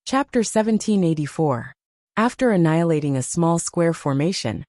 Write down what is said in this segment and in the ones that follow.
Chapter 1784. After annihilating a small square formation,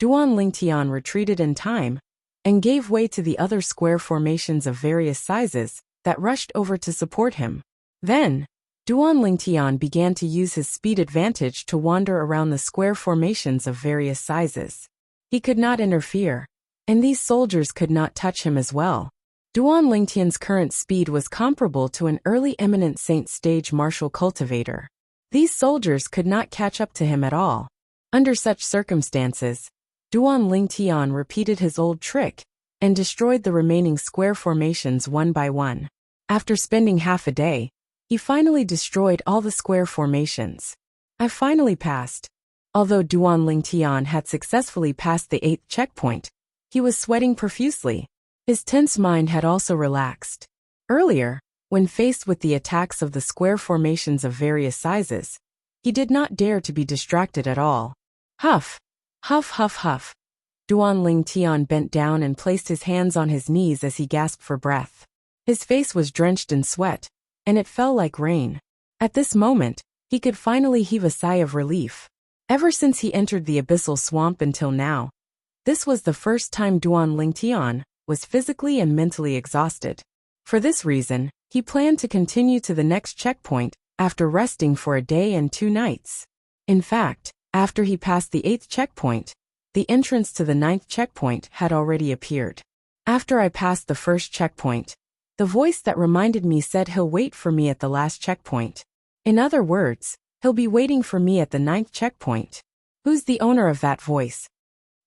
Duan Lingtian retreated in time and gave way to the other square formations of various sizes that rushed over to support him. Then, Duan Lingtian began to use his speed advantage to wander around the square formations of various sizes. He could not interfere, and these soldiers could not touch him as well. Duan Lingtian's current speed was comparable to an early eminent saint stage martial cultivator. These soldiers could not catch up to him at all. Under such circumstances, Duan Lingtian repeated his old trick and destroyed the remaining square formations one by one. After spending half a day, he finally destroyed all the square formations. I finally passed. Although Duan Lingtian had successfully passed the 8th checkpoint, he was sweating profusely. His tense mind had also relaxed. Earlier, when faced with the attacks of the square formations of various sizes, he did not dare to be distracted at all. Huff! Huff huff huff. Duan Lingtian bent down and placed his hands on his knees as he gasped for breath. His face was drenched in sweat, and it fell like rain. At this moment, he could finally heave a sigh of relief. Ever since he entered the abyssal swamp until now, this was the first time Duan Lingtian was physically and mentally exhausted. For this reason, he planned to continue to the next checkpoint after resting for a day and 2 nights. In fact, after he passed the 8th checkpoint, the entrance to the 9th checkpoint had already appeared. After I passed the first checkpoint, the voice that reminded me said he'll wait for me at the last checkpoint. In other words, he'll be waiting for me at the 9th checkpoint. Who's the owner of that voice?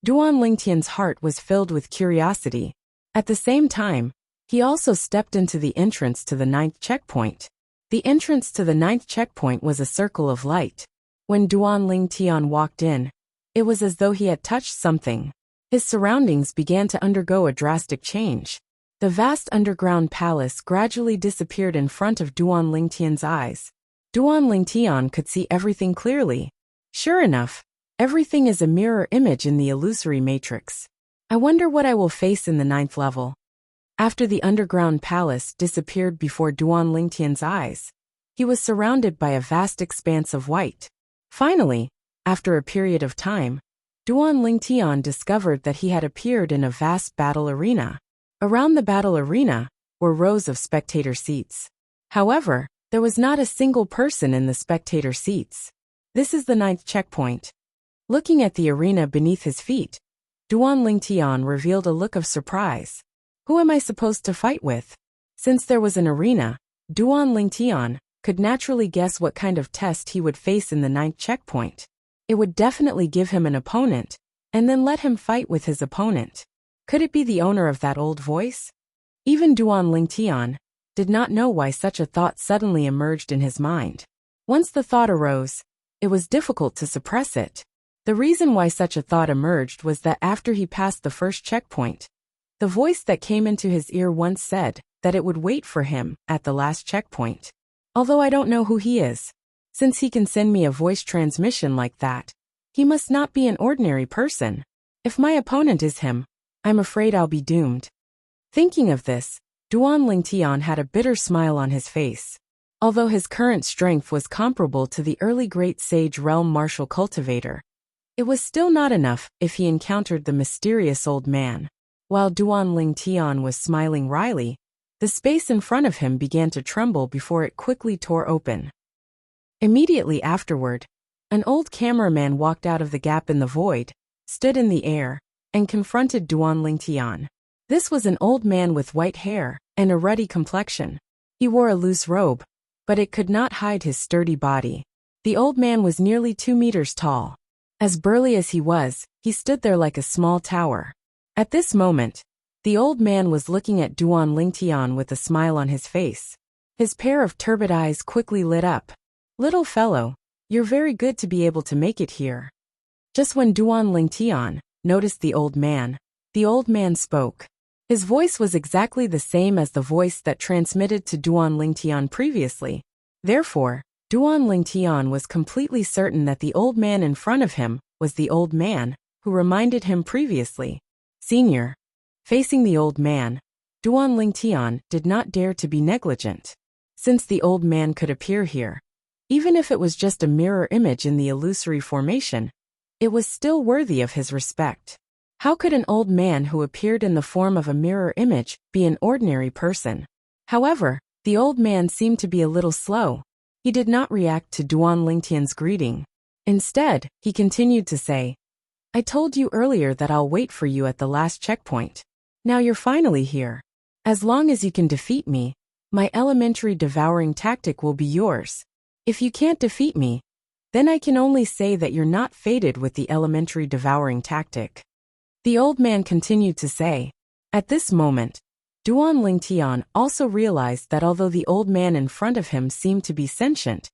Duan Lingtian's heart was filled with curiosity. At the same time, he also stepped into the entrance to the 9th checkpoint. The entrance to the 9th checkpoint was a circle of light. When Duan Lingtian walked in, it was as though he had touched something. His surroundings began to undergo a drastic change. The vast underground palace gradually disappeared in front of Duan Lingtian's eyes. Duan Lingtian could see everything clearly. Sure enough, everything is a mirror image in the illusory matrix. I wonder what I will face in the 9th level. After the underground palace disappeared before Duan Lingtian's eyes, he was surrounded by a vast expanse of white. Finally, after a period of time, Duan Lingtian discovered that he had appeared in a vast battle arena. Around the battle arena were rows of spectator seats. However, there was not a single person in the spectator seats. This is the 9th checkpoint. Looking at the arena beneath his feet, Duan Lingtian revealed a look of surprise. Who am I supposed to fight with? Since there was an arena, Duan Lingtian could naturally guess what kind of test he would face in the 9th checkpoint. It would definitely give him an opponent, and then let him fight with his opponent. Could it be the owner of that old voice? Even Duan Lingtian did not know why such a thought suddenly emerged in his mind. Once the thought arose, it was difficult to suppress it. The reason why such a thought emerged was that after he passed the first checkpoint, the voice that came into his ear once said that it would wait for him at the last checkpoint. Although I don't know who he is, since he can send me a voice transmission like that, he must not be an ordinary person. If my opponent is him, I'm afraid I'll be doomed. Thinking of this, Duan Lingtian had a bitter smile on his face. Although his current strength was comparable to the early great sage realm martial cultivator, it was still not enough if he encountered the mysterious old man. While Duan Lingtian was smiling wryly, the space in front of him began to tremble before it quickly tore open. Immediately afterward, an old cameraman walked out of the gap in the void, stood in the air, and confronted Duan Lingtian. This was an old man with white hair and a ruddy complexion. He wore a loose robe, but it could not hide his sturdy body. The old man was nearly 2 meters tall. As burly as he was, he stood there like a small tower. At this moment, the old man was looking at Duan Lingtian with a smile on his face. His pair of turbid eyes quickly lit up. "Little fellow, you're very good to be able to make it here." Just when Duan Lingtian noticed the old man spoke. His voice was exactly the same as the voice that transmitted to Duan Lingtian previously. Therefore, Duan Lingtian was completely certain that the old man in front of him was the old man who reminded him previously. Senior. Facing the old man, Duan Lingtian did not dare to be negligent. Since the old man could appear here, Even if it was just a mirror image in the illusory formation, it was still worthy of his respect. How could an old man who appeared in the form of a mirror image be an ordinary person? However, the old man seemed to be a little slow. He did not react to Duan Lingtian's greeting. Instead, he continued to say, "I told you earlier that I'll wait for you at the last checkpoint. Now you're finally here. As long as you can defeat me, my elementary devouring tactic will be yours. If you can't defeat me, then I can only say that you're not fated with the elementary devouring tactic." The old man continued to say. At this moment, Duan Lingtian also realized that although the old man in front of him seemed to be sentient,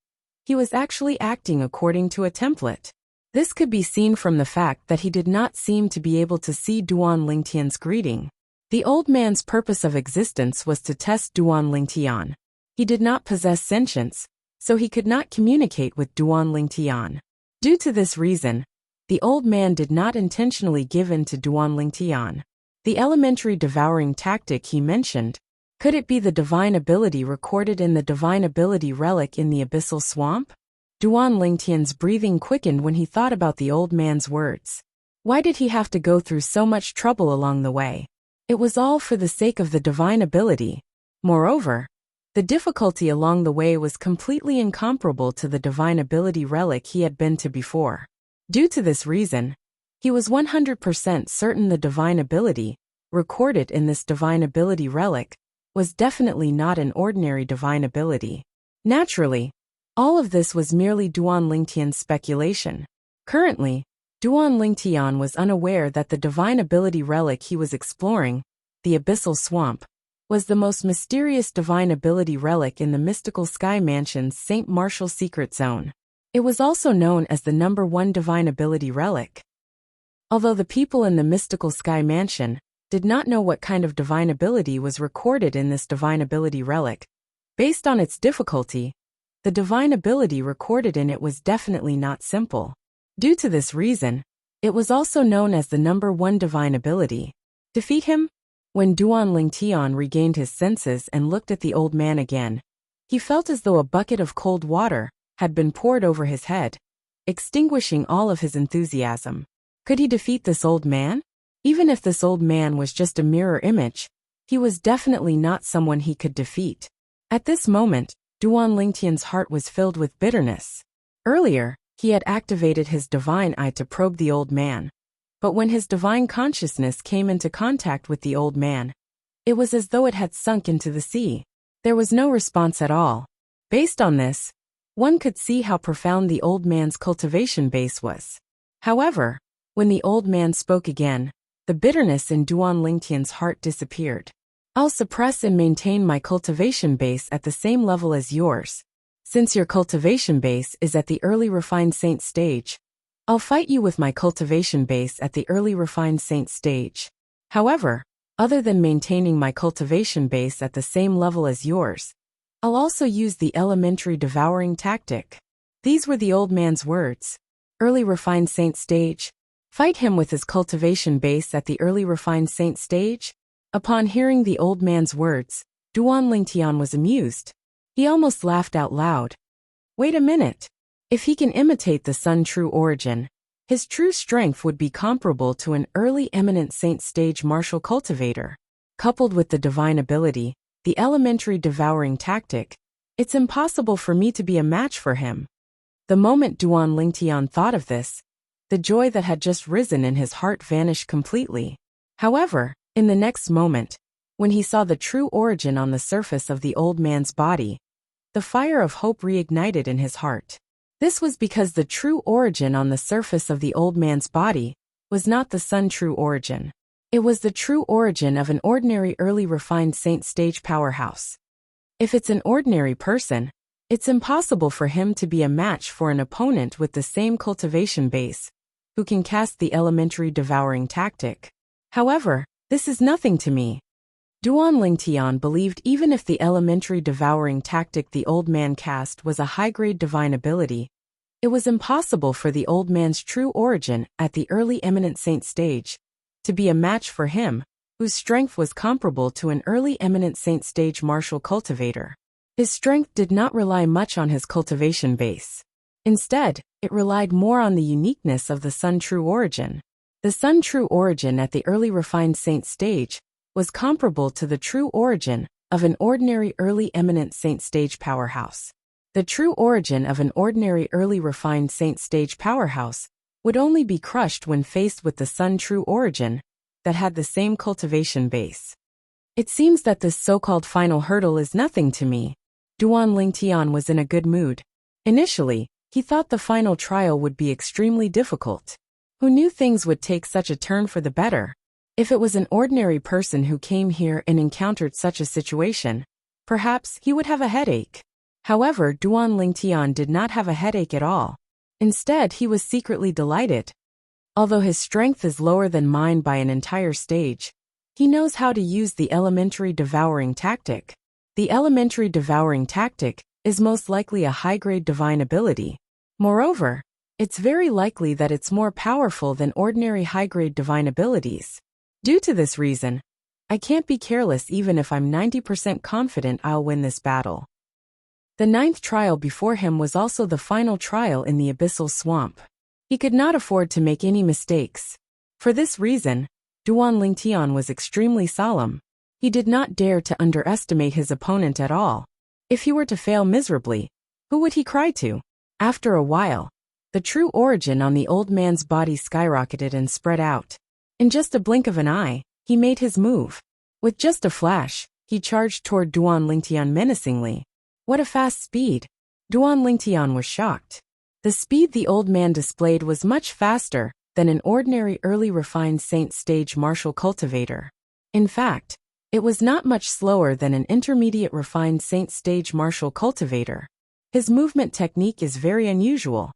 he was actually acting according to a template. This could be seen from the fact that he did not seem to be able to see Duan Lingtian's greeting. The old man's purpose of existence was to test Duan Lingtian. He did not possess sentience, so he could not communicate with Duan Lingtian. Due to this reason, the old man did not intentionally give in to Duan Lingtian. The elementary devouring tactic he mentioned, could it be the divine ability recorded in the divine ability relic in the abyssal swamp? Duan Lingtian's breathing quickened when he thought about the old man's words. Why did he have to go through so much trouble along the way? It was all for the sake of the divine ability. Moreover, the difficulty along the way was completely incomparable to the divine ability relic he had been to before. Due to this reason, he was 100% certain the divine ability, recorded in this divine ability relic, was definitely not an ordinary divine ability. Naturally, all of this was merely Duan Lingtian's speculation. Currently, Duan Lingtian was unaware that the divine ability relic he was exploring, the abyssal swamp, was the most mysterious divine ability relic in the mystical sky mansion's St. Martial secret zone. It was also known as the number 1 divine ability relic. Although the people in the mystical sky mansion did not know what kind of divine ability was recorded in this divine ability relic, based on its difficulty, the divine ability recorded in it was definitely not simple. Due to this reason, it was also known as the number 1 divine ability. Defeat him? When Duan Lingtian regained his senses and looked at the old man again, he felt as though a bucket of cold water had been poured over his head, extinguishing all of his enthusiasm. Could he defeat this old man? Even if this old man was just a mirror image, he was definitely not someone he could defeat. At this moment, Duan Lingtian's heart was filled with bitterness. Earlier, he had activated his divine eye to probe the old man. But when his divine consciousness came into contact with the old man, it was as though it had sunk into the sea. There was no response at all. Based on this, one could see how profound the old man's cultivation base was. However, when the old man spoke again, the bitterness in Duan Lingtian's heart disappeared. "I'll suppress and maintain my cultivation base at the same level as yours. Since your cultivation base is at the early refined saint stage, I'll fight you with my cultivation base at the early refined saint stage. However, other than maintaining my cultivation base at the same level as yours, I'll also use the elementary devouring tactic." These were the old man's words. Early refined saint stage. Fight him with his cultivation base at the early refined saint stage? Upon hearing the old man's words, Duan Lingtian was amused. He almost laughed out loud. Wait a minute. If he can imitate the sun true origin, his true strength would be comparable to an early eminent saint stage martial cultivator. Coupled with the divine ability, the elementary devouring tactic, it's impossible for me to be a match for him. The moment Duan Lingtian thought of this, the joy that had just risen in his heart vanished completely. However, in the next moment, when he saw the true origin on the surface of the old man's body, the fire of hope reignited in his heart. This was because the true origin on the surface of the old man's body was not the sun true origin. It was the true origin of an ordinary early refined saint stage powerhouse. If it's an ordinary person, it's impossible for him to be a match for an opponent with the same cultivation base, who can cast the elementary devouring tactic. However, this is nothing to me. Duan Lingtian believed even if the elementary devouring tactic the old man cast was a high-grade divine ability, it was impossible for the old man's true origin at the early eminent saint stage to be a match for him, whose strength was comparable to an early eminent saint stage martial cultivator. His strength did not rely much on his cultivation base. Instead, it relied more on the uniqueness of the Sun True Origin. The Sun True Origin at the early refined saint stage was comparable to the true origin of an ordinary early eminent saint stage powerhouse. The true origin of an ordinary early refined saint stage powerhouse would only be crushed when faced with the Sun True Origin that had the same cultivation base. It seems that this so-called final hurdle is nothing to me. Duan Lingtian was in a good mood. Initially, he thought the final trial would be extremely difficult. Who knew things would take such a turn for the better? If it was an ordinary person who came here and encountered such a situation, perhaps he would have a headache. However, Duan Lingtian did not have a headache at all. Instead, he was secretly delighted. Although his strength is lower than mine by an entire stage, he knows how to use the elementary devouring tactic. The elementary devouring tactic is most likely a high-grade divine ability. Moreover, it's very likely that it's more powerful than ordinary high-grade divine abilities. Due to this reason, I can't be careless even if I'm 90% confident I'll win this battle. The 9th trial before him was also the final trial in the abyssal swamp. He could not afford to make any mistakes. For this reason, Duan Lingtian was extremely solemn. He did not dare to underestimate his opponent at all. If he were to fail miserably, who would he cry to? After a while, the true origin on the old man's body skyrocketed and spread out. In just a blink of an eye, he made his move. With just a flash, he charged toward Duan Lingtian menacingly. What a fast speed! Duan Lingtian was shocked. The speed the old man displayed was much faster than an ordinary early refined saint stage martial cultivator. In fact, it was not much slower than an intermediate refined saint stage martial cultivator. His movement technique is very unusual.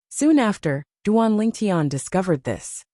Soon after, Duan Lingtian discovered this.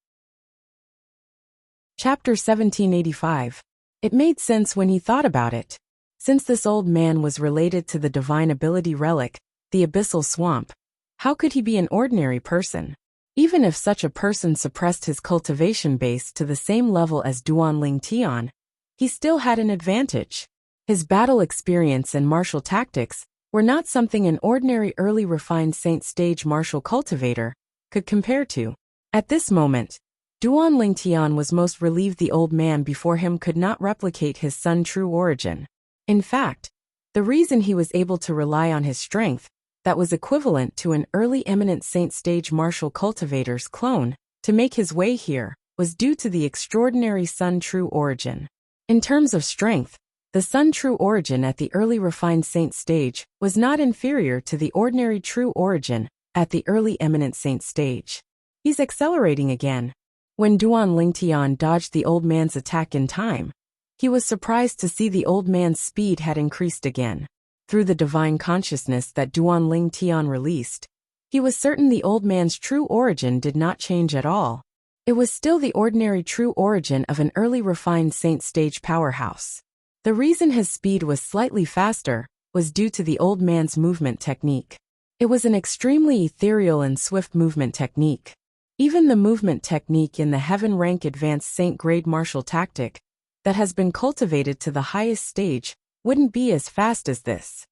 Chapter 1785. It made sense when he thought about it. Since this old man was related to the divine ability relic, the abyssal swamp, how could he be an ordinary person? Even if such a person suppressed his cultivation base to the same level as Duan Lingtian, he still had an advantage. His battle experience and martial tactics were not something an ordinary early refined saint stage martial cultivator could compare to. At this moment, Duan Lingtian was most relieved the old man before him could not replicate his Sun True Origin. In fact, the reason he was able to rely on his strength, that was equivalent to an early eminent saint stage martial cultivator's clone, to make his way here, was due to the extraordinary Sun True Origin. In terms of strength, the Sun True Origin at the early refined saint stage was not inferior to the ordinary True Origin at the early eminent saint stage. He's accelerating again. When Duan Lingtian dodged the old man's attack in time, he was surprised to see the old man's speed had increased again. Through the divine consciousness that Duan Lingtian released, he was certain the old man's true origin did not change at all. It was still the ordinary true origin of an early refined saint stage powerhouse. The reason his speed was slightly faster was due to the old man's movement technique. It was an extremely ethereal and swift movement technique. Even the movement technique in the heaven rank advanced saint grade martial tactic that has been cultivated to the highest stage wouldn't be as fast as this.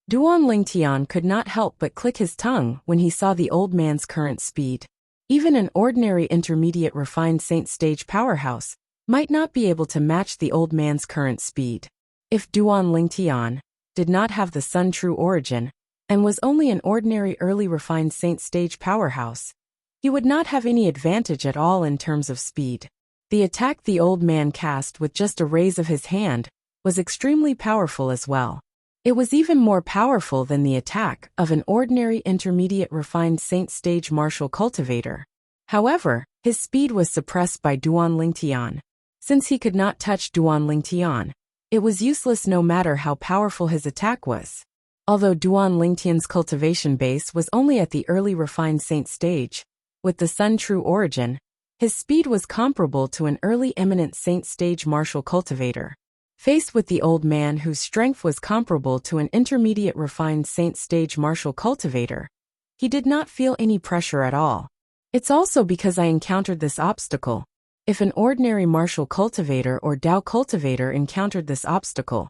Duan Lingtian could not help but click his tongue when he saw the old man's current speed. Even an ordinary intermediate refined saint stage powerhouse might not be able to match the old man's current speed. If Duan Lingtian did not have the Sun True Origin and was only an ordinary early refined saint stage powerhouse, he would not have any advantage at all in terms of speed. The attack the old man cast with just a raise of his hand was extremely powerful as well. It was even more powerful than the attack of an ordinary intermediate refined saint stage martial cultivator. However, his speed was suppressed by Duan Lingtian. Since he could not touch Duan Lingtian, it was useless no matter how powerful his attack was. Although Duan Lingtian's cultivation base was only at the early refined saint stage, with the Sun True Origin, his speed was comparable to an early eminent saint stage martial cultivator. Faced with the old man whose strength was comparable to an intermediate refined saint stage martial cultivator, he did not feel any pressure at all. It's also because I encountered this obstacle. If an ordinary martial cultivator or Dao cultivator encountered this obstacle,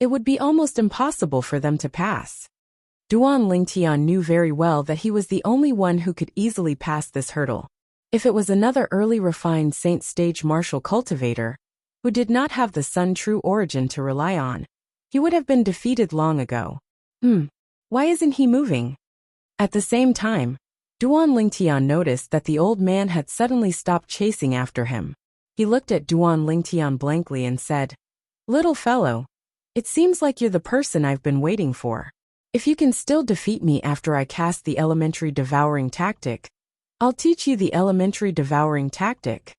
it would be almost impossible for them to pass. Duan Lingtian knew very well that he was the only one who could easily pass this hurdle. If it was another early refined Saint stage martial cultivator, who did not have the Sun true origin to rely on, he would have been defeated long ago. Why isn't he moving? At the same time, Duan Lingtian noticed that the old man had suddenly stopped chasing after him. He looked at Duan Lingtian blankly and said, "Little fellow, it seems like you're the person I've been waiting for. If you can still defeat me after I cast the elementary devouring tactic, I'll teach you the elementary devouring tactic."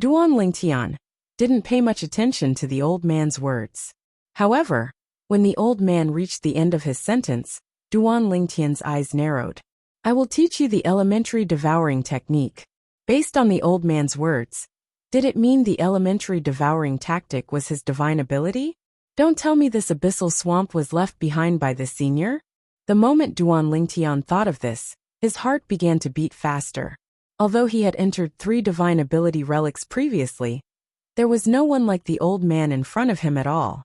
Duan Lingtian didn't pay much attention to the old man's words. However, when the old man reached the end of his sentence, Duan Lingtian's eyes narrowed. "I will teach you the elementary devouring technique." Based on the old man's words, did it mean the elementary devouring tactic was his divine ability? Don't tell me this abyssal swamp was left behind by the senior? The moment Duan Lingtian thought of this, his heart began to beat faster. Although he had entered 3 divine ability relics previously, there was no one like the old man in front of him at all.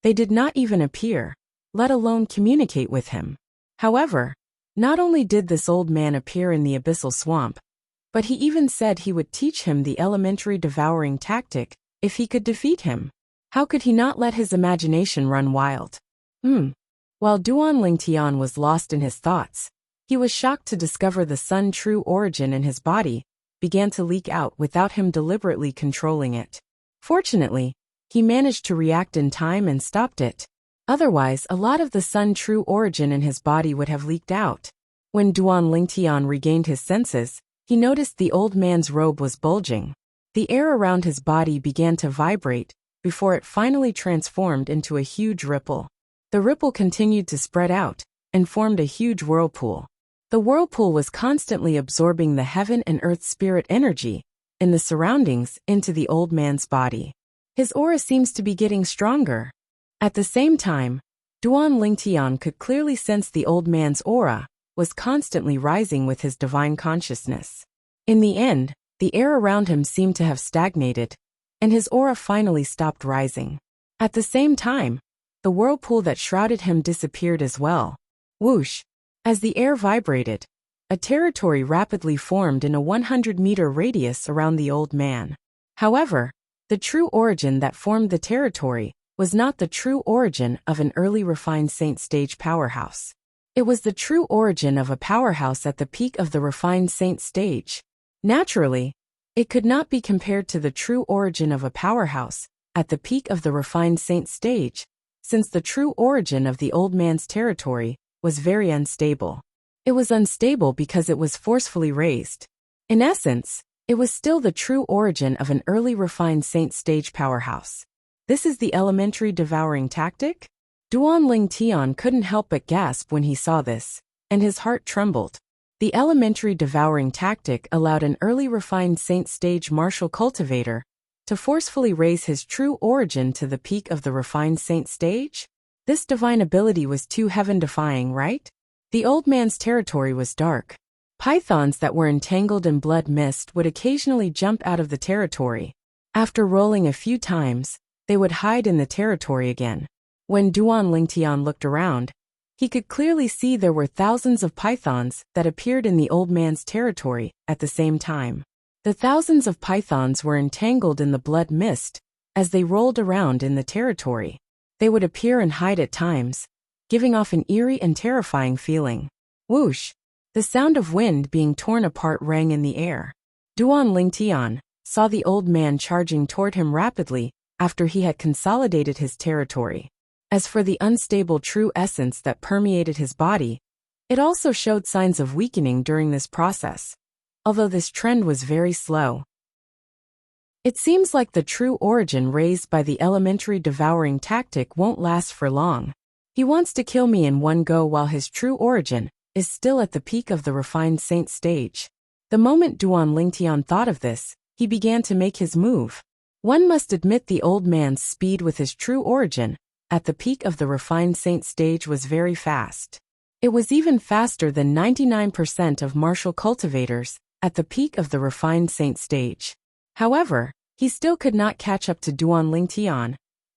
They did not even appear, let alone communicate with him. However, not only did this old man appear in the abyssal swamp, but he even said he would teach him the elementary devouring tactic if he could defeat him. How could he not let his imagination run wild? While Duan Lingtian was lost in his thoughts, he was shocked to discover the Sun true origin in his body began to leak out without him deliberately controlling it. Fortunately, he managed to react in time and stopped it. Otherwise, a lot of the Sun true origin in his body would have leaked out. When Duan Lingtian regained his senses, he noticed the old man's robe was bulging. The air around his body began to vibrate before it finally transformed into a huge ripple. The ripple continued to spread out and formed a huge whirlpool. The whirlpool was constantly absorbing the heaven and earth spirit energy in the surroundings into the old man's body. His aura seems to be getting stronger. At the same time, Duan Lingtian could clearly sense the old man's aura was constantly rising with his divine consciousness. In the end, the air around him seemed to have stagnated, and his aura finally stopped rising. At the same time, the whirlpool that shrouded him disappeared as well. Whoosh! As the air vibrated, a territory rapidly formed in a 100-meter radius around the old man. However, the true origin that formed the territory was not the true origin of an early refined Saint stage powerhouse. It was the true origin of a powerhouse at the peak of the refined Saint stage. Naturally, it could not be compared to the true origin of a powerhouse at the peak of the refined Saint stage, since the true origin of the old man's territory was very unstable. It was unstable because it was forcefully raised. In essence, it was still the true origin of an early refined Saint stage powerhouse. This is the elementary devouring tactic? Duan Lingtian couldn't help but gasp when he saw this, and his heart trembled. The elementary devouring tactic allowed an early refined Saint stage martial cultivator to forcefully raise his true origin to the peak of the refined Saint stage? This divine ability was too heaven-defying, right? The old man's territory was dark. Pythons that were entangled in blood mist would occasionally jump out of the territory. After rolling a few times, they would hide in the territory again. When Duan Lingtian looked around, he could clearly see there were thousands of pythons that appeared in the old man's territory at the same time. The thousands of pythons were entangled in the blood mist as they rolled around in the territory. They would appear and hide at times, giving off an eerie and terrifying feeling. Whoosh! The sound of wind being torn apart rang in the air. Duan Lingtian saw the old man charging toward him rapidly after he had consolidated his territory. As for the unstable true essence that permeated his body, it also showed signs of weakening during this process, although this trend was very slow. It seems like the true origin raised by the elementary devouring tactic won't last for long. He wants to kill me in one go while his true origin is still at the peak of the refined Saint stage. The moment Duan Lingtian thought of this, he began to make his move. One must admit the old man's speed with his true origin at the peak of the refined Saint stage was very fast. It was even faster than 99% of martial cultivators at the peak of the refined Saint stage. However, he still could not catch up to Duan Lingtian,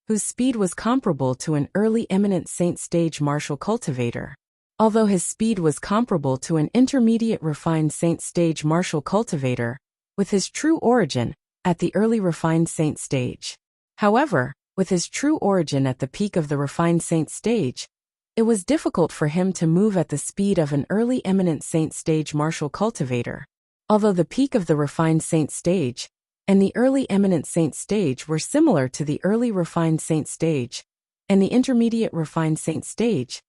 whose speed was comparable to an early eminent saint stage martial cultivator. Although his speed was comparable to an intermediate refined saint stage martial cultivator, with his true origin at the early refined saint stage. However, with his true origin at the peak of the refined saint stage, it was difficult for him to move at the speed of an early eminent saint stage martial cultivator. Although the peak of the refined saint stage and the early eminent saint stage were similar to the early refined saint stage and the intermediate refined saint stage,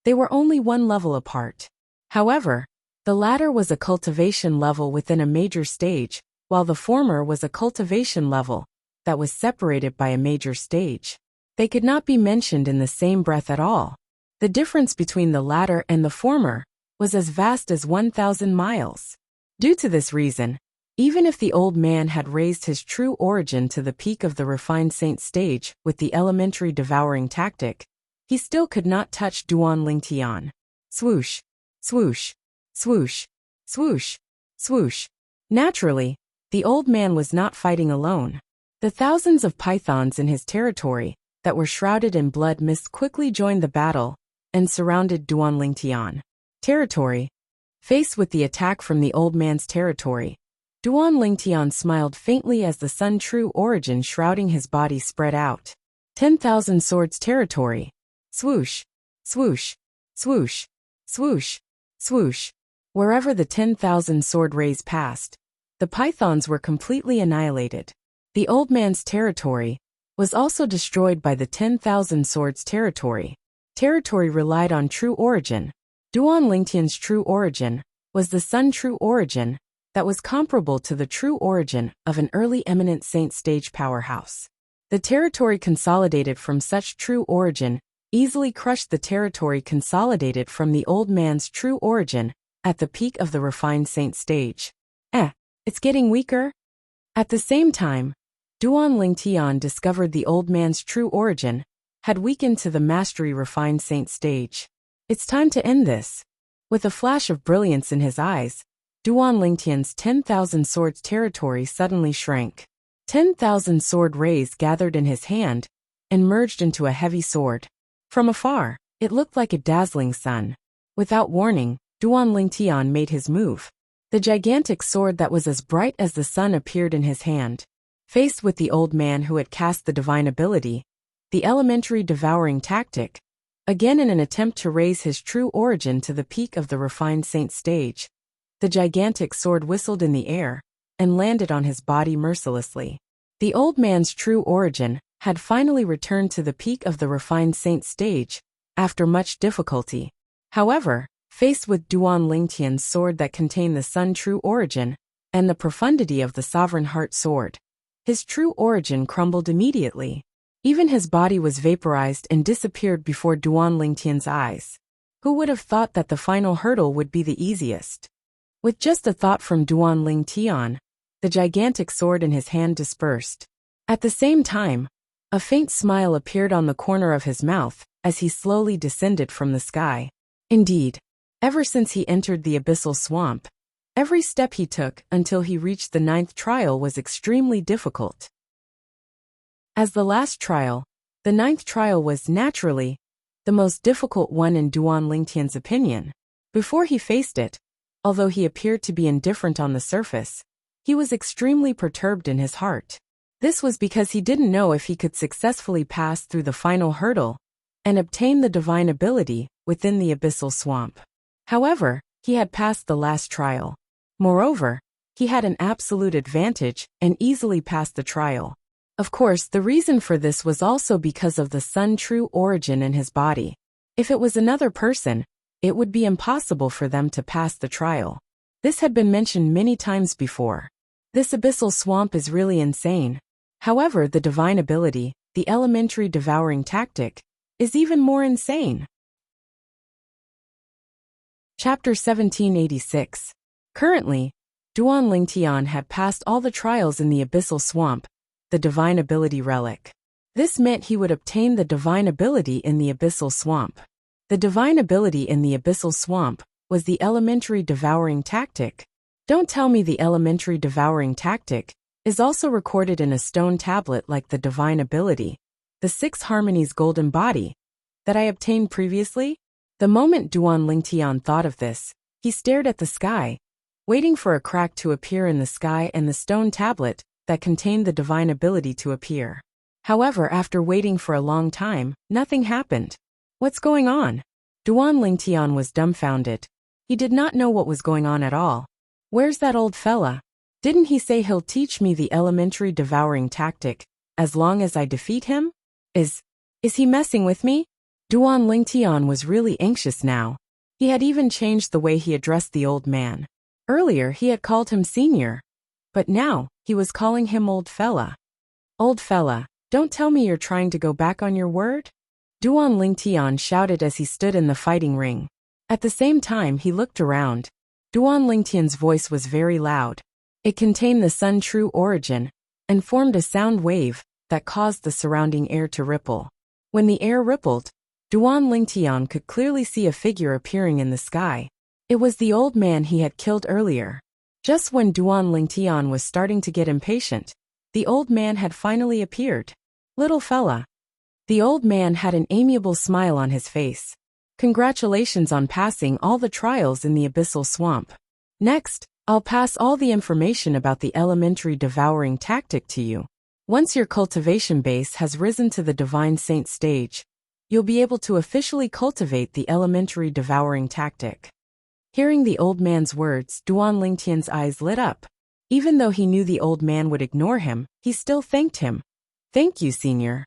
they were only one level apart. However, the latter was a cultivation level within a major stage, while the former was a cultivation level that was separated by a major stage. They could not be mentioned in the same breath at all. The difference between the latter and the former was as vast as 1,000 miles. Due to this reason, even if the old man had raised his true origin to the peak of the refined saint stage with the elementary devouring tactic, he still could not touch Duan Lingtian. Swoosh, swoosh, swoosh, swoosh, swoosh. Naturally, the old man was not fighting alone. The thousands of pythons in his territory that were shrouded in blood mist quickly joined the battle and surrounded Duan Lingtian. Territory. Faced with the attack from the old man's territory, Duan Lingtian smiled faintly as the sun true origin shrouding his body spread out. 10,000 swords territory. Swoosh, swoosh, swoosh, swoosh, swoosh. Wherever the 10,000 sword rays passed, the pythons were completely annihilated. The old man's territory was also destroyed by the 10,000 swords territory. Territory relied on true origin. Duan Lingtian's true origin was the sun true origin that was comparable to the true origin of an early eminent saint stage powerhouse. The territory consolidated from such true origin easily crushed the territory consolidated from the old man's true origin at the peak of the refined saint stage. It's getting weaker? At the same time, Duan Lingtian discovered the old man's true origin had weakened to the mastery refined saint stage. It's time to end this. With a flash of brilliance in his eyes, Duan Lingtian's 10,000 swords territory suddenly shrank. 10,000 sword rays gathered in his hand and merged into a heavy sword. From afar, it looked like a dazzling sun. Without warning, Duan Lingtian made his move. The gigantic sword that was as bright as the sun appeared in his hand. Faced with the old man who had cast the divine ability, the elementary devouring tactic, again in an attempt to raise his true origin to the peak of the refined saint stage, the gigantic sword whistled in the air and landed on his body mercilessly. The old man's true origin had finally returned to the peak of the refined saint stage after much difficulty. However, faced with Duan Lingtian's sword that contained the sun true origin and the profundity of the sovereign heart sword, his true origin crumbled immediately. Even his body was vaporized and disappeared before Duan Lingtian's eyes. Who would have thought that the final hurdle would be the easiest? With just a thought from Duan Lingtian, the gigantic sword in his hand dispersed. At the same time, a faint smile appeared on the corner of his mouth as he slowly descended from the sky. Indeed, ever since he entered the abyssal swamp, every step he took until he reached the 9th trial was extremely difficult. As the last trial, the 9th trial was, naturally, the most difficult one in Duan Lingtian's opinion. Before he faced it, although he appeared to be indifferent on the surface, he was extremely perturbed in his heart. This was because he didn't know if he could successfully pass through the final hurdle and obtain the divine ability within the abyssal swamp. However, he had passed the last trial. Moreover, he had an absolute advantage and easily passed the trial. Of course, the reason for this was also because of the sun true origin in his body. If it was another person, it would be impossible for them to pass the trial. This had been mentioned many times before. This abyssal swamp is really insane. However, the divine ability, the elementary devouring tactic, is even more insane. Chapter 1786. Currently, Duan Lingtian had passed all the trials in the abyssal swamp, the divine ability relic. This meant he would obtain the divine ability in the abyssal swamp. The divine ability in the abyssal swamp was the elementary devouring tactic. Don't tell me the elementary devouring tactic is also recorded in a stone tablet like the divine ability. the 6 harmonies golden body that I obtained previously? The moment Duan Lingtian thought of this, he stared at the sky, waiting for a crack to appear in the sky and the stone tablet that contained the divine ability to appear. However, after waiting for a long time, nothing happened. What's going on? Duan Lingtian was dumbfounded. He did not know what was going on at all. Where's that old fella? Didn't he say he'll teach me the elementary devouring tactic, as long as I defeat him? Is he messing with me? Duan Lingtian was really anxious now. He had even changed the way he addressed the old man. Earlier he had called him senior, but now he was calling him old fella. Old fella, don't tell me you're trying to go back on your word? Duan Lingtian shouted as he stood in the fighting ring. At the same time he looked around. Duan Lingtian's voice was very loud. It contained the Sun true origin, and formed a sound wave that caused the surrounding air to ripple. When the air rippled, Duan Lingtian could clearly see a figure appearing in the sky. It was the old man he had killed earlier. Just when Duan Lingtian was starting to get impatient, the old man had finally appeared. Little fella. The old man had an amiable smile on his face. Congratulations on passing all the trials in the abyssal swamp. Next, I'll pass all the information about the elementary devouring tactic to you. Once your cultivation base has risen to the divine saint stage, you'll be able to officially cultivate the elementary devouring tactic. Hearing the old man's words, Duan Lingtian's eyes lit up. Even though he knew the old man would ignore him, he still thanked him. Thank you, senior.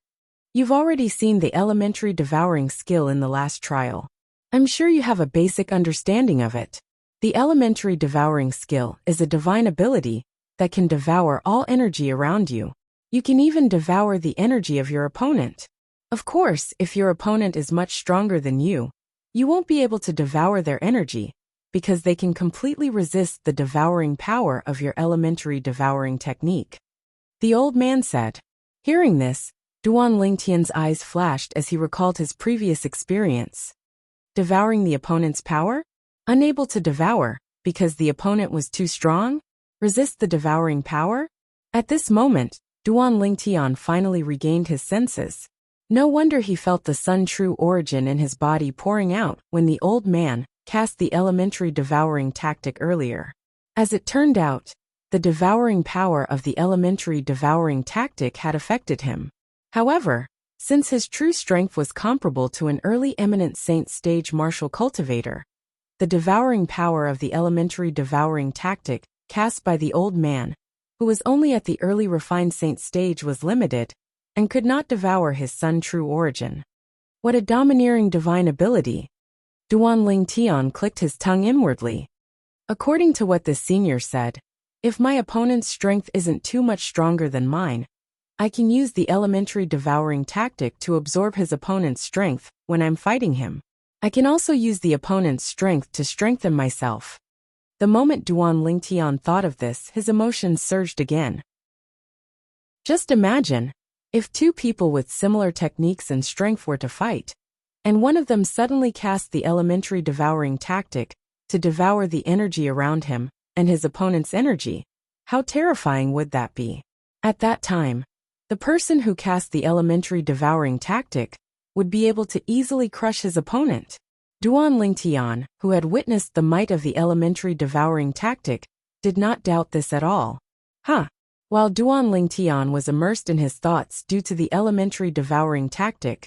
You've already seen the elementary devouring skill in the last trial. I'm sure you have a basic understanding of it. The elementary devouring skill is a divine ability that can devour all energy around you. You can even devour the energy of your opponent. Of course, if your opponent is much stronger than you won't be able to devour their energy, because they can completely resist the devouring power of your elementary devouring technique. The old man said. Hearing this, Duan Lingtian's eyes flashed as he recalled his previous experience. Devouring the opponent's power? Unable to devour, because the opponent was too strong? Resist the devouring power? At this moment, Duan Lingtian finally regained his senses. No wonder he felt the Sun true origin in his body pouring out when the old man cast the elementary devouring tactic earlier. As it turned out, the devouring power of the elementary devouring tactic had affected him. However, since his true strength was comparable to an early eminent saint stage martial cultivator, the devouring power of the elementary devouring tactic cast by the old man, who was only at the early refined saint stage, was limited and could not devour his Sun true origin. What a domineering divine ability! Duan Lingtian clicked his tongue inwardly. According to what the senior said, if my opponent's strength isn't too much stronger than mine, I can use the elementary devouring tactic to absorb his opponent's strength when I'm fighting him. I can also use the opponent's strength to strengthen myself. The moment Duan Lingtian thought of this, his emotions surged again. Just imagine, if two people with similar techniques and strength were to fight, and one of them suddenly cast the elementary devouring tactic to devour the energy around him and his opponent's energy, how terrifying would that be? At that time, the person who cast the elementary devouring tactic would be able to easily crush his opponent. Duan Lingtian, who had witnessed the might of the elementary devouring tactic, did not doubt this at all. While Duan Lingtian was immersed in his thoughts due to the elementary devouring tactic,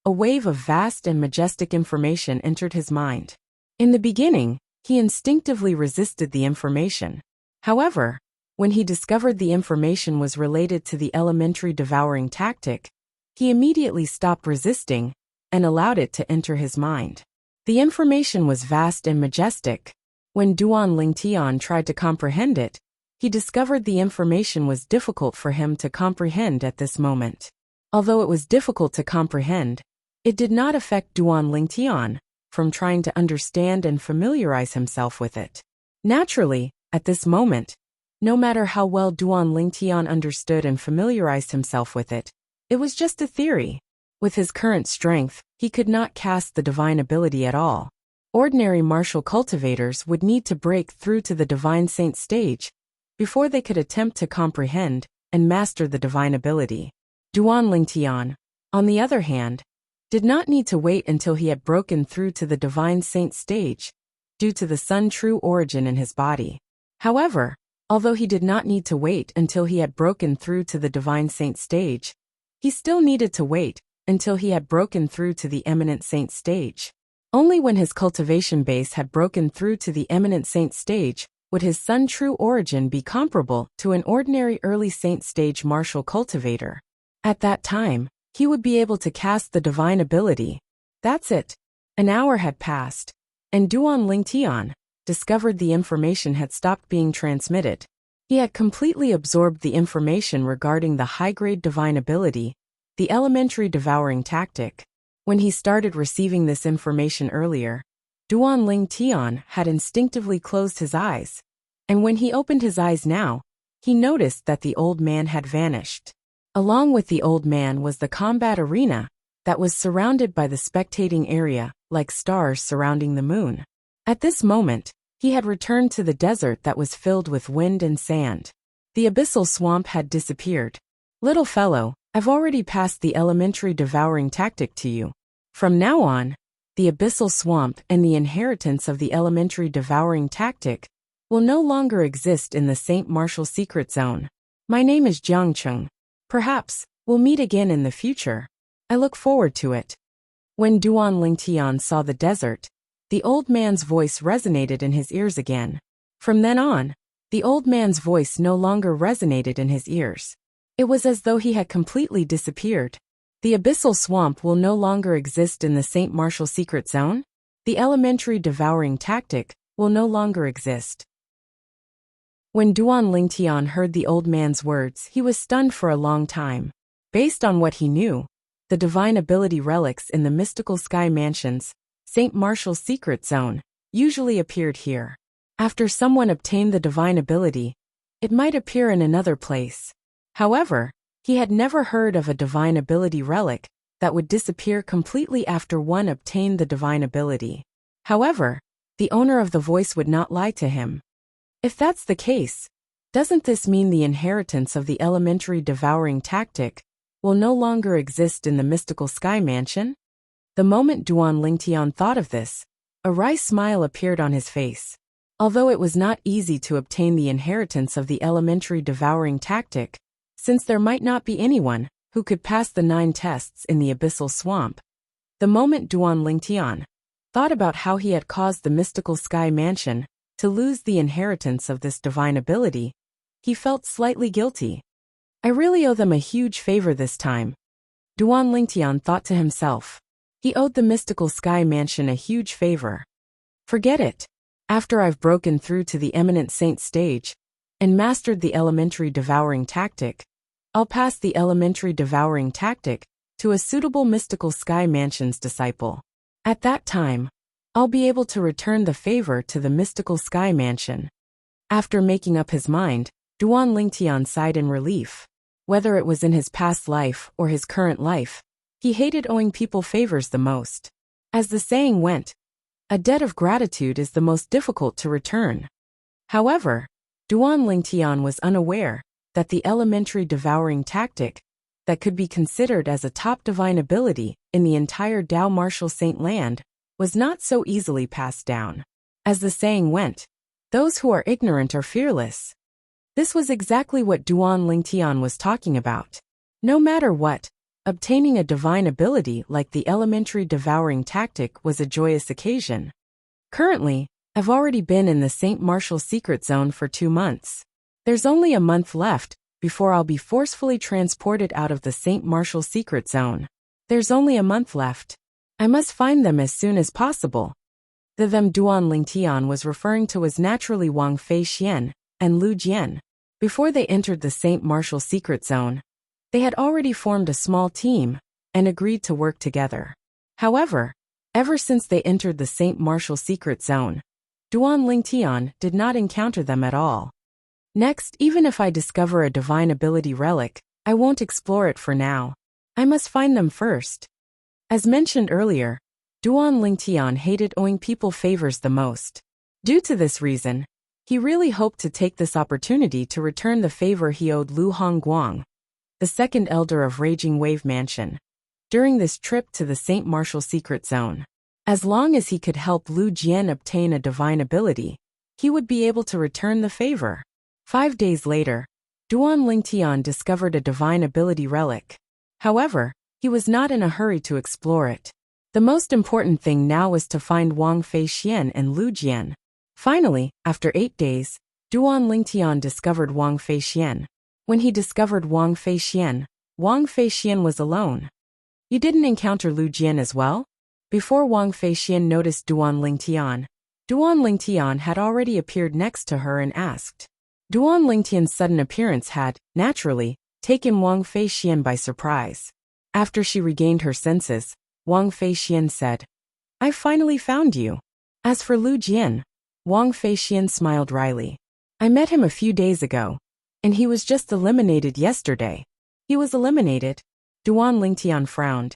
a wave of vast and majestic information entered his mind. In the beginning, he instinctively resisted the information. However, when he discovered the information was related to the elementary devouring tactic, he immediately stopped resisting and allowed it to enter his mind. The information was vast and majestic. When Duan Lingtian tried to comprehend it, he discovered the information was difficult for him to comprehend at this moment. Although it was difficult to comprehend, it did not affect Duan Lingtian from trying to understand and familiarize himself with it. Naturally, at this moment, no matter how well Duan Lingtian understood and familiarized himself with it, it was just a theory. With his current strength, he could not cast the divine ability at all. Ordinary martial cultivators would need to break through to the divine saint stage before they could attempt to comprehend and master the divine ability. Duan Lingtian, on the other hand, did not need to wait until he had broken through to the divine saint stage, due to the Sun's true origin in his body. However, although he did not need to wait until he had broken through to the divine saint stage, he still needed to wait until he had broken through to the eminent saint stage. Only when his cultivation base had broken through to the eminent saint stage would his Sun's true origin be comparable to an ordinary early saint stage martial cultivator. At that time, he would be able to cast the divine ability. That's it. An hour had passed, and Duan Lingtian discovered the information had stopped being transmitted. He had completely absorbed the information regarding the high-grade divine ability, the elementary devouring tactic. When he started receiving this information earlier, Duan Lingtian had instinctively closed his eyes, and when he opened his eyes now, he noticed that the old man had vanished. Along with the old man was the combat arena that was surrounded by the spectating area, like stars surrounding the moon. At this moment, he had returned to the desert that was filled with wind and sand. The abyssal swamp had disappeared. Little fellow, I've already passed the elementary devouring tactic to you. From now on, the abyssal swamp and the inheritance of the elementary devouring tactic will no longer exist in the Saint Martial Secret Zone. My name is Jiang Cheng. Perhaps we'll meet again in the future. I look forward to it. When Duan Lingtian saw the desert, the old man's voice resonated in his ears again. From then on, the old man's voice no longer resonated in his ears. It was as though he had completely disappeared. The abyssal swamp will no longer exist in the Saint Martial Secret Zone. The elementary devouring tactic will no longer exist. When Duan Lingtian heard the old man's words, he was stunned for a long time. Based on what he knew, the divine ability relics in the mystical sky mansion's Saint Martial Secret Zone usually appeared here. After someone obtained the divine ability, it might appear in another place. However, he had never heard of a divine ability relic that would disappear completely after one obtained the divine ability. However, the owner of the voice would not lie to him. If that's the case, doesn't this mean the inheritance of the elementary devouring tactic will no longer exist in the mystical sky mansion? The moment Duan Lingtian thought of this, a wry smile appeared on his face. Although it was not easy to obtain the inheritance of the elementary devouring tactic, since there might not be anyone who could pass the 9 tests in the abyssal swamp, the moment Duan Lingtian thought about how he had caused the mystical sky mansion to lose the inheritance of this divine ability, he felt slightly guilty. I really owe them a huge favor this time. Duan Lingtian thought to himself. He owed the mystical sky mansion a huge favor. Forget it. After I've broken through to the eminent saint stage and mastered the elementary devouring tactic, I'll pass the elementary devouring tactic to a suitable mystical sky mansion's disciple. At that time, I'll be able to return the favor to the mystical sky mansion. After making up his mind, Duan Lingtian sighed in relief. Whether it was in his past life or his current life, he hated owing people favors the most. As the saying went, a debt of gratitude is the most difficult to return. However, Duan Lingtian was unaware that the elementary devouring tactic that could be considered as a top divine ability in the entire Dao Martial Saint Land was not so easily passed down. As the saying went, those who are ignorant are fearless. This was exactly what Duan Lingtian was talking about. No matter what, obtaining a divine ability like the elementary devouring tactic was a joyous occasion. Currently, I've already been in the Saint Martial Secret Zone for 2 months. There's only a month left before I'll be forcefully transported out of the Saint Martial Secret Zone. There's only a month left. I must find them as soon as possible. The them Duan Lingtian was referring to was naturally Wang Fei Xian and Lu Jian. Before they entered the Saint Martial Secret Zone, they had already formed a small team and agreed to work together. However, ever since they entered the Saint Martial Secret Zone, Duan Lingtian did not encounter them at all. Next, even if I discover a divine ability relic, I won't explore it for now. I must find them first. As mentioned earlier, Duan Lingtian hated owing people favors the most. Due to this reason, he really hoped to take this opportunity to return the favor he owed Lu Hongguang, the second elder of Raging Wave Mansion. during this trip to the Saint Martial Secret Zone. As long as he could help Lu Jian obtain a divine ability, he would be able to return the favor. 5 days later, Duan Lingtian discovered a divine ability relic. However, he was not in a hurry to explore it. The most important thing now was to find Wang Feixian and Lu Jian. Finally, after 8 days, Duan Lingtian discovered Wang Feixian. When he discovered Wang Feixian was alone. You didn't encounter Lu Jian as well? Before Wang Feixian noticed Duan Lingtian had already appeared next to her and asked. Duan Lingtian's sudden appearance had, naturally, taken Wang Feixian by surprise. After she regained her senses, Wang Feixian said, "I finally found you." As for Lu Jian, Wang Feixian smiled wryly. "I met him a few days ago, and he was just eliminated yesterday." He was eliminated? Duan Lingtian frowned.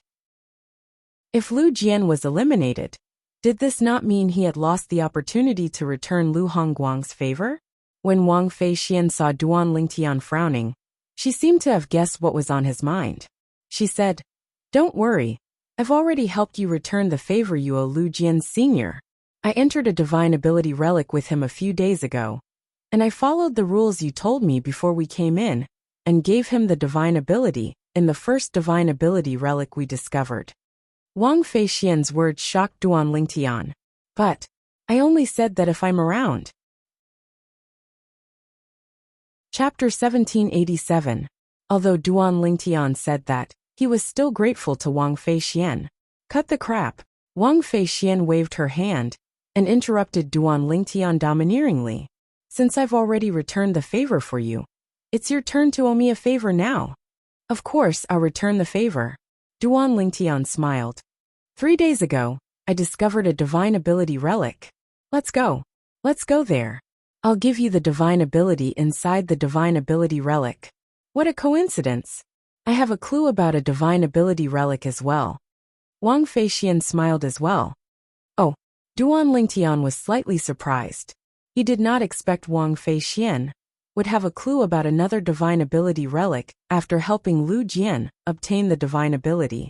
If Lu Jian was eliminated, did this not mean he had lost the opportunity to return Lu Hongguang's favor? When Wang Feixian saw Duan Lingtian frowning, she seemed to have guessed what was on his mind. She said, "Don't worry, I've already helped you return the favor you owe Lu Jian Sr. I entered a divine ability relic with him a few days ago, and I followed the rules you told me before we came in, and gave him the divine ability in the first divine ability relic we discovered." Wang Feixian's words shocked Duan Lingtian. "But I only said that if I'm around." Chapter 1787. Although Duan Lingtian said that, he was still grateful to Wang Feixian. "Cut the crap." Wang Feixian waved her hand and interrupted Duan Lingtian domineeringly. "Since I've already returned the favor for you, it's your turn to owe me a favor now." "Of course I'll return the favor." Duan Lingtian smiled. 3 days ago, I discovered a divine ability relic. Let's go. Let's go there. I'll give you the divine ability inside the divine ability relic." What a coincidence. I have a clue about a divine ability relic as well. Wang Feixian smiled as well. Oh, Duan Lingtian was slightly surprised. He did not expect Wang Feixian would have a clue about another divine ability relic after helping Lu Jian obtain the divine ability.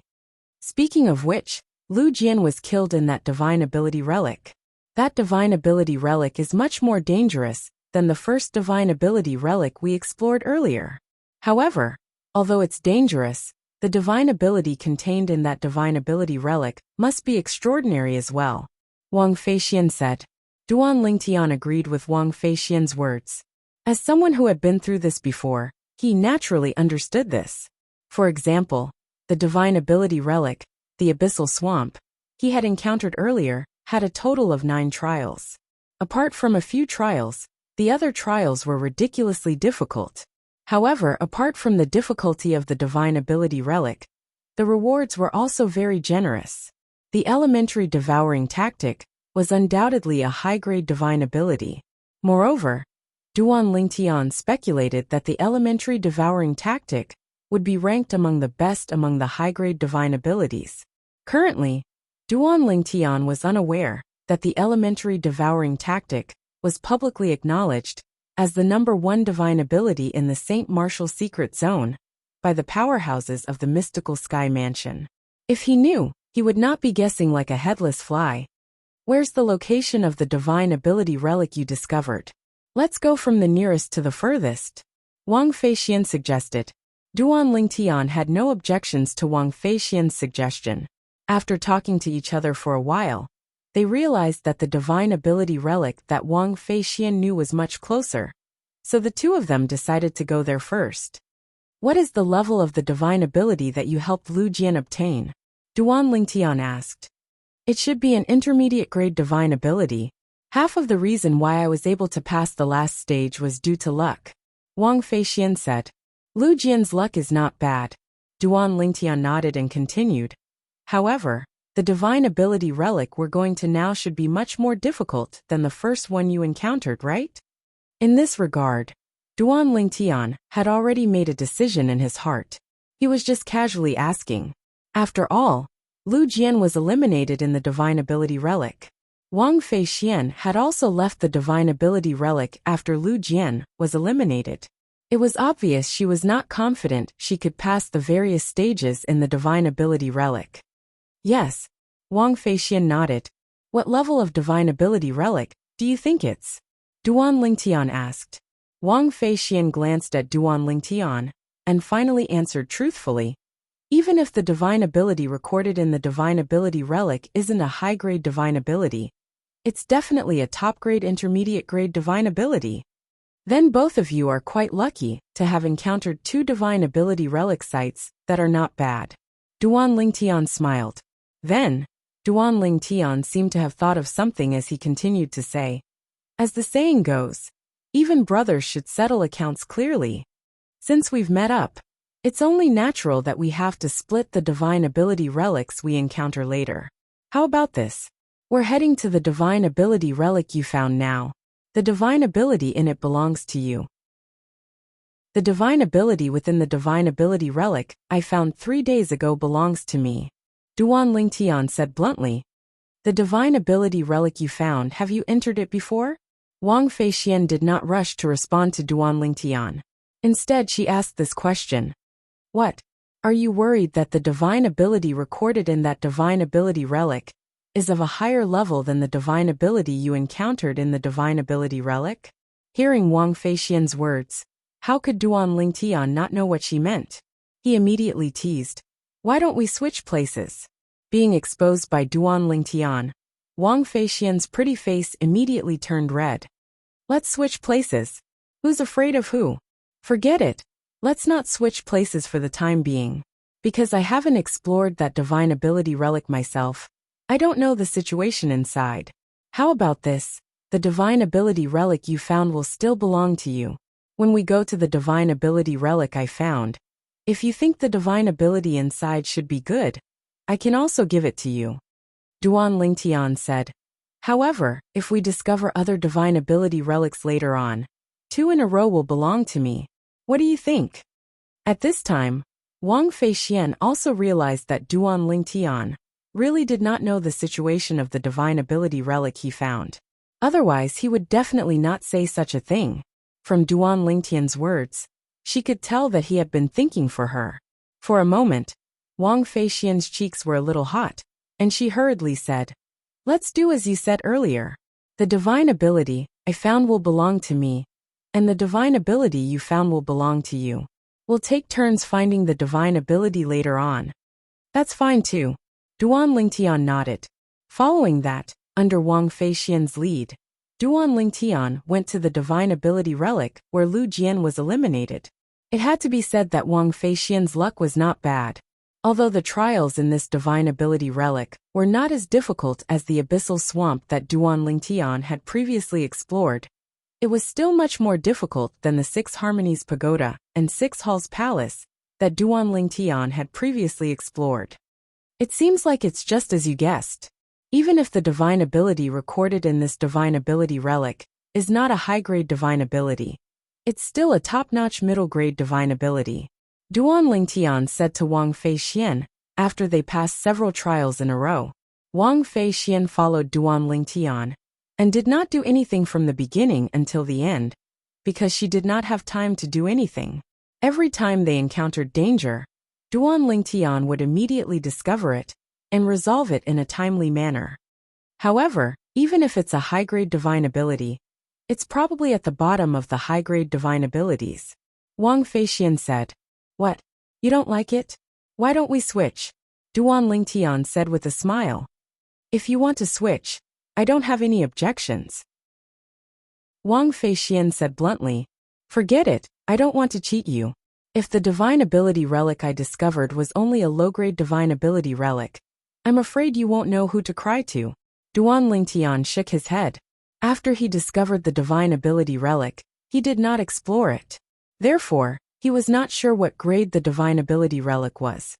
Speaking of which, Lu Jian was killed in that divine ability relic. That divine ability relic is much more dangerous than the first divine ability relic we explored earlier. However, although it's dangerous, the divine ability contained in that divine ability relic must be extraordinary as well, Wang Feixian said. Duan Lingtian agreed with Wang Feixian's words. As someone who had been through this before, he naturally understood this. For example, the divine ability relic, the Abyssal Swamp, he had encountered earlier, had a total of 9 trials. Apart from a few trials, the other trials were ridiculously difficult. However, apart from the difficulty of the divine ability relic, the rewards were also very generous. The elementary devouring tactic was undoubtedly a high-grade divine ability. Moreover, Duan Lingtian speculated that the elementary devouring tactic would be ranked among the best among the high-grade divine abilities. Currently, Duan Lingtian was unaware that the elementary devouring tactic was publicly acknowledged as the #1 divine ability in the Saint Martial Secret Zone by the powerhouses of the Mystical Sky Mansion. If he knew, he would not be guessing like a headless fly. Where's the location of the divine ability relic you discovered? Let's go from the nearest to the furthest, Wang Feixian suggested. Duan Lingtian had no objections to Wang Feixian's suggestion. After talking to each other for a while, they realized that the divine ability relic that Wang Feixian knew was much closer, so the two of them decided to go there first. What is the level of the divine ability that you helped Lu Jian obtain? Duan Lingtian asked. It should be an intermediate grade divine ability. Half of the reason why I was able to pass the last stage was due to luck, Wang Feixian said. Lu Jian's luck is not bad. Duan Lingtian nodded and continued. However, the divine ability relic we're going to now should be much more difficult than the first one you encountered, right? In this regard, Duan Lingtian had already made a decision in his heart. He was just casually asking. After all, Lu Jian was eliminated in the divine ability relic. Wang Feixian had also left the divine ability relic after Lu Jian was eliminated. It was obvious she was not confident she could pass the various stages in the Divine Ability Relic. Yes. Wang Feixian nodded. What level of Divine Ability Relic do you think it's? Duan Lingtian asked. Wang Feixian glanced at Duan Lingtian and finally answered truthfully. Even if the divine ability recorded in the Divine Ability Relic isn't a high-grade divine ability, it's definitely a top-grade intermediate-grade divine ability. Then both of you are quite lucky to have encountered 2 Divine Ability Relic sites that are not bad. Duan Lingtian smiled. Then, Duan Lingtian seemed to have thought of something as he continued to say, as the saying goes, even brothers should settle accounts clearly. Since we've met up, it's only natural that we have to split the Divine Ability Relics we encounter later. How about this? We're heading to the Divine Ability Relic you found now. The divine ability in it belongs to you. The divine ability within the Divine Ability Relic I found 3 days ago belongs to me. Duan Lingtian said bluntly. The Divine Ability Relic you found, have you entered it before? Wang Feixian did not rush to respond to Duan Lingtian. Instead, she asked this question. What? Are you worried that the divine ability recorded in that Divine Ability Relic is of a higher level than the divine ability you encountered in the Divine Ability Relic? Hearing Wang Feixian's words, how could Duan Lingtian not know what she meant? He immediately teased. Why don't we switch places? Being exposed by Duan Lingtian, Wang Feixian's pretty face immediately turned red. Let's switch places. Who's afraid of who? Forget it. Let's not switch places for the time being. Because I haven't explored that Divine Ability Relic myself, I don't know the situation inside. How about this? The Divine Ability Relic you found will still belong to you. When we go to the Divine Ability Relic I found, if you think the divine ability inside should be good, I can also give it to you. Duan Lingtian said. However, if we discover other Divine Ability Relics later on, 2 in a row will belong to me. What do you think? At this time, Wang Feixian also realized that Duan Lingtian really did not know the situation of the Divine Ability Relic he found. Otherwise, he would definitely not say such a thing. From Duan Lingtian's words, she could tell that he had been thinking for her. For a moment, Wang Feixian's cheeks were a little hot, and she hurriedly said, Let's do as you said earlier. The divine ability I found will belong to me, and the divine ability you found will belong to you. We'll take turns finding the divine ability later on. That's fine too. Duan Lingtian nodded. Following that, under Wang Feixian's lead, Duan Lingtian went to the Divine Ability Relic where Lu Jian was eliminated. It had to be said that Wang Feixian's luck was not bad. Although the trials in this Divine Ability Relic were not as difficult as the abyssal swamp that Duan Lingtian had previously explored, it was still much more difficult than the 6 Harmonies Pagoda and 6 Halls Palace that Duan Lingtian had previously explored. It seems like it's just as you guessed. Even if the divine ability recorded in this Divine Ability Relic is not a high-grade divine ability, it's still a top-notch middle-grade divine ability. Duan Lingtian said to Wang Feixian after they passed several trials in a row. Wang Feixian followed Duan Lingtian and did not do anything from the beginning until the end, because she did not have time to do anything. Every time they encountered danger, Duan Lingtian would immediately discover it and resolve it in a timely manner. However, even if it's a high-grade divine ability, it's probably at the bottom of the high-grade divine abilities. Wang Feixian said. What? You don't like it? Why don't we switch? Duan Lingtian said with a smile. If you want to switch, I don't have any objections. Wang Feixian said bluntly. Forget it, I don't want to cheat you. If the Divine Ability Relic I discovered was only a low-grade Divine Ability Relic, I'm afraid you won't know who to cry to. Duan Lingtian shook his head. After he discovered the Divine Ability Relic, he did not explore it. Therefore, he was not sure what grade the Divine Ability Relic was.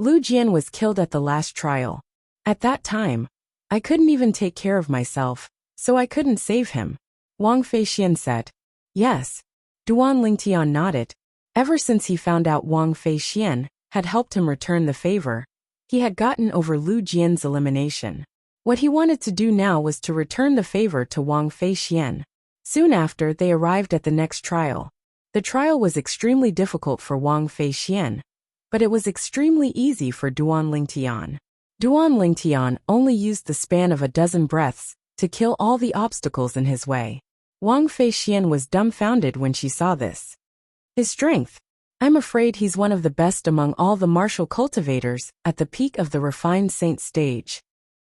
Lu Jian was killed at the last trial. At that time, I couldn't even take care of myself, so I couldn't save him. Wang Feixian said. Yes. Duan Lingtian nodded. Ever since he found out Wang Feixian had helped him return the favor, he had gotten over Lu Jian's elimination. What he wanted to do now was to return the favor to Wang Feixian. Soon after they arrived at the next trial. The trial was extremely difficult for Wang Feixian, but it was extremely easy for Duan Lingtian. Duan Lingtian only used the span of a dozen breaths to kill all the obstacles in his way. Wang Feixian was dumbfounded when she saw this. His strength. I'm afraid he's one of the best among all the martial cultivators at the peak of the refined saint stage.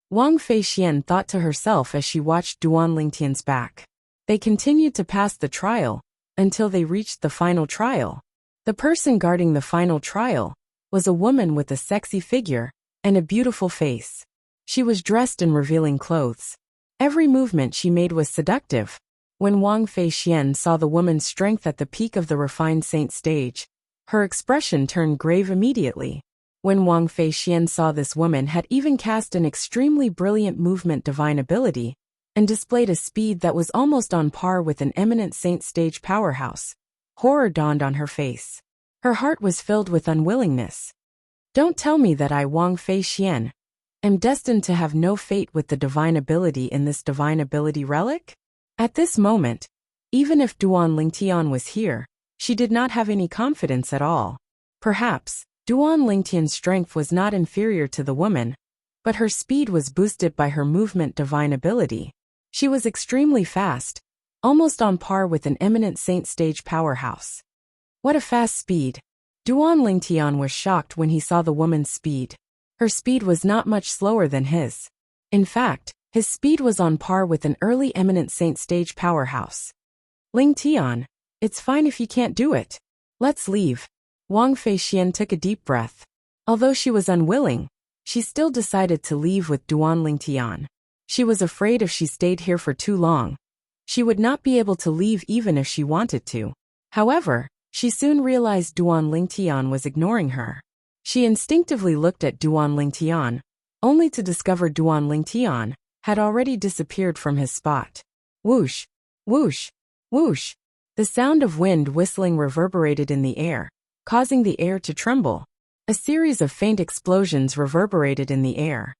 Wang Feixian thought to herself as she watched Duan Lingtian's back. They continued to pass the trial until they reached the final trial. The person guarding the final trial was a woman with a sexy figure and a beautiful face. She was dressed in revealing clothes. Every movement she made was seductive. When Wang Feixian saw the woman's strength at the peak of the refined saint stage, her expression turned grave immediately. When Wang Feixian saw this woman had even cast an extremely brilliant movement divine ability and displayed a speed that was almost on par with an eminent saint stage powerhouse, horror dawned on her face. Her heart was filled with unwillingness. Don't tell me that I, Wang Feixian, am destined to have no fate with the divine ability in this divine ability relic? At this moment, even if Duan Lingtian was here, she did not have any confidence at all. Perhaps, Duan Lingtian's strength was not inferior to the woman, but her speed was boosted by her movement divine ability. She was extremely fast, almost on par with an eminent saint stage powerhouse. What a fast speed! Duan Lingtian was shocked when he saw the woman's speed. Her speed was not much slower than his. In fact, his speed was on par with an early eminent saint stage powerhouse. Lingtian, it's fine if you can't do it. Let's leave. Wang Feixian took a deep breath. Although she was unwilling, she still decided to leave with Duan Lingtian. She was afraid if she stayed here for too long, she would not be able to leave even if she wanted to. However, she soon realized Duan Lingtian was ignoring her. She instinctively looked at Duan Lingtian, only to discover Duan Lingtian had already disappeared from his spot. Whoosh, whoosh, whoosh. The sound of wind whistling reverberated in the air, causing the air to tremble. A series of faint explosions reverberated in the air.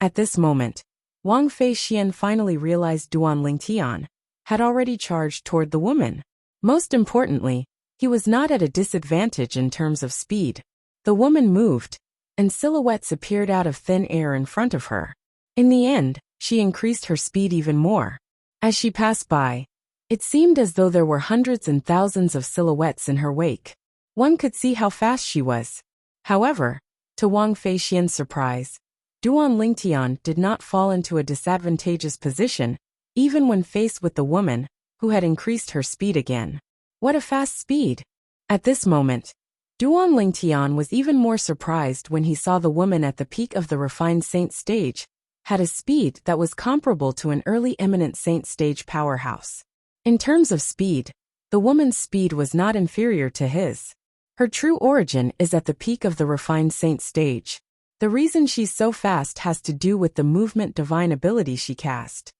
At this moment, Wang Feixian finally realized Duan Lingtian had already charged toward the woman. Most importantly, he was not at a disadvantage in terms of speed. The woman moved, and silhouettes appeared out of thin air in front of her. In the end, she increased her speed even more. As she passed by, it seemed as though there were hundreds and thousands of silhouettes in her wake. One could see how fast she was. However, to Wang Feixian's surprise, Duan Lingtian did not fall into a disadvantageous position, even when faced with the woman, who had increased her speed again. What a fast speed! At this moment, Duan Lingtian was even more surprised when he saw the woman at the peak of the refined saint stage had a speed that was comparable to an early eminent saint stage powerhouse. In terms of speed, the woman's speed was not inferior to his. Her true origin is at the peak of the refined saint stage. The reason she's so fast has to do with the movement divine ability she cast.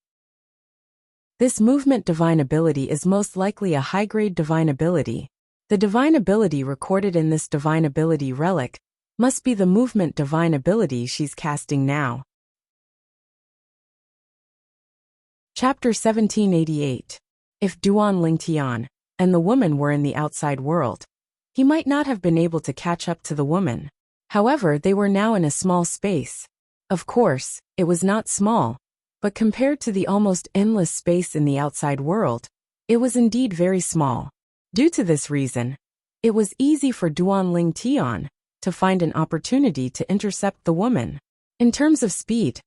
This movement divine ability is most likely a high-grade divine ability. The divine ability recorded in this divine ability relic must be the movement divine ability she's casting now. Chapter 1788. If Duan Lingtian and the woman were in the outside world, he might not have been able to catch up to the woman. However, they were now in a small space. Of course, it was not small, but compared to the almost endless space in the outside world, it was indeed very small. Due to this reason, it was easy for Duan Lingtian to find an opportunity to intercept the woman. In terms of speed,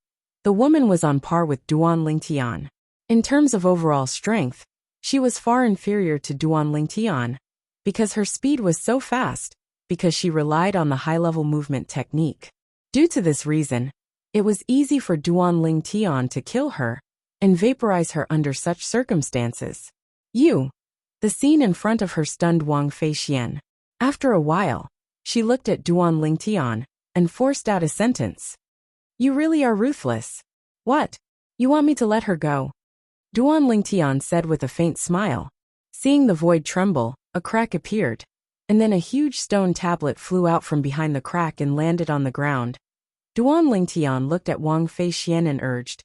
the woman was on par with Duan Lingtian. In terms of overall strength, she was far inferior to Duan Lingtian, because her speed was so fast, because she relied on the high-level movement technique. Due to this reason, it was easy for Duan Lingtian to kill her and vaporize her under such circumstances. The scene in front of her stunned Wang Feixian. After a while, she looked at Duan Lingtian and forced out a sentence. You really are ruthless. What? You want me to let her go? Duan Lingtian said with a faint smile. Seeing the void tremble, a crack appeared, and then a huge stone tablet flew out from behind the crack and landed on the ground. Duan Lingtian looked at Wang Feixian and urged,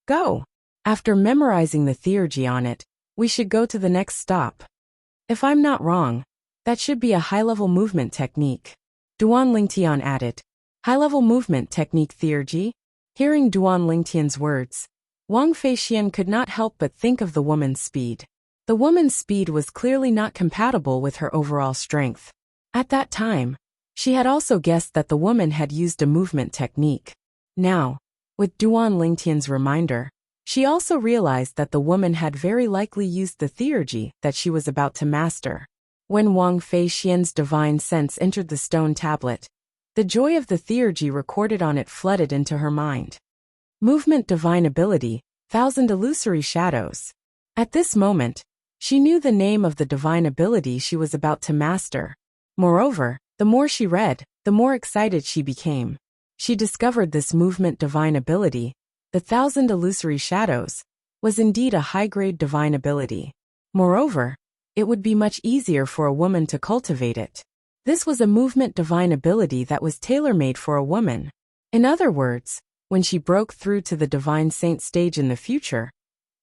Go! After memorizing the theurgy on it, we should go to the next stop. If I'm not wrong, that should be a high-level movement technique. Duan Lingtian added. High-level movement technique theurgy? Hearing Duan Lingtian's words, Wang Feixian could not help but think of the woman's speed. The woman's speed was clearly not compatible with her overall strength. At that time, she had also guessed that the woman had used a movement technique. Now, with Duan Lingtian's reminder, she also realized that the woman had very likely used the theurgy that she was about to master. When Wang Feixian's divine sense entered the stone tablet, the joy of the theurgy recorded on it flooded into her mind. Movement divine ability, 1,000 illusory shadows. At this moment, she knew the name of the divine ability she was about to master. Moreover, the more she read, the more excited she became. She discovered this movement divine ability, the 1,000 illusory shadows, was indeed a high-grade divine ability. Moreover, it would be much easier for a woman to cultivate it. This was a movement divine ability that was tailor-made for a woman. In other words, when she broke through to the divine saint stage in the future,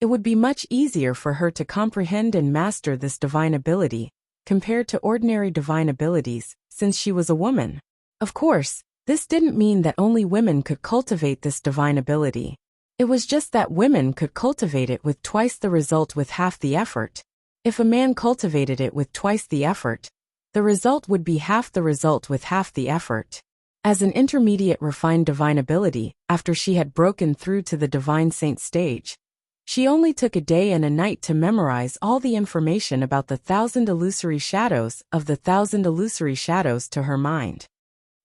it would be much easier for her to comprehend and master this divine ability, compared to ordinary divine abilities, since she was a woman. Of course, this didn't mean that only women could cultivate this divine ability. It was just that women could cultivate it with twice the result with half the effort. If a man cultivated it with twice the effort, the result would be half the result with half the effort. As an intermediate refined divine ability, after she had broken through to the divine saint stage, she only took a day and a night to memorize all the information about the 1,000 illusory shadows of the 1,000 illusory shadows to her mind.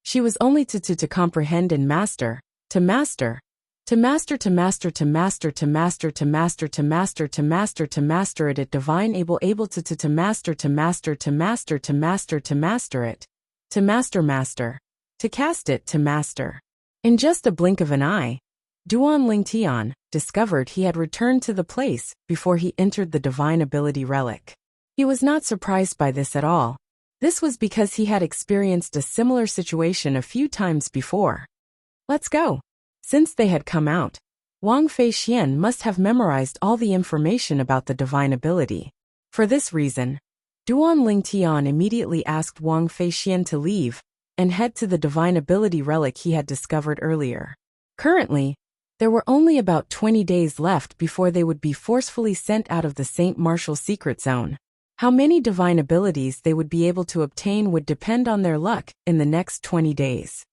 She was only to comprehend and master, to master, to master, to master, to master, to master, to master, to master, to master, to master it at divine able to master, to master, to master, to master, to master it, to master, to cast it to master. In just a blink of an eye, Duan Lingtian discovered he had returned to the place before he entered the divine ability relic. He was not surprised by this at all. This was because he had experienced a similar situation a few times before. Let's go. Since they had come out, Wang Feixian must have memorized all the information about the divine ability. For this reason, Duan Lingtian immediately asked Wang Feixian to leave and head to the divine ability relic he had discovered earlier. Currently, there were only about 20 days left before they would be forcefully sent out of the Saint Martial secret zone. How many divine abilities they would be able to obtain would depend on their luck in the next 20 days.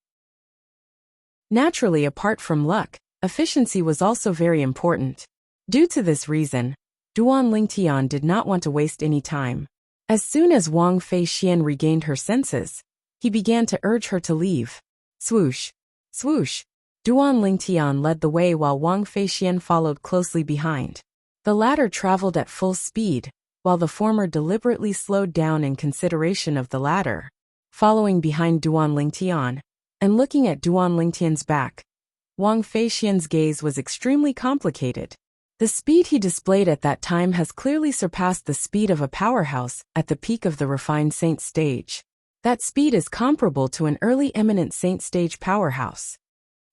Naturally, apart from luck, efficiency was also very important. Due to this reason, Duan Lingtian did not want to waste any time. As soon as Wang Feixian regained her senses, he began to urge her to leave. Swoosh, swoosh. Duan Lingtian led the way while Wang Feixian followed closely behind. The latter traveled at full speed, while the former deliberately slowed down in consideration of the latter. Following behind Duan Lingtian, and looking at Duan Lingtian's back, Wang Feixian's gaze was extremely complicated. The speed he displayed at that time has clearly surpassed the speed of a powerhouse at the peak of the refined saint stage. That speed is comparable to an early eminent saint stage powerhouse.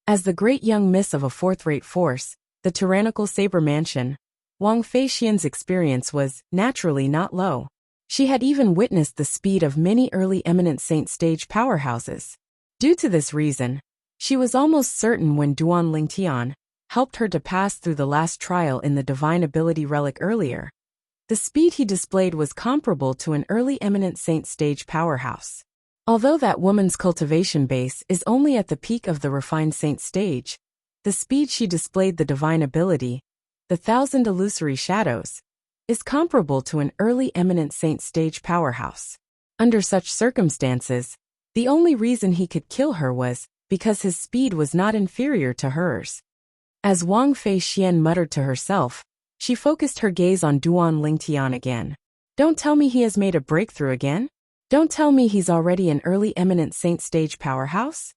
As the great young miss of a fourth-rate force, the tyrannical saber mansion, Wang Feixian's experience was, naturally, not low. She had even witnessed the speed of many early eminent saint stage powerhouses. Due to this reason, she was almost certain when Duan Lingtian helped her to pass through the last trial in the divine ability relic earlier, the speed he displayed was comparable to an early eminent saint stage powerhouse. Although that woman's cultivation base is only at the peak of the refined saint stage, the speed she displayed the divine ability, the 1,000 illusory shadows, is comparable to an early eminent saint stage powerhouse. Under such circumstances, the only reason he could kill her was because his speed was not inferior to hers. As Wang Feixian muttered to herself, she focused her gaze on Duan Lingtian again. Don't tell me he has made a breakthrough again? Don't tell me he's already an early eminent saint stage powerhouse?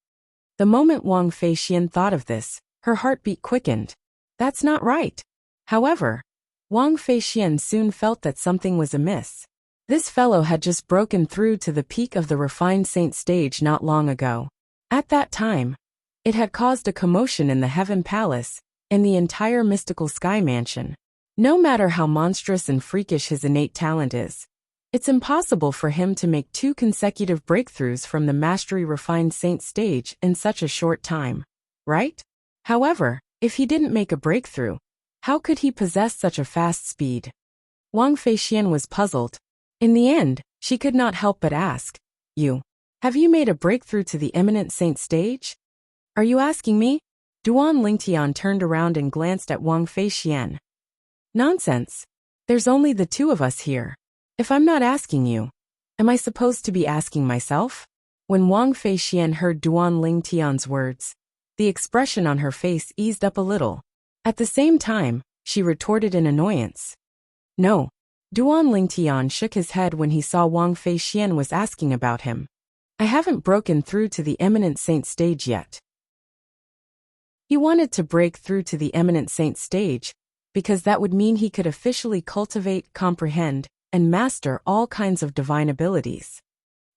The moment Wang Feixian thought of this, her heartbeat quickened. That's not right. However, Wang Feixian soon felt that something was amiss. This fellow had just broken through to the peak of the refined saint stage not long ago. At that time, it had caused a commotion in the Heaven Palace, in the entire mystical sky mansion. No matter how monstrous and freakish his innate talent is, It's impossible for him to make 2 consecutive breakthroughs from the mastery-refined saint stage in such a short time, right? However, if he didn't make a breakthrough, how could he possess such a fast speed? Wang Feixian was puzzled. In the end, she could not help but ask, have you made a breakthrough to the eminent saint stage? Are you asking me? Duan Lingtian turned around and glanced at Wang Feixian. Nonsense. There's only the 2 of us here. If I'm not asking you, am I supposed to be asking myself? When Wang Feixian heard Duan Lingtian's words, the expression on her face eased up a little. At the same time, she retorted in annoyance. No. Duan Lingtian shook his head when he saw Wang Feixian was asking about him. I haven't broken through to the eminent saint stage yet. He wanted to break through to the eminent saint stage, because that would mean he could officially cultivate, comprehend, and master all kinds of divine abilities.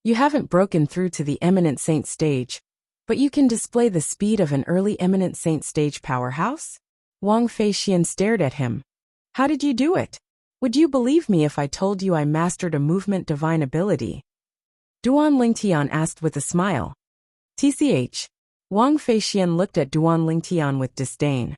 You haven't broken through to the eminent saint stage, but you can display the speed of an early eminent saint stage powerhouse? Wang Feixian stared at him. How did you do it? Would you believe me if I told you I mastered a movement divine ability? Duan Lingtian asked with a smile. TCH. Wang Feixian looked at Duan Lingtian with disdain.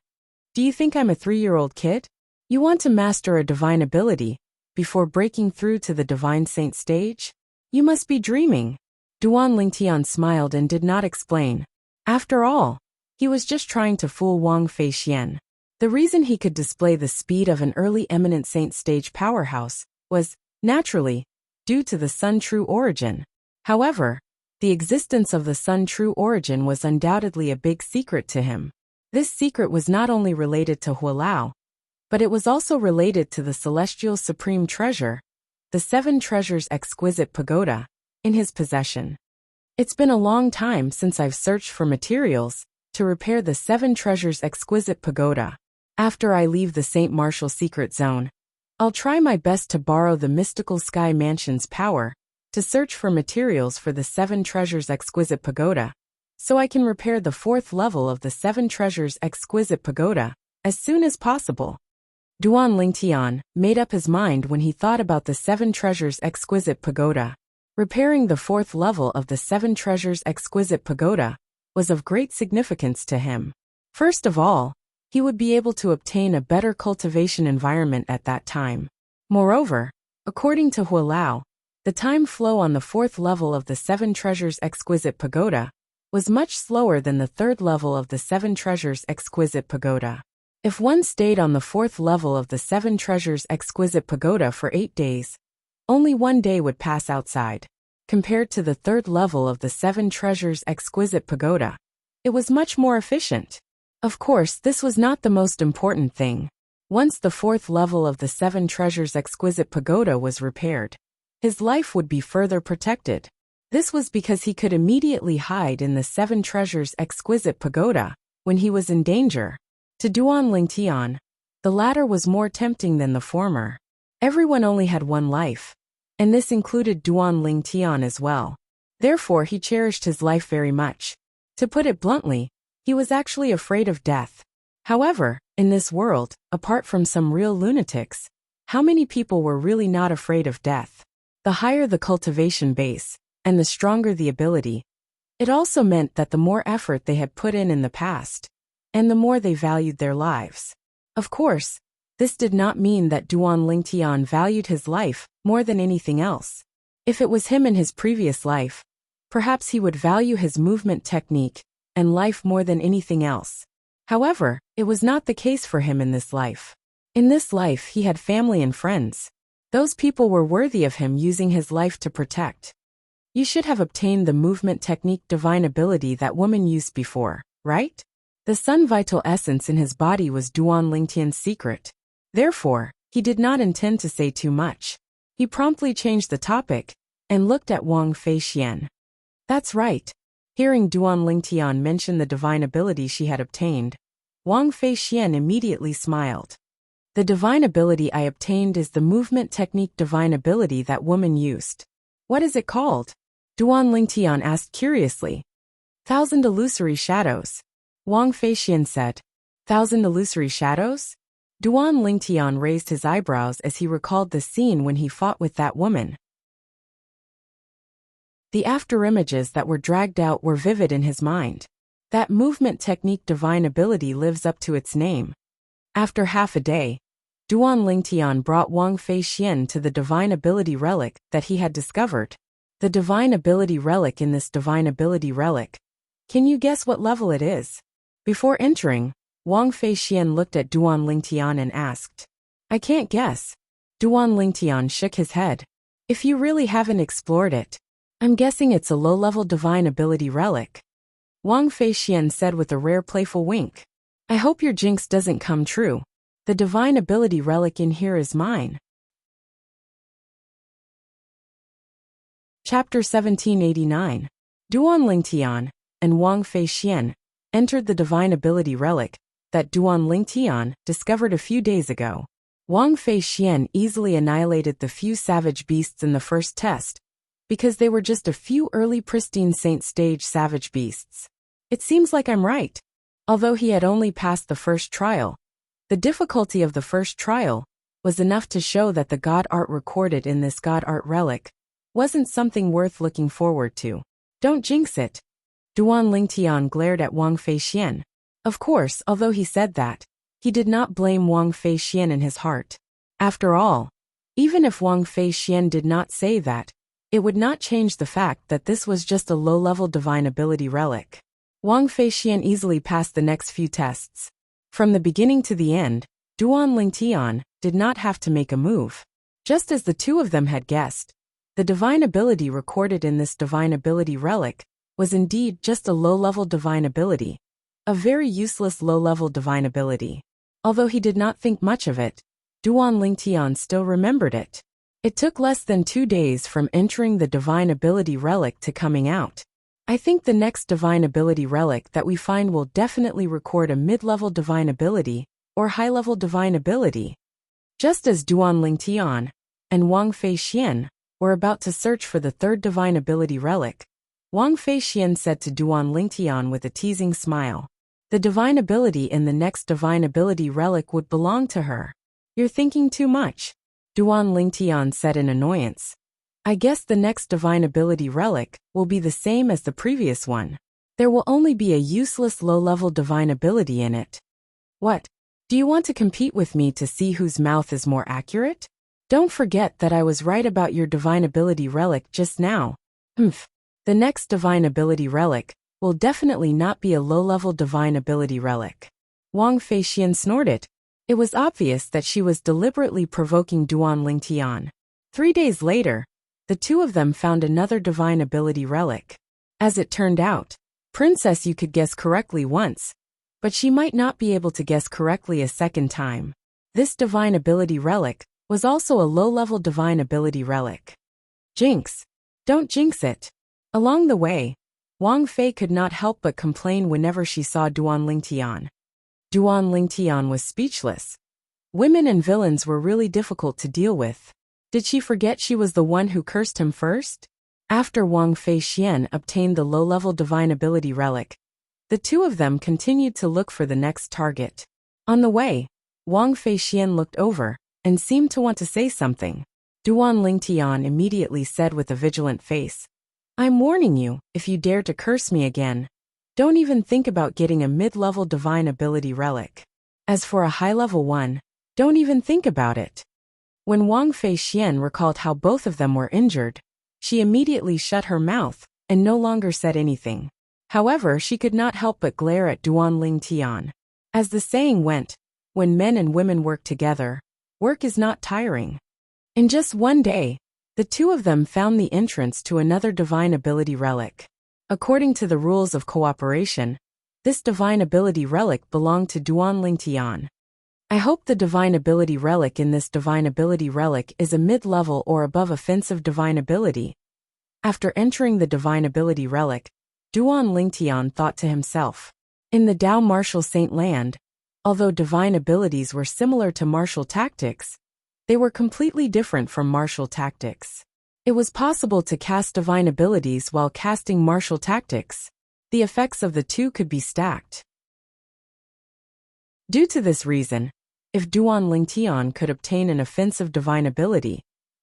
Do you think I'm a 3-year-old kid? You want to master a divine ability before breaking through to the divine saint stage? You must be dreaming. Duan Lingtian smiled and did not explain. After all, he was just trying to fool Wang Feixian. The reason he could display the speed of an early eminent saint stage powerhouse was, naturally, due to the Sun True Origin. However, the existence of the Sun True Origin was undoubtedly a big secret to him. This secret was not only related to Hualao, but it was also related to the Celestial Supreme Treasure, the 7 Treasures Exquisite Pagoda, in his possession. It's been a long time since I've searched for materials to repair the 7 Treasures Exquisite Pagoda. After I leave the St. Martial Secret Zone, I'll try my best to borrow the Mystical Sky Mansion's power to search for materials for the 7 Treasures Exquisite Pagoda, so I can repair the 4th level of the 7 Treasures Exquisite Pagoda as soon as possible. Duan Lingtian made up his mind when he thought about the 7 Treasures Exquisite Pagoda. Repairing the 4th level of the 7 Treasures Exquisite Pagoda was of great significance to him. First of all, he would be able to obtain a better cultivation environment at that time. Moreover, according to Hualao, the time flow on the 4th level of the 7 Treasures Exquisite Pagoda was much slower than the 3rd level of the 7 Treasures Exquisite Pagoda. If one stayed on the 4th level of the 7 Treasures Exquisite Pagoda for 8 days, only 1 day would pass outside. Compared to the 3rd level of the 7 Treasures Exquisite Pagoda, it was much more efficient. Of course, this was not the most important thing. Once the 4th level of the 7 Treasures Exquisite Pagoda was repaired, his life would be further protected. This was because he could immediately hide in the 7 Treasures Exquisite Pagoda when he was in danger. To Duan Lingtian, the latter was more tempting than the former. Everyone only had one life, and this included Duan Lingtian as well. Therefore, he cherished his life very much. To put it bluntly, he was actually afraid of death. However, in this world, apart from some real lunatics, how many people were really not afraid of death? The higher the cultivation base, and the stronger the ability, it also meant that the more effort they had put in the past, and the more they valued their lives. Of course, this did not mean that Duan Lingtian valued his life more than anything else. If it was him in his previous life, perhaps he would value his movement technique and life more than anything else. However, it was not the case for him in this life. In this life, he had family and friends. Those people were worthy of him using his life to protect. You should have obtained the movement technique divine ability that woman used before, right? The sun vital essence in his body was Duan Lingtian's secret. Therefore, he did not intend to say too much. He promptly changed the topic and looked at Wang Feixian. That's right. Hearing Duan Lingtian mention the divine ability she had obtained, Wang Feixian immediately smiled. The divine ability I obtained is the movement technique divine ability that woman used. What is it called? Duan Lingtian asked curiously. 1,000 illusory shadows. Wang Feixian said. 1,000 illusory shadows? Duan Lingtian raised his eyebrows as he recalled the scene when he fought with that woman. The afterimages that were dragged out were vivid in his mind. That movement technique divine ability lives up to its name. After half a day, Duan Lingtian brought Wang Fei Xian to the divine ability relic that he had discovered. The divine ability relic in this divine ability relic. Can you guess what level it is? Before entering, Wang Fei Xian looked at Duan Lingtian and asked. I can't guess. Duan Lingtian shook his head. If you really haven't explored it, I'm guessing it's a low-level divine ability relic. Wang Fei Xian said with a rare playful wink. I hope your jinx doesn't come true. The divine ability relic in here is mine. Chapter 1789. Duan Lingtian and Wang Fei Xian entered the divine ability relic that Duan Lingtian discovered a few days ago. Wang Fei Xian easily annihilated the few savage beasts in the first test, because they were just a few early pristine saint stage savage beasts. It seems like I'm right. Although he had only passed the first trial, the difficulty of the first trial was enough to show that the god art recorded in this god art relic wasn't something worth looking forward to. Don't jinx it. Duan Lingtian glared at Wang Fei Xian. Of course, although he said that, he did not blame Wang Fei Xian in his heart. After all, even if Wang Fei Xian did not say that, it would not change the fact that this was just a low-level divine ability relic. Wang Fei Xian easily passed the next few tests. From the beginning to the end, Duan Lingtian did not have to make a move. Just as the two of them had guessed, the divine ability recorded in this divine ability relic was indeed just a low-level divine ability. A very useless low-level divine ability. Although he did not think much of it, Duan Lingtian still remembered it. It took less than 2 days from entering the divine ability relic to coming out. I think the next divine ability relic that we find will definitely record a mid-level divine ability or high-level divine ability. Just as Duan Lingtian and Wang Fei Xian were about to search for the third divine ability relic, Wang Fei Xian said to Duan Lingtian with a teasing smile, the divine ability in the next divine ability relic would belong to her. You're thinking too much. Duan Lingtian said in annoyance. I guess the next divine ability relic will be the same as the previous one. There will only be a useless low-level divine ability in it. What? Do you want to compete with me to see whose mouth is more accurate? Don't forget that I was right about your divine ability relic just now. The next divine ability relic will definitely not be a low-level divine ability relic. Wang Fei Xian snorted. It was obvious that she was deliberately provoking Duan Lingtian. 3 days later, the two of them found another divine ability relic. As it turned out, Princess you could guess correctly once, but she might not be able to guess correctly a second time. This divine ability relic was also a low-level divine ability relic. Jinx. Don't jinx it. Along the way, Wang Fei could not help but complain whenever she saw Duan Lingtian. Duan Lingtian was speechless. Women and villains were really difficult to deal with. Did she forget she was the one who cursed him first? After Wang Fei Xian obtained the low-level divine ability relic, the two of them continued to look for the next target. On the way, Wang Fei Xian looked over and seemed to want to say something. Duan Lingtian immediately said with a vigilant face, I'm warning you, if you dare to curse me again, don't even think about getting a mid-level divine ability relic. As for a high-level one, don't even think about it. When Wang Fei Xian recalled how both of them were injured, she immediately shut her mouth and no longer said anything. However, she could not help but glare at Duan Lingtian. As the saying went, when men and women work together, work is not tiring. In just 1 day, the two of them found the entrance to another divine ability relic. According to the rules of cooperation, this divine ability relic belonged to Duan Lingtian. I hope the divine ability relic in this divine ability relic is a mid-level or above offensive divine ability. After entering the divine ability relic, Duan Lingtian thought to himself. In the Dao martial saint land, although divine abilities were similar to martial tactics, they were completely different from martial tactics. It was possible to cast divine abilities while casting martial tactics. The effects of the two could be stacked. Due to this reason, if Duan Lingtian could obtain an offensive divine ability,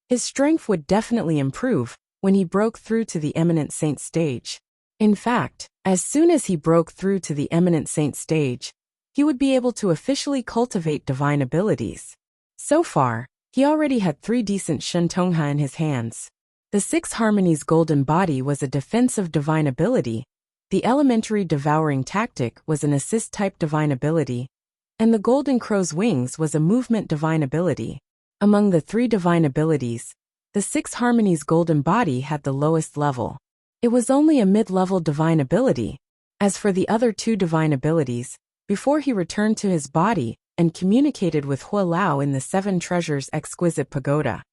his strength would definitely improve, when he broke through to the Eminent Saint stage. In fact, as soon as he broke through to the Eminent Saint stage, he would be able to officially cultivate divine abilities. So far, he already had 3 decent Shentongha in his hands. The 6 Harmonies Golden Body was a defensive divine ability, the Elementary Devouring Tactic was an assist-type divine ability, and the Golden Crow's Wings was a movement divine ability. Among the 3 divine abilities, the 6 Harmonies Golden Body had the lowest level. It was only a mid-level divine ability. As for the other 2 divine abilities, before he returned to his body and communicated with Hua Lao in the 7 Treasures Exquisite Pagoda,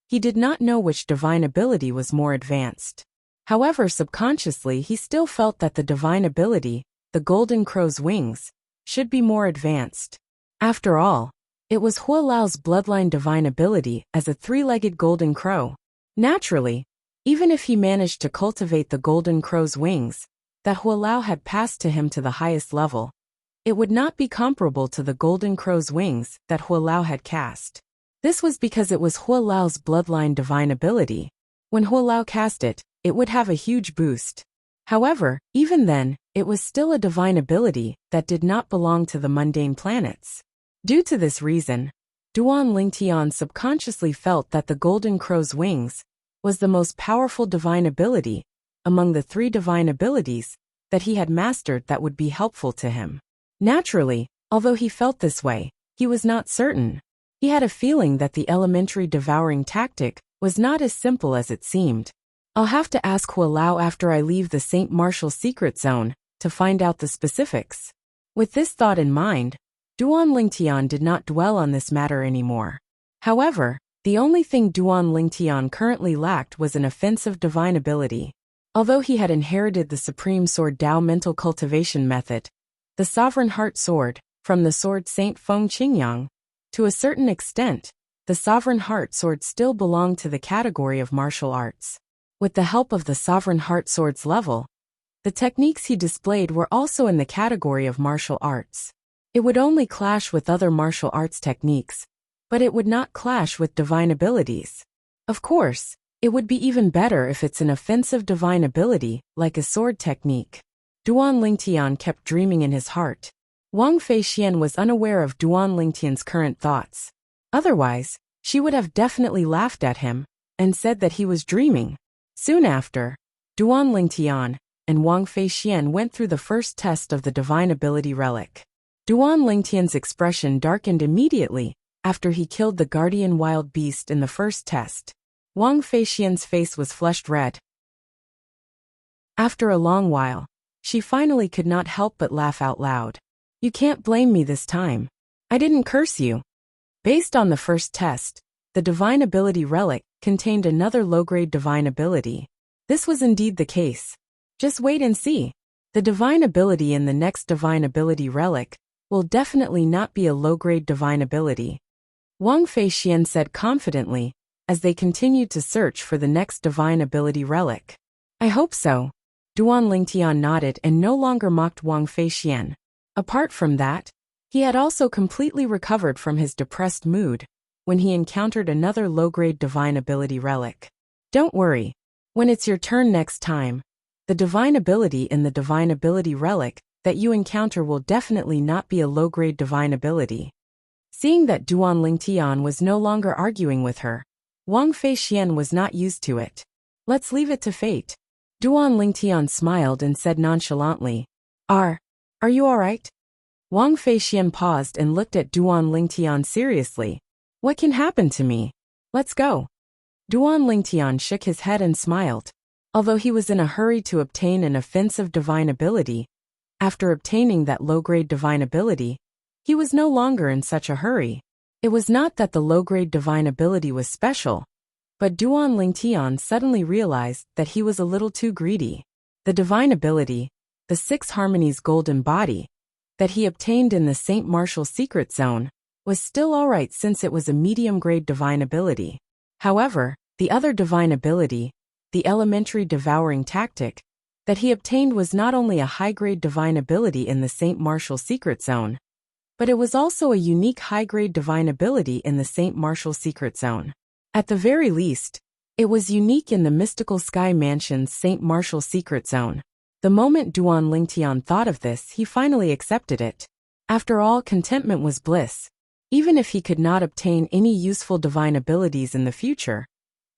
he did not know which divine ability was more advanced. However, subconsciously he still felt that the divine ability, the Golden Crow's Wings, should be more advanced. After all, it was Hua Lao's bloodline divine ability as a 3-legged golden crow. Naturally, even if he managed to cultivate the Golden Crow's Wings that Hua Lao had passed to him to the highest level, it would not be comparable to the Golden Crow's Wings that Hua Lao had cast. This was because it was Hua Lao's bloodline divine ability. When Hua Lao cast it, it would have a huge boost. However, even then, it was still a divine ability that did not belong to the mundane planets. Due to this reason, Duan Lingtian subconsciously felt that the Golden Crow's Wings was the most powerful divine ability among the 3 divine abilities that he had mastered that would be helpful to him. Naturally, although he felt this way, he was not certain. He had a feeling that the Elementary Devouring Tactic was not as simple as it seemed. I'll have to ask Hua Lao after I leave the St. Martial Secret Zone to find out the specifics. With this thought in mind, Duan Lingtian did not dwell on this matter anymore. However, the only thing Duan Lingtian currently lacked was an offensive divine ability. Although he had inherited the Supreme Sword Dao mental cultivation method, the Sovereign Heart Sword, from the Sword Saint Feng Qingyang, to a certain extent, the Sovereign Heart Sword still belonged to the category of martial arts. With the help of the Sovereign Heart Sword's level, the techniques he displayed were also in the category of martial arts. It would only clash with other martial arts techniques, but it would not clash with divine abilities. Of course, it would be even better if it's an offensive divine ability, like a sword technique. Duan Lingtian kept dreaming in his heart. Wang Feixian was unaware of Duan Lingtian's current thoughts. Otherwise, she would have definitely laughed at him and said that he was dreaming. Soon after, Duan Lingtian and Wang Feixian went through the first test of the divine ability relic. Duan Lingtian's expression darkened immediately after he killed the guardian wild beast in the first test. Wang Feixian's face was flushed red. After a long while, she finally could not help but laugh out loud. You can't blame me this time. I didn't curse you. Based on the first test, the divine ability relic contained another low-grade divine ability. This was indeed the case. Just wait and see. The divine ability in the next divine ability relic will definitely not be a low-grade divine ability. Wang Feixian said confidently, as they continued to search for the next divine ability relic. I hope so. Duan Lingtian nodded and no longer mocked Wang Feixian. Apart from that, he had also completely recovered from his depressed mood when he encountered another low-grade divine ability relic. Don't worry. When it's your turn next time, the divine ability in the divine ability relic that you encounter will definitely not be a low-grade divine ability. Seeing that Duan Lingtian was no longer arguing with her, Wang Feixian was not used to it. Let's leave it to fate. Duan Lingtian smiled and said nonchalantly, Are you alright? Wang Feixian paused and looked at Duan Lingtian seriously. What can happen to me? Let's go. Duan Lingtian shook his head and smiled. Although he was in a hurry to obtain an offensive divine ability, after obtaining that low-grade divine ability, he was no longer in such a hurry. It was not that the low-grade divine ability was special, but Duan Lingtian suddenly realized that he was a little too greedy. The divine ability, the 6 Harmonies Golden Body, that he obtained in the St. Martial Secret Zone, was still alright since it was a medium-grade divine ability. However, the other divine ability, the Elementary Devouring Tactic, that he obtained was not only a high-grade divine ability in the St. Martial Secret Zone, but it was also a unique high-grade divine ability in the St. Martial Secret Zone. At the very least, It was unique in the mystical Sky Mansion's St. Martial secret zone. The moment Duan Lingtian thought of this, he finally accepted it. After all, contentment was bliss. Even if he could not obtain any useful divine abilities in the future,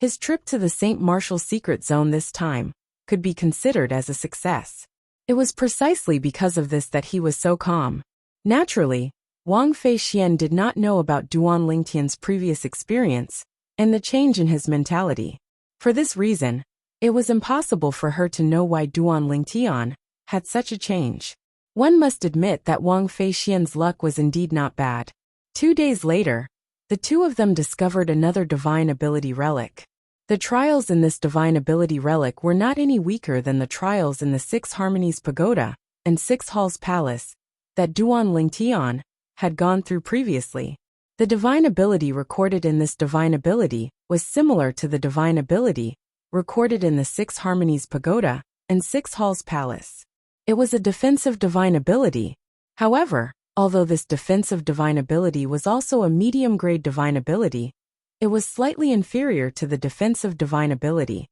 his trip to the St. Martial secret zone this time could be considered as a success. It was precisely because of this that he was so calm. Naturally, Wang Feixian did not know about Duan Lingtian's previous experience and the change in his mentality. For this reason, it was impossible for her to know why Duan Lingtian had such a change. One must admit that Wang Feixian's luck was indeed not bad. 2 days later, the two of them discovered another divine ability relic. The trials in this divine ability relic were not any weaker than the trials in the 6 Harmonies Pagoda and 6 Halls Palace that Duan Lingtian had gone through previously. The divine ability recorded in this divine ability was similar to the divine ability recorded in the 6 Harmonies Pagoda and 6 Halls Palace. It was a defensive divine ability. However, although this defensive divine ability was also a medium-grade divine ability, it was slightly inferior to the defensive divine ability,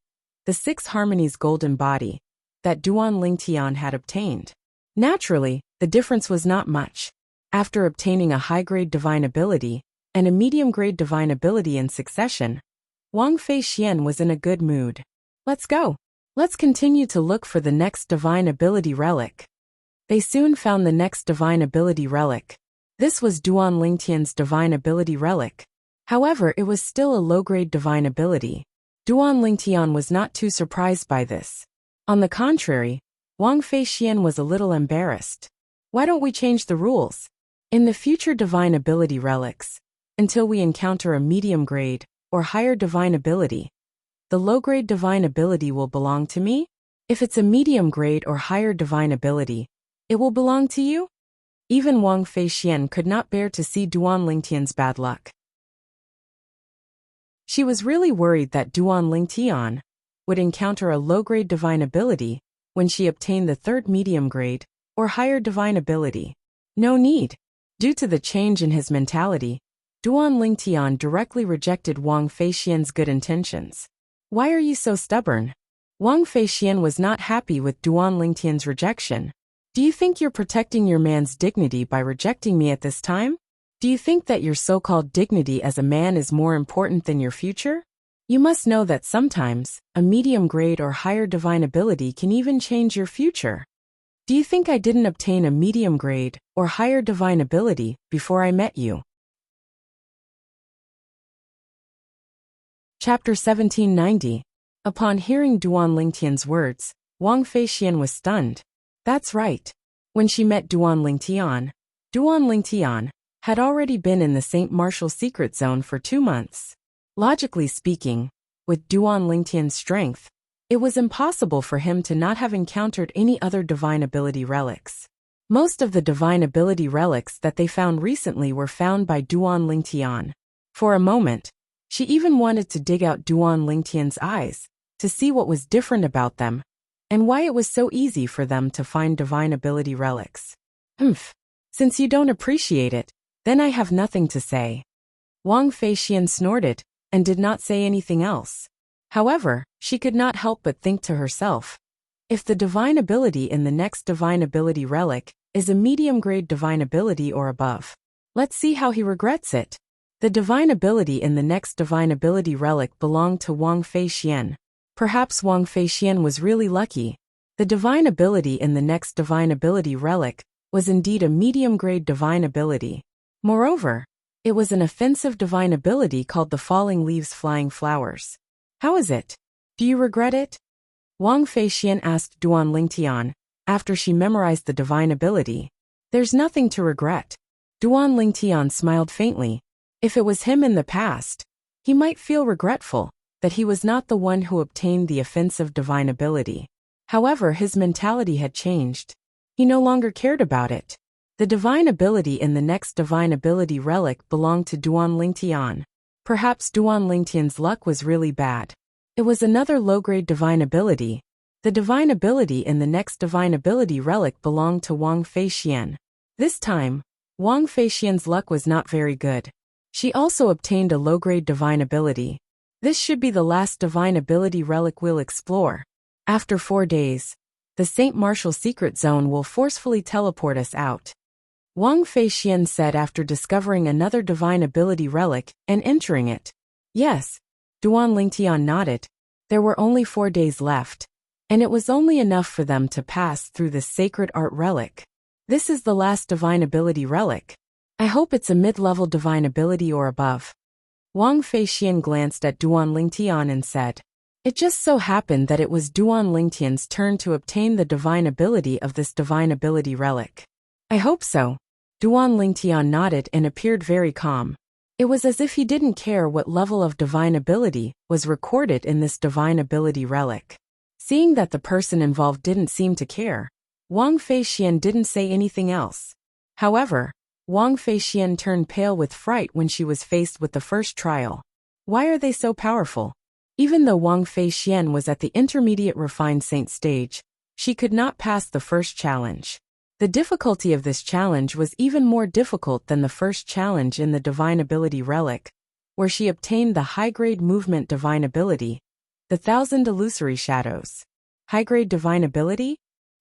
the 6 Harmonies Golden Body, that Duan Lingtian had obtained. Naturally, the difference was not much. After obtaining a high-grade divine ability and a medium-grade divine ability in succession, Wang Feixian was in a good mood. Let's go. Let's continue to look for the next divine ability relic. They soon found the next divine ability relic. This was Duan Lingtian's divine ability relic. However, it was still a low-grade divine ability. Duan Lingtian was not too surprised by this. On the contrary, Wang Feixian was a little embarrassed. Why don't we change the rules? In the future divine ability relics, until we encounter a medium-grade or higher divine ability, the low-grade divine ability will belong to me? If it's a medium-grade or higher divine ability, it will belong to you? Even Wang Feixian could not bear to see Duan Lingtian's bad luck. She was really worried that Duan Lingtian would encounter a low-grade divine ability when she obtained the 3rd medium-grade or higher divine ability. No need. Due to the change in his mentality, Duan Lingtian directly rejected Wang Feixian's good intentions. Why are you so stubborn? Wang Feixian was not happy with Duan Lingtian's rejection. Do you think you're protecting your man's dignity by rejecting me at this time? Do you think that your so-called dignity as a man is more important than your future? You must know that sometimes, a medium-grade or higher divine ability can even change your future. Do you think I didn't obtain a medium-grade or higher divine ability before I met you? Chapter 1790. Upon hearing Duan Lingtian's words, Wang Feixian was stunned. That's right. When she met Duan Lingtian had already been in the St. Martial secret zone for 2 months. Logically speaking, with Duan Lingtian's strength, it was impossible for him to not have encountered any other divine ability relics. Most of the divine ability relics that they found recently were found by Duan Lingtian. For a moment, she even wanted to dig out Duan Lingtian's eyes to see what was different about them and why it was so easy for them to find divine ability relics. Since you don't appreciate it, then I have nothing to say. Wang Feixian snorted and did not say anything else. However, she could not help but think to herself, if the divine ability in the next divine ability relic is a medium-grade divine ability or above, let's see how he regrets it. The divine ability in the next divine ability relic belonged to Wang Feixian. Perhaps Wang Feixian was really lucky. The divine ability in the next divine ability relic was indeed a medium-grade divine ability. Moreover, it was an offensive divine ability called the Falling Leaves Flying Flowers. How is it? Do you regret it? Wang Feixian asked Duan Lingtian after she memorized the divine ability. There's nothing to regret. Duan Lingtian smiled faintly. If it was him in the past, he might feel regretful that he was not the one who obtained the offensive divine ability. However, his mentality had changed. He no longer cared about it. The divine ability in the next divine ability relic belonged to Duan Lingtian. Perhaps Duan Lingtian's luck was really bad. It was another low-grade divine ability. The divine ability in the next divine ability relic belonged to Wang Feixian. This time, Wang Feixian's luck was not very good. She also obtained a low-grade divine ability. This should be the last divine ability relic we'll explore. After 4 days, the Saint Martial Secret Zone will forcefully teleport us out. Wang Feixian said after discovering another divine ability relic and entering it. Yes, Duan Lingtian nodded. There were only 4 days left, and it was only enough for them to pass through the sacred art relic. This is the last divine ability relic. I hope it's a mid-level divine ability or above. Wang Feixian glanced at Duan Lingtian and said. It just so happened that it was Duan Lingtian's turn to obtain the divine ability of this divine ability relic. I hope so. Duan Lingtian nodded and appeared very calm. It was as if he didn't care what level of divine ability was recorded in this divine ability relic. Seeing that the person involved didn't seem to care, Wang Feixian didn't say anything else. However, Wang Feixian turned pale with fright when she was faced with the first trial. Why are they so powerful? Even though Wang Feixian was at the intermediate refined saint stage, she could not pass the first challenge. The difficulty of this challenge was even more difficult than the first challenge in the Divine Ability Relic, where she obtained the high-grade movement divine ability, the 1,000 Illusory Shadows. High-grade divine ability?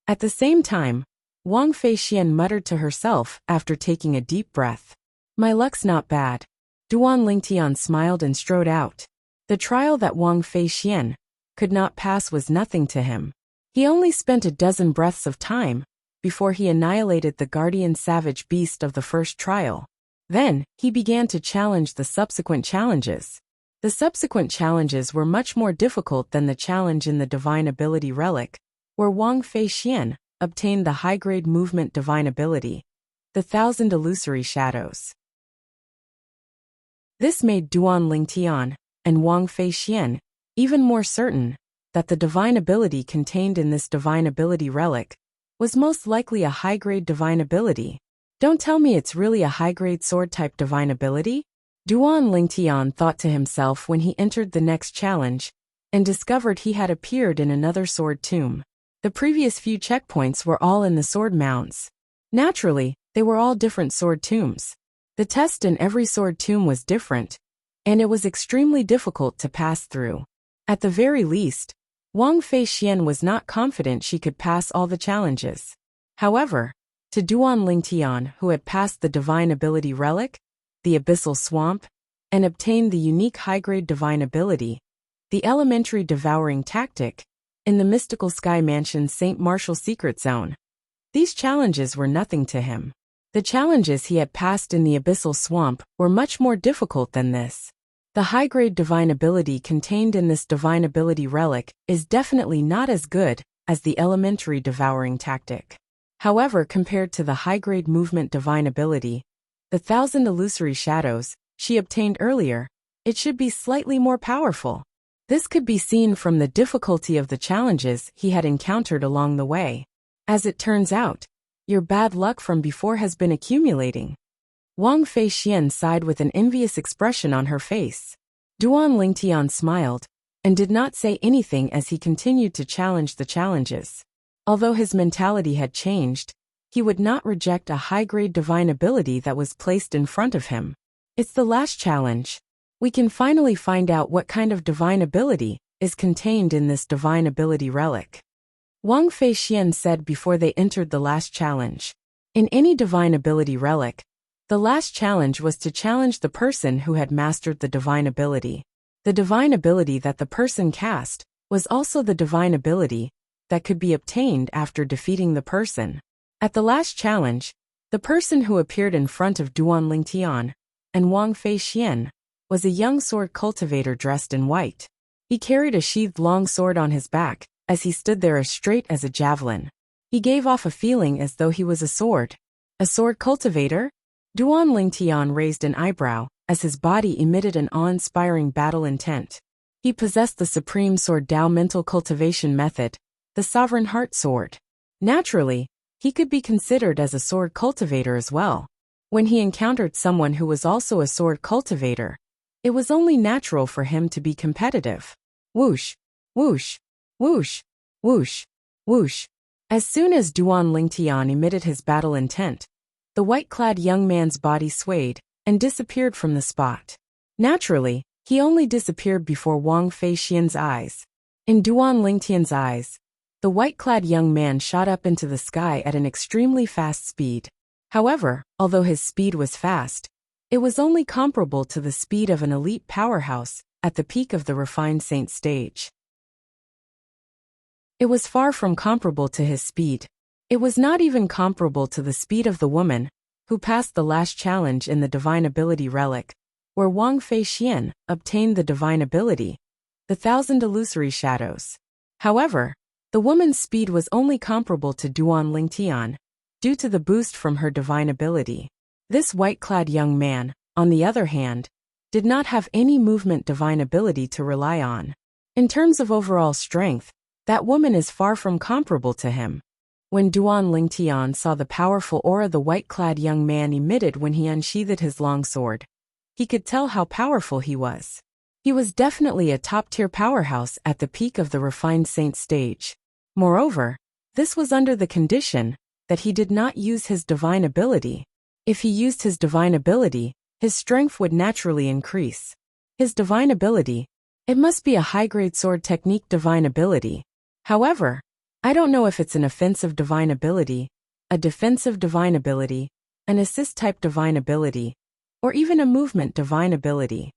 At the same time, Wang Feixian muttered to herself after taking a deep breath. My luck's not bad. Duan Lingtian smiled and strode out. The trial that Wang Feixian could not pass was nothing to him. He only spent a dozen breaths of time before he annihilated the guardian savage beast of the first trial. Then, he began to challenge the subsequent challenges. The subsequent challenges were much more difficult than the challenge in the Divine Ability Relic, where Wang Feixian obtained the high-grade movement divine ability, the 1,000 Illusory Shadows. This made Duan Lingtian and Wang Feixian even more certain that the divine ability contained in this divine ability relic was most likely a high-grade divine ability. Don't tell me it's really a high-grade sword-type divine ability? Duan Lingtian thought to himself when he entered the next challenge and discovered he had appeared in another sword tomb. The previous few checkpoints were all in the sword mounts. Naturally, they were all different sword tombs. The test in every sword tomb was different, and it was extremely difficult to pass through. At the very least, Wang Feixian was not confident she could pass all the challenges. However, to Duan Lingtian, who had passed the Divine Ability Relic, the Abyssal Swamp, and obtained the unique high-grade divine ability, the Elementary Devouring Tactic, in the Mystical Sky Mansion's Saint Martial Secret Zone, these challenges were nothing to him. The challenges he had passed in the Abyssal Swamp were much more difficult than this. The high-grade divine ability contained in this divine ability relic is definitely not as good as the Elementary Devouring Tactic. However, compared to the high-grade movement divine ability, the 1,000 Illusory Shadows she obtained earlier, it should be slightly more powerful. This could be seen from the difficulty of the challenges he had encountered along the way. As it turns out, your bad luck from before has been accumulating. Wang Feixian sighed with an envious expression on her face. Duan Lingtian smiled and did not say anything as he continued to challenge the challenges. Although his mentality had changed, he would not reject a high-grade divine ability that was placed in front of him. It's the last challenge. We can finally find out what kind of divine ability is contained in this divine ability relic. Wang Feixian said before they entered the last challenge. In any divine ability relic, the last challenge was to challenge the person who had mastered the divine ability. The divine ability that the person cast was also the divine ability that could be obtained after defeating the person. At the last challenge, the person who appeared in front of Duan Lingtian and Wang Feixian was a young sword cultivator dressed in white. He carried a sheathed long sword on his back as he stood there as straight as a javelin. He gave off a feeling as though he was a sword. A sword cultivator? Duan Lingtian raised an eyebrow as his body emitted an awe-inspiring battle intent. He possessed the supreme sword Dao mental cultivation method, the Sovereign Heart Sword. Naturally, he could be considered as a sword cultivator as well. When he encountered someone who was also a sword cultivator, it was only natural for him to be competitive. Whoosh, whoosh, whoosh, whoosh, whoosh. As soon as Duan Lingtian emitted his battle intent, the white-clad young man's body swayed and disappeared from the spot. Naturally, He only disappeared before Wang Feixian's eyes. In Duan Lingtian's eyes, the white-clad young man shot up into the sky at an extremely fast speed. However, although his speed was fast, it was only comparable to the speed of an elite powerhouse at the peak of the refined saint stage. It was far from comparable to his speed. It was not even comparable to the speed of the woman who passed the last challenge in the Divine Ability Relic, where Wang Feixian obtained the Divine Ability, the 1,000 Illusory Shadows. However, the woman's speed was only comparable to Duan Lingtian, due to the boost from her Divine Ability. This white-clad young man, on the other hand, did not have any movement Divine Ability to rely on. In terms of overall strength, that woman is far from comparable to him. When Duan Lingtian saw the powerful aura the white-clad young man emitted when he unsheathed his long sword, he could tell how powerful he was. He was definitely a top-tier powerhouse at the peak of the refined saint stage. Moreover, this was under the condition that he did not use his divine ability. If he used his divine ability, his strength would naturally increase. His divine ability, it must be a high-grade sword technique divine ability. However, I don't know if it's an offensive divine ability, a defensive divine ability, an assist-type divine ability, or even a movement divine ability.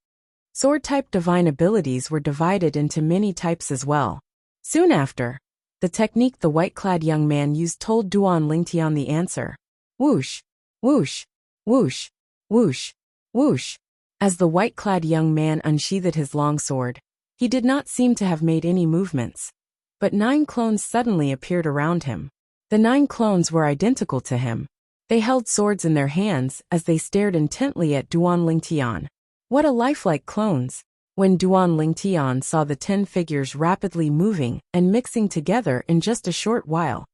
Sword-type divine abilities were divided into many types as well. Soon after, the technique the white-clad young man used told Duan Lingtian the answer. Whoosh, whoosh, whoosh, whoosh, whoosh. As the white-clad young man unsheathed his long sword, he did not seem to have made any movements. But 9 clones suddenly appeared around him. The 9 clones were identical to him. They held swords in their hands as they stared intently at Duan Lingtian. What a lifelike clones! When Duan Lingtian saw the 10 figures rapidly moving and mixing together in just a short while,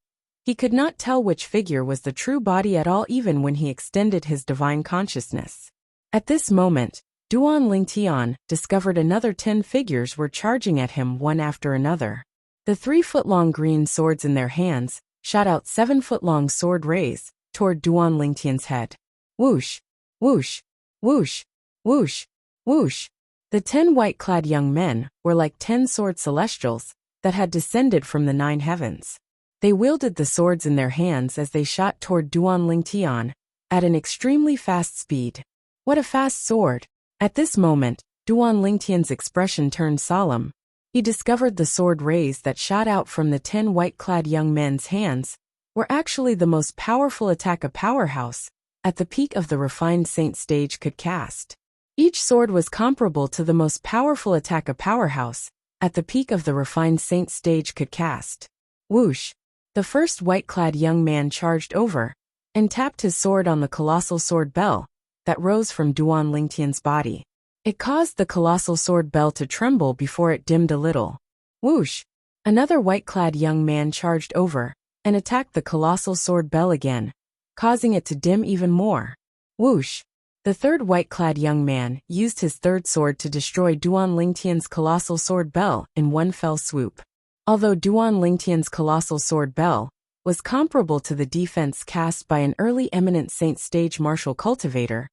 he could not tell which figure was the true body at all even when he extended his divine consciousness. At this moment, Duan Lingtian discovered another 10 figures were charging at him one after another. The 3-foot-long green swords in their hands shot out 7-foot-long sword rays toward Duan Lingtian's head. Whoosh, whoosh, whoosh, whoosh, whoosh. The 10 white-clad young men were like 10 sword celestials that had descended from the 9 heavens. They wielded the swords in their hands as they shot toward Duan Lingtian at an extremely fast speed. What a fast sword! At this moment, Duan Lingtian's expression turned solemn. He discovered the sword rays that shot out from the 10 white-clad young men's hands were actually the most powerful attack a powerhouse at the peak of the refined saint stage could cast. Each sword was comparable to the most powerful attack a powerhouse at the peak of the refined saint stage could cast. Whoosh! The first white-clad young man charged over and tapped his sword on the colossal sword bell that rose from Duan Lingtian's body. It caused the colossal sword bell to tremble before it dimmed a little. Whoosh! Another white-clad young man charged over and attacked the colossal sword bell again, causing it to dim even more. Whoosh! The third white-clad young man used his third sword to destroy Duan Lingtian's colossal sword bell in one fell swoop. Although Duan Lingtian's colossal sword bell was comparable to the defense cast by an early eminent saint stage martial cultivator,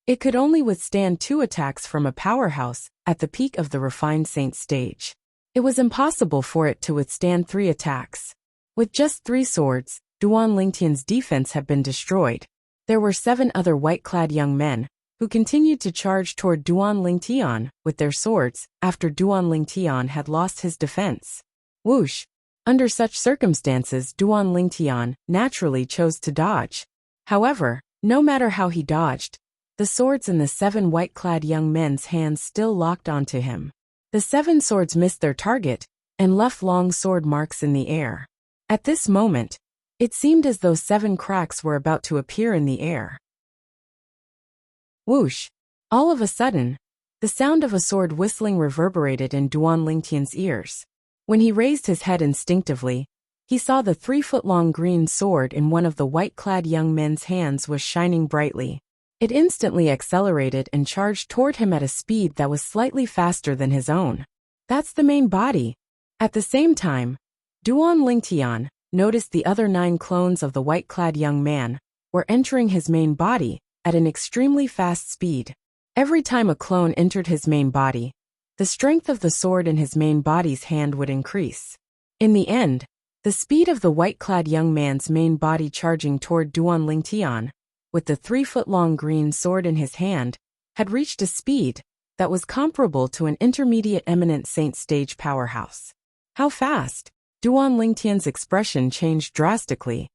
it could only withstand 2 attacks from a powerhouse at the peak of the refined saint stage. It was impossible for it to withstand 3 attacks. With just 3 swords, Duan Lingtian's defense had been destroyed. There were 7 other white-clad young men who continued to charge toward Duan Lingtian with their swords after Duan Lingtian had lost his defense. Whoosh! Under such circumstances, Duan Lingtian naturally chose to dodge. However, no matter how he dodged, the swords in the 7 white-clad young men's hands still locked onto him. The 7 swords missed their target and left long sword marks in the air. At this moment, it seemed as though 7 cracks were about to appear in the air. Whoosh! All of a sudden, the sound of a sword whistling reverberated in Duan Lingtian's ears. When he raised his head instinctively, he saw the 3-foot-long green sword in one of the white-clad young men's hands was shining brightly. It instantly accelerated and charged toward him at a speed that was slightly faster than his own. That's the main body. At the same time, Duan Lingtian noticed the other 9 clones of the white-clad young man were entering his main body at an extremely fast speed. Every time a clone entered his main body, the strength of the sword in his main body's hand would increase. In the end, the speed of the white-clad young man's main body charging toward Duan Lingtian, with the 3-foot-long green sword in his hand, had reached a speed that was comparable to an intermediate eminent saint stage powerhouse. How fast? Duan Lingtian's expression changed drastically.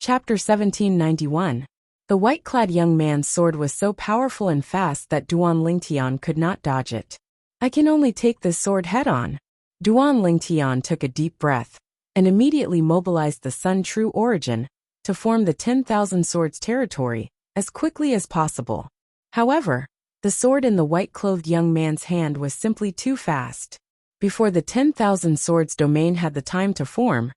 Chapter 1791. The white-clad young man's sword was so powerful and fast that Duan Lingtian could not dodge it. I can only take this sword head-on. Duan Lingtian took a deep breath and immediately mobilized the Sun True Origin to form the 10,000 Swords territory as quickly as possible. However, the sword in the white-clothed young man's hand was simply too fast. Before the 10,000 Swords domain had the time to form,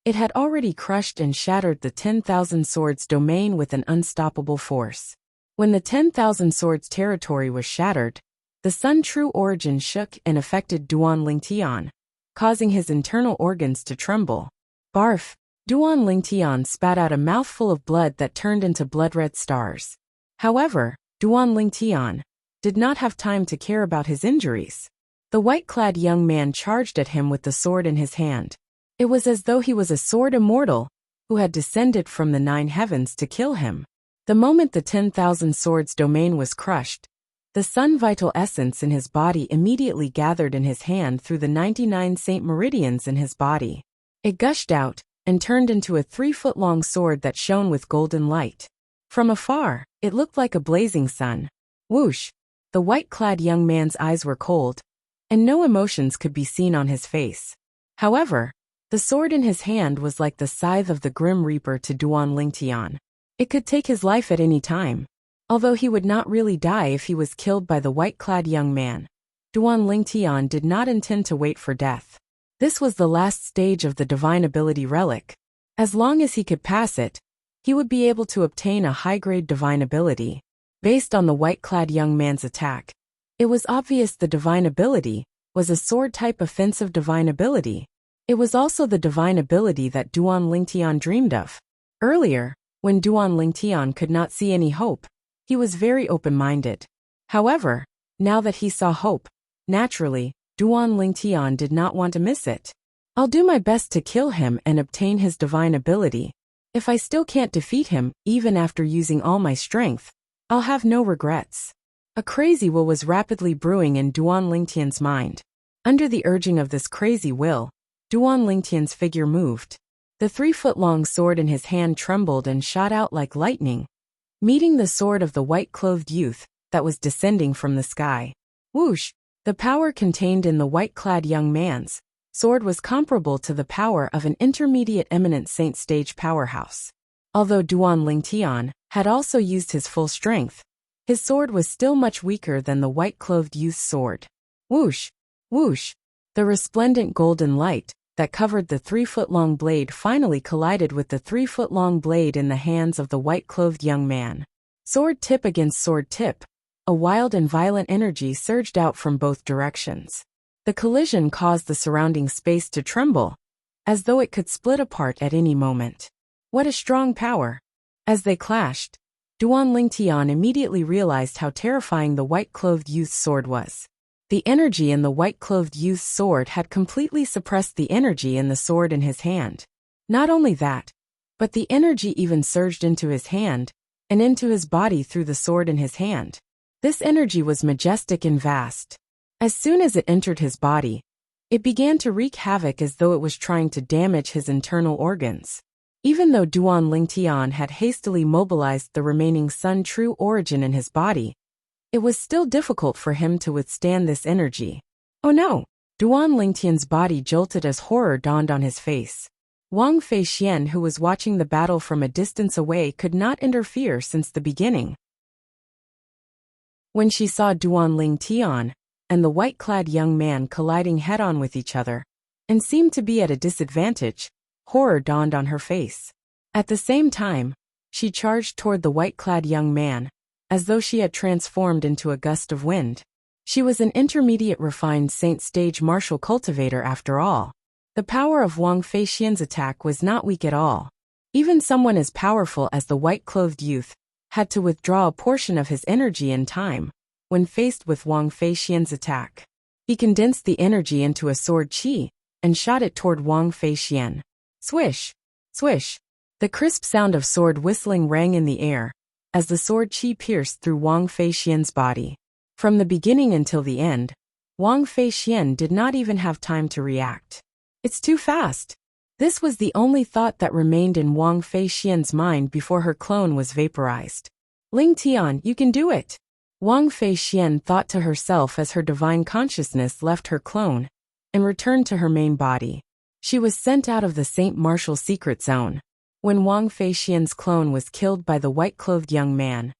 it had already crushed and shattered the 10,000 Swords domain with an unstoppable force. When the 10,000 Swords territory was shattered, the Sun True Origin shook and affected Duan Lingtian, causing his internal organs to tremble. Barf! Duan Lingtian spat out a mouthful of blood that turned into blood-red stars. However, Duan Lingtian did not have time to care about his injuries. The white-clad young man charged at him with the sword in his hand. It was as though he was a sword immortal who had descended from the 9 heavens to kill him. The moment the 10,000 Swords domain was crushed, the sun vital essence in his body immediately gathered in his hand through the 99 saint meridians in his body. It gushed out and turned into a 3-foot-long sword that shone with golden light. From afar, it looked like a blazing sun. Whoosh! The white-clad young man's eyes were cold, and no emotions could be seen on his face. However, the sword in his hand was like the scythe of the Grim Reaper to Duan Lingtian. It could take his life at any time. Although he would not really die if he was killed by the white-clad young man, Duan Lingtian did not intend to wait for death. This was the last stage of the Divine Ability Relic. As long as he could pass it, he would be able to obtain a high-grade Divine Ability. Based on the white-clad young man's attack, it was obvious the Divine Ability was a sword-type offensive Divine Ability. It was also the Divine Ability that Duan Lingtian dreamed of. Earlier, when Duan Lingtian could not see any hope, he was very open-minded. However, now that he saw hope, naturally, Duan Lingtian did not want to miss it. I'll do my best to kill him and obtain his Divine Ability. If I still can't defeat him, even after using all my strength, I'll have no regrets. A crazy will was rapidly brewing in Duan Lingtian's mind. Under the urging of this crazy will, Duan Lingtian's figure moved. The 3-foot-long sword in his hand trembled and shot out like lightning, meeting the sword of the white-clothed youth that was descending from the sky. Whoosh! The power contained in the white-clad young man's sword was comparable to the power of an intermediate eminent saint stage powerhouse. Although Duan Lingtian had also used his full strength, his sword was still much weaker than the white-clothed youth's sword. Whoosh! Whoosh! The resplendent golden light that covered the 3-foot-long blade finally collided with the 3-foot-long blade in the hands of the white-clothed young man. Sword tip against sword tip, a wild and violent energy surged out from both directions. The collision caused the surrounding space to tremble, as though it could split apart at any moment. What a strong power! As they clashed, Duan Lingtian immediately realized how terrifying the white-clothed youth's sword was. The energy in the white-clothed youth's sword had completely suppressed the energy in the sword in his hand. Not only that, but the energy even surged into his hand and into his body through the sword in his hand. This energy was majestic and vast. As soon as it entered his body, it began to wreak havoc as though it was trying to damage his internal organs. Even though Duan Lingtian had hastily mobilized the remaining Sun True Origin in his body, it was still difficult for him to withstand this energy. Oh no! Duan Lingtian's body jolted as horror dawned on his face. Wang Feixian, who was watching the battle from a distance away, could not interfere since the beginning. When she saw Duan Lingtian and the white-clad young man colliding head-on with each other, and seemed to be at a disadvantage, horror dawned on her face. At the same time, she charged toward the white-clad young man, as though she had transformed into a gust of wind. She was an intermediate refined saint stage martial cultivator after all. The power of Wang Feixian's attack was not weak at all. Even someone as powerful as the white-clothed youth had to withdraw a portion of his energy in time when faced with Wang Feixian's attack. He condensed the energy into a sword qi and shot it toward Wang Feixian. Swish! Swish! The crisp sound of sword whistling rang in the air as the sword qi pierced through Wang Feixian's body. From the beginning until the end, Wang Feixian did not even have time to react. It's too fast. This was the only thought that remained in Wang Feixian's mind before her clone was vaporized. Ling Tian, you can do it! Wang Feixian thought to herself as her divine consciousness left her clone and returned to her main body. She was sent out of the St. Martial secret zone. When Wang Feixian's clone was killed by the white-clothed young man,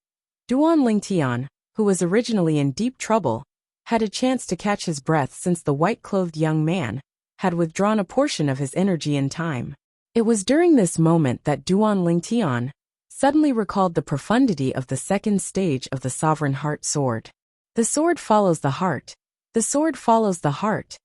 Duan Lingtian, who was originally in deep trouble, had a chance to catch his breath since the white-clothed young man had withdrawn a portion of his energy in time. It was during this moment that Duan Lingtian suddenly recalled the profundity of the second stage of the Sovereign Heart Sword. The sword follows the heart. The sword follows the heart.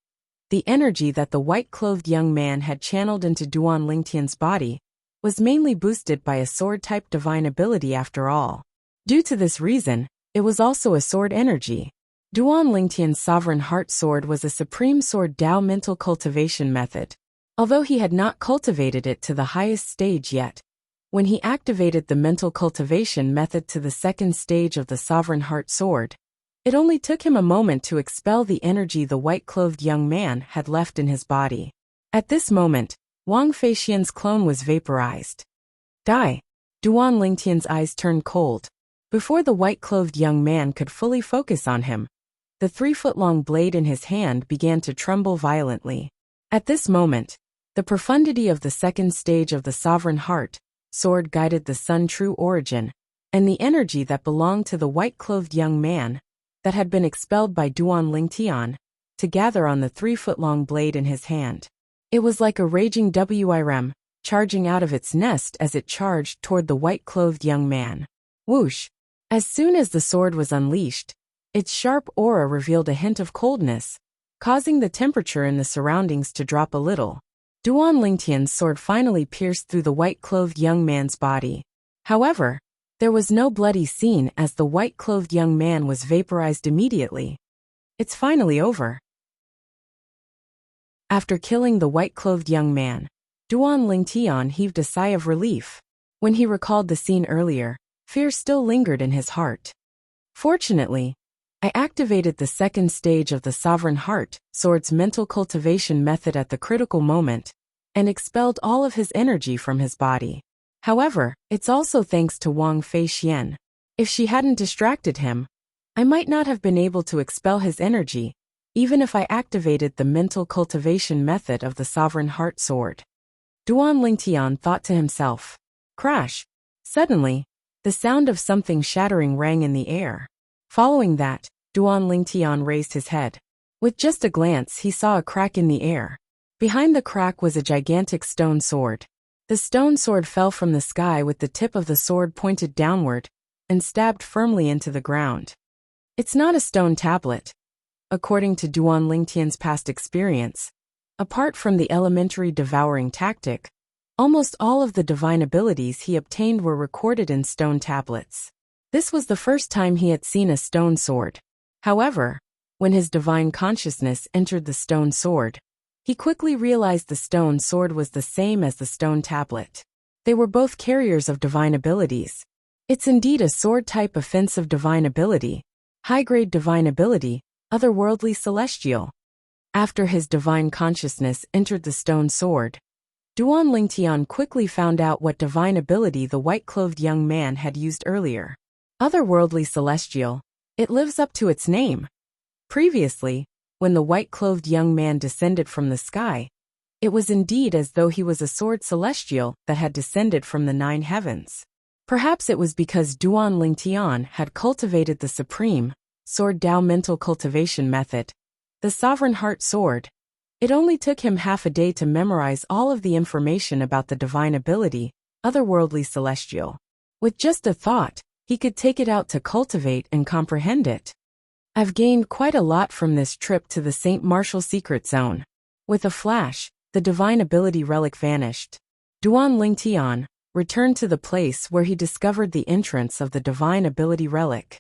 The energy that the white-clothed young man had channeled into Duan Lingtian's body was mainly boosted by a sword-type divine ability after all. Due to this reason, it was also a sword energy. Duan Lingtian's Sovereign Heart Sword was a supreme sword Dao mental cultivation method. Although he had not cultivated it to the highest stage yet, when he activated the mental cultivation method to the second stage of the Sovereign Heart Sword, it only took him a moment to expel the energy the white-clothed young man had left in his body. At this moment, Wang Feixian's clone was vaporized. Die! Duan Lingtian's eyes turned cold. Before the white-clothed young man could fully focus on him, the 3-foot-long blade in his hand began to tremble violently. At this moment, the profundity of the second stage of the Sovereign Heart Sword guided the Sun true origin, and the energy that belonged to the white-clothed young man that had been expelled by Duan Lingtian to gather on the 3-foot-long blade in his hand. It was like a raging WIRM charging out of its nest as it charged toward the white-clothed young man. Whoosh! As soon as the sword was unleashed, its sharp aura revealed a hint of coldness, causing the temperature in the surroundings to drop a little. Duan Lingtian's sword finally pierced through the white-clothed young man's body. However, there was no bloody scene as the white-clothed young man was vaporized immediately. It's finally over. After killing the white-clothed young man, Duan Lingtian heaved a sigh of relief. When he recalled the scene earlier, fear still lingered in his heart. Fortunately, I activated the second stage of the Sovereign Heart Sword's mental cultivation method at the critical moment and expelled all of his energy from his body. However, it's also thanks to Wang Feixian. If she hadn't distracted him, I might not have been able to expel his energy, even if I activated the mental cultivation method of the Sovereign Heart Sword. Duan Lingtian thought to himself. Crash! Suddenly, the sound of something shattering rang in the air. Following that, Duan Lingtian raised his head. With just a glance, he saw a crack in the air. Behind the crack was a gigantic stone sword. The stone sword fell from the sky with the tip of the sword pointed downward and stabbed firmly into the ground. It's not a stone tablet. According to Duan Lingtian's past experience, apart from the elementary devouring tactic, almost all of the divine abilities he obtained were recorded in stone tablets. This was the first time he had seen a stone sword. However, when his divine consciousness entered the stone sword, he quickly realized the stone sword was the same as the stone tablet. They were both carriers of divine abilities. It's indeed a sword-type offensive divine ability, high-grade divine ability, otherworldly celestial. After his divine consciousness entered the stone sword, Duan Lingtian quickly found out what divine ability the white-clothed young man had used earlier. Otherworldly celestial. It lives up to its name. Previously, when the white-clothed young man descended from the sky, it was indeed as though he was a sword celestial that had descended from the 9 heavens. Perhaps it was because Duan Lingtian had cultivated the supreme sword Dao mental cultivation method, the Sovereign Heart Sword. It only took him half a day to memorize all of the information about the divine ability, otherworldly celestial. With just a thought, he could take it out to cultivate and comprehend it. I've gained quite a lot from this trip to the St. Martial secret zone. With a flash, the divine ability relic vanished. Duan Lingtian, returned to the place where he discovered the entrance of the Divine Ability Relic.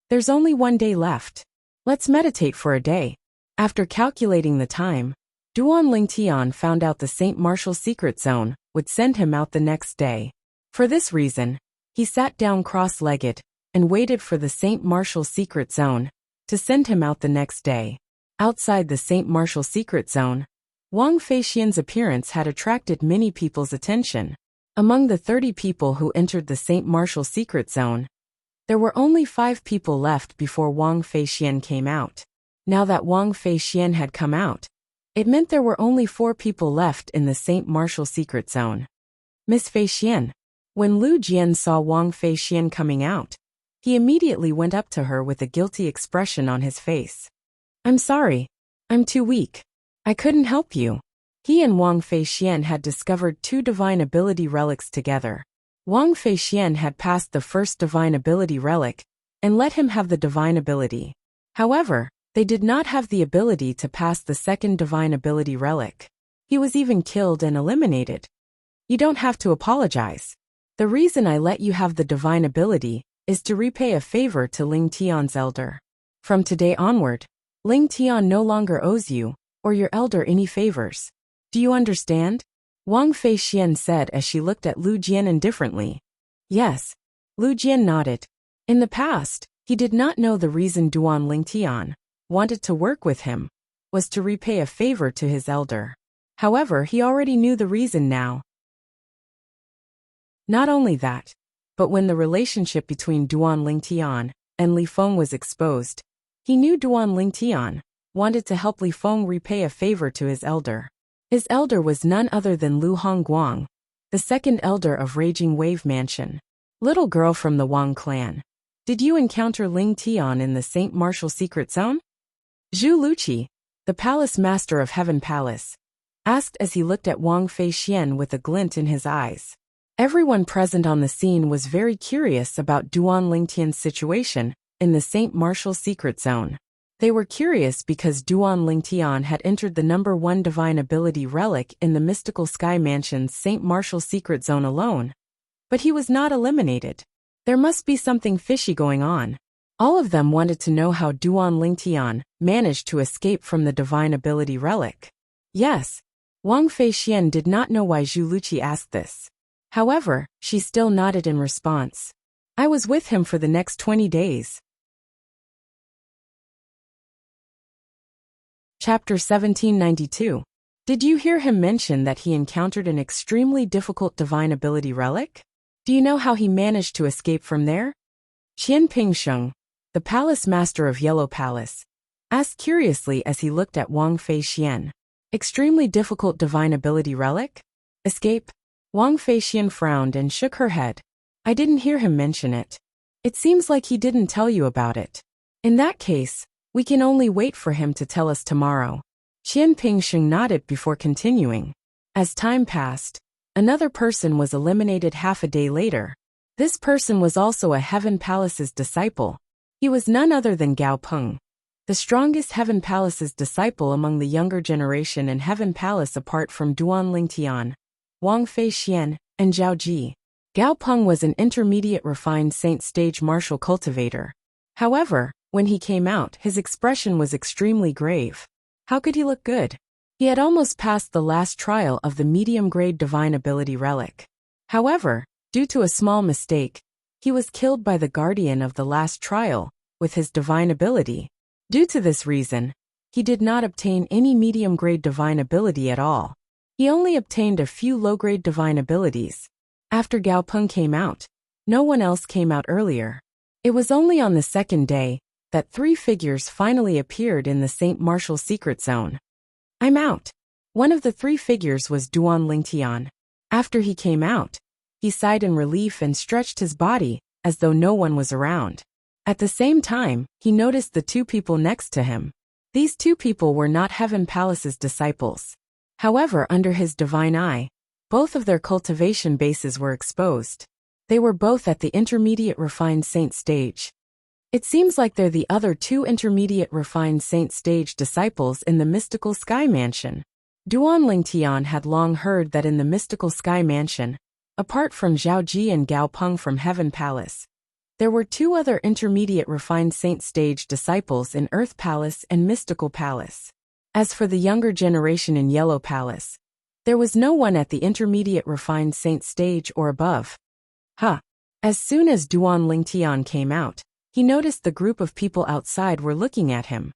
There's only 1 day left. Let's meditate for a day. After calculating the time, Duan Lingtian found out the St. Martial Secret Zone would send him out the next day. For this reason, he sat down cross-legged and waited for the St. Martial Secret Zone to send him out the next day. Outside the St. Martial Secret Zone, Wang Feixian's appearance had attracted many people's attention. Among the 30 people who entered the St. Martial Secret Zone, there were only 5 people left before Wang Feixian came out. Now that Wang Feixian had come out, it meant there were only 4 people left in the St. Martial Secret Zone. Miss Feixian. When Lu Jian saw Wang Feixian coming out, he immediately went up to her with a guilty expression on his face. I'm sorry. I'm too weak. I couldn't help you. He and Wang Feixian had discovered 2 divine ability relics together. Wang Feixian had passed the first divine ability relic and let him have the divine ability. However, they did not have the ability to pass the second divine ability relic. He was even killed and eliminated. You don't have to apologize. The reason I let you have the divine ability is to repay a favor to Ling Tian's elder. From today onward, Ling Tian no longer owes you or your elder any favors. Do you understand? Wang Feixian said as she looked at Lu Jian indifferently. Yes. Lu Jian nodded. In the past, he did not know the reason Duan Lingtian wanted to work with him was to repay a favor to his elder. However, he already knew the reason now. Not only that, but when the relationship between Duan Lingtian and Li Feng was exposed, he knew Duan Lingtian wanted to help Li Feng repay a favor to his elder. His elder was none other than Lu Hongguang, the second elder of Raging Wave Mansion. Little girl from the Wang clan. Did you encounter Ling Tian in the St. Martial Secret Zone? Zhu Luqi, the palace master of Heaven Palace, asked as he looked at Wang Feixian with a glint in his eyes. Everyone present on the scene was very curious about Duan Lingtian's situation in the St. Martial Secret Zone. They were curious because Duan Lingtian had entered the number 1 divine ability relic in the Mystical Sky Mansion's St. Martial Secret Zone alone. But he was not eliminated. There must be something fishy going on. All of them wanted to know how Duan Lingtian managed to escape from the divine ability relic. Yes, Wang Feixian did not know why Zhu Luqi asked this. However, she still nodded in response. I was with him for the next 20 days. Chapter 1792. Did you hear him mention that he encountered an extremely difficult divine ability relic? Do you know how he managed to escape from there? Qian Pingsheng, the palace master of Yellow Palace, asked curiously as he looked at Wang Feixian. Extremely difficult divine ability relic? Escape? Wang Feixian frowned and shook her head. I didn't hear him mention it. It seems like he didn't tell you about it. In that case, we can only wait for him to tell us tomorrow. Qian Pingsheng nodded before continuing. As time passed, another person was eliminated half a day later. This person was also a Heaven Palace's disciple. He was none other than Gao Peng, the strongest Heaven Palace's disciple among the younger generation in Heaven Palace apart from Duan Lingtian, Wang Feixian, and Zhao Ji. Gao Peng was an intermediate refined saint stage martial cultivator. However, when he came out, his expression was extremely grave. How could he look good? He had almost passed the last trial of the medium-grade divine ability relic. However, due to a small mistake, he was killed by the guardian of the last trial with his divine ability. Due to this reason, he did not obtain any medium-grade divine ability at all. He only obtained a few low-grade divine abilities. After Gao Peng came out, no one else came out earlier. It was only on the second day that 3 figures finally appeared in the St. Martial Secret Zone. I'm out. One of the 3 figures was Duan Lingtian. After he came out, he sighed in relief and stretched his body as though no one was around. At the same time, he noticed the 2 people next to him. These 2 people were not Heaven Palace's disciples. However, under his divine eye, both of their cultivation bases were exposed. They were both at the intermediate refined saint stage. It seems like they're the other 2 intermediate refined saint stage disciples in the Mystical Sky Mansion. Duan Lingtian had long heard that in the Mystical Sky Mansion, Apart from Zhao Ji and Gao Peng from Heaven Palace, there were two other intermediate refined saint stage disciples in Earth Palace and Mystical Palace. As for the younger generation in Yellow Palace, there was no one at the intermediate refined saint stage or above. As soon as Duan Lingtian came out, he noticed the group of people outside were looking at him.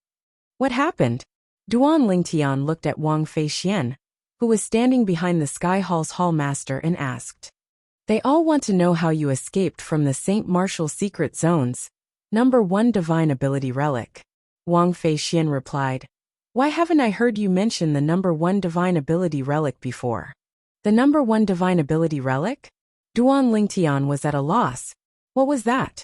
What happened? Duan Lingtian looked at Wang Feixian, who was standing behind the Sky Hall's hallmaster, and asked, "They all want to know how you escaped from the Saint Martial Secret Zones, number 1 Divine Ability Relic." Wang Feixian replied, "Why haven't I heard you mention the number 1 Divine Ability Relic before?" The number 1 Divine Ability Relic? Duan Lingtian was at a loss. What was that?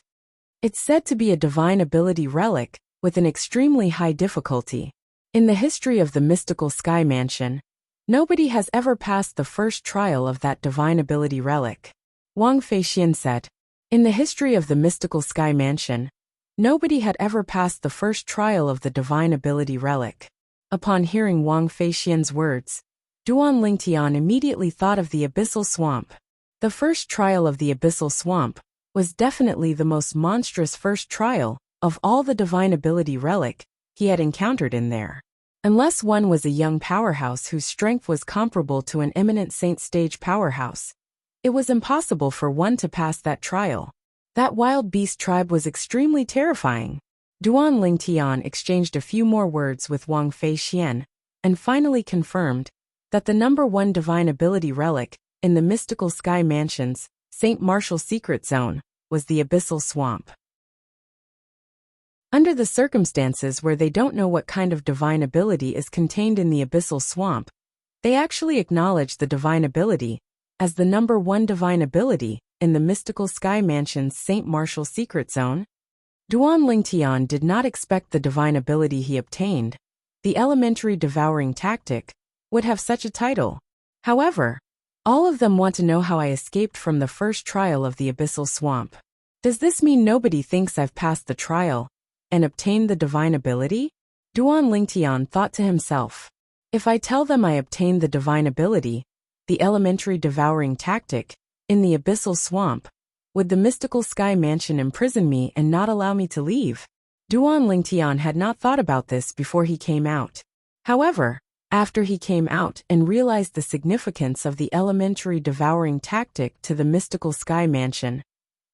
It's said to be a divine ability relic, with an extremely high difficulty. In the history of the mystical Sky Mansion, nobody has ever passed the first trial of that divine ability relic. Wang Feixian said, in the history of the mystical Sky Mansion, nobody had ever passed the first trial of the divine ability relic. Upon hearing Wang Feixian's words, Duan Lingtian immediately thought of the Abyssal Swamp. The first trial of the Abyssal Swamp was definitely the most monstrous first trial of all the divine ability relic he had encountered in there. Unless one was a young powerhouse whose strength was comparable to an eminent saint stage powerhouse, it was impossible for one to pass that trial. That wild beast tribe was extremely terrifying. Duan Lingtian exchanged a few more words with Wang Feixian, and finally confirmed that the number 1 divine ability relic in the mystical Sky Mansion's Saint Martial Secret Zone was the Abyssal Swamp. Under the circumstances where they don't know what kind of divine ability is contained in the Abyssal Swamp, they actually acknowledge the divine ability as the number 1 divine ability in the mystical Sky Mansion's Saint Martial Secret Zone. Duan Lingtian did not expect the divine ability he obtained, the elementary devouring tactic, would have such a title. However, all of them want to know how I escaped from the first trial of the Abyssal Swamp. Does this mean nobody thinks I've passed the trial and obtained the divine ability? Duan Lingtian thought to himself, if I tell them I obtained the divine ability, the elementary devouring tactic, in the Abyssal Swamp, would the mystical Sky Mansion imprison me and not allow me to leave? Duan Lingtian had not thought about this before he came out. However, after he came out and realized the significance of the elementary devouring tactic to the mystical Sky Mansion,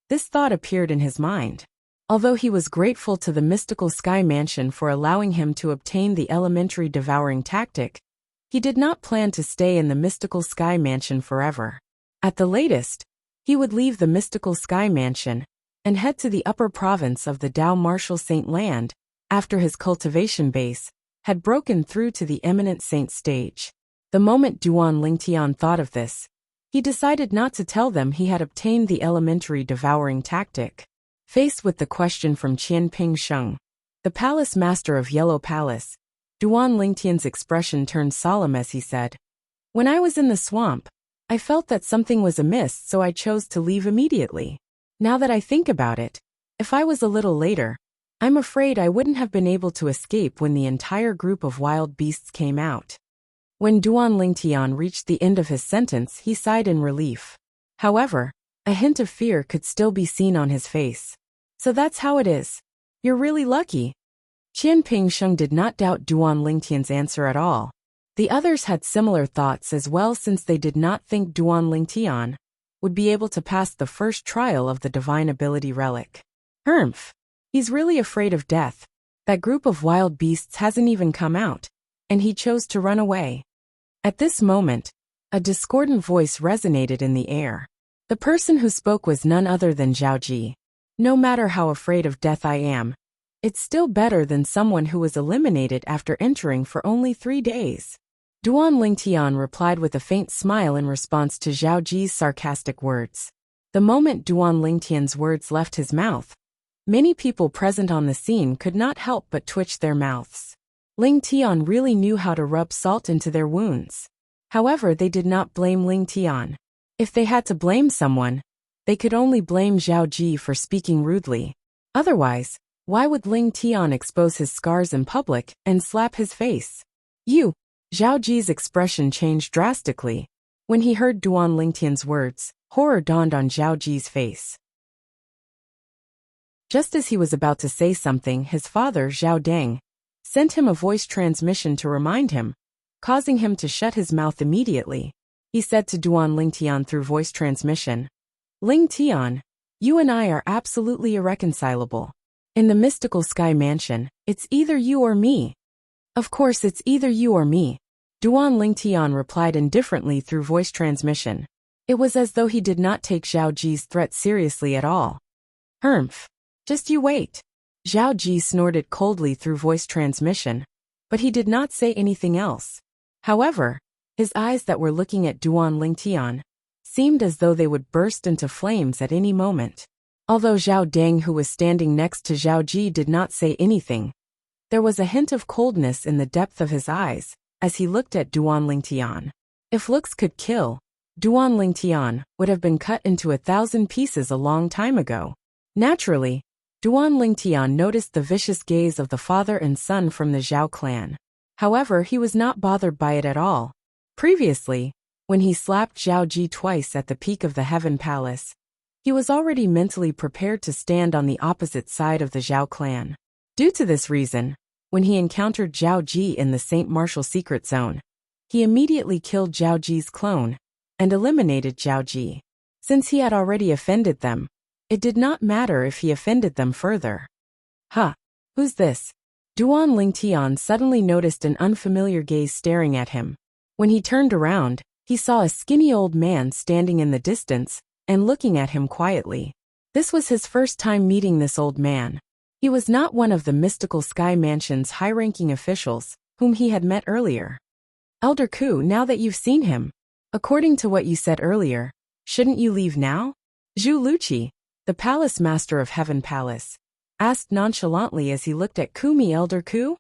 this thought appeared in his mind. Although he was grateful to the mystical Sky Mansion for allowing him to obtain the elementary devouring tactic, he did not plan to stay in the mystical Sky Mansion forever. At the latest, he would leave the mystical Sky Mansion and head to the upper province of the Dao Martial Saint Land after his cultivation base had broken through to the eminent saint stage. The moment Duan Lingtian thought of this, he decided not to tell them he had obtained the elementary devouring tactic. Faced with the question from Qian Ping Sheng, the palace master of Yellow Palace, Duan Lingtian's expression turned solemn as he said, "When I was in the swamp, I felt that something was amiss, so I chose to leave immediately. Now that I think about it, if I was a little later, I'm afraid I wouldn't have been able to escape when the entire group of wild beasts came out." When Duan Lingtian reached the end of his sentence, he sighed in relief. However, a hint of fear could still be seen on his face. "So that's how it is. You're really lucky." Qian Ping Sheng did not doubt Duan Lingtian's answer at all. The others had similar thoughts as well, since they did not think Duan Lingtian would be able to pass the first trial of the divine ability relic. Humph. He's really afraid of death. That group of wild beasts hasn't even come out, and he chose to run away. At this moment, a discordant voice resonated in the air. The person who spoke was none other than Zhao Ji. "No matter how afraid of death I am, it's still better than someone who was eliminated after entering for only 3 days." Duan Lingtian replied with a faint smile in response to Zhao Ji's sarcastic words. The moment Duan Lingtian's words left his mouth, many people present on the scene could not help but twitch their mouths. Lingtian really knew how to rub salt into their wounds. However, they did not blame Lingtian. If they had to blame someone, they could only blame Zhao Ji for speaking rudely. Otherwise, why would Lingtian expose his scars in public and slap his face? Zhao Ji's expression changed drastically when he heard Duan Lingtian's words. Horror dawned on Zhao Ji's face. Just as he was about to say something, his father, Zhao Deng, sent him a voice transmission to remind him, causing him to shut his mouth immediately. He said to Duan Lingtian through voice transmission, "Ling Tian, you and I are absolutely irreconcilable. In the mystical sky mansion, it's either you or me." "Of course it's either you or me," Duan Lingtian replied indifferently through voice transmission. It was as though he did not take Zhao Ji's threat seriously at all. "Humph. Just you wait." Zhao Ji snorted coldly through voice transmission, but he did not say anything else. However, his eyes that were looking at Duan Lingtian seemed as though they would burst into flames at any moment. Although Zhao Deng, who was standing next to Zhao Ji, did not say anything, there was a hint of coldness in the depth of his eyes as he looked at Duan Lingtian. If looks could kill, Duan Lingtian would have been cut into 1,000 pieces a long time ago. Naturally, Duan Lingtian noticed the vicious gaze of the father and son from the Zhao clan. However, he was not bothered by it at all. Previously, when he slapped Zhao Ji twice at the peak of the Heaven Palace, he was already mentally prepared to stand on the opposite side of the Zhao clan. Due to this reason, when he encountered Zhao Ji in the St. Martial Secret Zone, he immediately killed Zhao Ji's clone and eliminated Zhao Ji. Since he had already offended them, it did not matter if he offended them further. "Huh, who's this?" Duan Lingtian suddenly noticed an unfamiliar gaze staring at him. When he turned around, he saw a skinny old man standing in the distance and looking at him quietly. This was his first time meeting this old man. He was not one of the mystical Sky Mansion's high-ranking officials, whom he had met earlier. "Elder Ku, now that you've seen him, according to what you said earlier, shouldn't you leave now?" Zhu Luqi, the palace master of Heaven Palace, asked nonchalantly as he looked at Kumi. "Elder Ku?"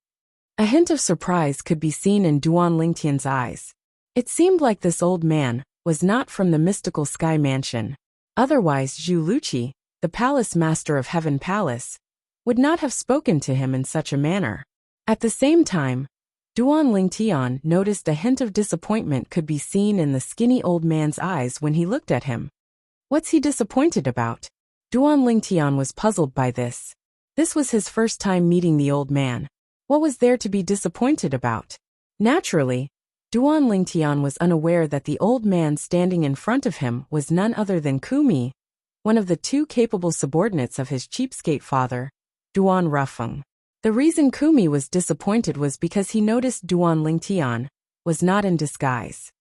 A hint of surprise could be seen in Duan Lingtian's eyes. It seemed like this old man was not from the mystical Sky Mansion. Otherwise, Zhu Luqi, the palace master of Heaven Palace, would not have spoken to him in such a manner. At the same time, Duan Lingtian noticed a hint of disappointment could be seen in the skinny old man's eyes when he looked at him. What's he disappointed about? Duan Lingtian was puzzled by this. This was his first time meeting the old man. What was there to be disappointed about? Naturally, Duan Lingtian was unaware that the old man standing in front of him was none other than Kumi, one of the two capable subordinates of his cheapskate father, Duan Rufeng. The reason Kumi was disappointed was because he noticed Duan Lingtian was not in disguise.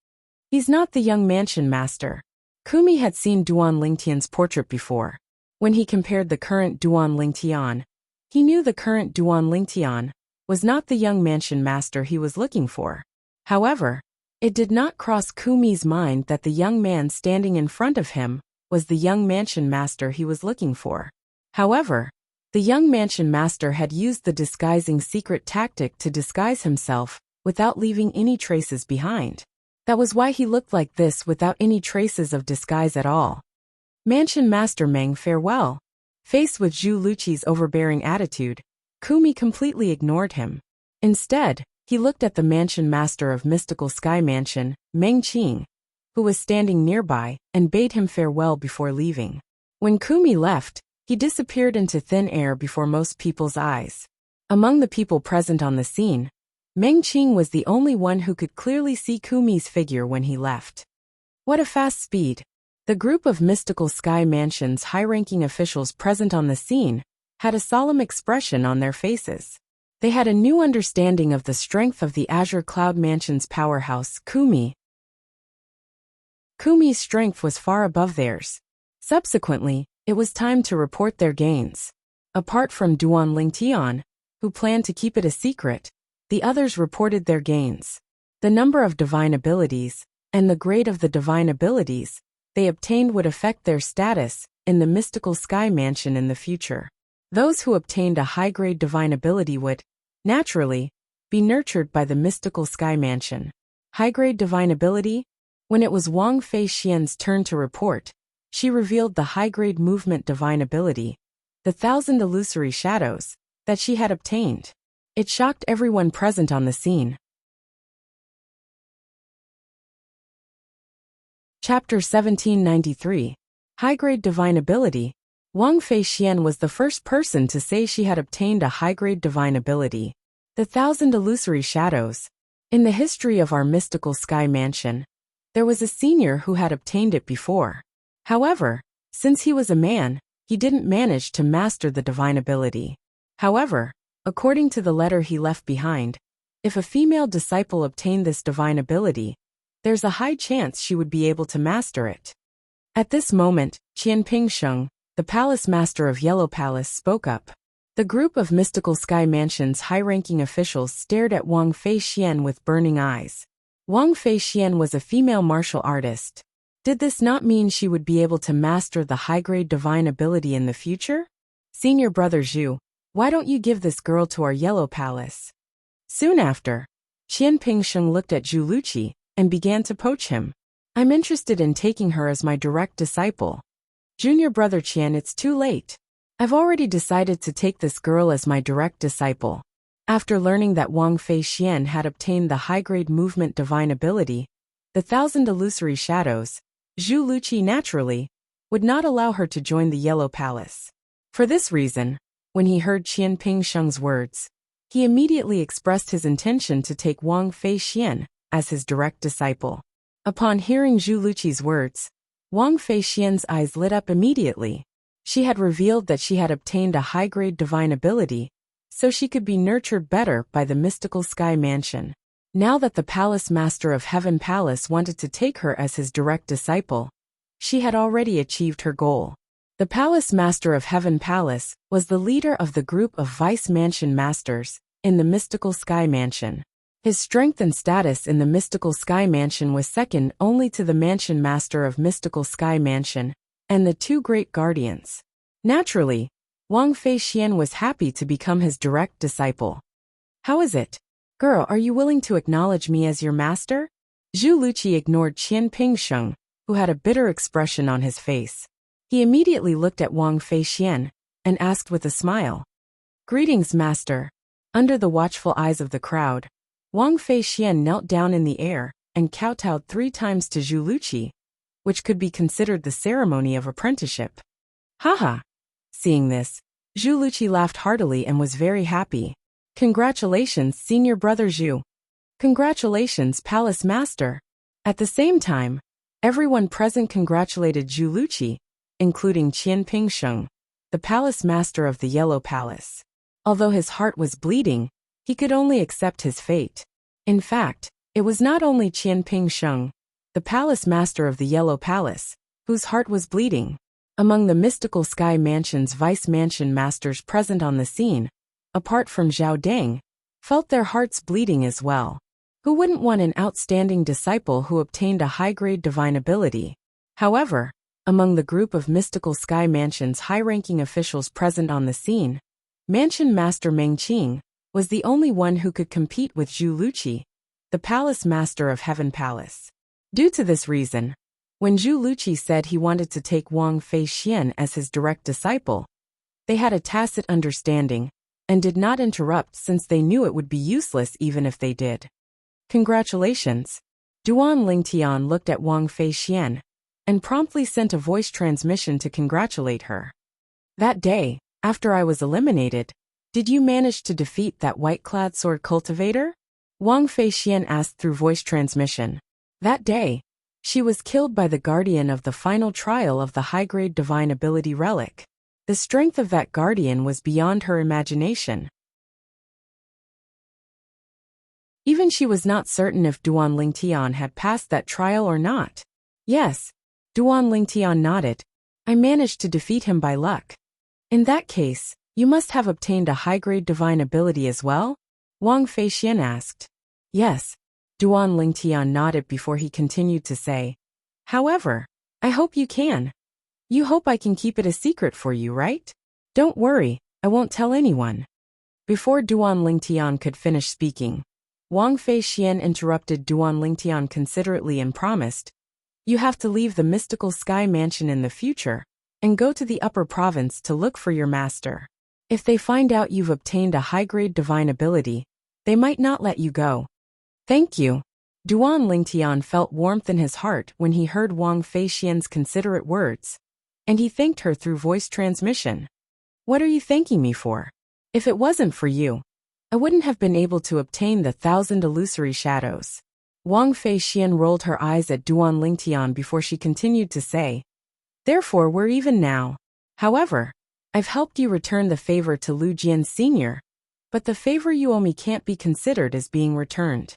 "He's not the young mansion master." Kumi had seen Duan Lingtian's portrait before. When he compared the current Duan Lingtian, he knew the current Duan Lingtian was not the young mansion master he was looking for. However, it did not cross Kumi's mind that the young man standing in front of him was the young mansion master he was looking for. However, the young mansion master had used the disguising secret tactic to disguise himself without leaving any traces behind. That was why he looked like this without any traces of disguise at all. Mansion Master Meng, farewell. Faced with Zhu Luqi's overbearing attitude, Kumi completely ignored him. Instead, he looked at the mansion master of Mystical Sky Mansion, Meng Qing, who was standing nearby, and bade him farewell before leaving. When Kumi left, he disappeared into thin air before most people's eyes. Among the people present on the scene, Meng Qing was the only one who could clearly see Kumi's figure when he left. What a fast speed! The group of Mystical Sky Mansion's high-ranking officials present on the scene had a solemn expression on their faces. They had a new understanding of the strength of the Azure Cloud Mansion's powerhouse, Kumi. Kumi's strength was far above theirs. Subsequently, it was time to report their gains. Apart from Duan Lingtian, who planned to keep it a secret, the others reported their gains. The number of divine abilities, and the grade of the divine abilities they obtained would affect their status in the Mystical Sky Mansion in the future. Those who obtained a high-grade divine ability would, naturally, be nurtured by the Mystical Sky Mansion. High-grade divine ability? When it was Wang Fei Xian's turn to report, she revealed the high-grade movement divine ability, the 1,000 illusory shadows, that she had obtained. It shocked everyone present on the scene. Chapter 1793. High-grade divine ability. Wang Feixian was the first person to say she had obtained a high-grade divine ability. The 1,000 illusory shadows. In the history of our mystical sky mansion, there was a senior who had obtained it before. However, since he was a man, he didn't manage to master the divine ability. However, according to the letter he left behind, if a female disciple obtained this divine ability, there's a high chance she would be able to master it. At this moment, Qianping Sheng, the palace master of Yellow Palace, spoke up. The group of mystical sky mansion's high-ranking officials stared at Wang Feixian with burning eyes. Wang Feixian was a female martial artist. Did this not mean she would be able to master the high-grade divine ability in the future? Senior brother Zhu, why don't you give this girl to our Yellow Palace? Soon after, Qianping Sheng looked at Zhu Luqi and began to poach him. I'm interested in taking her as my direct disciple. Junior brother Qian, it's too late. I've already decided to take this girl as my direct disciple. After learning that Wang Feixian had obtained the high-grade movement divine ability, the 1,000 illusory shadows, Zhu Luqi naturally would not allow her to join the Yellow Palace. For this reason, when he heard Qianping Sheng's words, he immediately expressed his intention to take Wang Feixian as his direct disciple. Upon hearing Zhu Luqi's words, Wang Feixian's eyes lit up immediately. She had revealed that she had obtained a high-grade divine ability, so she could be nurtured better by the mystical sky mansion. Now that the palace master of Heaven Palace wanted to take her as his direct disciple, she had already achieved her goal. The palace master of Heaven Palace was the leader of the group of vice mansion masters in the mystical sky mansion. His strength and status in the mystical sky mansion was second only to the mansion master of mystical sky mansion and the two great guardians. Naturally, Wang Feixian was happy to become his direct disciple. How is it? Girl, are you willing to acknowledge me as your master? Zhu Luqi ignored Qianping Sheng, who had a bitter expression on his face. He immediately looked at Wang Feixian and asked with a smile. Greetings, master. Under the watchful eyes of the crowd, Wang Feixian knelt down in the air and kowtowed 3 times to Zhu Luqi, which could be considered the ceremony of apprenticeship. Haha! Seeing this, Zhu Luqi laughed heartily and was very happy. Congratulations, senior brother Zhu. Congratulations, palace master. At the same time, everyone present congratulated Zhu Luqi, including Qianping Sheng, the palace master of the Yellow Palace. Although his heart was bleeding, he could only accept his fate. In fact, it was not only Qianping Sheng, the palace master of the Yellow Palace, whose heart was bleeding. Among the mystical sky mansion's vice mansion masters present on the scene, apart from Zhao Deng, felt their hearts bleeding as well. Who wouldn't want an outstanding disciple who obtained a high-grade divine ability? However, among the group of mystical sky mansion's high-ranking officials present on the scene, Mansion Master Meng Qing was the only one who could compete with Zhu Luqi, the palace master of Heaven Palace. Due to this reason, when Zhu Luqi said he wanted to take Wang Feixian as his direct disciple, they had a tacit understanding and did not interrupt since they knew it would be useless even if they did. Congratulations. Duan Lingtian looked at Wang Feixian and promptly sent a voice transmission to congratulate her. That day, after I was eliminated, did you manage to defeat that white-clad sword cultivator? Wang Feixian asked through voice transmission. That day, she was killed by the guardian of the final trial of the high-grade divine ability relic. The strength of that guardian was beyond her imagination. Even she was not certain if Duan Lingtian had passed that trial or not. Yes, Duan Lingtian nodded. I managed to defeat him by luck. In that case, you must have obtained a high-grade divine ability as well? Wang Feixian asked. Yes. Duan Lingtian nodded before he continued to say, however, I hope you can. You hope I can keep it a secret for you, right? Don't worry, I won't tell anyone. Before Duan Lingtian could finish speaking, Wang Feixian interrupted Duan Lingtian considerately and promised, you have to leave the mystical sky mansion in the future and go to the upper province to look for your master. If they find out you've obtained a high-grade divine ability, they might not let you go. Thank you. Duan Lingtian felt warmth in his heart when he heard Wang Feixian's considerate words, and he thanked her through voice transmission. What are you thanking me for? If it wasn't for you, I wouldn't have been able to obtain the 1,000 illusory shadows. Wang Feixian rolled her eyes at Duan Lingtian before she continued to say, therefore we're even now. However, I've helped you return the favor to Lu Jian Sr., but the favor you owe me can't be considered as being returned.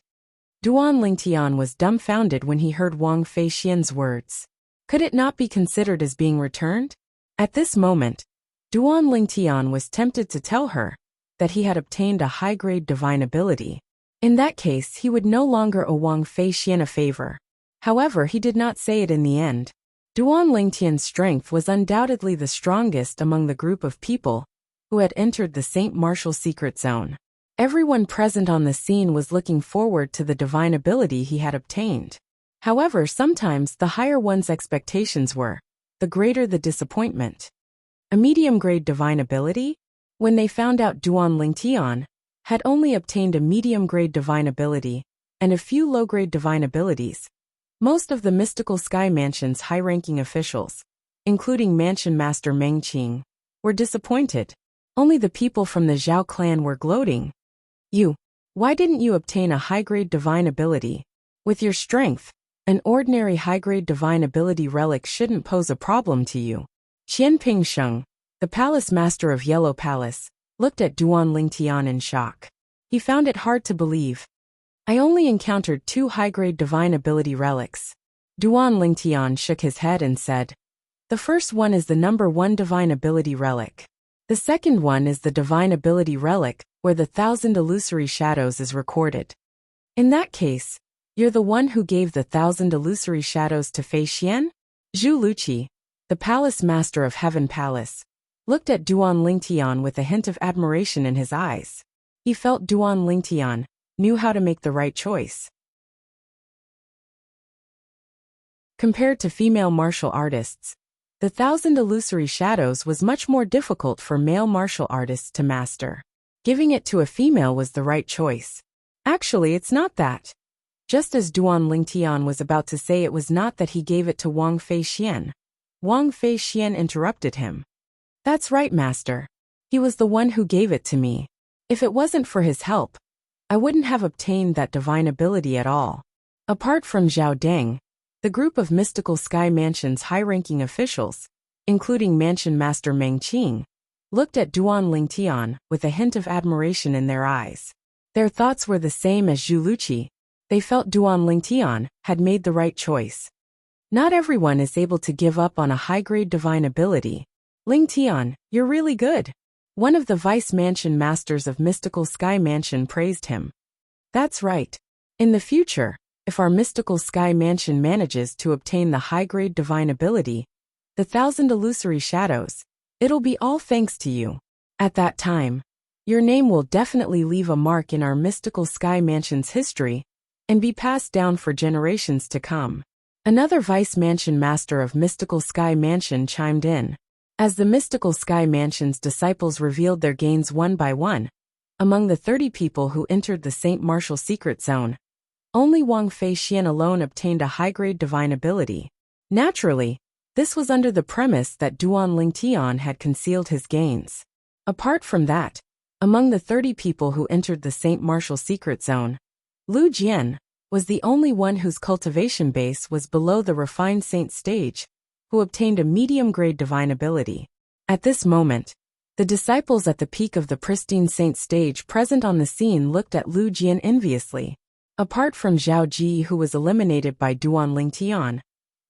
Duan Lingtian was dumbfounded when he heard Wang Feixian's words. Could it not be considered as being returned? At this moment, Duan Lingtian was tempted to tell her that he had obtained a high-grade divine ability. In that case, he would no longer owe Wang Feixian a favor. However, he did not say it in the end. Duan Lingtian's strength was undoubtedly the strongest among the group of people who had entered the St. Martial secret zone. Everyone present on the scene was looking forward to the divine ability he had obtained. However, sometimes the higher one's expectations were, the greater the disappointment. A medium-grade divine ability? When they found out Duan Lingtian had only obtained a medium-grade divine ability and a few low-grade divine abilities, most of the Mystical Sky Mansion's high-ranking officials, including Mansion Master Meng Qing, were disappointed. Only the people from the Zhao clan were gloating. Why didn't you obtain a high-grade divine ability? With your strength, an ordinary high-grade divine ability relic shouldn't pose a problem to you. Qian Pingsheng, the palace master of Yellow Palace, looked at Duan Lingtian in shock. He found it hard to believe. I only encountered 2 high-grade divine ability relics. Duan Lingtian shook his head and said, the first one is the number 1 divine ability relic. The second one is the divine ability relic, where the 1,000 illusory shadows is recorded. In that case, you're the one who gave the 1,000 illusory shadows to Feixian? Zhu Luqi, the palace master of Heaven Palace, looked at Duan Lingtian with a hint of admiration in his eyes. He felt Duan Lingtian knew how to make the right choice. Compared to female martial artists, the 1,000 illusory shadows was much more difficult for male martial artists to master. Giving it to a female was the right choice. Actually, it's not that. Just as Duan Lingtian was about to say it was not that he gave it to Wang Feixian, Wang Feixian interrupted him. That's right, master. He was the one who gave it to me. If it wasn't for his help, I wouldn't have obtained that divine ability at all. Apart from Zhao Deng, the group of Mystical Sky Mansion's high-ranking officials, including Mansion Master Meng Qing, looked at Duan Lingtian with a hint of admiration in their eyes. Their thoughts were the same as Zhu Luqi. They felt Duan Lingtian had made the right choice. Not everyone is able to give up on a high-grade divine ability. Lingtian, you're really good. One of the vice mansion masters of Mystical Sky Mansion praised him. That's right. In the future, if our Mystical Sky Mansion manages to obtain the high-grade divine ability, the 1,000 illusory shadows, it'll be all thanks to you. At that time, your name will definitely leave a mark in our Mystical Sky Mansion's history and be passed down for generations to come. Another vice mansion master of Mystical Sky Mansion chimed in. As the Mystical Sky Mansion's disciples revealed their gains one by one, among the 30 people who entered the St. Martial secret zone, only Wang Feixian alone obtained a high-grade divine ability. Naturally, this was under the premise that Duan Lingtian had concealed his gains. Apart from that, among the 30 people who entered the St. Martial secret zone, Lu Jian was the only one whose cultivation base was below the refined saint stage, who obtained a medium-grade divine ability. At this moment, the disciples at the peak of the pristine saint stage present on the scene looked at Lu Jian enviously. Apart from Zhao Ji, who was eliminated by Duan Lingtian,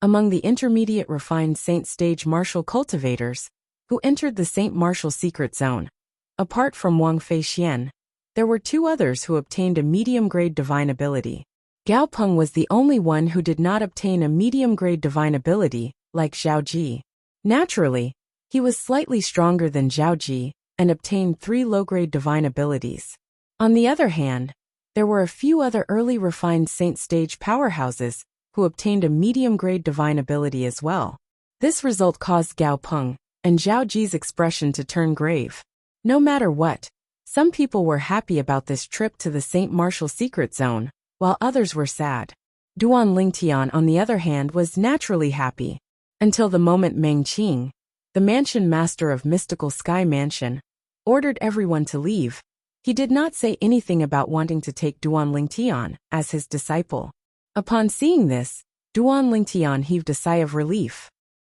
among the intermediate refined saint stage martial cultivators who entered the St. Martial secret zone, apart from Wang Feixian, there were 2 others who obtained a medium-grade divine ability. Gao Peng was the only one who did not obtain a medium-grade divine ability, like Zhao Ji. Naturally, he was slightly stronger than Zhao Ji and obtained 3 low-grade divine abilities. On the other hand, there were a few other early refined saint stage powerhouses who obtained a medium-grade divine ability as well. This result caused Gao Peng and Zhao Ji's expression to turn grave. No matter what, some people were happy about this trip to the St. Martial secret zone, while others were sad. Duan Lingtian, on the other hand, was naturally happy. Until the moment Meng Qing, the mansion master of Mystical Sky Mansion, ordered everyone to leave. He did not say anything about wanting to take Duan Lingtian as his disciple. Upon seeing this, Duan Lingtian heaved a sigh of relief.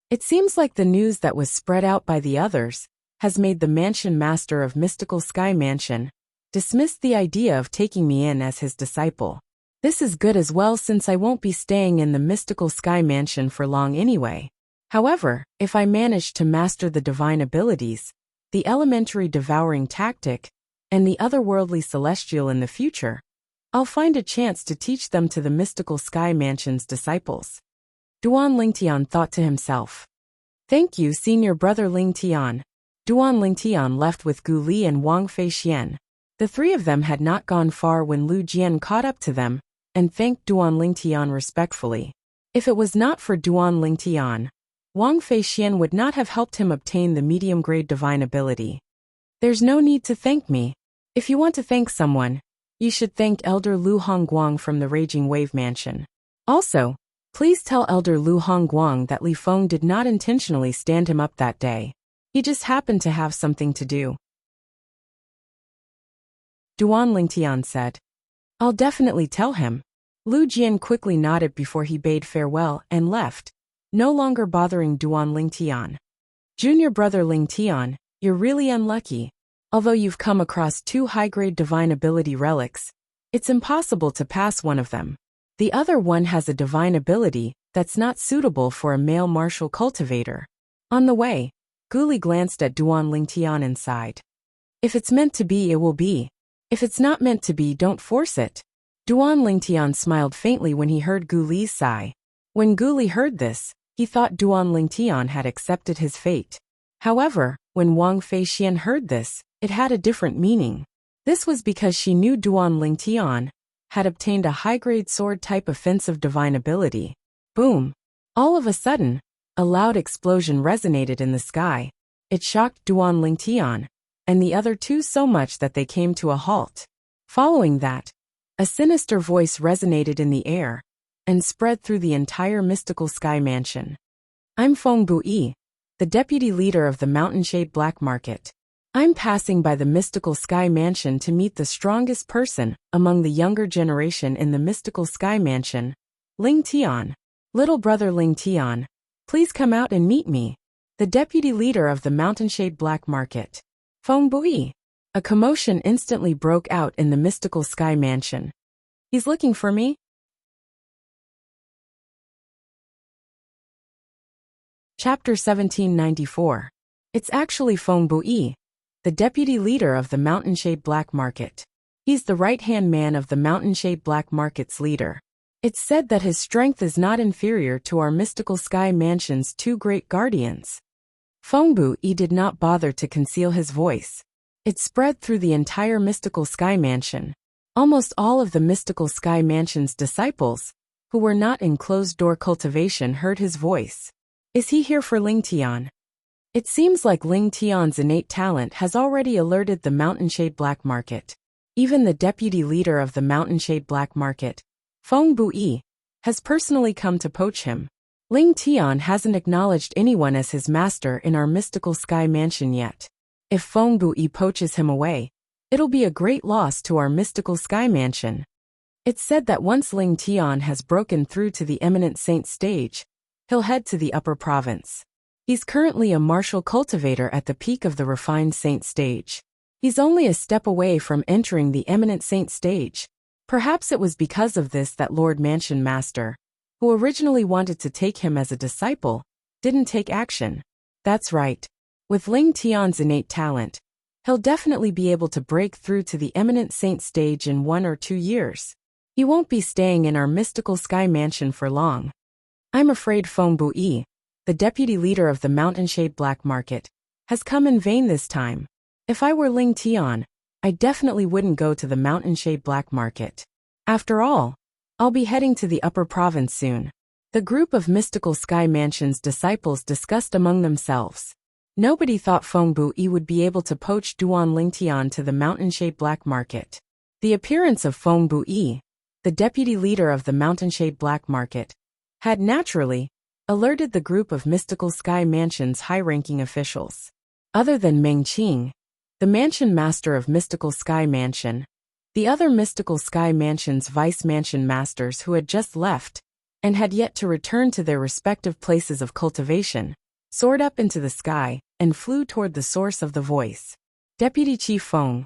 It seems like the news that was spread out by the others has made the mansion master of Mystical Sky Mansion dismiss the idea of taking me in as his disciple. This is good as well, since I won't be staying in the Mystical Sky Mansion for long anyway. However, if I manage to master the divine abilities, the elementary devouring tactic, and the otherworldly celestial in the future, I'll find a chance to teach them to the Mystical Sky Mansion's disciples. Duan Lingtian thought to himself. Thank you, senior brother Lingtian. Duan Lingtian left with Gu Li and Wang Feixian. The three of them had not gone far when Lu Jian caught up to them and thanked Duan Lingtian respectfully. If it was not for Duan Lingtian, Wang Feixian would not have helped him obtain the medium-grade divine ability. There's no need to thank me. If you want to thank someone, you should thank Elder Lu Hongguang from the Raging Wave Mansion. Also, please tell Elder Lu Hongguang that Li Feng did not intentionally stand him up that day. He just happened to have something to do. Duan Lingtian said. I'll definitely tell him. Lu Jian quickly nodded before he bade farewell and left, no longer bothering Duan Lingtian. Junior brother Lingtian, you're really unlucky. Although you've come across 2 high-grade divine ability relics, it's impossible to pass one of them. The other one has a divine ability that's not suitable for a male martial cultivator. On the way, Guli glanced at Duan Lingtian and sighed. If it's meant to be, it will be. If it's not meant to be, don't force it. Duan Lingtian smiled faintly when he heard Guli's sigh. When Guli heard this, he thought Duan Lingtian had accepted his fate. However, when Wang Feixian heard this, it had a different meaning. This was because she knew Duan Lingtian had obtained a high-grade sword-type offensive divine ability. Boom! All of a sudden, a loud explosion resonated in the sky. It shocked Duan Lingtian and the other 2 so much that they came to a halt. Following that, a sinister voice resonated in the air and spread through the entire Mystical Sky Mansion. I'm Feng Bui, the deputy leader of the Mountain-Shade Black Market. I'm passing by the Mystical Sky Mansion to meet the strongest person among the younger generation in the Mystical Sky Mansion, Ling Tian. Little brother Ling Tian, please come out and meet me, the deputy leader of the Mountain-Shade Black Market. Feng Bui. A commotion instantly broke out in the Mystical Sky Mansion. He's looking for me? Chapter 1794. It's actually Feng Bui, the deputy leader of the Mountain-Shade Black Market. He's the right-hand man of the Mountain-Shade Black Market's leader. It's said that his strength is not inferior to our Mystical Sky Mansion's 2 great guardians. Feng Bui did not bother to conceal his voice. It spread through the entire Mystical Sky Mansion. Almost all of the Mystical Sky Mansion's disciples, who were not in closed-door cultivation, heard his voice. Is he here for Ling Tian? It seems like Ling Tian's innate talent has already alerted the Mountain-Shade Black Market. Even the deputy leader of the Mountain-Shade Black Market, Feng Bui, has personally come to poach him. Ling Tian hasn't acknowledged anyone as his master in our Mystical Sky Mansion yet. If Feng Bui poaches him away, it'll be a great loss to our Mystical Sky Mansion. It's said that once Ling Tian has broken through to the Eminent Saint stage, he'll head to the Upper Province. He's currently a martial cultivator at the peak of the Refined Saint stage. He's only a step away from entering the Eminent Saint stage. Perhaps it was because of this that Lord Mansion Master, who originally wanted to take him as a disciple, didn't take action. That's right. With Ling Tian's innate talent, he'll definitely be able to break through to the Eminent Saint stage in 1 or 2 years. He won't be staying in our Mystical Sky Mansion for long. I'm afraid Feng Bui, the deputy leader of the Mountain-Shade Black Market, has come in vain this time. If I were Ling Tian, I definitely wouldn't go to the Mountain-Shade Black Market. After all, I'll be heading to the Upper Province soon. The group of Mystical Sky Mansion's disciples discussed among themselves. Nobody thought Feng Bui would be able to poach Duan Lingtian to the Mountain-Shade Black Market. The appearance of Feng Bui the deputy leader of the mountain-shaped black market, had naturally alerted the group of Mystical Sky Mansion's high-ranking officials. Other than Meng Qing, the mansion master of Mystical Sky Mansion, the other Mystical Sky Mansion's vice mansion masters who had just left and had yet to return to their respective places of cultivation, soared up into the sky and flew toward the source of the voice. Deputy Chief Feng.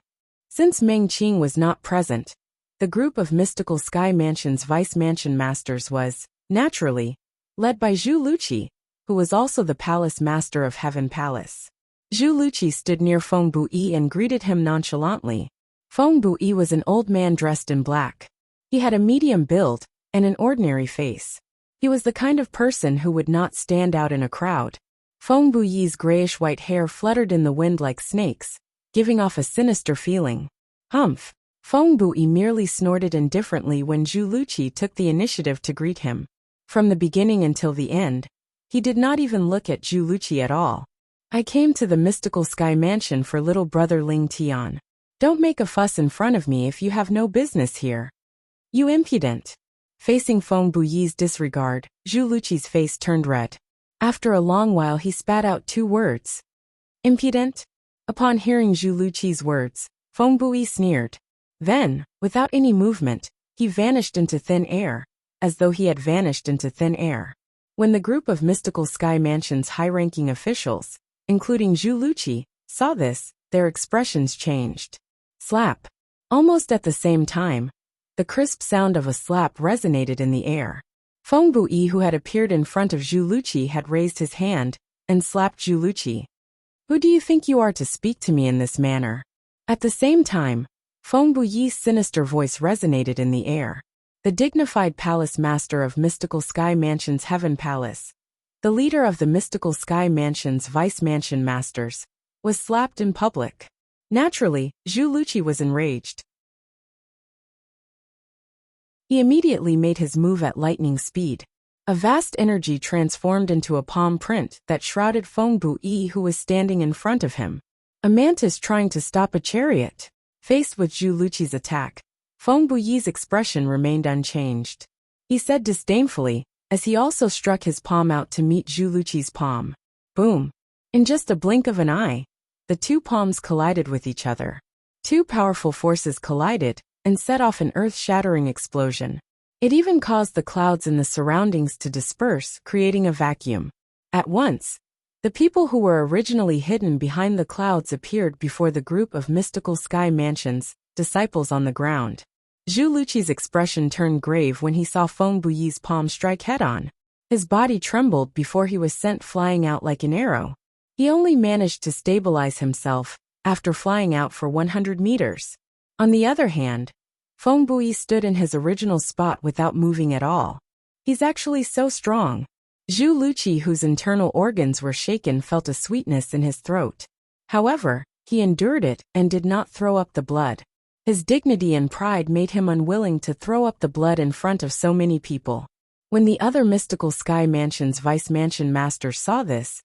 Since Meng Qing was not present, the group of Mystical Sky Mansion's vice mansion masters was, naturally, led by Zhu Luqi, who was also the palace master of Heaven Palace. Zhu Luqi stood near Feng Buyi and greeted him nonchalantly. Feng Buyi was an old man dressed in black. He had a medium build and an ordinary face. He was the kind of person who would not stand out in a crowd. Feng Buyi's grayish-white hair fluttered in the wind like snakes, giving off a sinister feeling. Humph! Feng Buyi merely snorted indifferently when Zhu Luqi took the initiative to greet him. From the beginning until the end, he did not even look at Zhu Luqi at all. I came to the Mystical Sky Mansion for little brother Ling Tian. Don't make a fuss in front of me if you have no business here. You impudent! Facing Feng Buyi's disregard, Zhu Luqi's face turned red. After a long while he spat out 2 words. Impudent? Upon hearing Zhu Luqi's words, Feng Buyi sneered. Then, without any movement, he vanished into thin air, as though he had vanished into thin air. When the group of Mystical Sky Mansion's high-ranking officials, including Zhu Luqi, saw this, their expressions changed. Slap. Almost at the same time, the crisp sound of a slap resonated in the air. Feng Buyi, who had appeared in front of Zhu Luqi, had raised his hand and slapped Zhu Luqi. Who do you think you are to speak to me in this manner? At the same time, Feng Buyi's sinister voice resonated in the air. The dignified palace master of Mystical Sky Mansion's Heaven Palace, the leader of the Mystical Sky Mansion's vice mansion masters, was slapped in public. Naturally, Zhu Luqi was enraged. He immediately made his move at lightning speed. A vast energy transformed into a palm print that shrouded Feng Buyi, who was standing in front of him. A mantis trying to stop a chariot. Faced with Zhu Luqi's attack, Feng Buyi's expression remained unchanged. He said disdainfully, as he also struck his palm out to meet Zhu Luqi's palm. Boom! In just a blink of an eye, the 2 palms collided with each other. 2 powerful forces collided and set off an earth-shattering explosion. It even caused the clouds in the surroundings to disperse, creating a vacuum. At once, the people who were originally hidden behind the clouds appeared before the group of Mystical Sky Mansion's disciples on the ground. Zhu Luqi's expression turned grave when he saw Feng Buyi's palm strike head-on. His body trembled before he was sent flying out like an arrow. He only managed to stabilize himself after flying out for 100 meters. On the other hand, Feng Buyi stood in his original spot without moving at all. He's actually so strong. Zhu Luqi, whose internal organs were shaken, felt a sweetness in his throat. However, he endured it and did not throw up the blood. His dignity and pride made him unwilling to throw up the blood in front of so many people. When the other Mystical Sky Mansion's vice mansion masters saw this,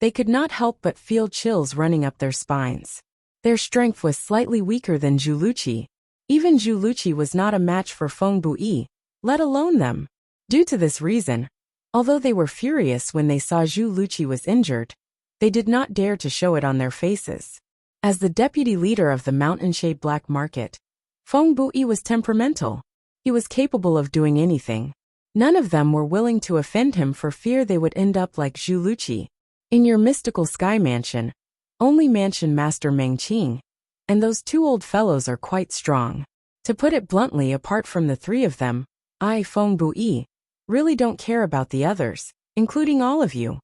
they could not help but feel chills running up their spines. Their strength was slightly weaker than Zhu Luqi. Even Zhu Luqi was not a match for Feng Buyi, let alone them. Due to this reason, although they were furious when they saw Zhu Luqi was injured, they did not dare to show it on their faces. As the deputy leader of the mountain-shaped black market, Feng Buyi was temperamental. He was capable of doing anything. None of them were willing to offend him for fear they would end up like Zhu Luqi. In your Mystical Sky Mansion, only Mansion Master Meng Qing and those 2 old fellows are quite strong. To put it bluntly, apart from the 3 of them, I, Feng Buyi, really don't care about the others, including all of you.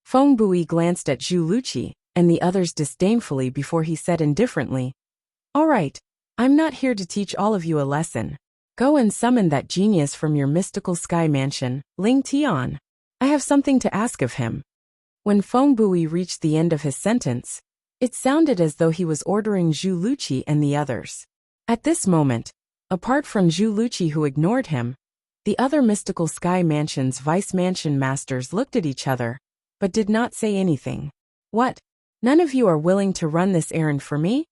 Feng Buyi glanced at Zhu Luqi and the others disdainfully before he said indifferently, All right, I'm not here to teach all of you a lesson. Go and summon that genius from your Mystical Sky Mansion, Ling Tian. I have something to ask of him. When Feng Buyi reached the end of his sentence, it sounded as though he was ordering Zhu Luqi and the others. At this moment, apart from Zhu Luqi, who ignored him, the other Mystical Sky Mansion's vice mansion masters looked at each other, but did not say anything. What? None of you are willing to run this errand for me?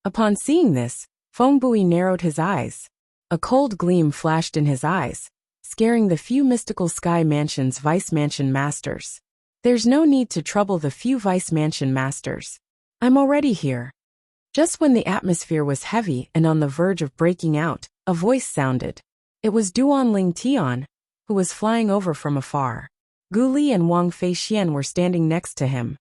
Upon seeing this, Feng Buyi narrowed his eyes. A cold gleam flashed in his eyes, scaring the few mystical sky mansion's vice mansion masters. There's no need to trouble the few vice mansion masters. I'm already here. Just when the atmosphere was heavy and on the verge of breaking out, a voice sounded. It was Duan Ling Tian, who was flying over from afar. Gu Li and Wang Feixian were standing next to him.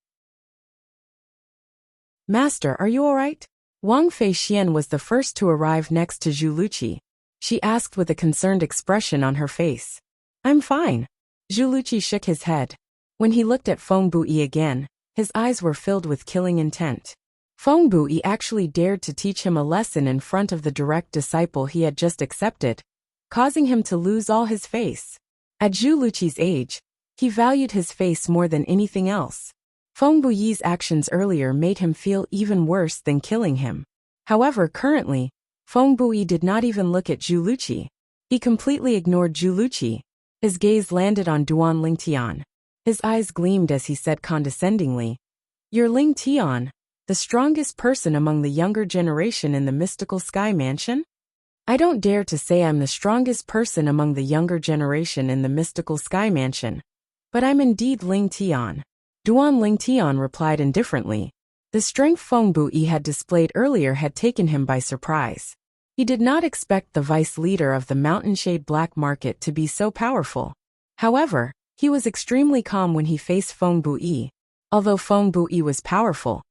Master, are you all right? Wang Feixian was the first to arrive next to Zhu Luqi. She asked with a concerned expression on her face. I'm fine. Zhu Luqi shook his head. When he looked at Feng Bui again, his eyes were filled with killing intent. Feng Bui actually dared to teach him a lesson in front of the direct disciple he had just accepted, causing him to lose all his face. At Zhu Luqi's age, he valued his face more than anything else. Feng Bui's actions earlier made him feel even worse than killing him. However, currently, Feng Bui did not even look at Zhu Luqi. He completely ignored Zhu Luqi. His gaze landed on Duan Ling Tian. His eyes gleamed as he said condescendingly, You're Ling Tian, the strongest person among the younger generation in the mystical sky mansion? I don't dare to say I'm the strongest person among the younger generation in the mystical sky mansion, but I'm indeed Ling Tian. Duan Ling Tian replied indifferently. The strength Feng Bui had displayed earlier had taken him by surprise. He did not expect the vice leader of the Mountainshade Black Market to be so powerful. However, he was extremely calm when he faced Feng Bui. Although Feng Bui was powerful,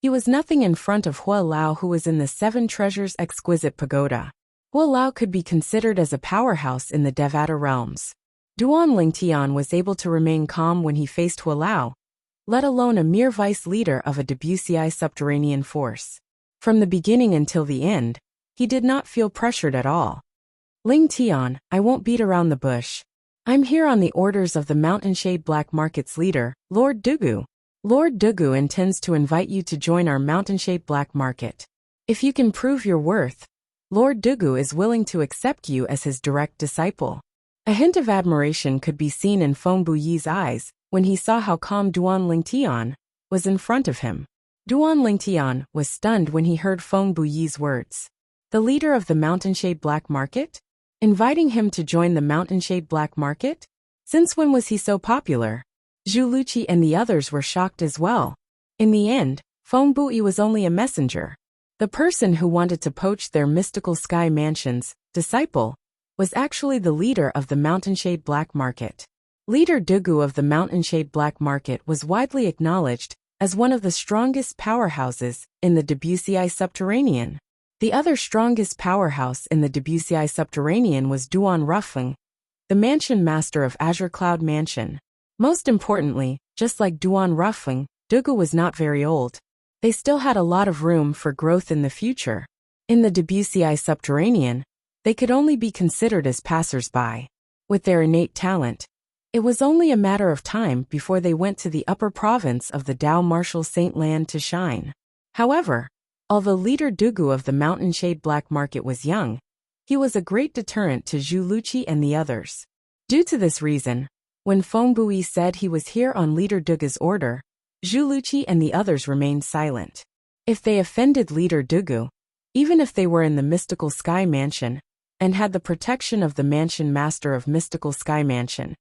he was nothing in front of Hua Lao, who was in the Seven Treasures Exquisite Pagoda. Hua Lao could be considered as a powerhouse in the Devata realms. Duan Ling Tian was able to remain calm when he faced Hua Lao, let alone a mere vice leader of a Debussy subterranean force. From the beginning until the end, he did not feel pressured at all. Ling Tian, I won't beat around the bush. I'm here on the orders of the Mountainshade Black Market's leader, Lord Dugu. Lord Dugu intends to invite you to join our Mountainshade Black Market. If you can prove your worth, Lord Dugu is willing to accept you as his direct disciple. A hint of admiration could be seen in Feng Bui's eyes when he saw how calm Duan Ling Tian was in front of him. Duan Ling Tian was stunned when he heard Feng Bui's words. The leader of the Mountainshade Black Market? Inviting him to join the Mountainshade Black Market? Since when was he so popular? Zhu Luqi and the others were shocked as well. In the end, Feng Bui was only a messenger. The person who wanted to poach their mystical sky mansion's disciple was actually the leader of the Mountainshade Black Market. Leader Dugu of the Mountainshade Black Market was widely acknowledged as one of the strongest powerhouses in the Debussy subterranean. The other strongest powerhouse in the Debussy subterranean was Duan Rufeng, the mansion master of Azure Cloud Mansion. Most importantly, just like Duan Rufeng, Dugu was not very old. They still had a lot of room for growth in the future. In the Debussy subterranean, they could only be considered as passers-by. With their innate talent, it was only a matter of time before they went to the upper province of the Dao Martial Saint Land to shine. However, although leader Dugu of the Mountainshade Black Market was young, he was a great deterrent to Zhu Luqi and the others. Due to this reason, when Feng Bui said he was here on leader Dugu's order, Zhu Luqi and the others remained silent. If they offended leader Dugu, even if they were in the Mystical Sky Mansion and had the protection of the Mansion Master of Mystical Sky Mansion,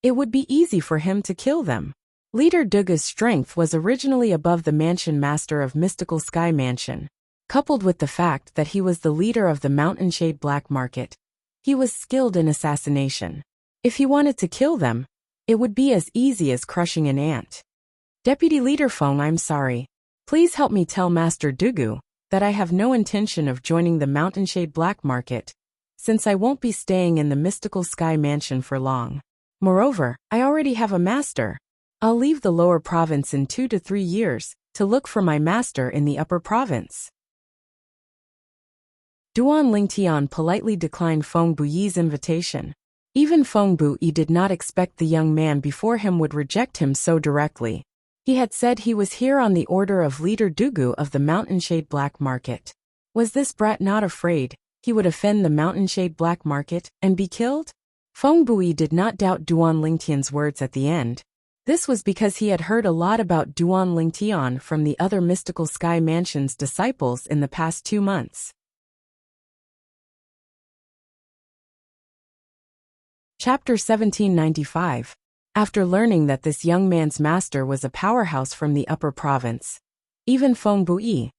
it would be easy for him to kill them. Leader Dugu's strength was originally above the Mansion Master of Mystical Sky Mansion. Coupled with the fact that he was the leader of the Mountainshade Black Market, he was skilled in assassination. If he wanted to kill them, it would be as easy as crushing an ant. Deputy Leader Feng, I'm sorry. Please help me tell Master Dugu that I have no intention of joining the Mountainshade Black Market, since I won't be staying in the Mystical Sky Mansion for long. Moreover, I already have a master. I'll leave the lower province in 2 to 3 years to look for my master in the upper province. Duan Ling Tian politely declined Feng Bui's invitation. Even Feng Bui did not expect the young man before him would reject him so directly. He had said he was here on the order of leader Dugu of the Mountainshade Black Market. Was this brat not afraid he would offend the Mountainshade Black Market and be killed? Feng Bui did not doubt Duan Ling Tian's words at the end. This was because he had heard a lot about Duan Ling Tian from the other Mystical Sky Mansion's disciples in the past 2 months. Chapter 1795. After learning that this young man's master was a powerhouse from the upper province, even Feng Bui,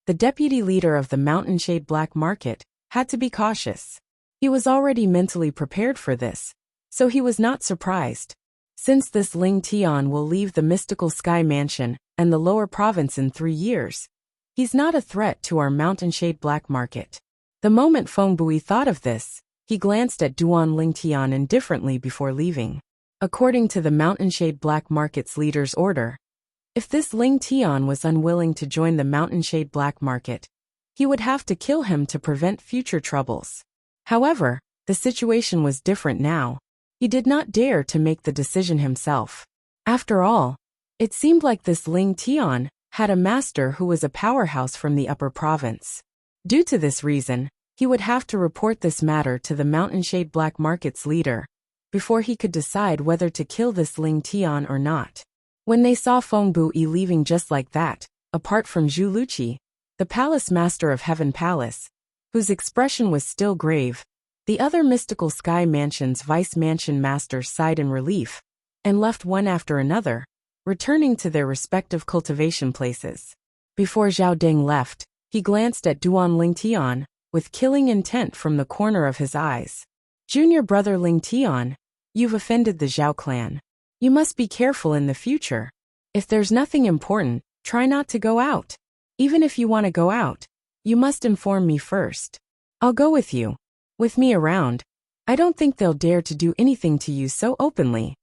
the deputy leader of the mountain-shade black market, had to be cautious. He was already mentally prepared for this, so he was not surprised. Since this Ling Tian will leave the mystical sky mansion and the lower province in 3 years, he's not a threat to our mountain-shade black market. The moment Feng Bui thought of this, he glanced at Duan Ling Tian indifferently before leaving. According to the mountain-shade black market's leader's order, if this Ling Tian was unwilling to join the mountain-shade black market, he would have to kill him to prevent future troubles. However, the situation was different now. He did not dare to make the decision himself. After all, it seemed like this Ling Tian had a master who was a powerhouse from the upper province. Due to this reason, he would have to report this matter to the mountain-shade black market's leader before he could decide whether to kill this Ling Tian or not. When they saw Feng Bui leaving just like that, apart from Zhu Luqi, the palace master of Heaven Palace, whose expression was still grave, the other mystical sky mansion's vice mansion masters sighed in relief and left one after another, returning to their respective cultivation places. Before Zhao Deng left, he glanced at Duan Ling Tian with killing intent from the corner of his eyes. Junior brother Ling Tian, you've offended the Zhao clan. You must be careful in the future. If there's nothing important, try not to go out. Even if you want to go out, you must inform me first. I'll go with you. With me around, I don't think they'll dare to do anything to you so openly.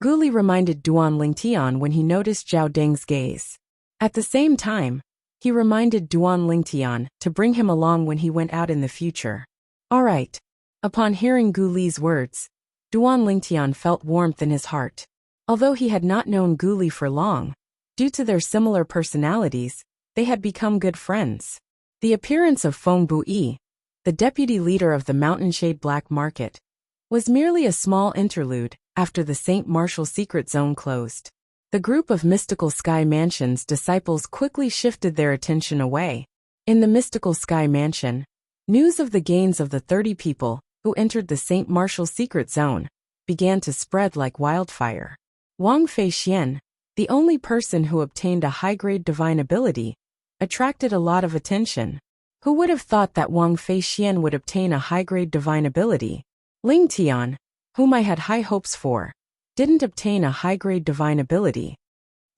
Gu Li reminded Duan Ling Tian when he noticed Zhao Deng's gaze. At the same time, he reminded Duan Ling Tian to bring him along when he went out in the future. All right. Upon hearing Gu Li's words, Duan Ling Tian felt warmth in his heart. Although he had not known Gu Li for long, due to their similar personalities, they had become good friends. The appearance of Feng Bui, the deputy leader of the mountain-shade black market, was merely a small interlude after the St. Martial secret zone closed. The group of mystical sky mansion's disciples quickly shifted their attention away. In the mystical sky mansion, news of the gains of the 30 people who entered the St. Martial secret zone began to spread like wildfire. Wang Feixian, the only person who obtained a high-grade divine ability, attracted a lot of attention. Who would have thought that Wang Feixian would obtain a high-grade divine ability? Ling Tian, whom I had high hopes for, didn't obtain a high-grade divine ability.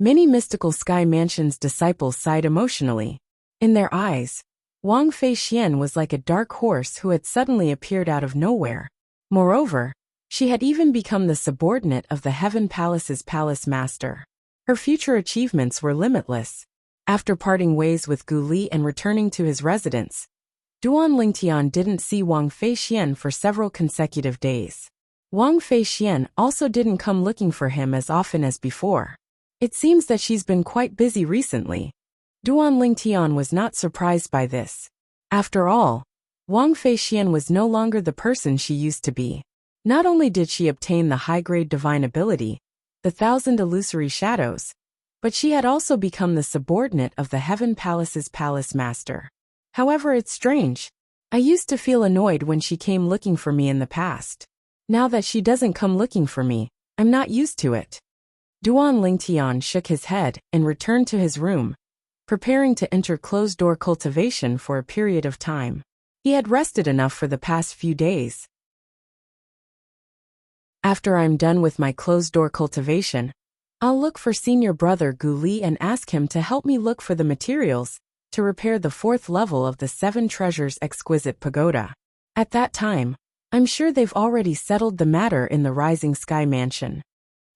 Many mystical sky mansion's disciples sighed emotionally. In their eyes, Wang Feixian was like a dark horse who had suddenly appeared out of nowhere. Moreover, she had even become the subordinate of the Heaven Palace's palace master. Her future achievements were limitless. After parting ways with Gu Li and returning to his residence, Duan Ling Tian didn't see Wang Feixian for several consecutive days. Wang Feixian also didn't come looking for him as often as before. It seems that she's been quite busy recently. Duan Ling Tian was not surprised by this. After all, Wang Feixian was no longer the person she used to be. Not only did she obtain the high-grade divine ability, the 1,000 illusory shadows, but she had also become the subordinate of the Heaven Palace's palace master. However, it's strange. I used to feel annoyed when she came looking for me in the past. Now that she doesn't come looking for me, I'm not used to it. Duan Ling Tian shook his head and returned to his room, preparing to enter closed-door cultivation for a period of time. He had rested enough for the past few days. After I'm done with my closed-door cultivation, I'll look for senior brother Gu Li and ask him to help me look for the materials to repair the 4th level of the 7 Treasures Exquisite Pagoda. At that time, I'm sure they've already settled the matter in the Rising Sky Mansion.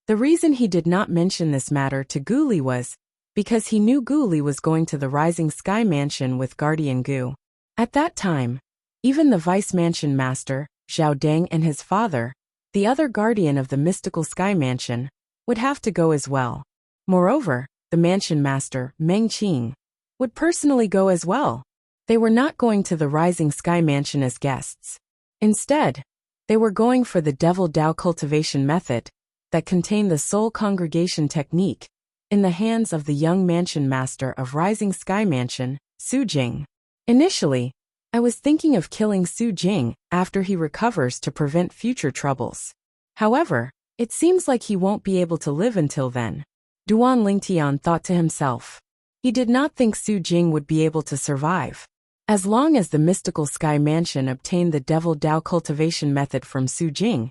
The reason he did not mention this matter to Gu Li was because he knew Gu Li was going to the Rising Sky Mansion with Guardian Gu. At that time, even the Vice Mansion Master, Zhao Deng, and his father, the other guardian of the mystical Sky Mansion, would have to go as well. Moreover, the Mansion Master, Meng Qing, would personally go as well. They were not going to the Rising Sky Mansion as guests. Instead, they were going for the Devil Dao cultivation method that contained the Soul Congregation technique in the hands of the young Mansion Master of Rising Sky Mansion, Su Jing. Initially, I was thinking of killing Su Jing after he recovers to prevent future troubles. However, it seems like he won't be able to live until then. Duan Lingtian thought to himself. He did not think Su Jing would be able to survive. As long as the mystical sky mansion obtained the devil Dao cultivation method from Su Jing,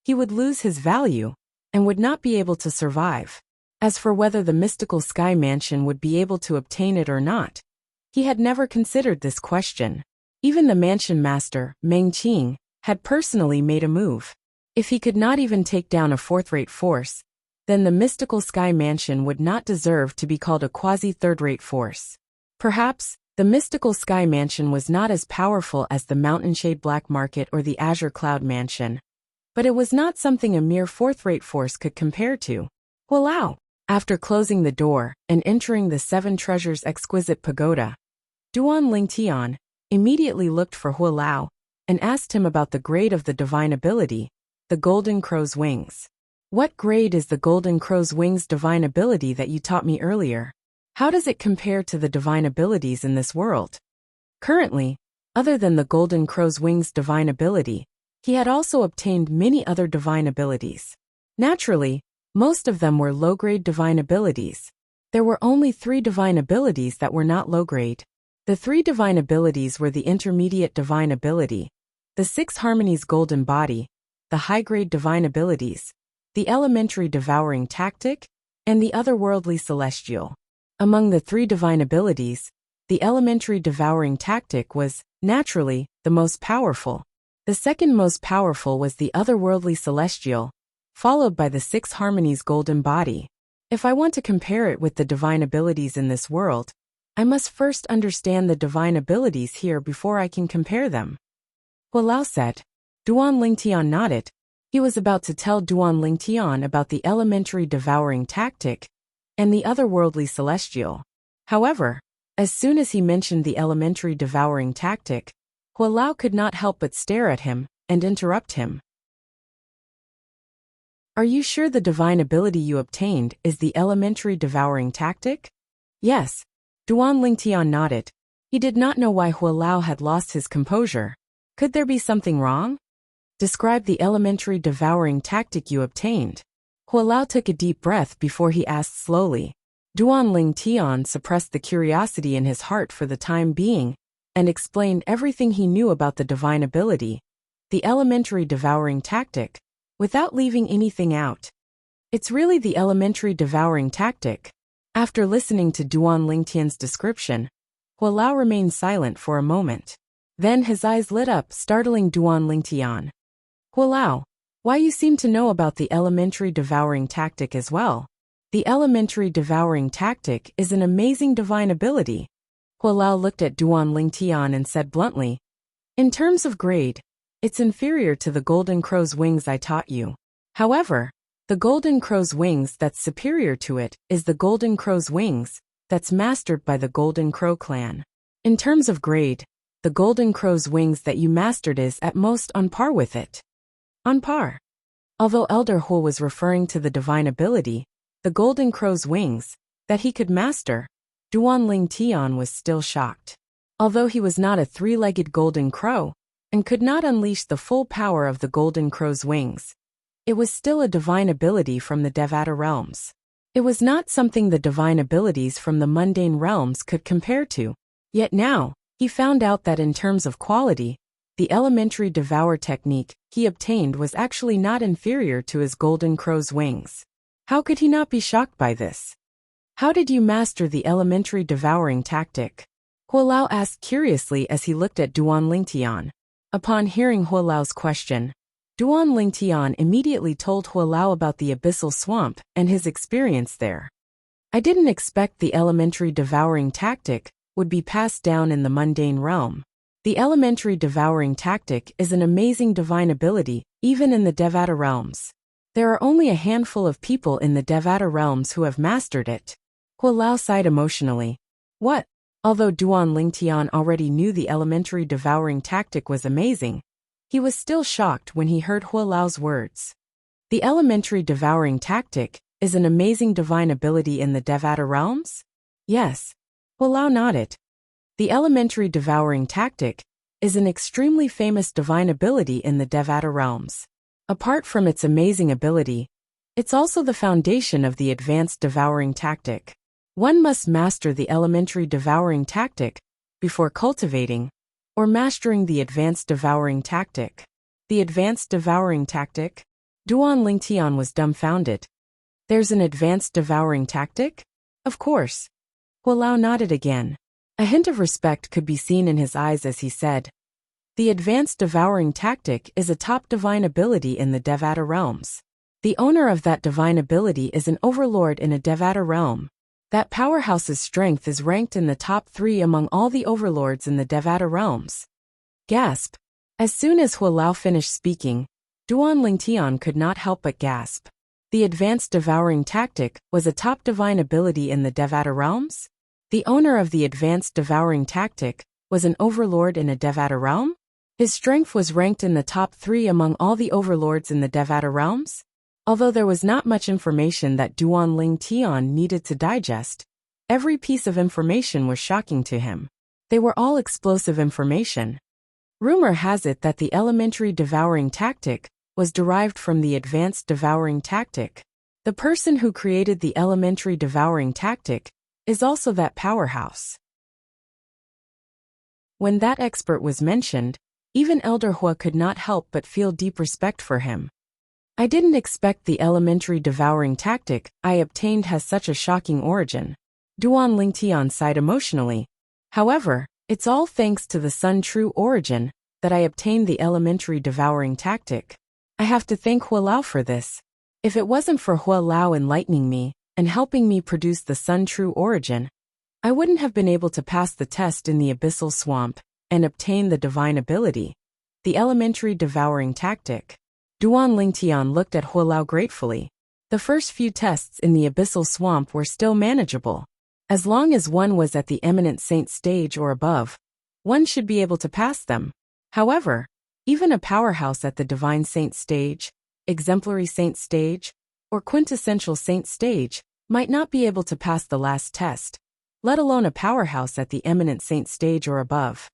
he would lose his value and would not be able to survive. As for whether the mystical sky mansion would be able to obtain it or not, he had never considered this question. Even the mansion master, Meng Qing, had personally made a move. If he could not even take down a fourth-rate force, then the mystical sky mansion would not deserve to be called a quasi-third-rate force. Perhaps, the mystical sky mansion was not as powerful as the Mountainshade Black Market or the Azure Cloud Mansion, but it was not something a mere fourth-rate force could compare to. Hualao. After closing the door and entering the Seven Treasures exquisite pagoda, Duan Lingtian immediately looked for Hualao and asked him about the grade of the divine ability, the Golden Crow's Wings. What grade is the Golden Crow's Wings divine ability that you taught me earlier? How does it compare to the divine abilities in this world? Currently, other than the Golden Crow's Wings divine ability, he had also obtained many other divine abilities. Naturally, most of them were low-grade divine abilities. There were only 3 divine abilities that were not low-grade. The 3 divine abilities were the intermediate divine ability, the 6 harmonies golden body, the high-grade divine abilities, the elementary devouring tactic, and the otherworldly celestial. Among the 3 divine abilities, the elementary devouring tactic was, naturally, the most powerful. The second most powerful was the otherworldly celestial, followed by the 6 harmonies golden body. If I want to compare it with the divine abilities in this world, I must first understand the divine abilities here before I can compare them. Hualao said. Duan Lingtian nodded. He was about to tell Duan Lingtian about the elementary devouring tactic and the otherworldly celestial. However, as soon as he mentioned the elementary devouring tactic, Hualao could not help but stare at him and interrupt him. Are you sure the divine ability you obtained is the elementary devouring tactic? Yes. Duan Lingtian nodded. He did not know why Hualao had lost his composure. Could there be something wrong? Describe the elementary devouring tactic you obtained. Hualao took a deep breath before he asked slowly. Duan Lingtian suppressed the curiosity in his heart for the time being and explained everything he knew about the divine ability, the elementary devouring tactic, without leaving anything out. It's really the elementary devouring tactic. After listening to Duan Lingtian's description, Hualao remained silent for a moment. Then his eyes lit up, startling Duan Lingtian. Hualao, why you seem to know about the elementary devouring tactic as well? The elementary devouring tactic is an amazing divine ability. Hualao looked at Duan Lingtian and said bluntly, in terms of grade, it's inferior to the Golden Crow's Wings I taught you. However, the Golden Crow's Wings that's superior to it is the Golden Crow's Wings that's mastered by the Golden Crow clan. In terms of grade, the Golden Crow's Wings that you mastered is at most on par with it. On par. Although Elder Huo was referring to the divine ability, the Golden Crow's Wings, that he could master, Duan Lingtian was still shocked. Although he was not a 3-legged golden crow, and could not unleash the full power of the Golden Crow's Wings, it was still a divine ability from the Devata realms. It was not something the divine abilities from the mundane realms could compare to. Yet now, he found out that in terms of quality, the elementary devour technique he obtained was actually not inferior to his Golden Crow's Wings. How could he not be shocked by this? How did you master the elementary devouring tactic? Hualao asked curiously as he looked at Duan Lingtian. Upon hearing Hualao's question, Duan Lingtian immediately told Hualao about the abyssal swamp and his experience there. I didn't expect the elementary devouring tactic would be passed down in the mundane realm. The elementary devouring tactic is an amazing divine ability, even in the Devata realms. There are only a handful of people in the Devata realms who have mastered it. Hualao sighed emotionally. What? Although Duan Lingtian already knew the elementary devouring tactic was amazing, he was still shocked when he heard Hualao's words. The elementary devouring tactic is an amazing divine ability in the Devata realms? Yes. Hualao nodded. The elementary devouring tactic is an extremely famous divine ability in the Devata realms. Apart from its amazing ability, it's also the foundation of the advanced devouring tactic. One must master the elementary devouring tactic before cultivating or mastering the advanced devouring tactic. The advanced devouring tactic? Duan Lingtian was dumbfounded. There's an advanced devouring tactic? Of course. Hualao nodded again. A hint of respect could be seen in his eyes as he said, the advanced devouring tactic is a top divine ability in the Devata realms. The owner of that divine ability is an overlord in a Devata realm. That powerhouse's strength is ranked in the top 3 among all the overlords in the Devata realms. Gasp. As soon as Hualao finished speaking, Duan Lingtian could not help but gasp. The advanced devouring tactic was a top divine ability in the Devata realms? The owner of the advanced devouring tactic was an overlord in a Devata realm? His strength was ranked in the top 3 among all the overlords in the Devata realms? Although there was not much information that Duan Lingtian needed to digest, every piece of information was shocking to him. They were all explosive information. Rumor has it that the elementary devouring tactic was derived from the advanced devouring tactic. The person who created the elementary devouring tactic is also that powerhouse. When that expert was mentioned, even Elder Hua could not help but feel deep respect for him. I didn't expect the elementary devouring tactic I obtained has such a shocking origin. Duan Lingtian sighed emotionally. However, it's all thanks to the Sun True origin that I obtained the elementary devouring tactic. I have to thank Hualao for this. If it wasn't for Hualao enlightening me and helping me produce the Sun True origin, I wouldn't have been able to pass the test in the Abyssal Swamp and obtain the divine ability, the elementary devouring tactic. Duan Lingtian looked at Hualao gratefully. The first few tests in the Abyssal Swamp were still manageable. As long as one was at the eminent saint stage or above, one should be able to pass them. However, even a powerhouse at the divine saint stage, exemplary saint stage, or quintessential saint stage might not be able to pass the last test, let alone a powerhouse at the eminent saint stage or above.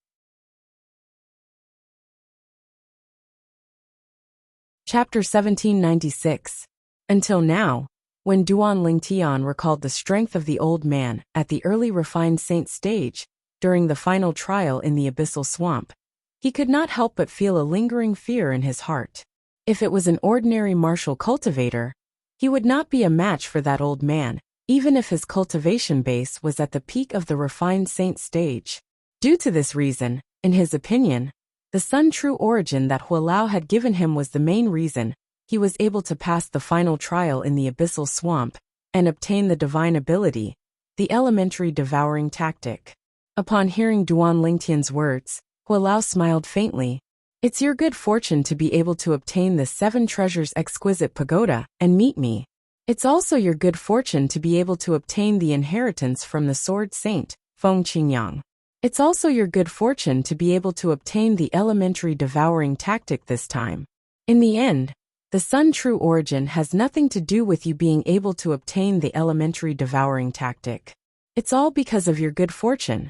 Chapter 1796. Until now, when Duan Lingtian recalled the strength of the old man at the early refined saint stage, during the final trial in the Abyssal Swamp, he could not help but feel a lingering fear in his heart. If it was an ordinary martial cultivator, he would not be a match for that old man, even if his cultivation base was at the peak of the refined saint stage. Due to this reason, in his opinion, the Sun True origin that Hualao had given him was the main reason he was able to pass the final trial in the Abyssal Swamp and obtain the divine ability, the elementary devouring tactic. Upon hearing Duan Lingtian's words, Hualao smiled faintly. It's your good fortune to be able to obtain the 7 treasures exquisite pagoda and meet me. It's also your good fortune to be able to obtain the inheritance from the sword saint, Feng Qingyang. It's also your good fortune to be able to obtain the elementary devouring tactic this time. In the end, the Sun True origin has nothing to do with you being able to obtain the elementary devouring tactic. It's all because of your good fortune.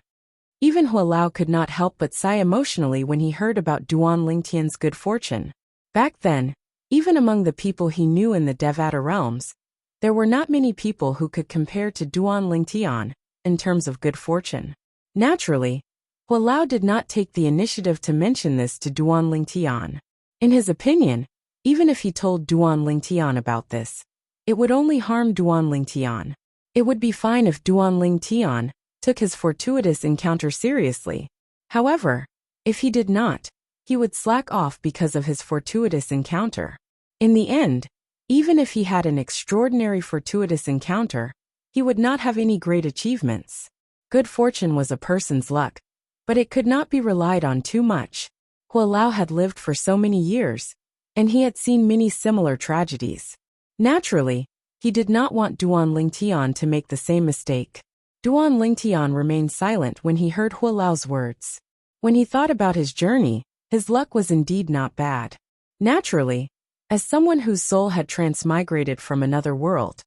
Even Hualao could not help but sigh emotionally when he heard about Duan Lingtian's good fortune. Back then, even among the people he knew in the Devata realms, there were not many people who could compare to Duan Lingtian in terms of good fortune. Naturally, Hualao did not take the initiative to mention this to Duan Lingtian. In his opinion, even if he told Duan Lingtian about this, it would only harm Duan Lingtian. It would be fine if Duan Lingtian took his fortuitous encounter seriously. However, if he did not, he would slack off because of his fortuitous encounter. In the end, even if he had an extraordinary fortuitous encounter, he would not have any great achievements. Good fortune was a person's luck, but it could not be relied on too much. Hualao had lived for so many years, and he had seen many similar tragedies. Naturally, he did not want Duan Lingtian to make the same mistake. Duan Lingtian remained silent when he heard Hualao's words. When he thought about his journey, his luck was indeed not bad. Naturally, as someone whose soul had transmigrated from another world,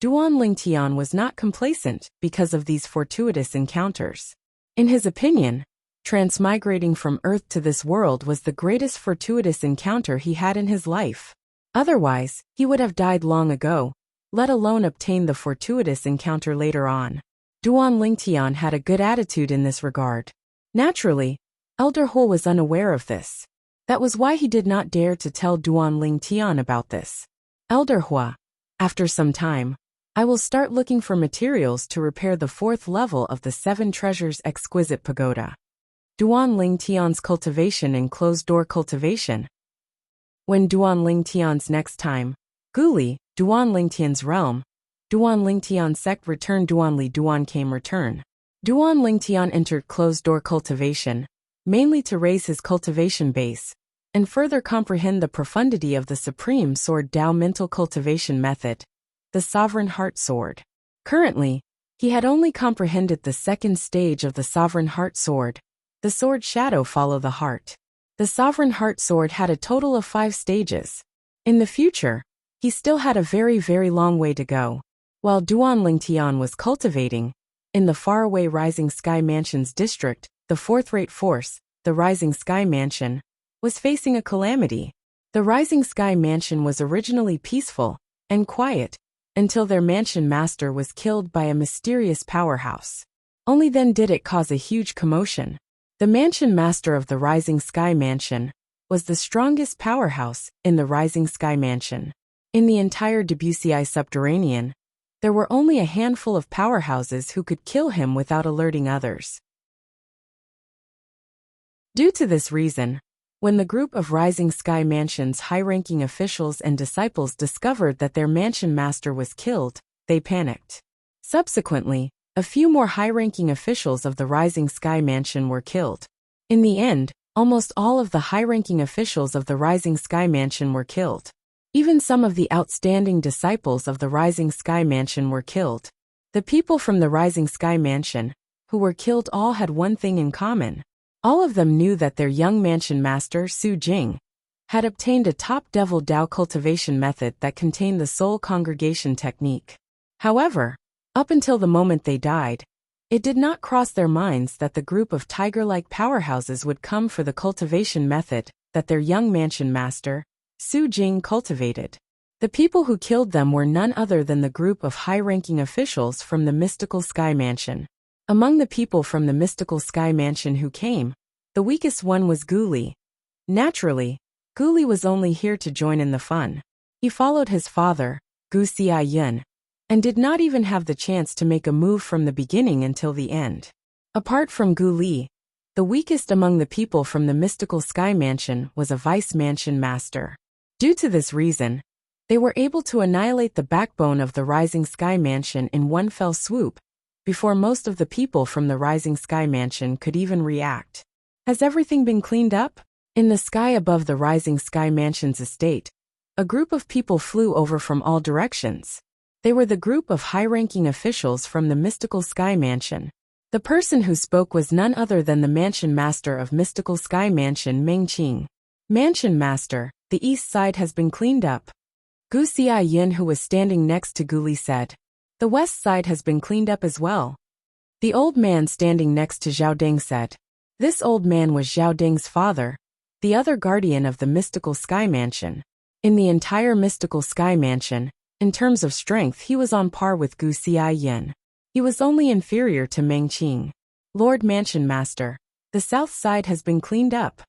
Duan Lingtian was not complacent because of these fortuitous encounters. In his opinion, transmigrating from Earth to this world was the greatest fortuitous encounter he had in his life. Otherwise, he would have died long ago, let alone obtain the fortuitous encounter later on. Duan Lingtian had a good attitude in this regard. Naturally, Elder Hu was unaware of this. That was why he did not dare to tell Duan Lingtian about this. Elder Hua, after some time, I will start looking for materials to repair the 4th level of the 7 Treasures Exquisite Pagoda. Duan Lingtian's cultivation and closed-door cultivation. When Duan Lingtian's next time, Guli, Duan Lingtian's realm, Duan Lingtian sect returned Duan Li Duan came return. Duan Lingtian entered closed-door cultivation, mainly to raise his cultivation base, and further comprehend the profundity of the Supreme Sword Dao mental cultivation method, the Sovereign Heart Sword. Currently, he had only comprehended the 2nd stage of the Sovereign Heart Sword, the sword shadow follow the heart. The Sovereign Heart Sword had a total of 5 stages. In the future, he still had a very, very long way to go. While Duan Lingtian was cultivating, in the faraway Rising Sky Mansion's district, the 4th-rate force, the Rising Sky Mansion, was facing a calamity. The Rising Sky Mansion was originally peaceful and quiet until their mansion master was killed by a mysterious powerhouse. Only then did it cause a huge commotion. The mansion master of the Rising Sky Mansion was the strongest powerhouse in the Rising Sky Mansion. In the entire Debussy subterranean, there were only a handful of powerhouses who could kill him without alerting others. Due to this reason, when the group of Rising Sky Mansion's high-ranking officials and disciples discovered that their mansion master was killed, they panicked. Subsequently, a few more high-ranking officials of the Rising Sky Mansion were killed. In the end, almost all of the high-ranking officials of the Rising Sky Mansion were killed. Even some of the outstanding disciples of the Rising Sky Mansion were killed. The people from the Rising Sky Mansion, who were killed, all had one thing in common. All of them knew that their young mansion master, Su Jing, had obtained a top Devil Dao cultivation method that contained the soul congregation technique. However, up until the moment they died, it did not cross their minds that the group of tiger-like powerhouses would come for the cultivation method that their young mansion master, Su Jing, cultivated. The people who killed them were none other than the group of high-ranking officials from the Mystical Sky Mansion. Among the people from the Mystical Sky Mansion who came, the weakest one was Guli. Naturally, Guli was only here to join in the fun. He followed his father, Gu Xiaoyun, and did not even have the chance to make a move from the beginning until the end. Apart from Guli, the weakest among the people from the Mystical Sky Mansion was a Vice Mansion Master. Due to this reason, they were able to annihilate the backbone of the Rising Sky Mansion in one fell swoop, before most of the people from the Rising Sky Mansion could even react. Has everything been cleaned up? In the sky above the Rising Sky Mansion's estate, a group of people flew over from all directions. They were the group of high-ranking officials from the Mystical Sky Mansion. The person who spoke was none other than the Mansion Master of Mystical Sky Mansion, Meng Qing. Mansion Master, the east side has been cleaned up. Gu Xiaoyun, who was standing next to Guli, said. The west side has been cleaned up as well. The old man standing next to Zhao Deng said. This old man was Zhao Deng's father, the other guardian of the Mystical Sky Mansion. In the entire Mystical Sky Mansion, in terms of strength, he was on par with Gu Xiaoyun. He was only inferior to Meng Qing. Lord Mansion Master, the south side has been cleaned up.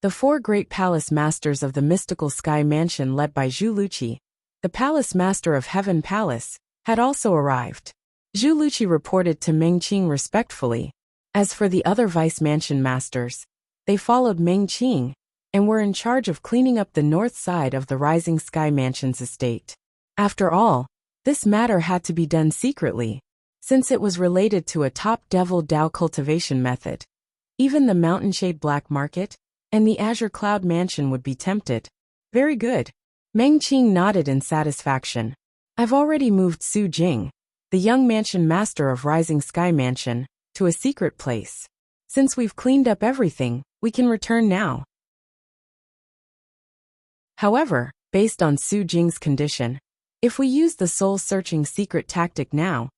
The 4 great palace masters of the Mystical Sky Mansion, led by Zhu Luqi, the palace master of Heaven Palace, had also arrived. Zhu Luqi reported to Meng Qing respectfully. As for the other Vice Mansion Masters, they followed Meng Qing and were in charge of cleaning up the north side of the Rising Sky Mansion's estate. After all, this matter had to be done secretly, since it was related to a top Devil Dao cultivation method. Even the Mountainshade Black Market and the Azure Cloud Mansion would be tempted. Very good. Meng Qing nodded in satisfaction. I've already moved Su Jing, the young mansion master of Rising Sky Mansion, to a secret place. Since we've cleaned up everything, we can return now. However, based on Su Jing's condition, if we use the soul-searching secret tactic now,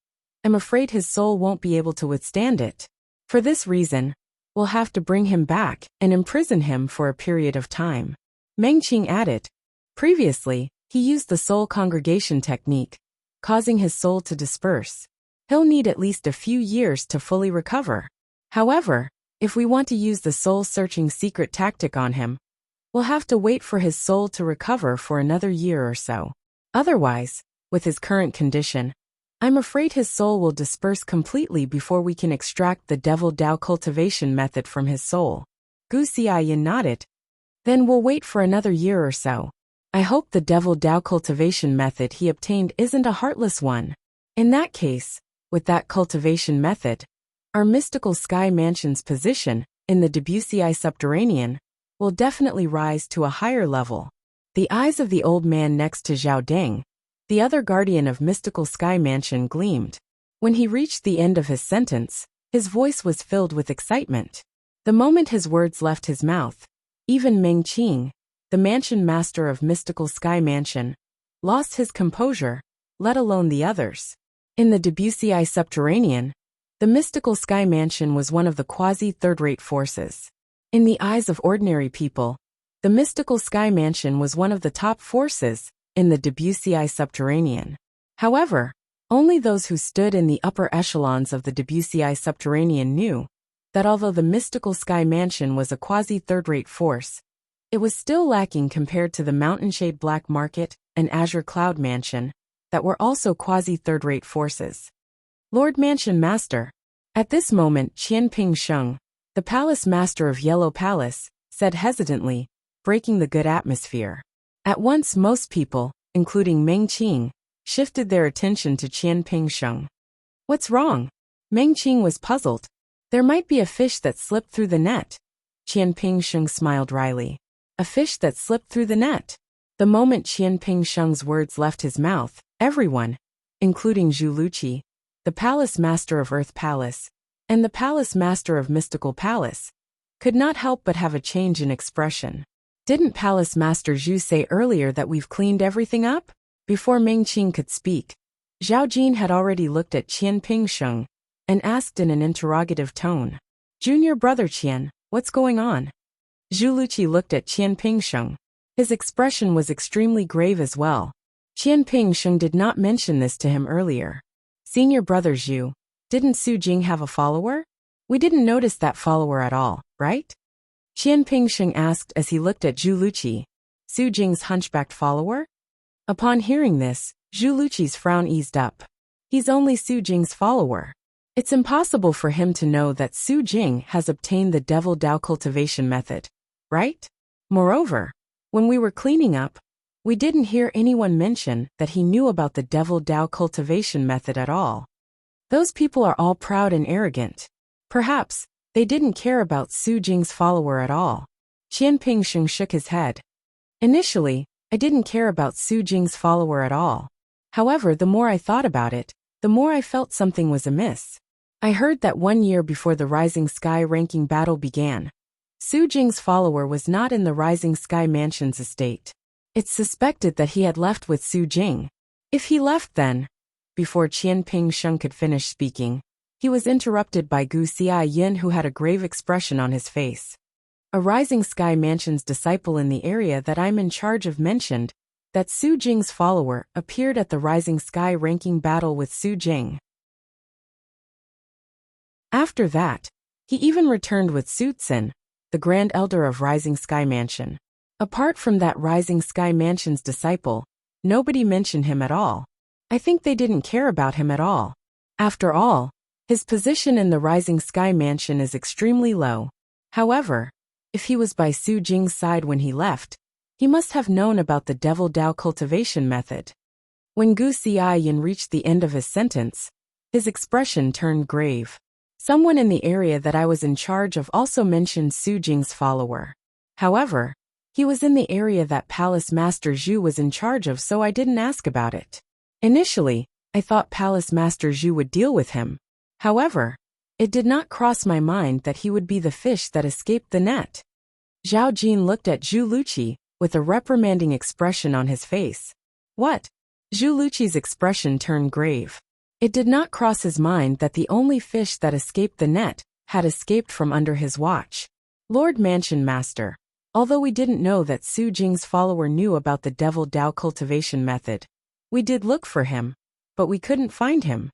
I'm afraid his soul won't be able to withstand it. For this reason, we'll have to bring him back and imprison him for a period of time. Meng Qing added, Previously, he used the soul congregation technique, causing his soul to disperse. He'll need at least a few years to fully recover. However, if we want to use the soul-searching secret tactic on him, we'll have to wait for his soul to recover for another year or so. Otherwise, with his current condition, I'm afraid his soul will disperse completely before we can extract the Devil Dao cultivation method from his soul. Gu Xiaoyan nodded. Then we'll wait for another year or so. I hope the Devil Dao cultivation method he obtained isn't a heartless one. In that case, with that cultivation method, our mystical sky mansion's position in the Debussy subterranean will definitely rise to a higher level. The eyes of the old man next to Zhao Deng, the other guardian of mystical sky mansion, gleamed. When he reached the end of his sentence, his voice was filled with excitement. The moment his words left his mouth, even Meng Qing, the mansion master of mystical sky mansion, lost his composure, let alone the others. In the Debussy subterranean, the mystical sky mansion was one of the quasi-third-rate forces. In the eyes of ordinary people, the mystical sky mansion was one of the top forces in the Debussy subterranean. However, only those who stood in the upper echelons of the Debussy subterranean knew that although the mystical sky mansion was a quasi-third-rate force, it was still lacking compared to the Mountainshade Black Market and Azure Cloud Mansion, that were also quasi-third-rate forces. Lord Mansion Master. At this moment, Qianping Sheng, the palace master of Yellow Palace, said hesitantly, breaking the good atmosphere. At once most people, including Meng Qing, shifted their attention to Qianping Sheng. What's wrong? Meng Qing was puzzled. There might be a fish that slipped through the net. Qianping Sheng smiled wryly. A fish that slipped through the net. The moment Qianping Sheng's words left his mouth, everyone, including Zhu Luqi, the palace master of Earth Palace, and the palace master of Mystical Palace, could not help but have a change in expression. Didn't Palace Master Zhu say earlier that we've cleaned everything up? Before Meng Qing could speak, Zhao Jin had already looked at Qianping Sheng and asked in an interrogative tone, Junior brother Qian, what's going on? Zhu Luqi looked at Qianping Sheng. His expression was extremely grave as well. Qianping Sheng did not mention this to him earlier. Senior brother Zhu, didn't Su Jing have a follower? We didn't notice that follower at all, right? Qianping Sheng asked as he looked at Zhu Luqi. Su Jing's hunchbacked follower? Upon hearing this, Zhu Luqi's frown eased up. He's only Su Jing's follower. It's impossible for him to know that Su Jing has obtained the Devil Dao cultivation method, right? Moreover, when we were cleaning up, we didn't hear anyone mention that he knew about the Devil Dao cultivation method at all. Those people are all proud and arrogant. Perhaps they didn't care about Su Jing's follower at all. Qianping Sheng shook his head. Initially, I didn't care about Su Jing's follower at all. However, the more I thought about it, the more I felt something was amiss. I heard that 1 year before the Rising Sky ranking battle began, Su Jing's follower was not in the Rising Sky Mansion's estate. It's suspected that he had left with Su Jing. If he left then, before Qianping Sheng could finish speaking, he was interrupted by Gu Xiaoyan, who had a grave expression on his face. A Rising Sky Mansion's disciple in the area that I'm in charge of mentioned that Su Jing's follower appeared at the Rising Sky ranking battle with Su Jing. After that, he even returned with Su Tsin, the Grand Elder of Rising Sky Mansion. Apart from that Rising Sky Mansion's disciple, nobody mentioned him at all. I think they didn't care about him at all. After all, his position in the Rising Sky Mansion is extremely low. However, if he was by Su Jing's side when he left, he must have known about the Devil Dao cultivation method. When Gu Xiaoyan reached the end of his sentence, his expression turned grave. Someone in the area that I was in charge of also mentioned Su Jing's follower. However, he was in the area that Palace Master Zhu was in charge of, so I didn't ask about it. Initially, I thought Palace Master Zhu would deal with him. However, it did not cross my mind that he would be the fish that escaped the net. Zhao Jin looked at Zhu Luqi with a reprimanding expression on his face. What? Zhu Luqi's expression turned grave. It did not cross his mind that the only fish that escaped the net had escaped from under his watch. Lord Mansion Master, Although we didn't know that Su Jing's follower knew about the devil Dao cultivation method, we did look for him, but we couldn't find him.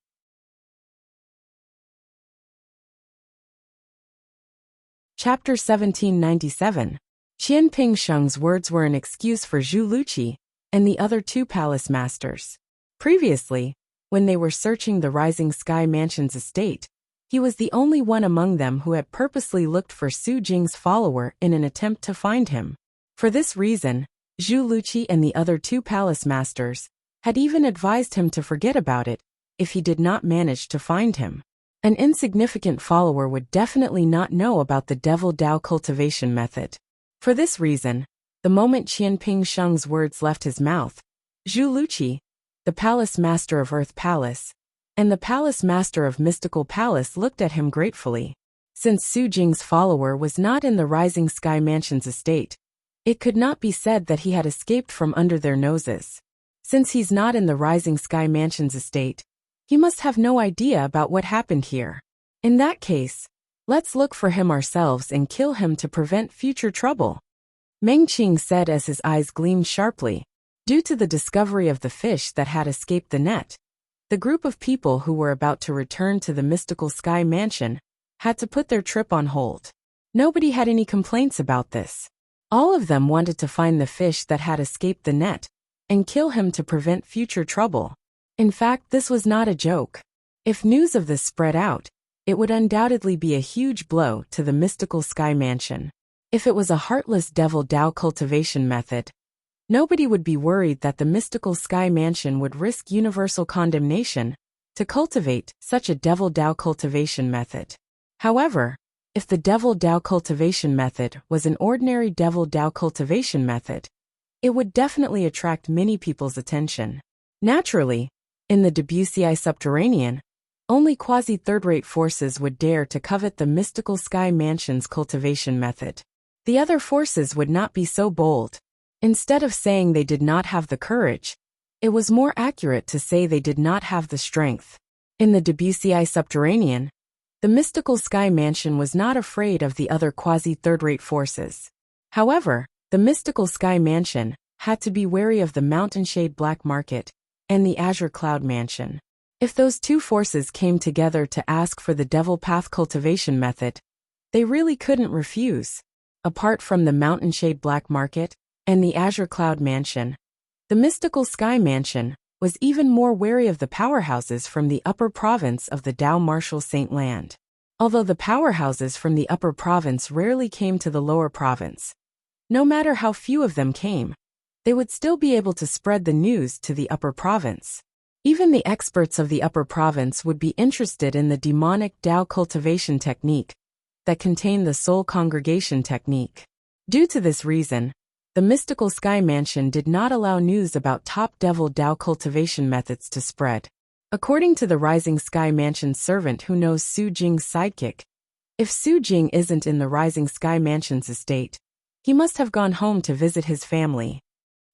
Chapter 1797. Qian Pingsheng's words were an excuse for Zhu Luqi and the other two palace masters. Previously, when they were searching the Rising Sky Mansion's estate, he was the only one among them who had purposely looked for Su Jing's follower in an attempt to find him. For this reason, Zhu Luqi and the other two palace masters had even advised him to forget about it if he did not manage to find him. An insignificant follower would definitely not know about the devil Dao cultivation method. For this reason, the moment Qian Pingsheng's words left his mouth, Zhu Luqi, the palace master of Earth Palace, and the palace master of Mystical Palace looked at him gratefully. Since Su Jing's follower was not in the Rising Sky Mansion's estate, it could not be said that he had escaped from under their noses. Since he's not in the Rising Sky Mansion's estate, he must have no idea about what happened here. In that case, let's look for him ourselves and kill him to prevent future trouble. Meng Qing said as his eyes gleamed sharply. Due to the discovery of the fish that had escaped the net, the group of people who were about to return to the Mystical Sky Mansion had to put their trip on hold. Nobody had any complaints about this. All of them wanted to find the fish that had escaped the net and kill him to prevent future trouble. In fact, this was not a joke. If news of this spread out, it would undoubtedly be a huge blow to the Mystical Sky Mansion. If it was a heartless devil Dao cultivation method, nobody would be worried that the Mystical Sky Mansion would risk universal condemnation to cultivate such a devil Dao cultivation method. However, if the devil Dao cultivation method was an ordinary devil Dao cultivation method, it would definitely attract many people's attention. Naturally, in the Wuxia subterranean, only quasi-third-rate forces would dare to covet the Mystical Sky Mansion's cultivation method. The other forces would not be so bold. Instead of saying they did not have the courage, it was more accurate to say they did not have the strength. In the Wuxia subterranean, the Mystical Sky Mansion was not afraid of the other quasi-third-rate forces. However, the Mystical Sky Mansion had to be wary of the Mountain Shade Black Market and the Azure Cloud Mansion. If those two forces came together to ask for the Devil Path cultivation method, they really couldn't refuse. Apart from the Mountain Shade Black Market and the Azure Cloud Mansion, the Mystical Sky Mansion was even more wary of the powerhouses from the upper province of the Dao Marshal Saint Land. Although the powerhouses from the upper province rarely came to the lower province, no matter how few of them came, they would still be able to spread the news to the upper province. Even the experts of the upper province would be interested in the demonic Dao cultivation technique that contained the soul congregation technique. Due to this reason, the Mystical Sky Mansion did not allow news about top devil Dao cultivation methods to spread. According to the Rising Sky Mansion's servant who knows Su Jing's sidekick, if Su Jing isn't in the Rising Sky Mansion's estate, he must have gone home to visit his family.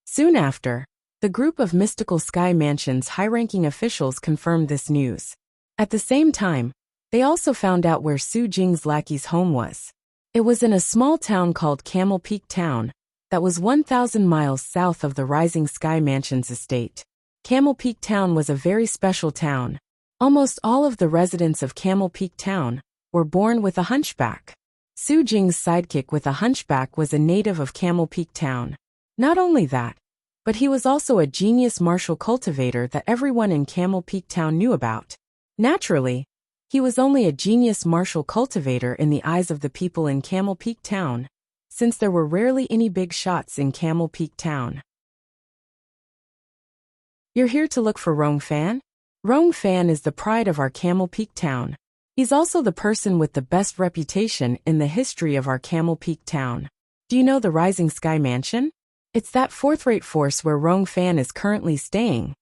Soon after, the group of Mystical Sky Mansion's high-ranking officials confirmed this news. At the same time, they also found out where Su Jing's lackey's home was. It was in a small town called Camel Peak Town that was 1,000 miles south of the Rising Sky Mansion's estate. Camel Peak Town was a very special town. Almost all of the residents of Camel Peak Town were born with a hunchback. Su Jing's sidekick with a hunchback was a native of Camel Peak Town. Not only that, but he was also a genius martial cultivator that everyone in Camel Peak Town knew about. Naturally, he was only a genius martial cultivator in the eyes of the people in Camel Peak Town, since there were rarely any big shots in Camel Peak Town. You're here to look for Rong Fan? Rong Fan is the pride of our Camel Peak Town. He's also the person with the best reputation in the history of our Camel Peak Town. Do you know the Rising Sky Mansion? It's that fourth-rate force where Rong Fan is currently staying.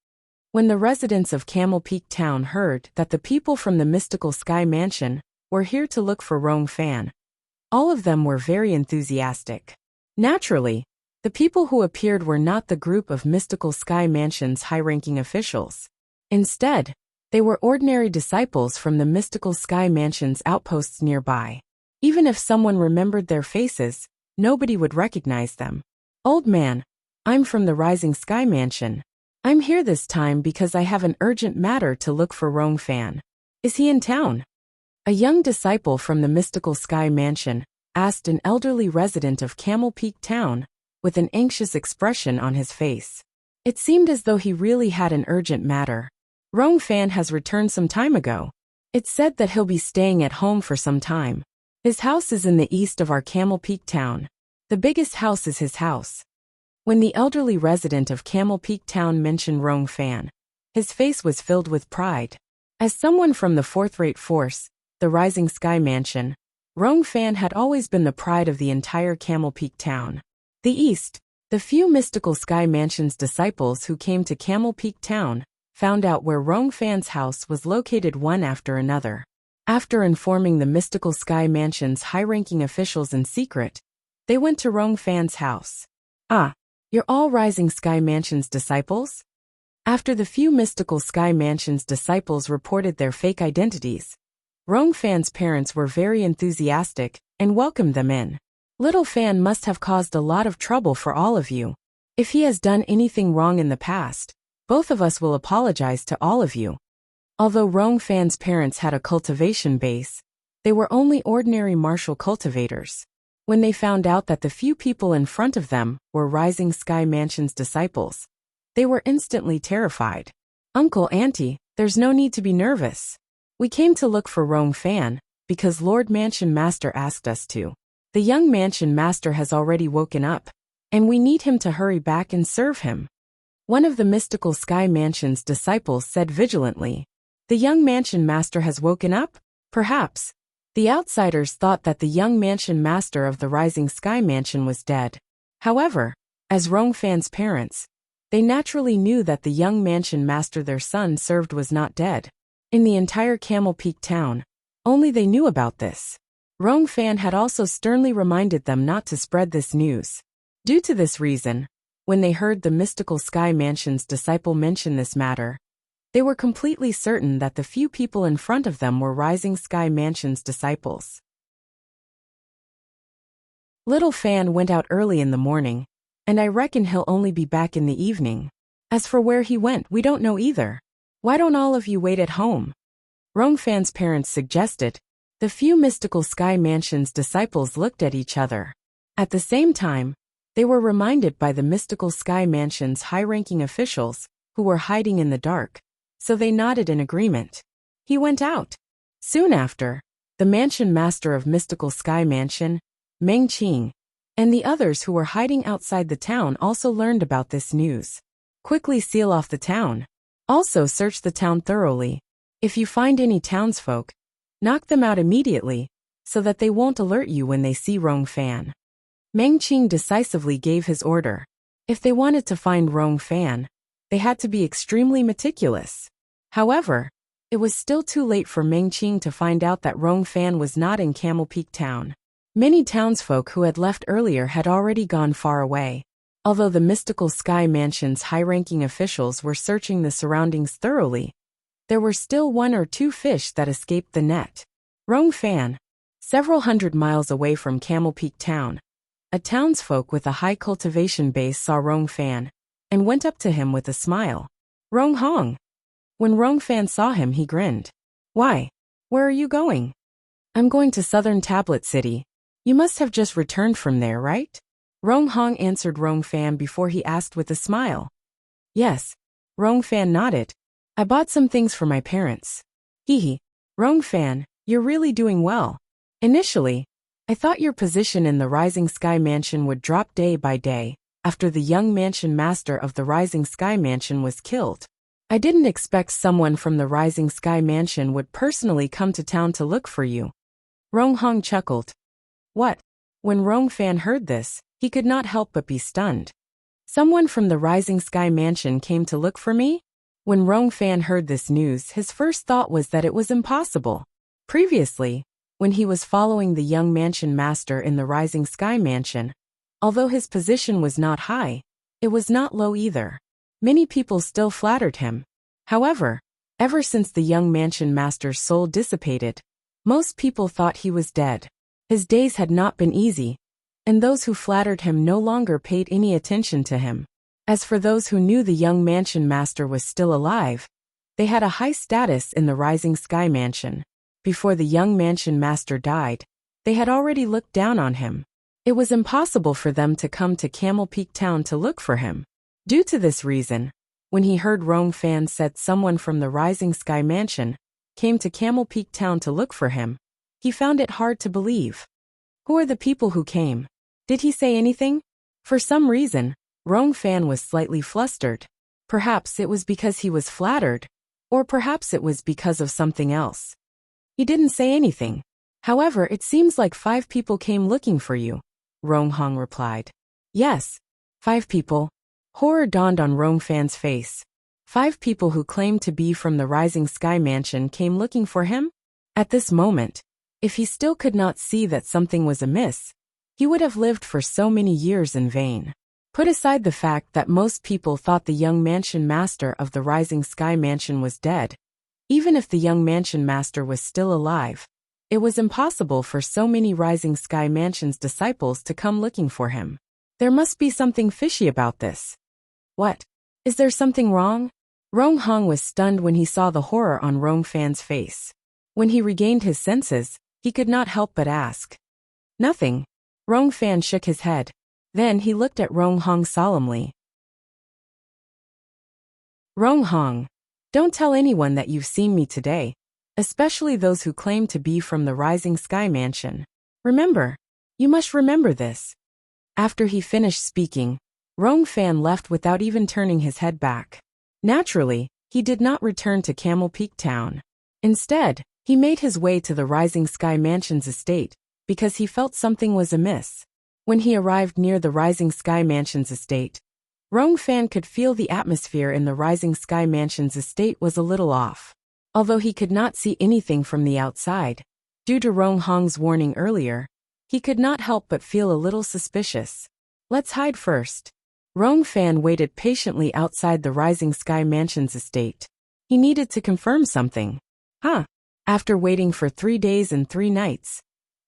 When the residents of Camel Peak Town heard that the people from the Mystical Sky Mansion were here to look for Rong Fan, all of them were very enthusiastic. Naturally, the people who appeared were not the group of Mystical Sky Mansion's high-ranking officials. Instead, they were ordinary disciples from the Mystical Sky Mansion's outposts nearby. Even if someone remembered their faces, nobody would recognize them. "Old man, I'm from the Rising Sky Mansion. I'm here this time because I have an urgent matter to look for Rong Fan. Is he in town?" A young disciple from the mystical Sky Mansion asked an elderly resident of Camel Peak Town with an anxious expression on his face. It seemed as though he really had an urgent matter. "Rong Fan has returned some time ago. It's said that he'll be staying at home for some time. His house is in the east of our Camel Peak Town. The biggest house is his house." When the elderly resident of Camel Peak Town mentioned Rong Fan, his face was filled with pride. As someone from the fourth-rate force, the Rising Sky Mansion, Rong Fan had always been the pride of the entire Camel Peak Town. The East, the few mystical Sky Mansion's disciples who came to Camel Peak Town, found out where Rong Fan's house was located one after another. After informing the mystical Sky Mansion's high-ranking officials in secret, they went to Rong Fan's house. "Ah, you're all Rising Sky Mansion's disciples?" After the few mystical Sky Mansion's disciples reported their fake identities, Rong Fan's parents were very enthusiastic and welcomed them in. "Little Fan must have caused a lot of trouble for all of you. If he has done anything wrong in the past, both of us will apologize to all of you." Although Rong Fan's parents had a cultivation base, they were only ordinary martial cultivators. When they found out that the few people in front of them were Rising Sky Mansion's disciples, they were instantly terrified. "Uncle, Auntie, there's no need to be nervous. We came to look for Rong Fan because Lord Mansion Master asked us to. The young Mansion Master has already woken up, and we need him to hurry back and serve him." One of the mystical Sky Mansion's disciples said vigilantly. "The young Mansion Master has woken up? Perhaps." The outsiders thought that the young Mansion Master of the Rising Sky Mansion was dead. However, as Rong Fan's parents, they naturally knew that the young Mansion Master their son served was not dead. In the entire Camel Peak Town, only they knew about this. Rong Fan had also sternly reminded them not to spread this news. Due to this reason, when they heard the mystical Sky Mansion's disciple mention this matter, they were completely certain that the few people in front of them were Rising Sky Mansion's disciples. Little Fan went out early in the morning, and I reckon he'll only be back in the evening. As for where he went, we don't know either. Why don't all of you wait at home?" Rong Fan's parents suggested. The few mystical Sky Mansion's disciples looked at each other. At the same time, they were reminded by the mystical Sky Mansion's high-ranking officials, who were hiding in the dark, so they nodded in agreement. He went out. Soon after, the Mansion Master of Mystical Sky Mansion, Meng Qing, and the others who were hiding outside the town also learned about this news. "Quickly seal off the town. Also search the town thoroughly. If you find any townsfolk, knock them out immediately, so that they won't alert you when they see Rong Fan." Meng Qing decisively gave his order. If they wanted to find Rong Fan, they had to be extremely meticulous. However, it was still too late for Meng Qing to find out that Rong Fan was not in Camel Peak Town. Many townsfolk who had left earlier had already gone far away. Although the mystical Sky Mansion's high-ranking officials were searching the surroundings thoroughly, there were still one or two fish that escaped the net. Rong Fan, several hundred miles away from Camel Peak Town, a townsfolk with a high cultivation base saw Rong Fan and went up to him with a smile. "Rong Hong." When Rong Fan saw him, he grinned. "Why? Where are you going?" "I'm going to Southern Tablet City. You must have just returned from there, right?" Rong Hong answered Rong Fan before he asked with a smile. "Yes." Rong Fan nodded. "I bought some things for my parents." Hee. "Rong Fan, you're really doing well. Initially, I thought your position in the Rising Sky Mansion would drop day by day after the young Mansion Master of the Rising Sky Mansion was killed. I didn't expect someone from the Rising Sky Mansion would personally come to town to look for you." Rong Hong chuckled. "What?" When Rong Fan heard this, he could not help but be stunned. "Someone from the Rising Sky Mansion came to look for me?" When Rong Fan heard this news, his first thought was that it was impossible. Previously, when he was following the young Mansion Master in the Rising Sky Mansion, although his position was not high, it was not low either. Many people still flattered him. However, ever since the young Mansion Master's soul dissipated, most people thought he was dead. His days had not been easy, and those who flattered him no longer paid any attention to him. As for those who knew the young mansion master was still alive, they had a high status in the Rising Sky Mansion. Before the young mansion master died, they had already looked down on him. It was impossible for them to come to Camel Peak Town to look for him. Due to this reason, when he heard Rong Fan said someone from the Rising Sky Mansion came to Camel Peak Town to look for him, he found it hard to believe. Who are the people who came? Did he say anything? For some reason, Rong Fan was slightly flustered. Perhaps it was because he was flattered, or perhaps it was because of something else. He didn't say anything. However, it seems like 5 people came looking for you, Rong Hong replied. Yes, 5 people. Horror dawned on Rong Fan's face. 5 people who claimed to be from the Rising Sky Mansion came looking for him? At this moment, if he still could not see that something was amiss, he would have lived for so many years in vain. Put aside the fact that most people thought the young mansion master of the Rising Sky Mansion was dead. Even if the young mansion master was still alive, it was impossible for so many Rising Sky Mansion's disciples to come looking for him. There must be something fishy about this. What? Is there something wrong? Rong Hong was stunned when he saw the horror on Rong Fan's face. When he regained his senses, he could not help but ask. Nothing. Rong Fan shook his head. Then he looked at Rong Hong solemnly. Rong Hong, don't tell anyone that you've seen me today, especially those who claim to be from the Rising Sky Mansion. Remember, you must remember this. After he finished speaking, Rong Fan left without even turning his head back. Naturally, he did not return to Camel Peak Town. Instead, he made his way to the Rising Sky Mansion's estate, because he felt something was amiss. When he arrived near the Rising Sky Mansion's estate, Rong Fan could feel the atmosphere in the Rising Sky Mansion's estate was a little off. Although he could not see anything from the outside, due to Rong Hong's warning earlier, he could not help but feel a little suspicious. Let's hide first. Rong Fan waited patiently outside the Rising Sky Mansion's estate. He needed to confirm something. After waiting for 3 days and 3 nights,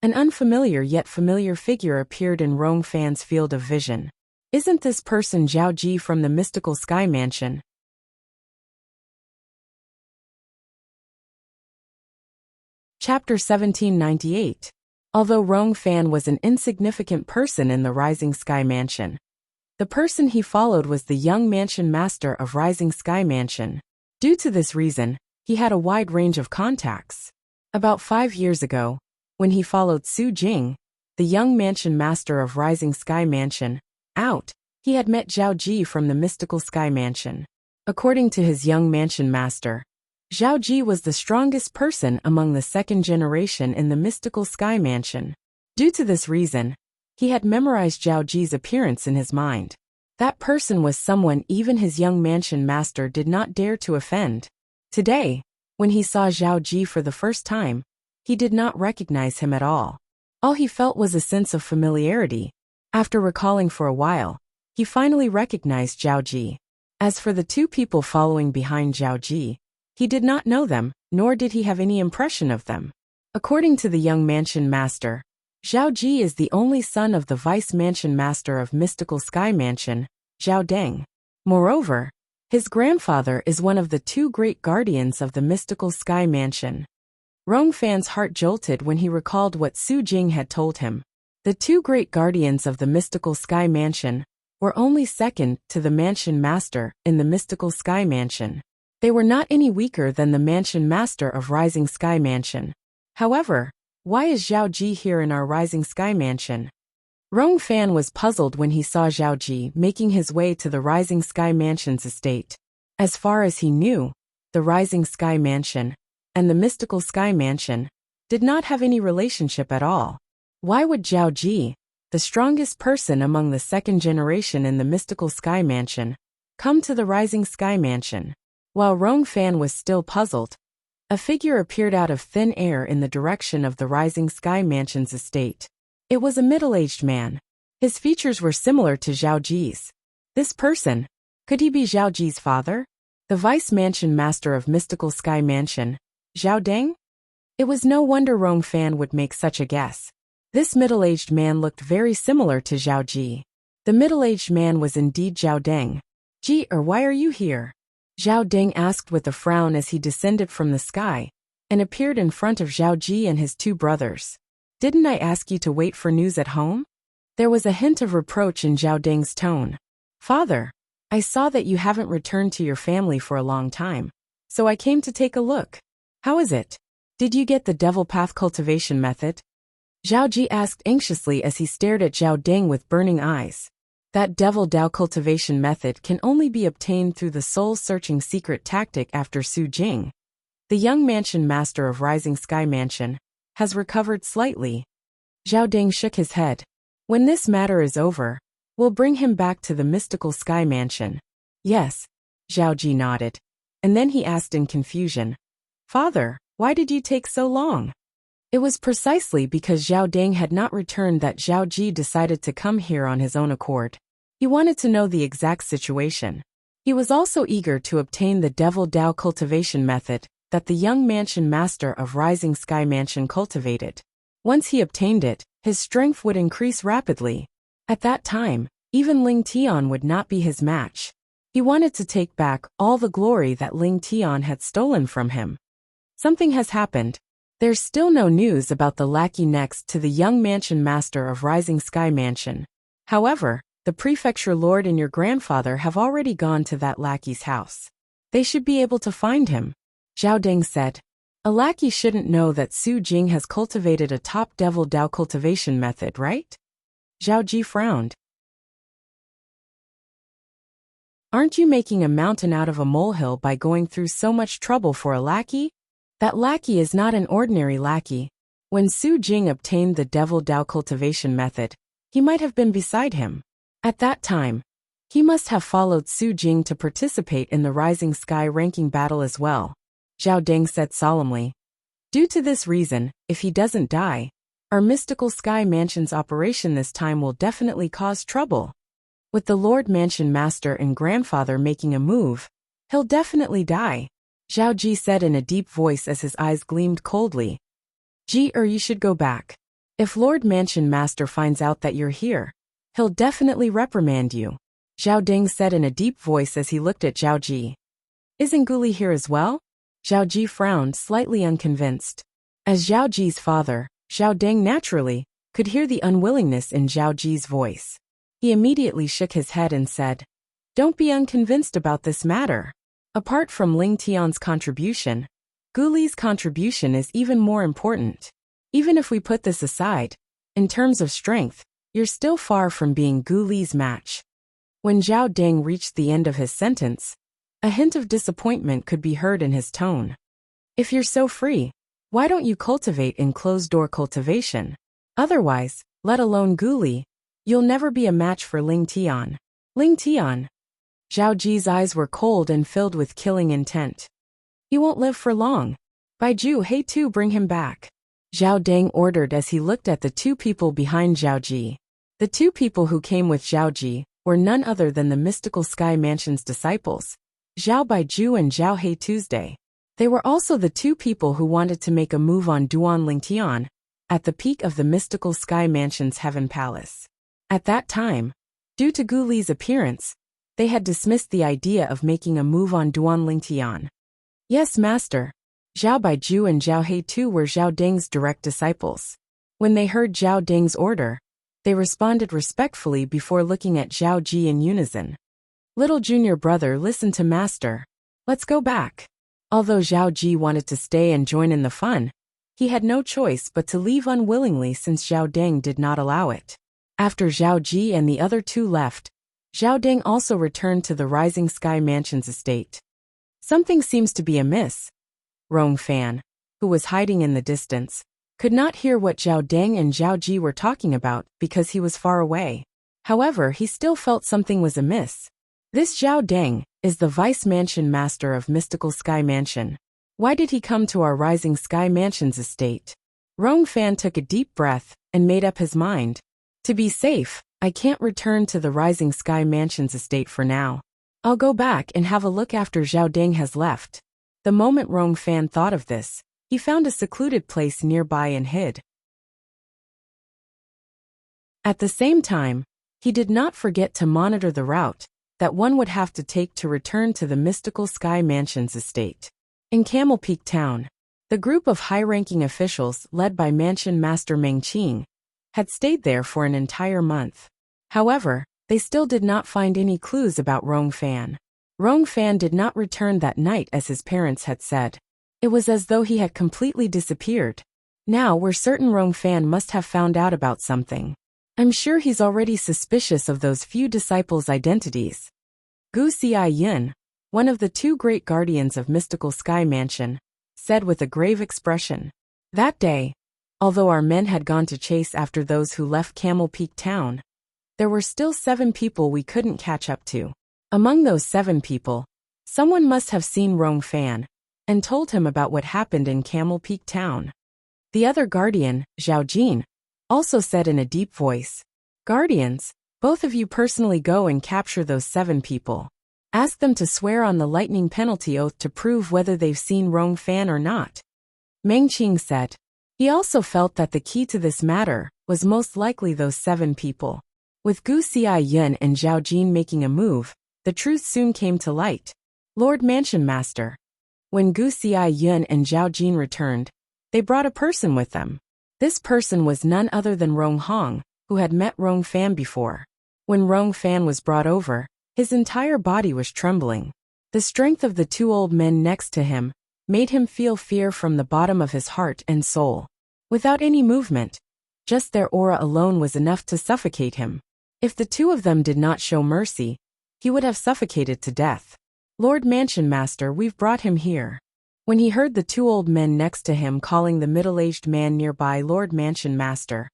an unfamiliar yet familiar figure appeared in Rong Fan's field of vision. Isn't this person Zhao Ji from the Mystical Sky Mansion? Chapter 1798. Although Rong Fan was an insignificant person in the Rising Sky Mansion, the person he followed was the young mansion master of Rising Sky Mansion. Due to this reason, he had a wide range of contacts. About 5 years ago, when he followed Su Jing, the young mansion master of Rising Sky Mansion, out, he had met Zhao Ji from the Mystical Sky Mansion. According to his young mansion master, Zhao Ji was the strongest person among the 2nd generation in the Mystical Sky Mansion. Due to this reason, he had memorized Zhao Ji's appearance in his mind. That person was someone even his young mansion master did not dare to offend. Today, when he saw Zhao Ji for the first time, he did not recognize him at all. All he felt was a sense of familiarity. After recalling for a while, he finally recognized Zhao Ji. As for the 2 people following behind Zhao Ji, he did not know them, nor did he have any impression of them. According to the young mansion master, Zhao Ji is the only son of the vice mansion master of Mystical Sky Mansion, Zhao Deng. Moreover, his grandfather is one of the 2 great guardians of the Mystical Sky Mansion. Rong Fan's heart jolted when he recalled what Su Jing had told him. The 2 great guardians of the Mystical Sky Mansion were only second to the mansion master in the Mystical Sky Mansion. They were not any weaker than the mansion master of Rising Sky Mansion. However, why is Zhao Ji here in our Rising Sky Mansion? Rong Fan was puzzled when he saw Zhao Ji making his way to the Rising Sky Mansion's estate. As far as he knew, the Rising Sky Mansion and the Mystical Sky Mansion did not have any relationship at all. Why would Zhao Ji, the strongest person among the 2nd generation in the Mystical Sky Mansion, come to the Rising Sky Mansion? While Rong Fan was still puzzled, a figure appeared out of thin air in the direction of the Rising Sky Mansion's estate. It was a middle-aged man. His features were similar to Zhao Ji's. This person, could he be Zhao Ji's father? The vice mansion master of Mystical Sky Mansion, Zhao Deng? It was no wonder Rong Fan would make such a guess. This middle-aged man looked very similar to Zhao Ji. The middle-aged man was indeed Zhao Deng. "Ji, why are you here?" Zhao Deng asked with a frown as he descended from the sky and appeared in front of Zhao Ji and his two brothers. "Didn't I ask you to wait for news at home?" There was a hint of reproach in Zhao Deng's tone. "Father, I saw that you haven't returned to your family for a long time, so I came to take a look. How is it? Did you get the devil path cultivation method?" Zhao Ji asked anxiously as he stared at Zhao Deng with burning eyes. That devil Dao cultivation method can only be obtained through the soul-searching secret tactic after Su Jing. The young mansion master of Rising Sky Mansion has recovered slightly. Zhao Deng shook his head. "When this matter is over, we'll bring him back to the mystical Sky Mansion." "Yes," Zhao Ji nodded. And then he asked in confusion, "Father, why did you take so long?" It was precisely because Zhao Deng had not returned that Zhao Ji decided to come here on his own accord. He wanted to know the exact situation. He was also eager to obtain the Devil Dao cultivation method that the young mansion master of Rising Sky Mansion cultivated. Once he obtained it, his strength would increase rapidly. At that time, even Ling Tian would not be his match. He wanted to take back all the glory that Ling Tian had stolen from him. Something has happened. There's still no news about the lackey next to the young mansion master of Rising Sky Mansion. However, the prefecture lord and your grandfather have already gone to that lackey's house. They should be able to find him, Zhao Deng said. A lackey shouldn't know that Su Jing has cultivated a top devil Dao cultivation method, right? Zhao Ji frowned. Aren't you making a mountain out of a molehill by going through so much trouble for a lackey? That lackey is not an ordinary lackey. When Su Jing obtained the devil Dao cultivation method, he might have been beside him. At that time, he must have followed Su Jing to participate in the Rising Sky ranking battle as well, Zhao Deng said solemnly. Due to this reason, if he doesn't die, our mystical Sky Mansion's operation this time will definitely cause trouble. With the Lord Mansion Master and Grandfather making a move, he'll definitely die, Zhao Ji said in a deep voice as his eyes gleamed coldly. Ji, you should go back. If Lord Mansion Master finds out that you're here, he'll definitely reprimand you, Zhao Deng said in a deep voice as he looked at Zhao Ji. Isn't Guli here as well? Zhao Ji frowned, slightly unconvinced. As Zhao Ji's father, Zhao Deng naturally could hear the unwillingness in Zhao Ji's voice. He immediately shook his head and said, "Don't be unconvinced about this matter. Apart from Ling Tian's contribution, Guli's contribution is even more important. Even if we put this aside, in terms of strength, you're still far from being Guli's match." When Zhao Deng reached the end of his sentence, a hint of disappointment could be heard in his tone. If you're so free, why don't you cultivate in closed-door cultivation? Otherwise, let alone Guli, you'll never be a match for Ling Tian. Ling Tian. Zhao Ji's eyes were cold and filled with killing intent. He won't live for long. Baiju He Tu, bring him back, Zhao Deng ordered as he looked at the two people behind Zhao Ji. The two people who came with Zhao Ji were none other than the mystical Sky Mansion's disciples, Zhao Baiju and Zhao He Tuesday. They were also the two people who wanted to make a move on Duan Lingtian at the peak of the mystical Sky Mansion's Heaven Palace. At that time, due to Guli's appearance, they had dismissed the idea of making a move on Duan Lingtian. Yes, master. Zhao Baiju and Zhao He Tu were Zhao Deng's direct disciples. When they heard Zhao Deng's order, they responded respectfully before looking at Zhao Ji in unison. Little junior brother, listen to master. Let's go back. Although Zhao Ji wanted to stay and join in the fun, he had no choice but to leave unwillingly since Zhao Deng did not allow it. After Zhao Ji and the other two left, Zhao Deng also returned to the Rising Sky Mansion's estate. Something seems to be amiss. Rong Fan, who was hiding in the distance, could not hear what Zhao Deng and Zhao Ji were talking about because he was far away. However, he still felt something was amiss. This Zhao Deng is the Vice Mansion Master of Mystical Sky Mansion. Why did he come to our Rising Sky Mansion's estate? Rong Fan took a deep breath and made up his mind. To be safe, I can't return to the Rising Sky Mansion's estate for now. I'll go back and have a look after Zhao Deng has left. The moment Rong Fan thought of this, he found a secluded place nearby and hid. At the same time, he did not forget to monitor the route that one would have to take to return to the mystical Sky Mansion's estate. In Camel Peak Town, the group of high-ranking officials led by Mansion Master Meng Qing had stayed there for an entire month. However, they still did not find any clues about Rong Fan. Rong Fan did not return that night as his parents had said. It was as though he had completely disappeared. Now we're certain Rong Fan must have found out about something. I'm sure he's already suspicious of those few disciples' identities. Gu Xiaoyun, one of the two great guardians of mystical Sky Mansion, said with a grave expression. That day, although our men had gone to chase after those who left Camel Peak Town, there were still 7 people we couldn't catch up to. Among those 7 people, someone must have seen Rong Fan and told him about what happened in Camel Peak Town. The other guardian, Zhao Jin, also said in a deep voice, Guardians, both of you personally go and capture those 7 people. Ask them to swear on the lightning penalty oath to prove whether they've seen Rong Fan or not. Meng Qing said. He also felt that the key to this matter was most likely those 7 people. With Gu Xiaoyun and Zhao Jin making a move, the truth soon came to light. Lord Mansion Master. When Gu Xiaoyun and Zhao Jin returned, they brought a person with them. This person was none other than Rong Hong, who had met Rong Fan before. When Rong Fan was brought over, his entire body was trembling. The strength of the 2 old men next to him made him feel fear from the bottom of his heart and soul. Without any movement, just their aura alone was enough to suffocate him. If the 2 of them did not show mercy, he would have suffocated to death. Lord Mansion Master, we've brought him here. When he heard the 2 old men next to him calling the middle-aged man nearby Lord Mansion Master,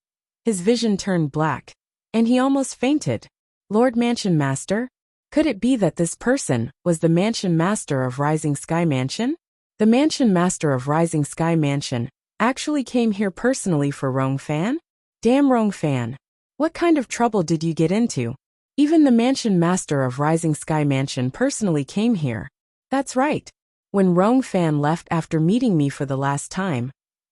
his vision turned black, and he almost fainted. Lord Mansion Master? Could it be that this person was the Mansion Master of Rising Sky Mansion? The Mansion Master of Rising Sky Mansion actually came here personally for Rong Fan? Damn Rong Fan. What kind of trouble did you get into? Even the Mansion Master of Rising Sky Mansion personally came here. That's right. When Rong Fan left after meeting me for the last time,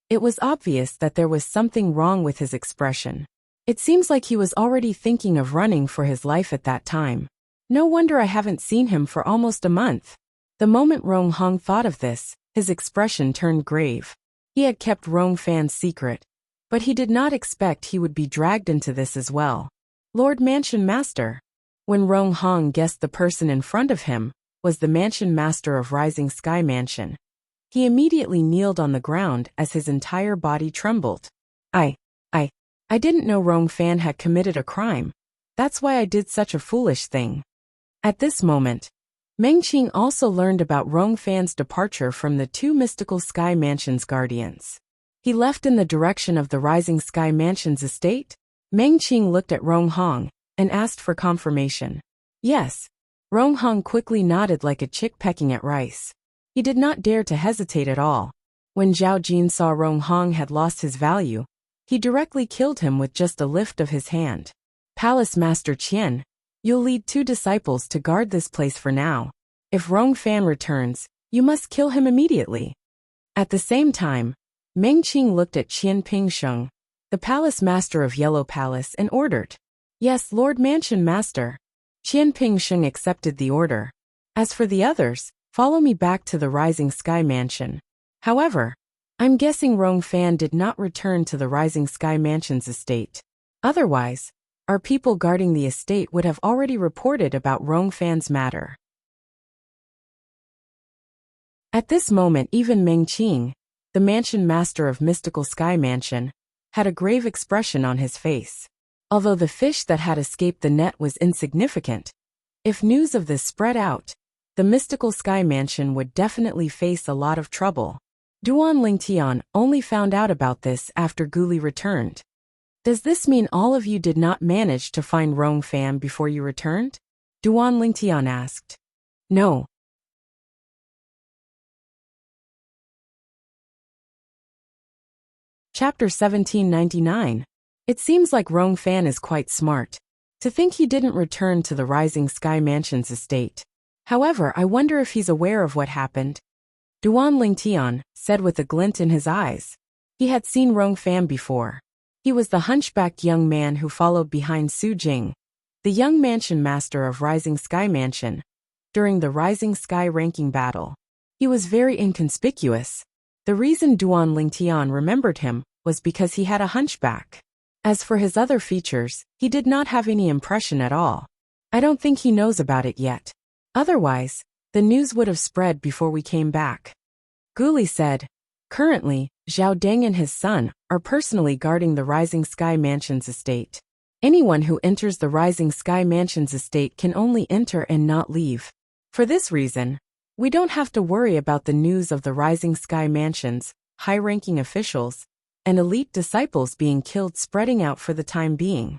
it was obvious that there was something wrong with his expression. It seems like he was already thinking of running for his life at that time. No wonder I haven't seen him for almost a month. The moment Rong Hong thought of this, his expression turned grave. He had kept Rong Fan's secret, but he did not expect he would be dragged into this as well. Lord Mansion Master. When Rong Hong guessed the person in front of him was the Mansion Master of Rising Sky Mansion, he immediately kneeled on the ground as his entire body trembled. I didn't know Rong Fan had committed a crime. That's why I did such a foolish thing. At this moment, Meng Qing also learned about Rong Fan's departure from the 2 mystical Sky Mansion's guardians. He left in the direction of the Rising Sky Mansion's estate. Meng Qing looked at Rong Hong and asked for confirmation. Yes. Rong Hong quickly nodded like a chick pecking at rice. He did not dare to hesitate at all. When Zhao Jin saw Rong Hong had lost his value, he directly killed him with just a lift of his hand. Palace Master Qian, you'll lead 2 disciples to guard this place for now. If Rong Fan returns, you must kill him immediately. At the same time, Meng Qing looked at Qian Pingsheng, the Palace Master of Yellow Palace, and ordered. Yes, Lord Mansion Master. Qian Pingsheng accepted the order. As for the others, follow me back to the Rising Sky Mansion. However, I'm guessing Rong Fan did not return to the Rising Sky Mansion's estate. Otherwise, our people guarding the estate would have already reported about Rong Fan's matter. At this moment, even Meng Qing, the Mansion Master of Mystical Sky Mansion, had a grave expression on his face. Although the fish that had escaped the net was insignificant, if news of this spread out, the Mystical Sky Mansion would definitely face a lot of trouble. Duan Lingtian only found out about this after Guli returned. Does this mean all of you did not manage to find Rong Fan before you returned? Duan Lingtian asked. No. Chapter 1799. It seems like Rong Fan is quite smart. To think he didn't return to the Rising Sky Mansion's estate. However, I wonder if he's aware of what happened. Duan Lingtian said with a glint in his eyes. He had seen Rong Fan before. He was the hunchbacked young man who followed behind Su Jing, the young mansion master of Rising Sky Mansion, during the Rising Sky ranking battle. He was very inconspicuous. The reason Duan Lingtian remembered him was because he had a hunchback. As for his other features, he did not have any impression at all. I don't think he knows about it yet. Otherwise, the news would have spread before we came back. Guli said. Currently, Zhao Deng and his son are personally guarding the Rising Sky Mansion's estate. Anyone who enters the Rising Sky Mansion's estate can only enter and not leave. For this reason, we don't have to worry about the news of the Rising Sky Mansion's high-ranking officials and elite disciples being killed spreading out for the time being.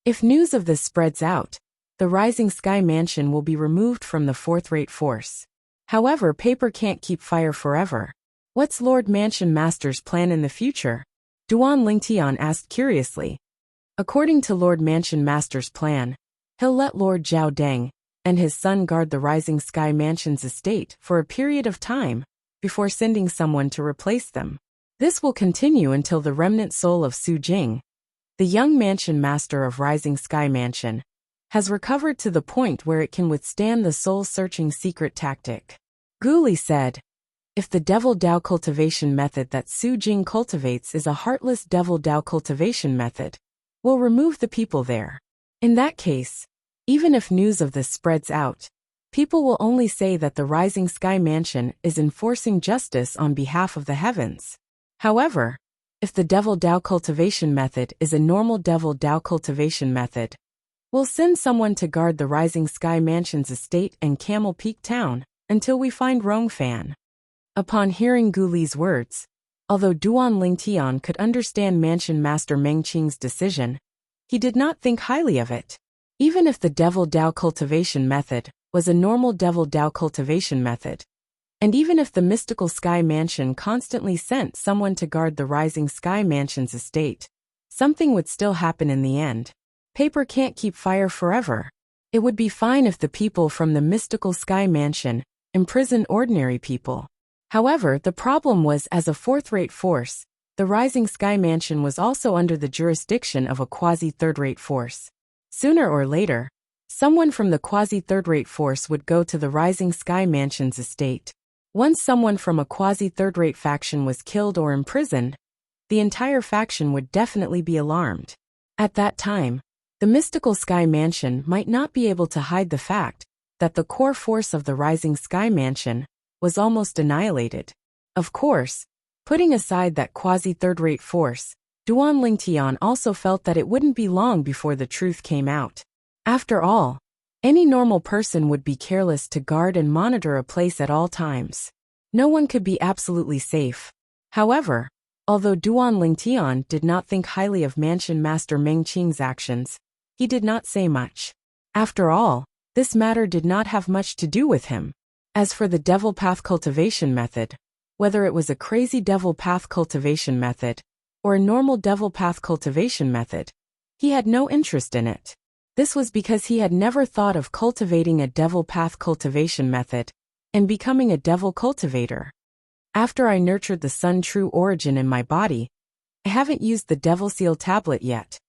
If news of this spreads out, the Rising Sky Mansion will be removed from the fourth-rate force. However, paper can't keep fire forever. What's Lord Mansion Master's plan in the future? Duan Lingtian asked curiously. According to Lord Mansion Master's plan, he'll let Lord Zhao Deng and his son guard the Rising Sky Mansion's estate for a period of time before sending someone to replace them. This will continue until the remnant soul of Su Jing, the young mansion master of Rising Sky Mansion, has recovered to the point where it can withstand the soul-searching secret tactic. Guli said. If the Devil Dao cultivation method that Su Jing cultivates is a heartless Devil Dao cultivation method, we'll remove the people there. In that case, even if news of this spreads out, people will only say that the Rising Sky Mansion is enforcing justice on behalf of the heavens. However, if the Devil Dao cultivation method is a normal Devil Dao cultivation method, we'll send someone to guard the Rising Sky Mansion's estate and Camel Peak Town until we find Rongfan. Upon hearing Guli's words, although Duan Lingtian could understand Mansion Master Meng Qing's decision, he did not think highly of it. Even if the Devil Dao cultivation method was a normal Devil Dao cultivation method, and even if the Mystical Sky Mansion constantly sent someone to guard the Rising Sky Mansion's estate, something would still happen in the end. Paper can't keep fire forever. It would be fine if the people from the Mystical Sky Mansion imprisoned ordinary people. However, the problem was as a fourth-rate force, the Rising Sky Mansion was also under the jurisdiction of a quasi-third-rate force. Sooner or later, someone from the quasi-third-rate force would go to the Rising Sky Mansion's estate. Once someone from a quasi-third-rate faction was killed or imprisoned, the entire faction would definitely be alarmed. At that time, the Mystical Sky Mansion might not be able to hide the fact that the core force of the Rising Sky Mansion was almost annihilated. Of course, putting aside that quasi-third-rate force, Duan Lingtian also felt that it wouldn't be long before the truth came out. After all, any normal person would be careless to guard and monitor a place at all times. No one could be absolutely safe. However, although Duan Lingtian did not think highly of Mansion Master Meng Qing's actions, he did not say much. After all, this matter did not have much to do with him. As for the Devil Path cultivation method, whether it was a crazy Devil Path cultivation method or a normal Devil Path cultivation method, he had no interest in it. This was because he had never thought of cultivating a Devil Path cultivation method and becoming a Devil cultivator. After I nurtured the Sun True Origin in my body, I haven't used the Devil Seal tablet yet.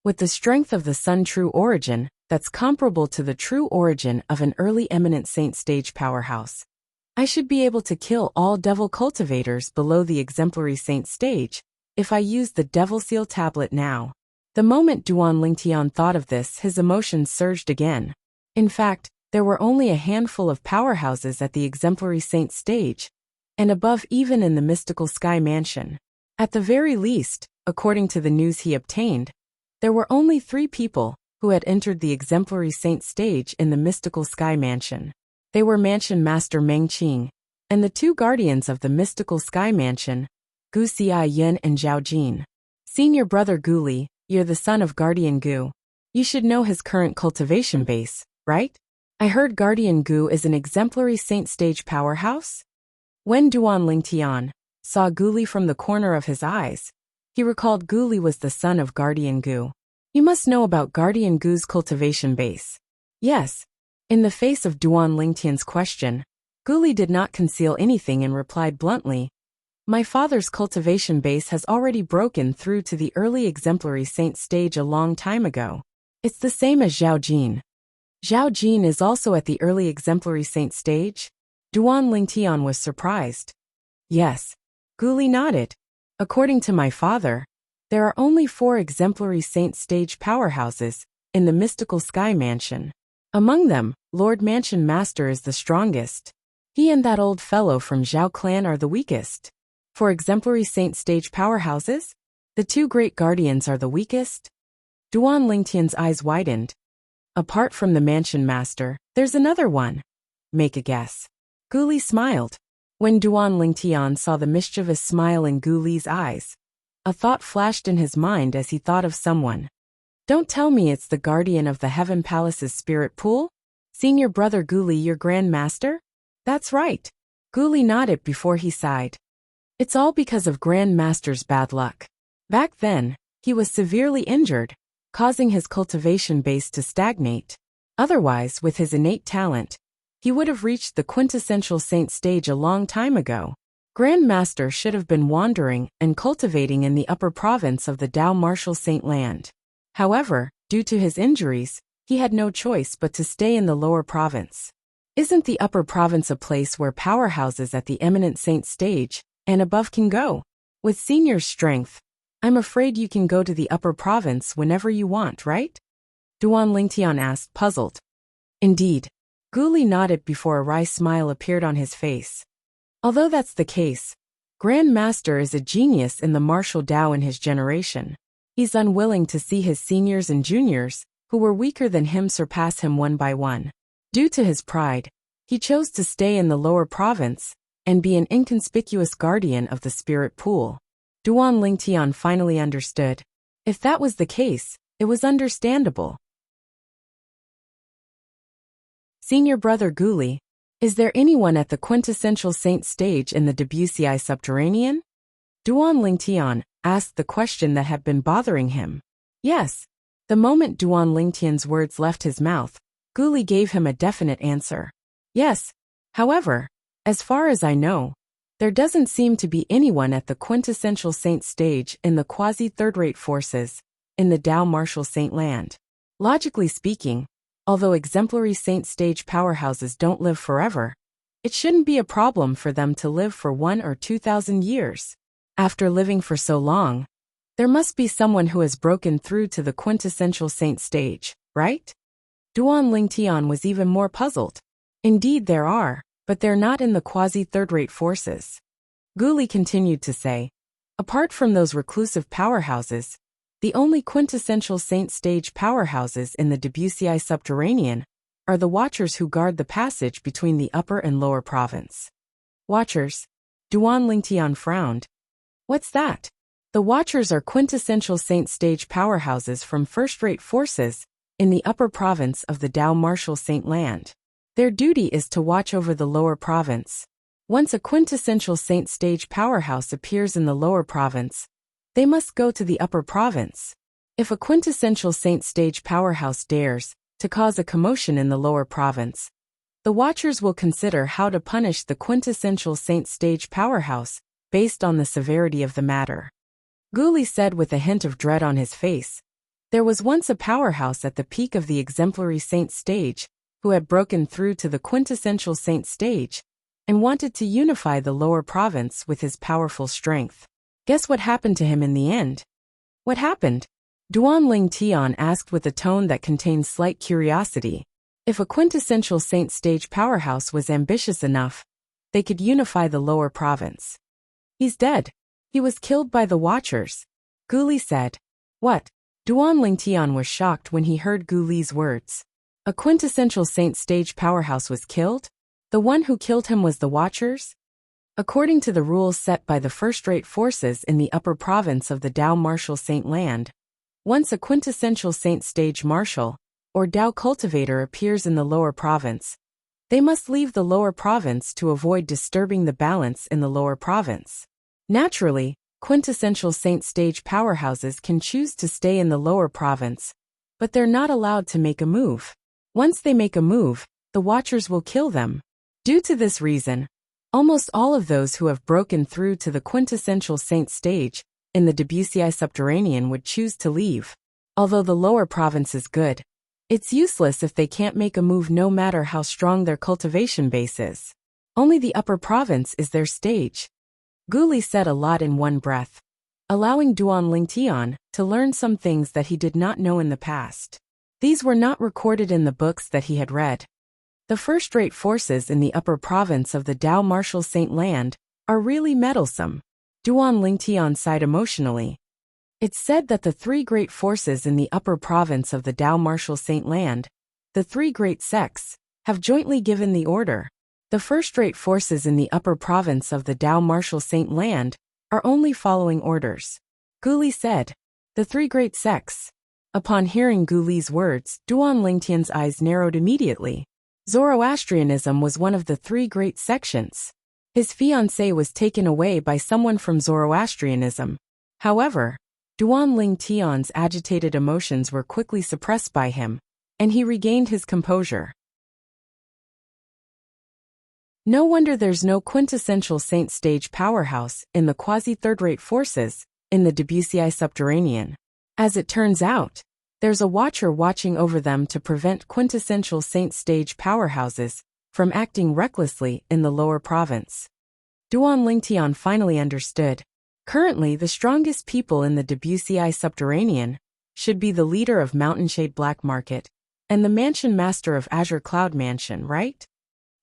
With the strength of the Sun True Origin, that's comparable to the true origin of an early eminent saint stage powerhouse, I should be able to kill all devil cultivators below the exemplary saint stage if I use the Devil Seal tablet now. The moment Duan Lingtian thought of this, his emotions surged again. In fact, there were only a handful of powerhouses at the exemplary saint stage, and above even in the Mystical Sky Mansion. At the very least, according to the news he obtained, there were only 3 people who had entered the exemplary saint stage in the Mystical Sky Mansion. They were Mansion Master Meng Qing and the 2 guardians of the Mystical Sky Mansion, Gu Xiaoyan and Zhao Jin. Senior brother Guli, you're the son of Guardian Gu. You should know his current cultivation base, right? I heard Guardian Gu is an exemplary saint stage powerhouse? When Duan Lingtian saw Guli from the corner of his eyes, he recalled Guli was the son of Guardian Gu. You must know about Guardian Gu's cultivation base. Yes. In the face of Duan Lingtian's question, Guli did not conceal anything and replied bluntly, My father's cultivation base has already broken through to the early exemplary saint stage a long time ago. It's the same as Zhao Jin. Zhao Jin is also at the early exemplary saint stage? Duan Lingtian was surprised. Yes. Guli nodded. According to my father, there are only 4 exemplary saint stage powerhouses in the mystical sky mansion. Among them, Lord Mansion Master is the strongest. He and that old fellow from Zhao clan are the weakest. For exemplary saint stage powerhouses, the 2 great guardians are the weakest. Duan Lingtian's eyes widened. Apart from the Mansion Master, there's another one. Make a guess. Guli smiled. When Duan Lingtian saw the mischievous smile in Guli's eyes, a thought flashed in his mind as he thought of someone. Don't tell me it's the guardian of the Heaven Palace's spirit pool? Senior brother Guli, your Grand Master? That's right. Guli nodded before he sighed. It's all because of Grand Master's bad luck. Back then, he was severely injured, causing his cultivation base to stagnate. Otherwise, with his innate talent, he would have reached the quintessential saint stage a long time ago. Grand Master should have been wandering and cultivating in the upper province of the Dao Martial Saint Land. However, due to his injuries, he had no choice but to stay in the lower province. Isn't the upper province a place where powerhouses at the eminent saint stage and above can go? With senior's strength, I'm afraid you can go to the upper province whenever you want, right? Duan Lingtian asked, puzzled. Indeed. Guli nodded before a wry smile appeared on his face. Although that's the case, Grand Master is a genius in the martial Dao in his generation. He's unwilling to see his seniors and juniors, who were weaker than him, surpass him one by one. Due to his pride, he chose to stay in the lower province and be an inconspicuous guardian of the spirit pool. Duan Lingtian finally understood. If that was the case, it was understandable. Senior brother Guli, is there anyone at the quintessential saint stage in the Wuxia subterranean? Duan Lingtian asked the question that had been bothering him. Yes. The moment Duan Lingtian's words left his mouth, Guli gave him a definite answer. Yes. However, as far as I know, there doesn't seem to be anyone at the quintessential saint stage in the quasi-third-rate forces in the Dao Martial Saint Land. Logically speaking, although exemplary saint stage powerhouses don't live forever, it shouldn't be a problem for them to live for 1,000 or 2,000 years. After living for so long, there must be someone who has broken through to the quintessential saint stage, right? Duan Lingtian was even more puzzled. Indeed there are, but they're not in the quasi-third-rate forces. Guli continued to say, apart from those reclusive powerhouses, the only quintessential saint stage powerhouses in the Wuxia subterranean are the Watchers who guard the passage between the upper and lower province. Watchers? Duan Lingtian frowned. What's that? The Watchers are quintessential saint stage powerhouses from first-rate forces in the upper province of the Dao Martial Saint Land. Their duty is to watch over the lower province. Once a quintessential saint stage powerhouse appears in the lower province, they must go to the upper province. If a quintessential saint stage powerhouse dares to cause a commotion in the lower province, the Watchers will consider how to punish the quintessential saint stage powerhouse based on the severity of the matter. Guli said with a hint of dread on his face, there was once a powerhouse at the peak of the exemplary saint stage who had broken through to the quintessential saint stage and wanted to unify the lower province with his powerful strength. Guess what happened to him in the end? What happened? Duan Lingtian asked with a tone that contained slight curiosity. If a quintessential saint stage powerhouse was ambitious enough, they could unify the lower province. He's dead. He was killed by the Watchers. Guli said. What? Duan Lingtian was shocked when he heard Guli's words. A quintessential saint stage powerhouse was killed? The one who killed him was the Watchers? According to the rules set by the first-rate forces in the upper province of the Dao Martial Saint Land, once a quintessential saint stage martial, or Dao cultivator appears in the lower province, they must leave the lower province to avoid disturbing the balance in the lower province. Naturally, quintessential saint stage powerhouses can choose to stay in the lower province, but they're not allowed to make a move. Once they make a move, the Watchers will kill them. Due to this reason, Almost all of those who have broken through to the quintessential saint stage in the Debussyi subterranean would choose to leave. Although the lower province is good, it's useless if they can't make a move no matter how strong their cultivation base is. Only the upper province is their stage. Guli said a lot in one breath, allowing Duan Lingtian to learn some things that he did not know in the past. These were not recorded in the books that he had read. The first-rate forces in the upper province of the Dao Martial Saint Land are really meddlesome. Duan Lingtian sighed emotionally. It's said that the three great forces in the upper province of the Dao Martial Saint Land, the three great sects, have jointly given the order. The first-rate forces in the upper province of the Dao Martial Saint Land are only following orders. Guli said, the three great sects. Upon hearing Guli's words, Duan Lingtian's eyes narrowed immediately. Zoroastrianism was one of the three great sections. His fiancée was taken away by someone from Zoroastrianism. However, Duan Lingtian's agitated emotions were quickly suppressed by him, and he regained his composure. No wonder there's no quintessential saint stage powerhouse in the quasi-third-rate forces in the Debussyi subterranean. As it turns out, there's a watcher watching over them to prevent quintessential saint stage powerhouses from acting recklessly in the lower province. Duan Lingtian finally understood. Currently, the strongest people in the Debussyi subterranean should be the leader of Mountainshade Black Market and the mansion master of Azure Cloud Mansion, right?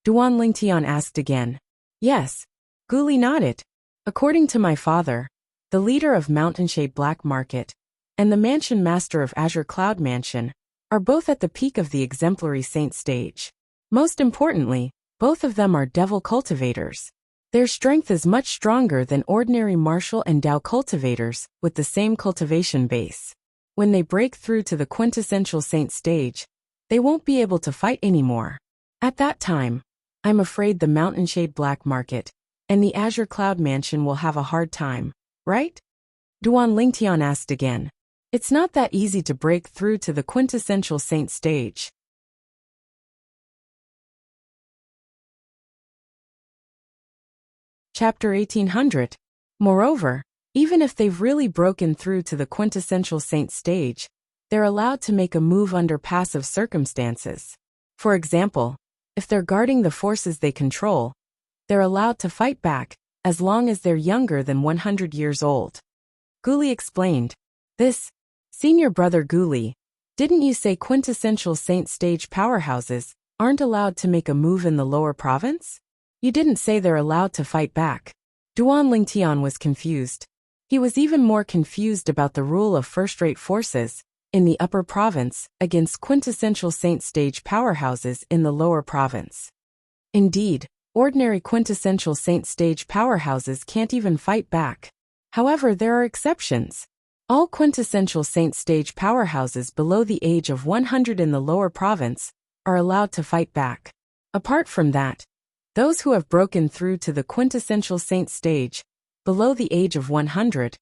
Duan Lingtian asked again. Yes. Guli nodded. According to my father, the leader of Mountainshade Black Market and the mansion master of Azure Cloud Mansion are both at the peak of the exemplary saint stage. Most importantly, both of them are devil cultivators. Their strength is much stronger than ordinary martial and Dao cultivators with the same cultivation base. When they break through to the quintessential saint stage, they won't be able to fight anymore. At that time, I'm afraid the Mountainshade Black Market and the Azure Cloud Mansion will have a hard time, right? Duan Lingtian asked again. It's not that easy to break through to the quintessential saint stage. Chapter 1800. Moreover, even if they've really broken through to the quintessential saint stage, they're allowed to make a move under passive circumstances. For example, if they're guarding the forces they control, they're allowed to fight back, as long as they're younger than 100 years old. Guli explained. Senior brother Guli, didn't you say quintessential saint stage powerhouses aren't allowed to make a move in the lower province? You didn't say they're allowed to fight back. Duan Lingtian was confused. He was even more confused about the rule of first-rate forces in the upper province against quintessential saint stage powerhouses in the lower province. Indeed, ordinary quintessential saint stage powerhouses can't even fight back. However, there are exceptions. All quintessential saint stage powerhouses below the age of 100 in the lower province are allowed to fight back. Apart from that, those who have broken through to the quintessential saint stage, below the age of 100,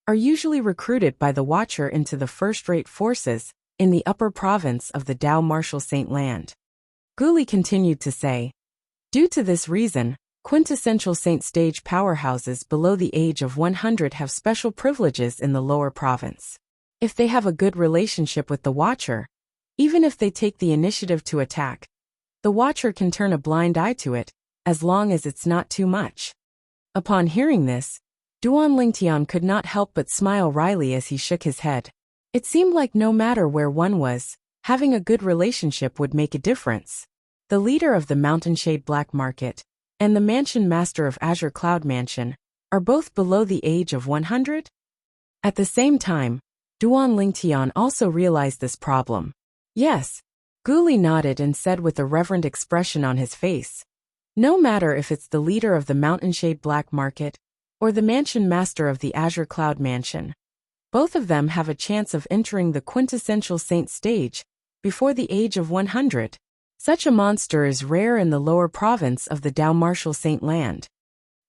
are usually recruited by the Watcher into the first-rate forces in the upper province of the Dao Martial Saint Land. Guli continued to say, due to this reason, quintessential saint stage powerhouses below the age of 100 have special privileges in the lower province. If they have a good relationship with the Watcher, even if they take the initiative to attack, the Watcher can turn a blind eye to it, as long as it's not too much. Upon hearing this, Duan Lingtian could not help but smile wryly as he shook his head. It seemed like no matter where one was, having a good relationship would make a difference. The leader of the Mountainshade Black Market and the mansion master of Azure Cloud Mansion are both below the age of 100? At the same time, Duan Lingtian also realized this problem. Yes. Guli nodded and said with a reverent expression on his face, no matter if it's the leader of the Mountainshade Black Market or the mansion master of the Azure Cloud Mansion, both of them have a chance of entering the quintessential saint stage before the age of 100. Such a monster is rare in the lower province of the Dao Martial Saint Land.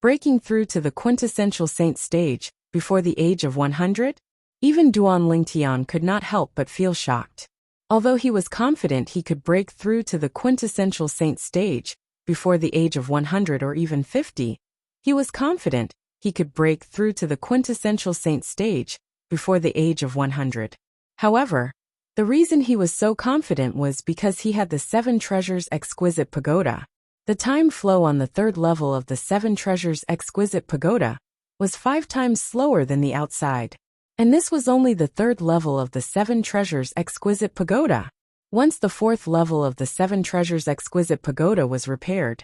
Breaking through to the quintessential saint stage before the age of 100? Even Duan Lingtian could not help but feel shocked. Although he was confident he could break through to the quintessential saint stage before the age of 100 or even 50, he was confident he could break through to the quintessential saint stage before the age of 100. However, the reason he was so confident was because he had the Seven Treasures Exquisite Pagoda. The time flow on the third level of the Seven Treasures Exquisite Pagoda was 5 times slower than the outside. And this was only the third level of the Seven Treasures Exquisite Pagoda. Once the fourth level of the Seven Treasures Exquisite Pagoda was repaired,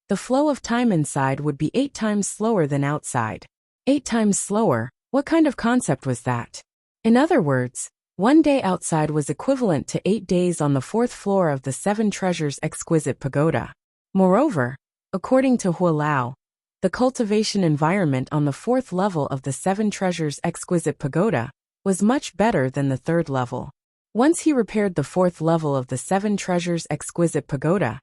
the flow of time inside would be 8 times slower than outside. 8 times slower? What kind of concept was that? In other words, 1 day outside was equivalent to 8 days on the 4th floor of the Seven Treasures Exquisite Pagoda. Moreover, according to Hualao, the cultivation environment on the 4th level of the Seven Treasures Exquisite Pagoda was much better than the 3rd level. Once he repaired the 4th level of the Seven Treasures Exquisite Pagoda,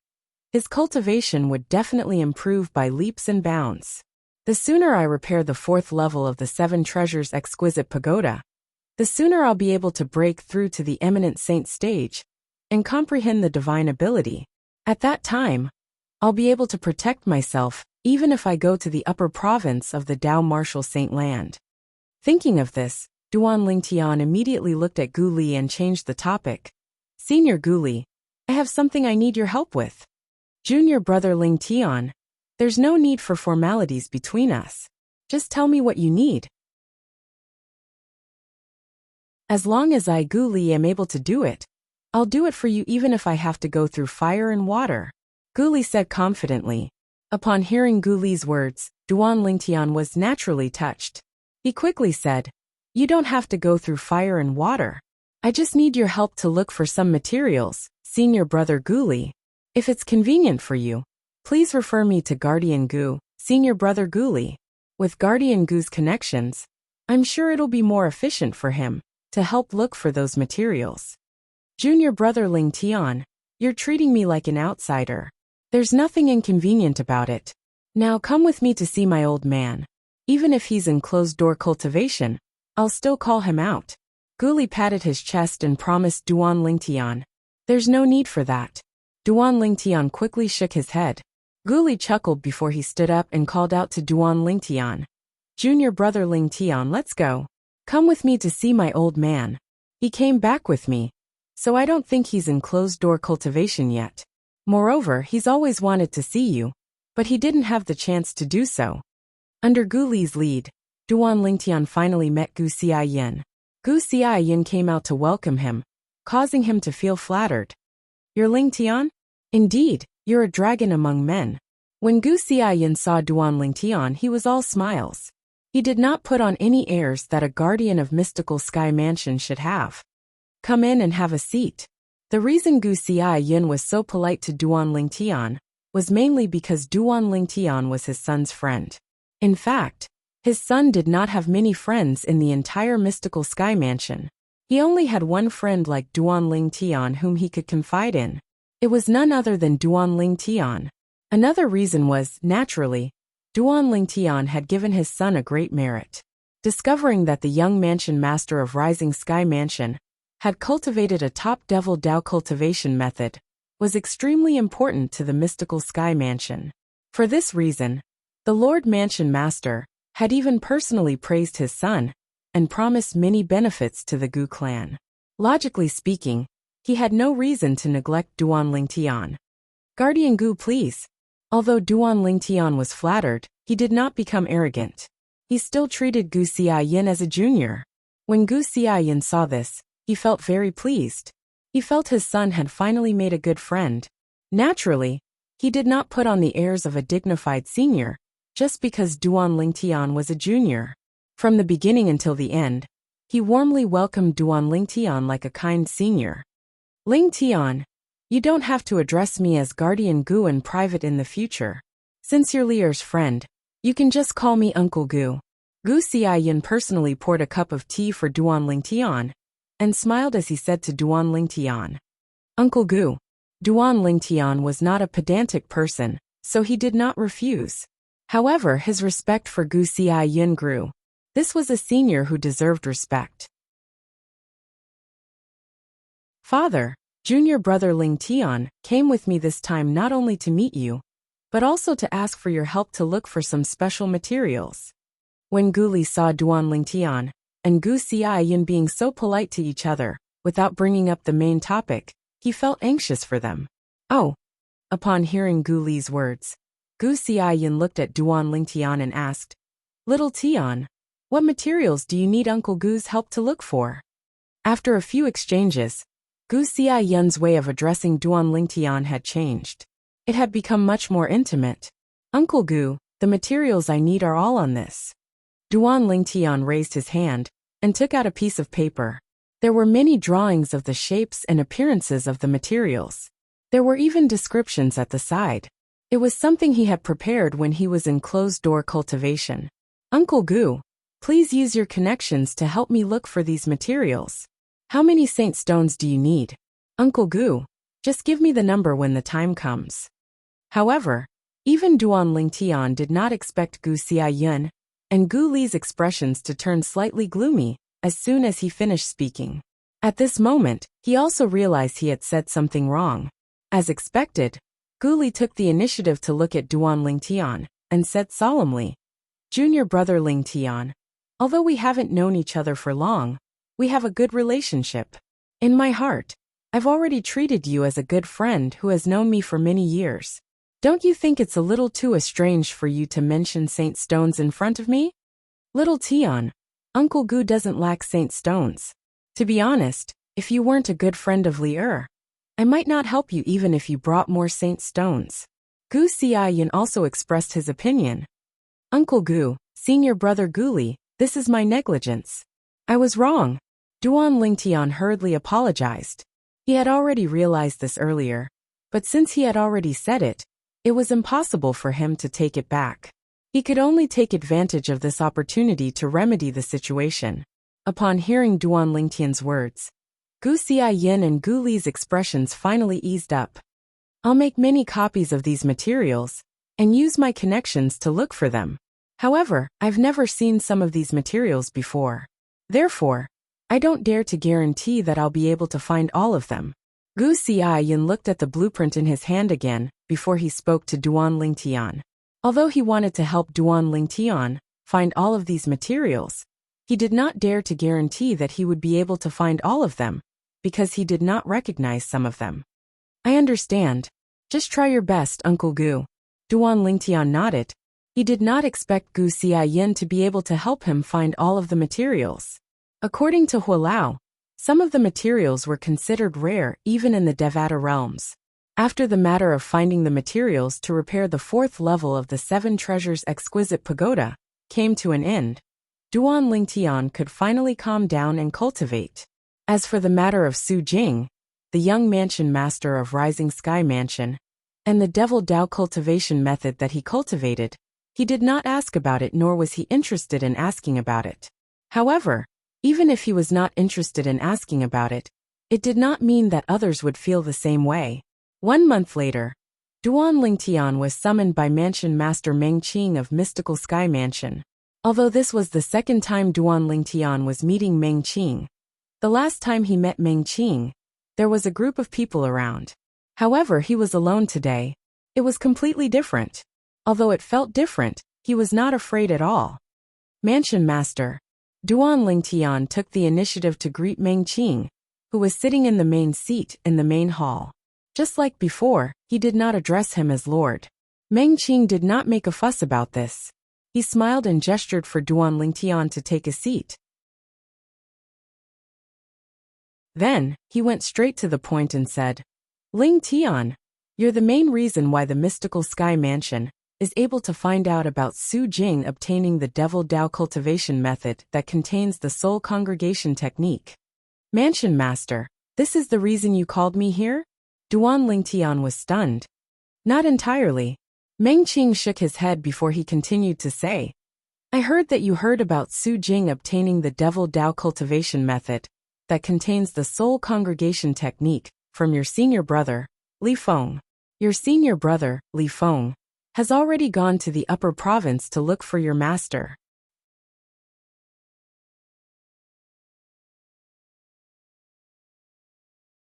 his cultivation would definitely improve by leaps and bounds. The sooner I repair the 4th level of the Seven Treasures Exquisite Pagoda, the sooner I'll be able to break through to the eminent saint stage and comprehend the divine ability. At that time, I'll be able to protect myself even if I go to the upper province of the Dao Martial Saint Land. Thinking of this, Duan Lingtian immediately looked at Gu Li and changed the topic. Senior Gu Li, I have something I need your help with. Junior brother Lingtian, there's no need for formalities between us. Just tell me what you need. As long as I, Gu Li, am able to do it, I'll do it for you even if I have to go through fire and water, Gu Li said confidently. Upon hearing Gu Li's words, Duan Lingtian was naturally touched. He quickly said, You don't have to go through fire and water. I just need your help to look for some materials, senior brother Gu Li. If it's convenient for you, please refer me to Guardian Gu, senior brother Gu Li. With Guardian Gu's connections, I'm sure it'll be more efficient for him to help look for those materials. Junior brother Lingtian, you're treating me like an outsider. There's nothing inconvenient about it. Now come with me to see my old man. Even if he's in closed-door cultivation, I'll still call him out. Gu Li patted his chest and promised Duan Lingtian. There's no need for that. Duan Lingtian quickly shook his head. Gu Li chuckled before he stood up and called out to Duan Lingtian. Junior brother Lingtian, let's go. Come with me to see my old man. He came back with me, so I don't think he's in closed-door cultivation yet. Moreover, he's always wanted to see you, but he didn't have the chance to do so. Under Gu Li's lead, Duan Lingtian finally met Gu Xiaoyan. Gu Xiaoyan came out to welcome him, causing him to feel flattered. You're Lingtian? Indeed, you're a dragon among men. When Gu Xiaoyan saw Duan Lingtian, he was all smiles. He did not put on any airs that a guardian of mystical sky mansion should have. Come in and have a seat. The reason Gu Xiaoyan was so polite to Duan Lingtian was mainly because Duan Lingtian was his son's friend. In fact, his son did not have many friends in the entire mystical sky mansion. He only had one friend like Duan Lingtian whom he could confide in. It was none other than Duan Lingtian. Another reason was, naturally, Duan Lingtian had given his son a great merit. Discovering that the young mansion master of Rising Sky Mansion had cultivated a top devil Dao cultivation method was extremely important to the mystical sky mansion. For this reason, the Lord Mansion Master had even personally praised his son and promised many benefits to the Gu clan. Logically speaking, he had no reason to neglect Duan Lingtian. Guardian Gu, please. Although Duan Lingtian was flattered, he did not become arrogant. He still treated Gu Xiaoyan as a junior. When Gu Xiaoyan saw this, he felt very pleased. He felt his son had finally made a good friend. Naturally, he did not put on the airs of a dignified senior, just because Duan Lingtian was a junior. From the beginning until the end, he warmly welcomed Duan Lingtian like a kind senior. Lingtian, you don't have to address me as Guardian Gu in private in the future. Since you're Lier's friend, you can just call me Uncle Gu. Gu Xiaoyan personally poured a cup of tea for Duan Lingtian and smiled as he said to Duan Lingtian, Uncle Gu. Duan Lingtian was not a pedantic person, so he did not refuse. However, his respect for Gu Xiaoyan grew. This was a senior who deserved respect. Father, junior brother Lingtian came with me this time not only to meet you, but also to ask for your help to look for some special materials. When Gu Li saw Duan Lingtian and Gu Xiaoyan being so polite to each other, without bringing up the main topic, he felt anxious for them. Oh! Upon hearing Gu Li's words, Gu Xiaoyan looked at Duan Lingtian and asked, "Little Tian, what materials do you need Uncle Gu's help to look for?" After a few exchanges, Gu Xiaoyan's way of addressing Duan Lingtian had changed. It had become much more intimate. "Uncle Gu, the materials I need are all on this." Duan Lingtian raised his hand and took out a piece of paper. There were many drawings of the shapes and appearances of the materials. There were even descriptions at the side. It was something he had prepared when he was in closed-door cultivation. "Uncle Gu, please use your connections to help me look for these materials. How many saint stones do you need? Uncle Gu, just give me the number when the time comes." However, even Duan Lingtian did not expect Gu Xiaoyan and Gu Li's expressions to turn slightly gloomy as soon as he finished speaking. At this moment, he also realized he had said something wrong. As expected, Gu Li took the initiative to look at Duan Lingtian and said solemnly, "Junior brother Lingtian, although we haven't known each other for long, we have a good relationship. In my heart, I've already treated you as a good friend who has known me for many years. Don't you think it's a little too strange for you to mention saint stones in front of me? Little Tian, Uncle Gu doesn't lack saint stones. To be honest, if you weren't a good friend of Li I might not help you even if you brought more saint stones." Gu Xiaoyan also expressed his opinion. "Uncle Gu, senior brother Gu Li, this is my negligence. I was wrong." Duan Lingtian hurriedly apologized. He had already realized this earlier, but since he had already said it, it was impossible for him to take it back. He could only take advantage of this opportunity to remedy the situation. Upon hearing Duan Lingtian's words, Gu Xiaoyan and Gu Li's expressions finally eased up. "I'll make many copies of these materials and use my connections to look for them. However, I've never seen some of these materials before. Therefore, I don't dare to guarantee that I'll be able to find all of them." Gu Xiaoyan looked at the blueprint in his hand again before he spoke to Duan Lingtian. Although he wanted to help Duan Lingtian find all of these materials, he did not dare to guarantee that he would be able to find all of them, because he did not recognize some of them. "I understand. Just try your best, Uncle Gu." Duan Lingtian nodded. He did not expect Gu Xiaoyan to be able to help him find all of the materials. According to Hualao, some of the materials were considered rare even in the Devata realms. After the matter of finding the materials to repair the 4th level of the 7 Treasures Exquisite Pagoda came to an end, Duan Lingtian could finally calm down and cultivate. As for the matter of Su Jing, the young mansion master of Rising Sky Mansion, and the Devil Dao cultivation method that he cultivated, he did not ask about it nor was he interested in asking about it. However, even if he was not interested in asking about it, it did not mean that others would feel the same way. 1 month later, Duan Lingtian was summoned by Mansion Master Meng Qing of Mystical Sky Mansion. Although this was the second time Duan Lingtian was meeting Meng Qing, the last time he met Meng Qing, there was a group of people around. However, he was alone today. It was completely different. Although it felt different, he was not afraid at all. "Mansion Master." Duan Lingtian took the initiative to greet Meng Qing, who was sitting in the main seat in the main hall. Just like before, he did not address him as Lord. Meng Qing did not make a fuss about this. He smiled and gestured for Duan Lingtian to take a seat. Then, he went straight to the point and said, "Ling Tian, you're the main reason why the Mystical Sky Mansion is able to find out about Su Jing obtaining the Devil Dao cultivation method that contains the Soul Congregation technique." "Mansion Master, this is the reason you called me here?" Duan Lingtian was stunned. "Not entirely." Meng Qing shook his head before he continued to say, "I heard that you heard about Su Jing obtaining the Devil Dao cultivation method that contains the Soul Congregation technique from your senior brother, Li Feng. Your senior brother, Li Feng, has already gone to the upper province to look for your master."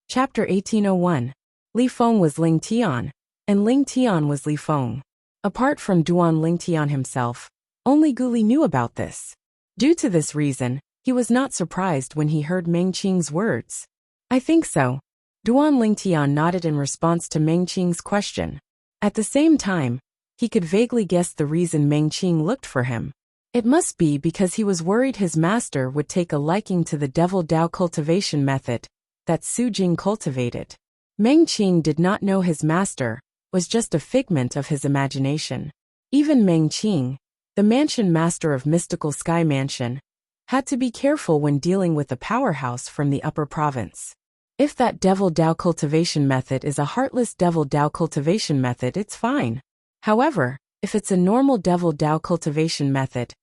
Chapter 1801. Li Feng was Ling Tian, and Ling Tian was Li Feng. Apart from Duan Lingtian himself, only Guli knew about this. Due to this reason, he was not surprised when he heard Meng Qing's words. I think so. Duan Lingtian nodded in response to Meng Qing's question. At the same time, he could vaguely guess the reason Meng Qing looked for him. It must be because he was worried his master would take a liking to the Devil Dao cultivation method that Su Jing cultivated. Meng Qing did not know his master was just a figment of his imagination. Even Meng Qing, the mansion master of Mystical Sky Mansion, had to be careful when dealing with a powerhouse from the upper province. If that Devil Dao cultivation method is a heartless Devil Dao cultivation method, it's fine. However, if it's a normal Devil Dao cultivation method,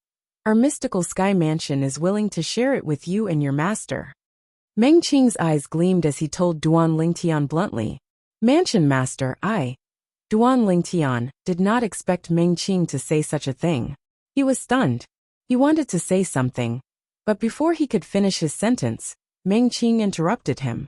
our Mystical Sky Mansion is willing to share it with you and your master. Meng Qing's eyes gleamed as he told Duan Lingtian bluntly. Mansion master, Duan Lingtian did not expect Meng Qing to say such a thing. He was stunned. He wanted to say something, but before he could finish his sentence, Meng Qing interrupted him.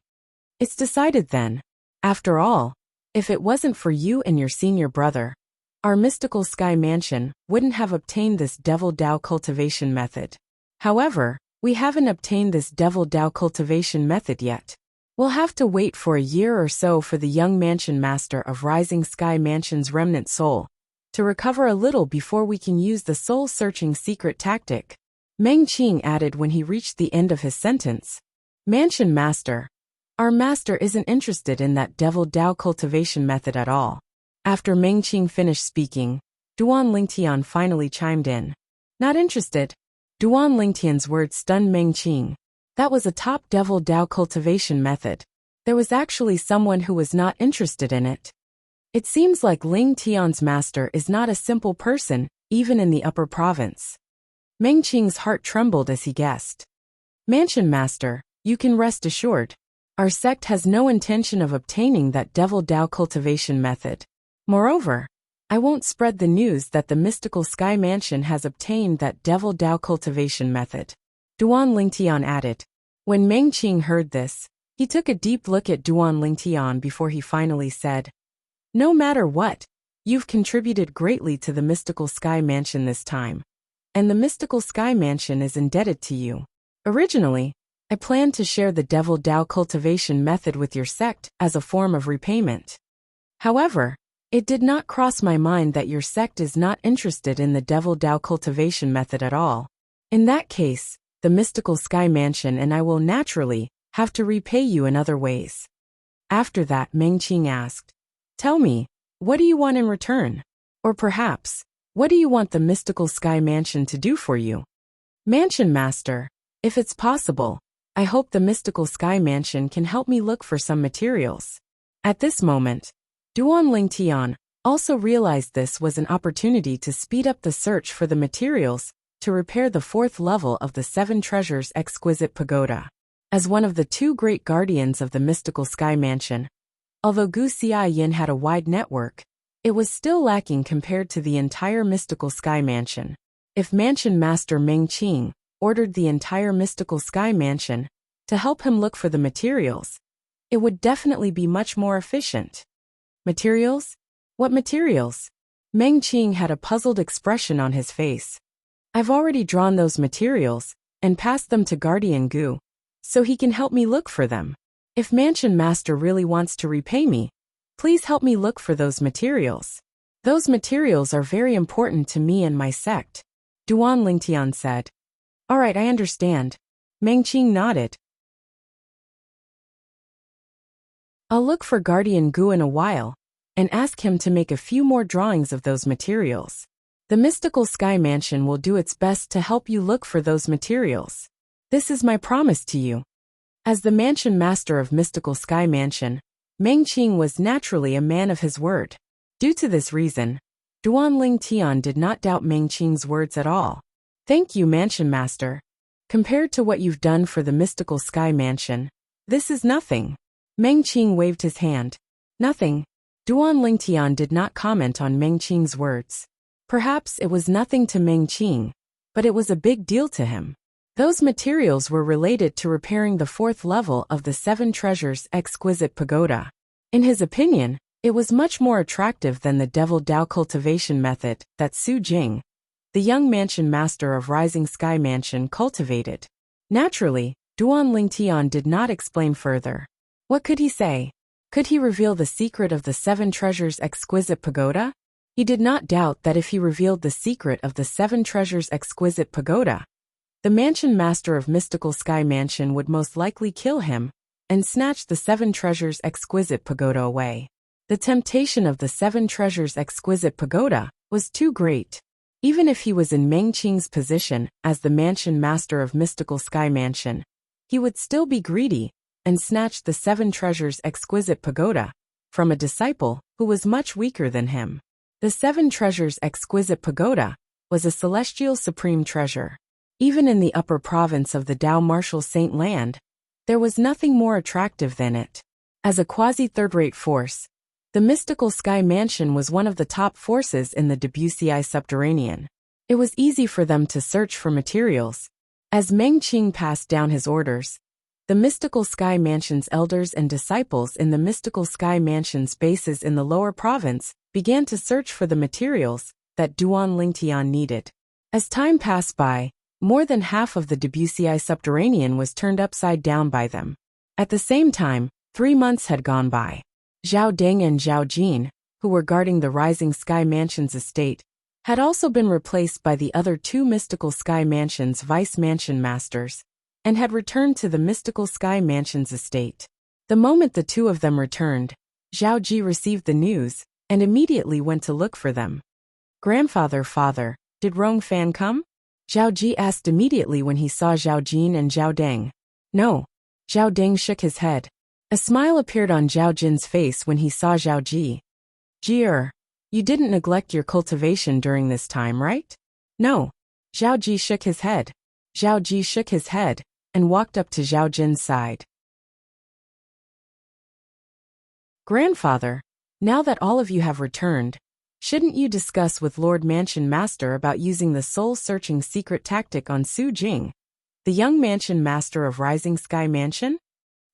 It's decided then. After all, if it wasn't for you and your senior brother, our Mystical Sky Mansion wouldn't have obtained this Devil Dao cultivation method. However, we haven't obtained this Devil Dao cultivation method yet. We'll have to wait for a year or so for the young mansion master of Rising Sky Mansion's remnant soul to recover a little before we can use the soul-searching secret tactic. Meng Qing added when he reached the end of his sentence. Mansion master, our master isn't interested in that Devil Dao cultivation method at all. After Meng Qing finished speaking, Duan Lingtian finally chimed in. Not interested? Duan Lingtian's words stunned Meng Qing. That was a top Devil Dao cultivation method. There was actually someone who was not interested in it. It seems like Ling Tian's master is not a simple person, even in the upper province. Meng Qing's heart trembled as he guessed. Mansion master, you can rest assured. Our sect has no intention of obtaining that Devil Dao cultivation method. Moreover, I won't spread the news that the Mystical Sky Mansion has obtained that Devil Dao cultivation method. Duan Lingtian added. When Meng Qing heard this, he took a deep look at Duan Lingtian before he finally said, no matter what, you've contributed greatly to the Mystical Sky Mansion this time. And the Mystical Sky Mansion is indebted to you. Originally, I planned to share the Devil Dao cultivation method with your sect as a form of repayment. However, it did not cross my mind that your sect is not interested in the Devil Dao cultivation method at all. In that case, the Mystical Sky Mansion and I will naturally have to repay you in other ways. After that, Meng Qing asked, tell me, what do you want in return? Or perhaps, what do you want the Mystical Sky Mansion to do for you? Mansion master, if it's possible, I hope the Mystical Sky Mansion can help me look for some materials. At this moment, Duan Lingtian also realized this was an opportunity to speed up the search for the materials to repair the 4th level of the 7 Treasures Exquisite Pagoda. As one of the 2 great guardians of the Mystical Sky Mansion, although Gu Xiaoyin had a wide network, it was still lacking compared to the entire Mystical Sky Mansion. If Mansion Master Meng Qing ordered the entire Mystical Sky Mansion to help him look for the materials, it would definitely be much more efficient. Materials? What materials? Meng Qing had a puzzled expression on his face. I've already drawn those materials and passed them to Guardian Gu, so he can help me look for them. If Mansion Master really wants to repay me, please help me look for those materials. Those materials are very important to me and my sect, Duan Lingtian said. All right, I understand. Meng Qing nodded. I'll look for Guardian Gu in a while and ask him to make a few more drawings of those materials. The Mystical Sky Mansion will do its best to help you look for those materials. This is my promise to you. As the Mansion Master of Mystical Sky Mansion, Meng Qing was naturally a man of his word. Due to this reason, Duan Lingtian did not doubt Meng Qing's words at all. Thank you, Mansion Master. Compared to what you've done for the Mystical Sky Mansion, this is nothing. Meng Qing waved his hand. Nothing. Duan Lingtian did not comment on Meng Qing's words. Perhaps it was nothing to Meng Qing, but it was a big deal to him. Those materials were related to repairing the 4th level of the 7 Treasures Exquisite Pagoda. In his opinion, It was much more attractive than the devil Dao cultivation method that Su Jing, the young mansion master of Rising Sky Mansion, cultivated. Naturally, Duan Lingtian did not explain further. What could he say? Could he reveal the secret of the 7 treasures exquisite pagoda? He did not doubt that if he revealed the secret of the 7 treasures exquisite pagoda, the mansion master of Mystical Sky Mansion would most likely kill him and snatch the 7 treasures exquisite pagoda away. The temptation of the 7 treasures exquisite pagoda was too great. Even if he was in Meng Qing's position as the mansion master of Mystical Sky Mansion, he would still be greedy and snatch the 7 treasures exquisite pagoda from a disciple who was much weaker than him. The 7 treasures exquisite pagoda was a celestial supreme treasure. Even in the upper province of the Dao Martial Saint Land, there was nothing more attractive than it. As a quasi-third-rate force, the Mystical Sky Mansion was one of the top forces in the Debussy subterranean. It was easy for them to search for materials. As Meng Qing passed down his orders, the Mystical Sky Mansion's elders and disciples in the Mystical Sky Mansion's bases in the lower province began to search for the materials that Duan Lingtian needed. As time passed by, more than half of the Debussy subterranean was turned upside down by them. At the same time, 3 months had gone by. Zhao Deng and Zhao Jin, who were guarding the Rising Sky Mansion's estate, had also been replaced by the other 2 Mystical Sky Mansion's vice mansion masters, and had returned to the Mystical Sky Mansion's estate. The moment the 2 of them returned, Zhao Ji received the news and immediately went to look for them. "Grandfather, father, did Rong Fan come?" Zhao Ji asked immediately when he saw Zhao Jin and Zhao Deng. "No." Zhao Deng shook his head. A smile appeared on Zhao Jin's face when he saw Zhao Ji. "Ji, you didn't neglect your cultivation during this time, right?" "No." Zhao Ji shook his head. Zhao Ji shook his head and walked up to Zhao Jin's side. "Grandfather, now that all of you have returned, shouldn't you discuss with Lord Mansion Master about using the soul-searching secret tactic on Su Jing, the young mansion master of Rising Sky Mansion?"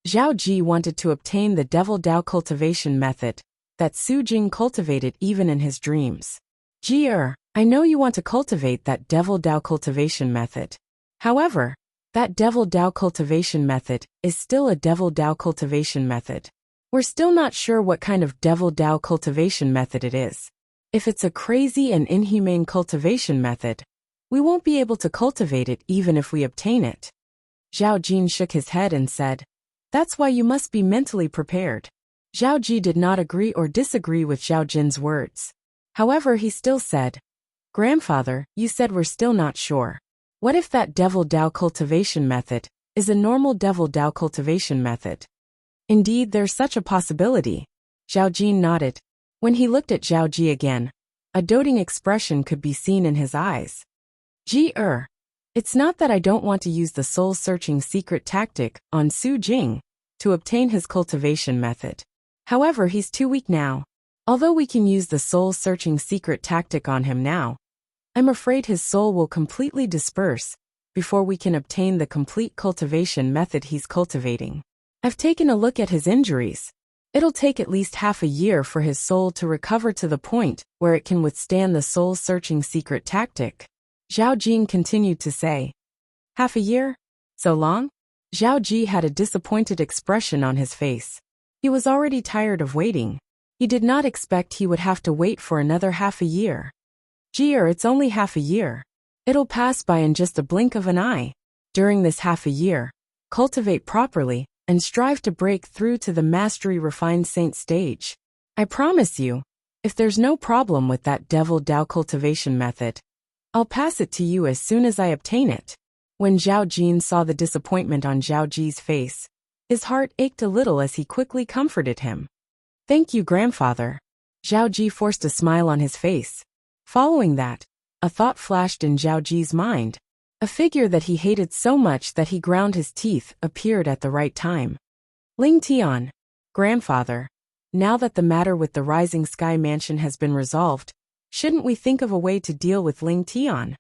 Zhao Ji wanted to obtain the Devil Dao cultivation method that Su Jing cultivated even in his dreams. "Ji, I know you want to cultivate that Devil Dao cultivation method. However, that Devil Dao cultivation method is still a Devil Dao cultivation method. We're still not sure what kind of Devil Dao cultivation method it is. If it's a crazy and inhumane cultivation method, we won't be able to cultivate it even if we obtain it." Zhao Jin shook his head and said, "That's why you must be mentally prepared." Zhao Ji did not agree or disagree with Zhao Jin's words. However, he still said, "Grandfather, you said we're still not sure. What if that Devil Dao cultivation method is a normal Devil Dao cultivation method?" "Indeed, there's such a possibility." Zhao Jin nodded. When he looked at Zhao Ji again, a doting expression could be seen in his eyes. "Ji, it's not that I don't want to use the soul-searching secret tactic on Su Jing to obtain his cultivation method. However, he's too weak now. Although we can use the soul-searching secret tactic on him now, I'm afraid his soul will completely disperse before we can obtain the complete cultivation method he's cultivating. I've taken a look at his injuries. It'll take at least half a year for his soul to recover to the point where it can withstand the soul-searching secret tactic." Zhao Jin continued to say. "Half a year? So long?" Zhao Ji had a disappointed expression on his face. He was already tired of waiting. He did not expect he would have to wait for another half a year. "Ji, it's only half a year. It'll pass by in just a blink of an eye. During this half a year, cultivate properly and strive to break through to the mastery refined saint stage. I promise you, if there's no problem with that Devil Dao cultivation method, I'll pass it to you as soon as I obtain it." When Zhao Jin saw the disappointment on Zhao Ji's face, his heart ached a little as he quickly comforted him. "Thank you, grandfather." Zhao Ji forced a smile on his face. Following that, a thought flashed in Zhao Ji's mind. A figure that he hated so much that he ground his teeth appeared at the right time. "Ling Tian, grandfather, now that the matter with the Rising Sky Mansion has been resolved, shouldn't we think of a way to deal with Ling Tian?"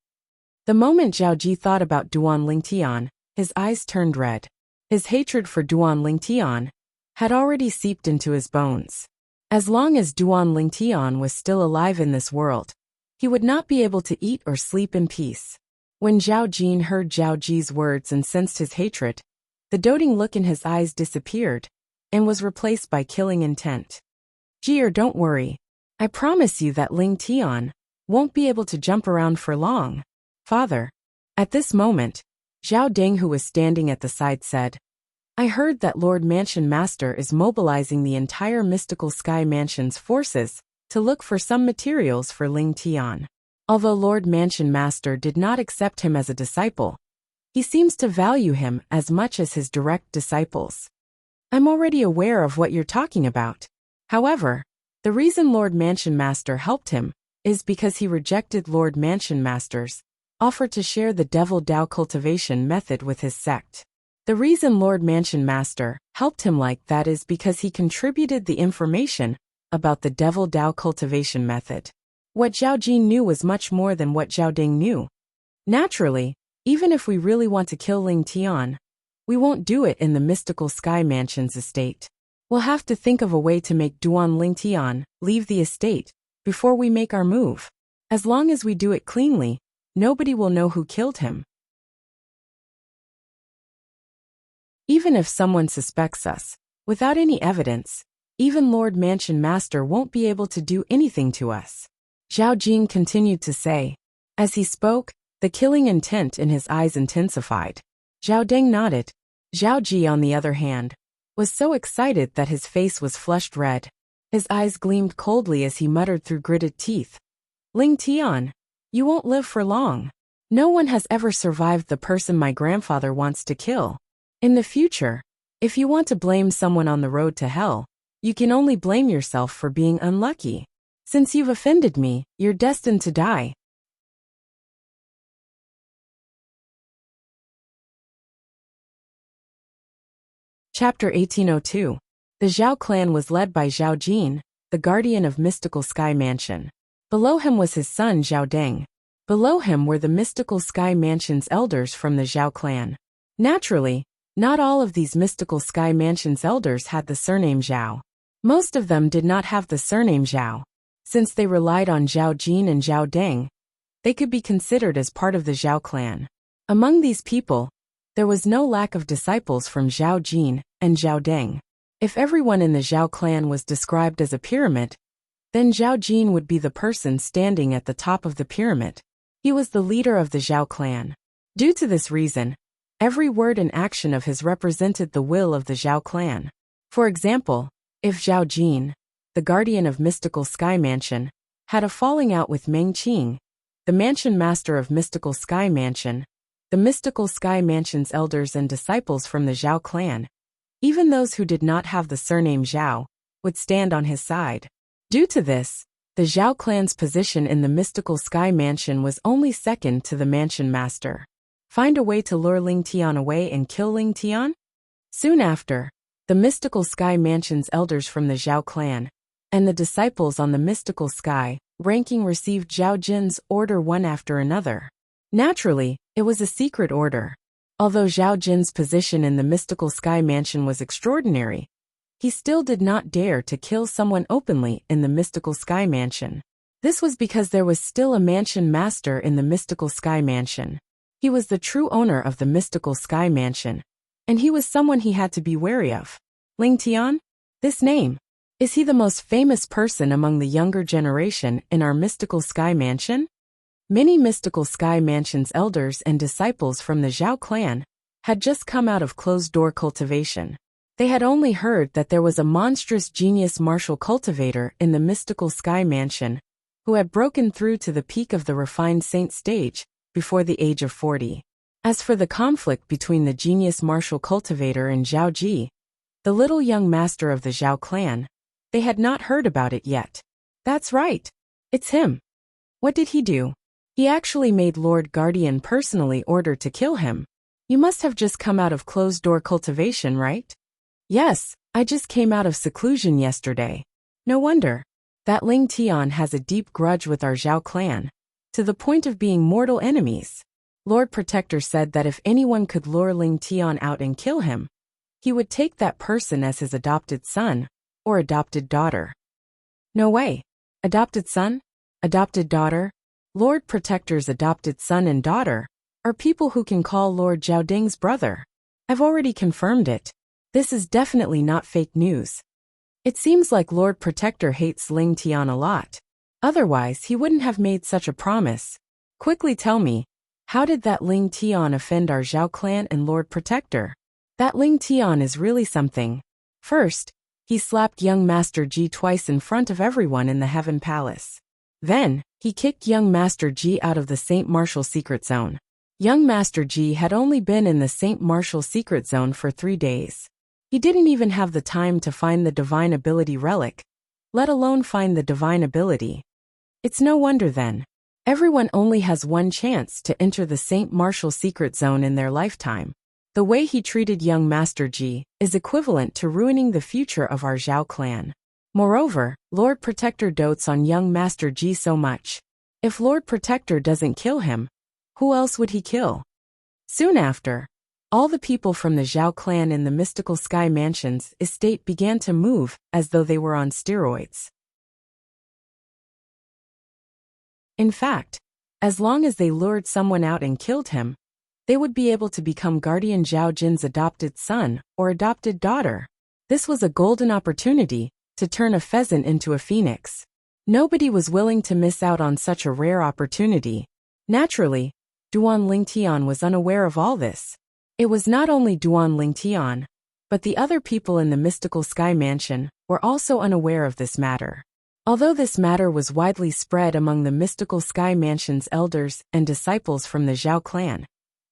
The moment Zhao Ji thought about Duan Ling Tian, his eyes turned red. His hatred for Duan Ling Tian had already seeped into his bones. As long as Duan Lingtian was still alive in this world, he would not be able to eat or sleep in peace. When Zhao Jin heard Zhao Ji's words and sensed his hatred, the doting look in his eyes disappeared and was replaced by killing intent. Jier, don't worry. I promise you that Ling Tian won't be able to jump around for long. Father. At this moment, Zhao Deng, who was standing at the side, said, I heard that Lord Mansion Master is mobilizing the entire Mystical Sky Mansion's forces to look for some materials for Ling Tian. Although Lord Mansion Master did not accept him as a disciple, he seems to value him as much as his direct disciples. I'm already aware of what you're talking about. However, the reason Lord Mansion Master helped him is because he rejected Lord Mansion Master's offer to share the Devil Dao cultivation method with his sect. The reason Lord Mansion Master helped him like that is because he contributed the information about the Devil Dao cultivation method. What Zhao Jin knew was much more than what Zhao Ding knew. Naturally, even if we really want to kill Ling Tian, we won't do it in the Mystical Sky Mansion's estate. We'll have to think of a way to make Duan Ling Tian leave the estate before we make our move. As long as we do it cleanly, nobody will know who killed him. Even if someone suspects us, without any evidence, even Lord Mansion Master won't be able to do anything to us. Zhao Jin continued to say. As he spoke, the killing intent in his eyes intensified. Zhao Deng nodded. Zhao Ji, on the other hand, was so excited that his face was flushed red. His eyes gleamed coldly as he muttered through gritted teeth. Ling Tian, you won't live for long. No one has ever survived the person my grandfather wants to kill. In the future, if you want to blame someone on the road to hell, you can only blame yourself for being unlucky. Since you've offended me, you're destined to die. Chapter 1802. The Zhao clan was led by Zhao Jin, the guardian of Mystical Sky Mansion. Below him was his son Zhao Deng. Below him were the Mystical Sky Mansion's elders from the Zhao clan. Naturally, not all of these Mystical Sky Mansion's elders had the surname Zhao. Most of them did not have the surname Zhao. Since they relied on Zhao Jin and Zhao Deng, they could be considered as part of the Zhao clan. Among these people, there was no lack of disciples from Zhao Jin and Zhao Deng. If everyone in the Zhao clan was described as a pyramid, then Zhao Jin would be the person standing at the top of the pyramid. He was the leader of the Zhao clan. Due to this reason, every word and action of his represented the will of the Zhao clan. For example, if Zhao Jin, the guardian of Mystical Sky Mansion, had a falling out with Meng Qing, the mansion master of Mystical Sky Mansion, the Mystical Sky Mansion's elders and disciples from the Zhao clan, even those who did not have the surname Zhao, would stand on his side. Due to this, the Zhao clan's position in the Mystical Sky Mansion was only second to the mansion master. Find a way to lure Ling Tian away and kill Ling Tian? Soon after, the Mystical Sky Mansion's elders from the Zhao clan and the disciples on the Mystical Sky ranking received Zhao Jin's order one after another. Naturally, it was a secret order. Although Zhao Jin's position in the Mystical Sky Mansion was extraordinary, he still did not dare to kill someone openly in the Mystical Sky Mansion. This was because there was still a mansion master in the Mystical Sky Mansion. He was the true owner of the Mystical Sky Mansion, and he was someone he had to be wary of. Ling Tian? This name. Is he the most famous person among the younger generation in our Mystical Sky Mansion? Many Mystical Sky Mansion's elders and disciples from the Zhao clan had just come out of closed-door cultivation. They had only heard that there was a monstrous genius martial cultivator in the Mystical Sky Mansion who had broken through to the peak of the refined saint stage before the age of 40. As for the conflict between the genius martial cultivator and Zhao Ji, the little young master of the Zhao clan, they had not heard about it yet. That's right. It's him. What did he do? He actually made Lord Guardian personally order to kill him. You must have just come out of closed-door cultivation, right? Yes, I just came out of seclusion yesterday. No wonder. That Ling Tian has a deep grudge with our Zhao clan, to the point of being mortal enemies. Lord Protector said that if anyone could lure Ling Tian out and kill him, he would take that person as his adopted son or adopted daughter. No way. Adopted son? Adopted daughter? Lord Protector's adopted son and daughter are people who can call Lord Zhaoding's brother. I've already confirmed it. This is definitely not fake news. It seems like Lord Protector hates Ling Tian a lot. Otherwise, he wouldn't have made such a promise. Quickly tell me, how did that Ling Tian offend our Zhao clan and Lord Protector? That Ling Tian is really something. First, he slapped young Master Ji twice in front of everyone in the Heaven Palace. Then, he kicked young Master Ji out of the Saint Martial Secret Zone. Young Master Ji had only been in the Saint Martial Secret Zone for 3 days. He didn't even have the time to find the Divine Ability Relic, let alone find the Divine Ability. It's no wonder then. Everyone only has one chance to enter the Saint Martial Secret Zone in their lifetime. The way he treated young Master Ji is equivalent to ruining the future of our Zhao clan. Moreover, Lord Protector dotes on young Master Ji so much. If Lord Protector doesn't kill him, who else would he kill? Soon after, all the people from the Zhao clan in the Mystical Sky Mansion's estate began to move as though they were on steroids. In fact, as long as they lured someone out and killed him, they would be able to become Guardian Zhao Jin's adopted son or adopted daughter. This was a golden opportunity to turn a pheasant into a phoenix. Nobody was willing to miss out on such a rare opportunity. Naturally, Duan Lingtian was unaware of all this. It was not only Duan Lingtian, but the other people in the Mystical Sky Mansion were also unaware of this matter. Although this matter was widely spread among the Mystical Sky Mansion's elders and disciples from the Zhao clan,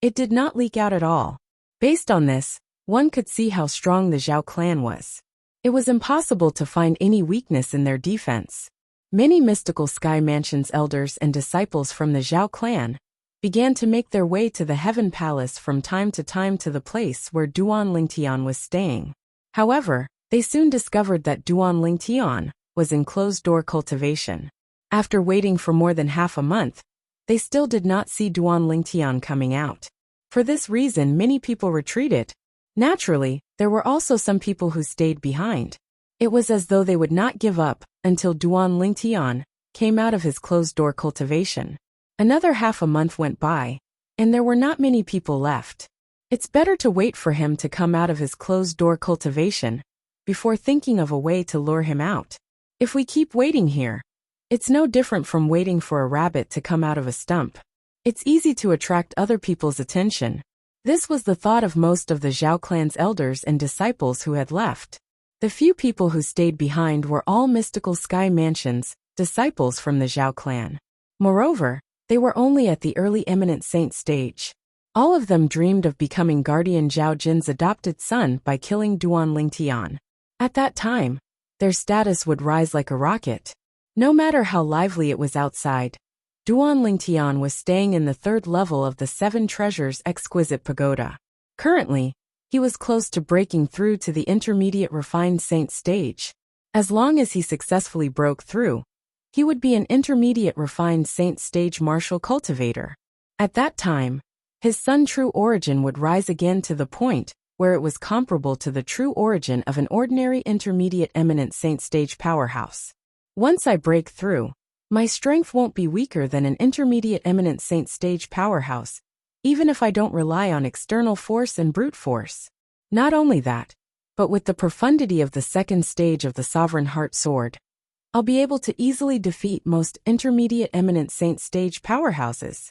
it did not leak out at all. Based on this, one could see how strong the Zhao clan was. It was impossible to find any weakness in their defense. Many Mystical Sky Mansion's elders and disciples from the Zhao clan began to make their way to the Heaven Palace from time to time to the place where Duan Lingtian was staying. However, they soon discovered that Duan Lingtian was in closed-door cultivation. After waiting for more than half a month, they still did not see Duan Lingtian coming out. For this reason, many people retreated. Naturally, there were also some people who stayed behind. It was as though they would not give up until Duan Lingtian came out of his closed-door cultivation. Another half a month went by, and there were not many people left. It's better to wait for him to come out of his closed-door cultivation before thinking of a way to lure him out. If we keep waiting here, it's no different from waiting for a rabbit to come out of a stump. It's easy to attract other people's attention. This was the thought of most of the Zhao clan's elders and disciples who had left. The few people who stayed behind were all Mystical Sky Mansion's disciples from the Zhao clan. Moreover, they were only at the early eminent saint stage. All of them dreamed of becoming Guardian Zhao Jin's adopted son by killing Duan Lingtian. At that time, their status would rise like a rocket. No matter how lively it was outside, Duan Lingtian was staying in the 3rd level of the 7 Treasures Exquisite Pagoda. Currently, he was close to breaking through to the intermediate refined saint stage. As long as he successfully broke through, he would be an intermediate refined saint stage martial cultivator. At that time, his Sun True Origin would rise again to the point where it was comparable to the true origin of an ordinary intermediate eminent saint stage powerhouse. Once I break through, my strength won't be weaker than an intermediate eminent saint stage powerhouse, even if I don't rely on external force and brute force. Not only that, but with the profundity of the 2nd stage of the Sovereign Heart Sword, I'll be able to easily defeat most intermediate eminent saint stage powerhouses.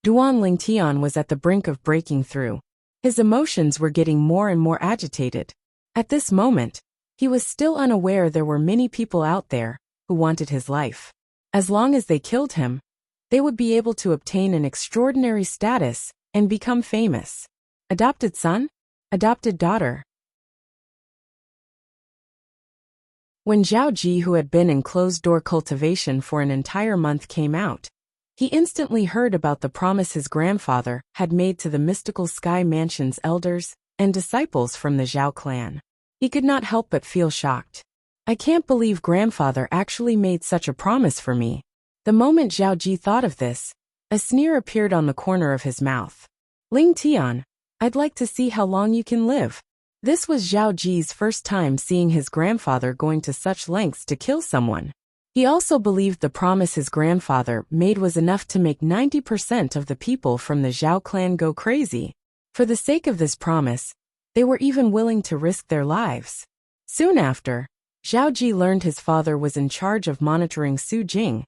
Duan Lingtian was at the brink of breaking through. His emotions were getting more and more agitated. At this moment, he was still unaware there were many people out there who wanted his life. As long as they killed him, they would be able to obtain an extraordinary status and become famous. Adopted son? Adopted daughter? When Zhao Ji, who had been in closed-door cultivation for an entire month, came out, he instantly heard about the promise his grandfather had made to the Mystical Sky Mansion's elders and disciples from the Zhao clan. He could not help but feel shocked. I can't believe grandfather actually made such a promise for me. The moment Zhao Ji thought of this, a sneer appeared on the corner of his mouth. Ling Tian, I'd like to see how long you can live. This was Zhao Ji's first time seeing his grandfather going to such lengths to kill someone. He also believed the promise his grandfather made was enough to make 90% of the people from the Zhao clan go crazy. For the sake of this promise, they were even willing to risk their lives. Soon after, Zhao Ji learned his father was in charge of monitoring Su Jing,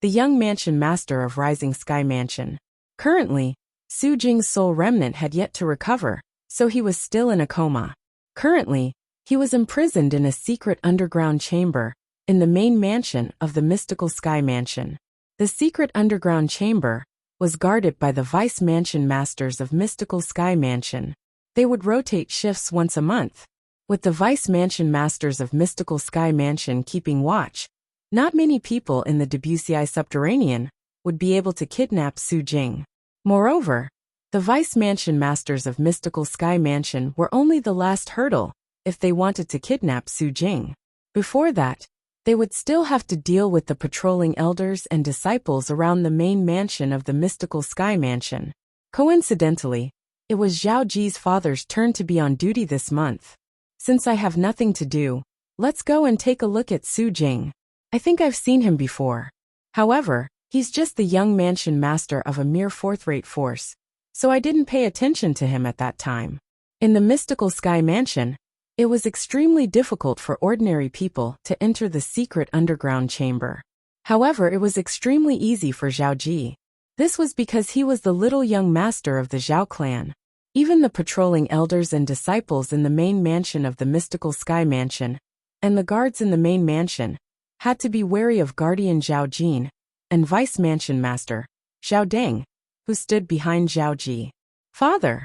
the young mansion master of Rising Sky Mansion. Currently, Su Jing's soul remnant had yet to recover, so he was still in a coma. Currently, he was imprisoned in a secret underground chamber in the main mansion of the mystical Sky Mansion. The secret underground chamber was guarded by the vice mansion masters of mystical Sky Mansion. They would rotate shifts once a month, with the vice mansion masters of mystical Sky Mansion keeping watch. Not many people in the Debussy subterranean would be able to kidnap Su Jing. Moreover, the vice mansion masters of mystical Sky Mansion were only the last hurdle if they wanted to kidnap Su Jing. Before that, they would still have to deal with the patrolling elders and disciples around the main mansion of the mystical Sky Mansion. Coincidentally, it was Zhao Ji's father's turn to be on duty this month. Since I have nothing to do, let's go and take a look at Su Jing. I think I've seen him before. However, he's just the young mansion master of a mere fourth-rate force, so I didn't pay attention to him at that time. In the mystical Sky Mansion, it was extremely difficult for ordinary people to enter the secret underground chamber. However, it was extremely easy for Zhao Ji. This was because he was the little young master of the Zhao clan. Even the patrolling elders and disciples in the main mansion of the mystical Sky Mansion, and the guards in the main mansion, had to be wary of guardian Zhao Jin and vice mansion master, Zhao Deng, who stood behind Zhao Ji. Father.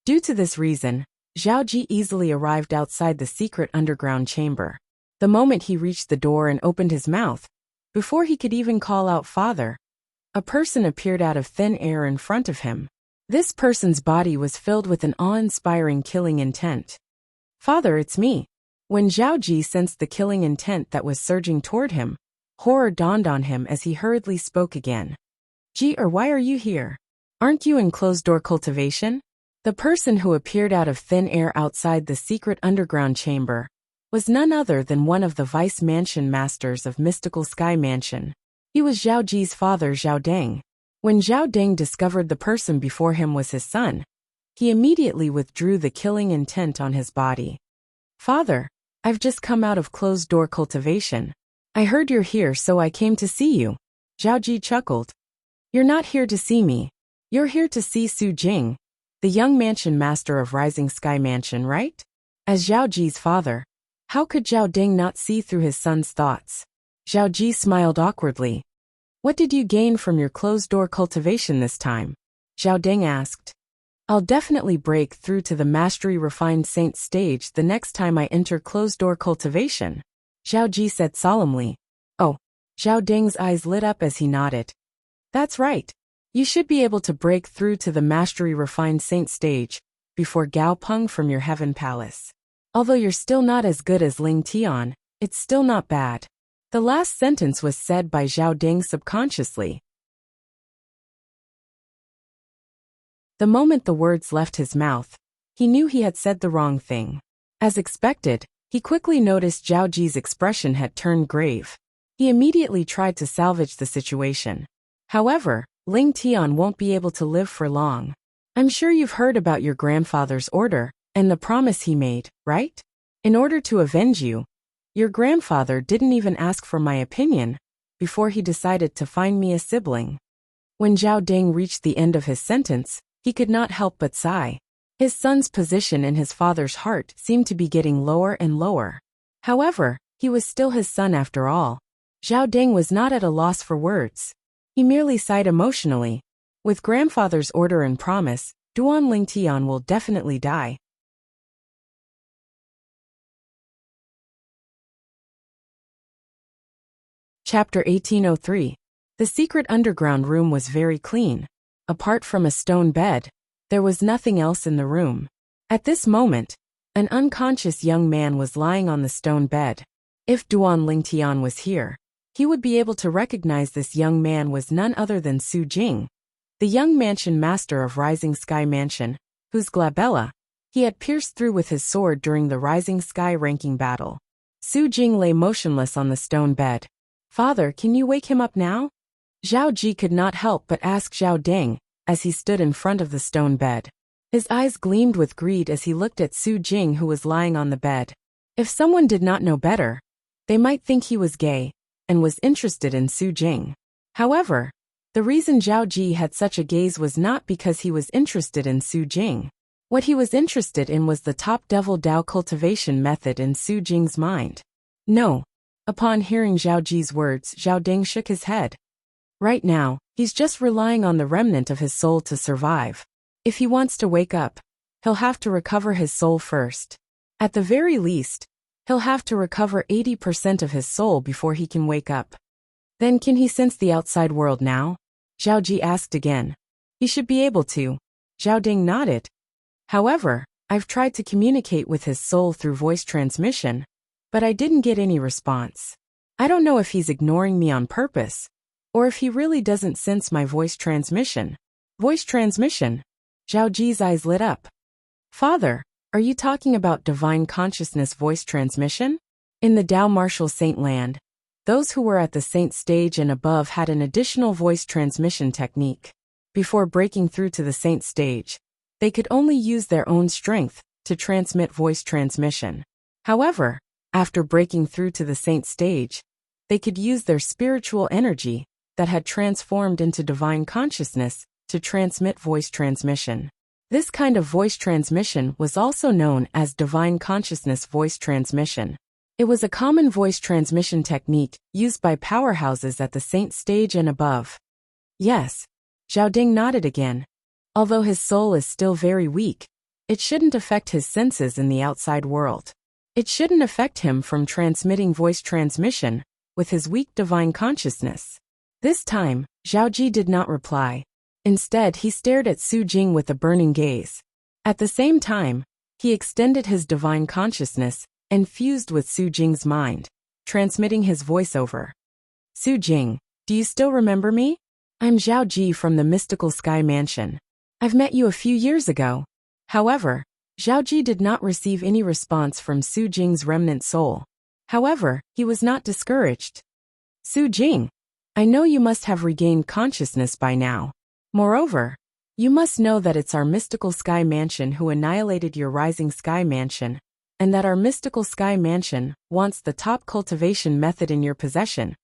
Due to this reason, Zhao Ji easily arrived outside the secret underground chamber. The moment he reached the door and opened his mouth, before he could even call out father, a person appeared out of thin air in front of him. This person's body was filled with an awe-inspiring killing intent. Father, it's me. When Zhao Ji sensed the killing intent that was surging toward him, horror dawned on him as he hurriedly spoke again. Ji, or why are you here? Aren't you in closed-door cultivation? The person who appeared out of thin air outside the secret underground chamber was none other than one of the vice mansion masters of mystical Sky Mansion. He was Zhao Ji's father, Zhao Deng. When Zhao Deng discovered the person before him was his son, he immediately withdrew the killing intent on his body. Father, I've just come out of closed-door cultivation. I heard you're here, so I came to see you. Zhao Ji chuckled. You're not here to see me. You're here to see Su Jing, the young mansion master of Rising Sky Mansion, right? As Zhao Ji's father, how could Zhao Deng not see through his son's thoughts? Zhao Ji smiled awkwardly. What did you gain from your closed-door cultivation this time? Zhao Deng asked. I'll definitely break through to the Mastery Refined Saint stage the next time I enter closed-door cultivation, Zhao Ji said solemnly. Oh, Zhao Deng's eyes lit up as he nodded. That's right. You should be able to break through to the Mastery Refined Saint stage before Gao Peng from your Heaven Palace. Although you're still not as good as Ling Tian, it's still not bad. The last sentence was said by Zhao Deng subconsciously. The moment the words left his mouth, he knew he had said the wrong thing. As expected, he quickly noticed Zhao Ji's expression had turned grave. He immediately tried to salvage the situation. However, Ling Tian won't be able to live for long. I'm sure you've heard about your grandfather's order and the promise he made, right? In order to avenge you, your grandfather didn't even ask for my opinion before he decided to find me a sibling. When Zhao Deng reached the end of his sentence, he could not help but sigh. His son's position in his father's heart seemed to be getting lower and lower. However, he was still his son after all. Zhao Deng was not at a loss for words. He merely sighed emotionally. With grandfather's order and promise, Duan Ling Tian will definitely die. Chapter 1803. The secret underground room was very clean. Apart from a stone bed, there was nothing else in the room. At this moment, an unconscious young man was lying on the stone bed. If Duan Ling Tian was here, he would be able to recognize this young man was none other than Su Jing, the young mansion master of Rising Sky Mansion, whose glabella he had pierced through with his sword during the Rising Sky ranking battle. Su Jing lay motionless on the stone bed. "Father, can you wake him up now?" Zhao Ji could not help but ask Zhao Ding, as he stood in front of the stone bed. His eyes gleamed with greed as he looked at Su Jing, who was lying on the bed. If someone did not know better, they might think he was gay and was interested in Su Jing. However, the reason Zhao Ji had such a gaze was not because he was interested in Su Jing. What he was interested in was the top devil Dao cultivation method in Su Jing's mind. No. Upon hearing Zhao Ji's words, Zhao Ding shook his head. Right now, he's just relying on the remnant of his soul to survive. If he wants to wake up, he'll have to recover his soul first. At the very least, he'll have to recover 80% of his soul before he can wake up. Then can he sense the outside world now? Zhao Ji asked again. He should be able to. Zhao Ding nodded. However, I've tried to communicate with his soul through voice transmission, but I didn't get any response. I don't know if he's ignoring me on purpose, or if he really doesn't sense my voice transmission. Voice transmission? Zhao Ji's eyes lit up. Father, are you talking about divine consciousness voice transmission? In the Dao Martial Saint land, those who were at the saint stage and above had an additional voice transmission technique. Before breaking through to the saint stage, they could only use their own strength to transmit voice transmission. However, after breaking through to the saint stage, they could use their spiritual energy that had transformed into divine consciousness to transmit voice transmission. This kind of voice transmission was also known as divine consciousness voice transmission. It was a common voice transmission technique used by powerhouses at the saint stage and above. Yes, Zhao Ding nodded again. Although his soul is still very weak, it shouldn't affect his senses in the outside world. It shouldn't affect him from transmitting voice transmission with his weak divine consciousness. This time, Zhao Ji did not reply. Instead, he stared at Su Jing with a burning gaze. At the same time, he extended his divine consciousness and fused with Su Jing's mind, transmitting his voice over. Su Jing, do you still remember me? I'm Zhao Ji from the mystical sky mansion. I've met you a few years ago. However, Zhao Ji did not receive any response from Su Jing's remnant soul. However, he was not discouraged. Su Jing, I know you must have regained consciousness by now. Moreover, you must know that it's our mystical sky mansion who annihilated your rising sky mansion, and that our mystical sky mansion wants the top cultivation method in your possession.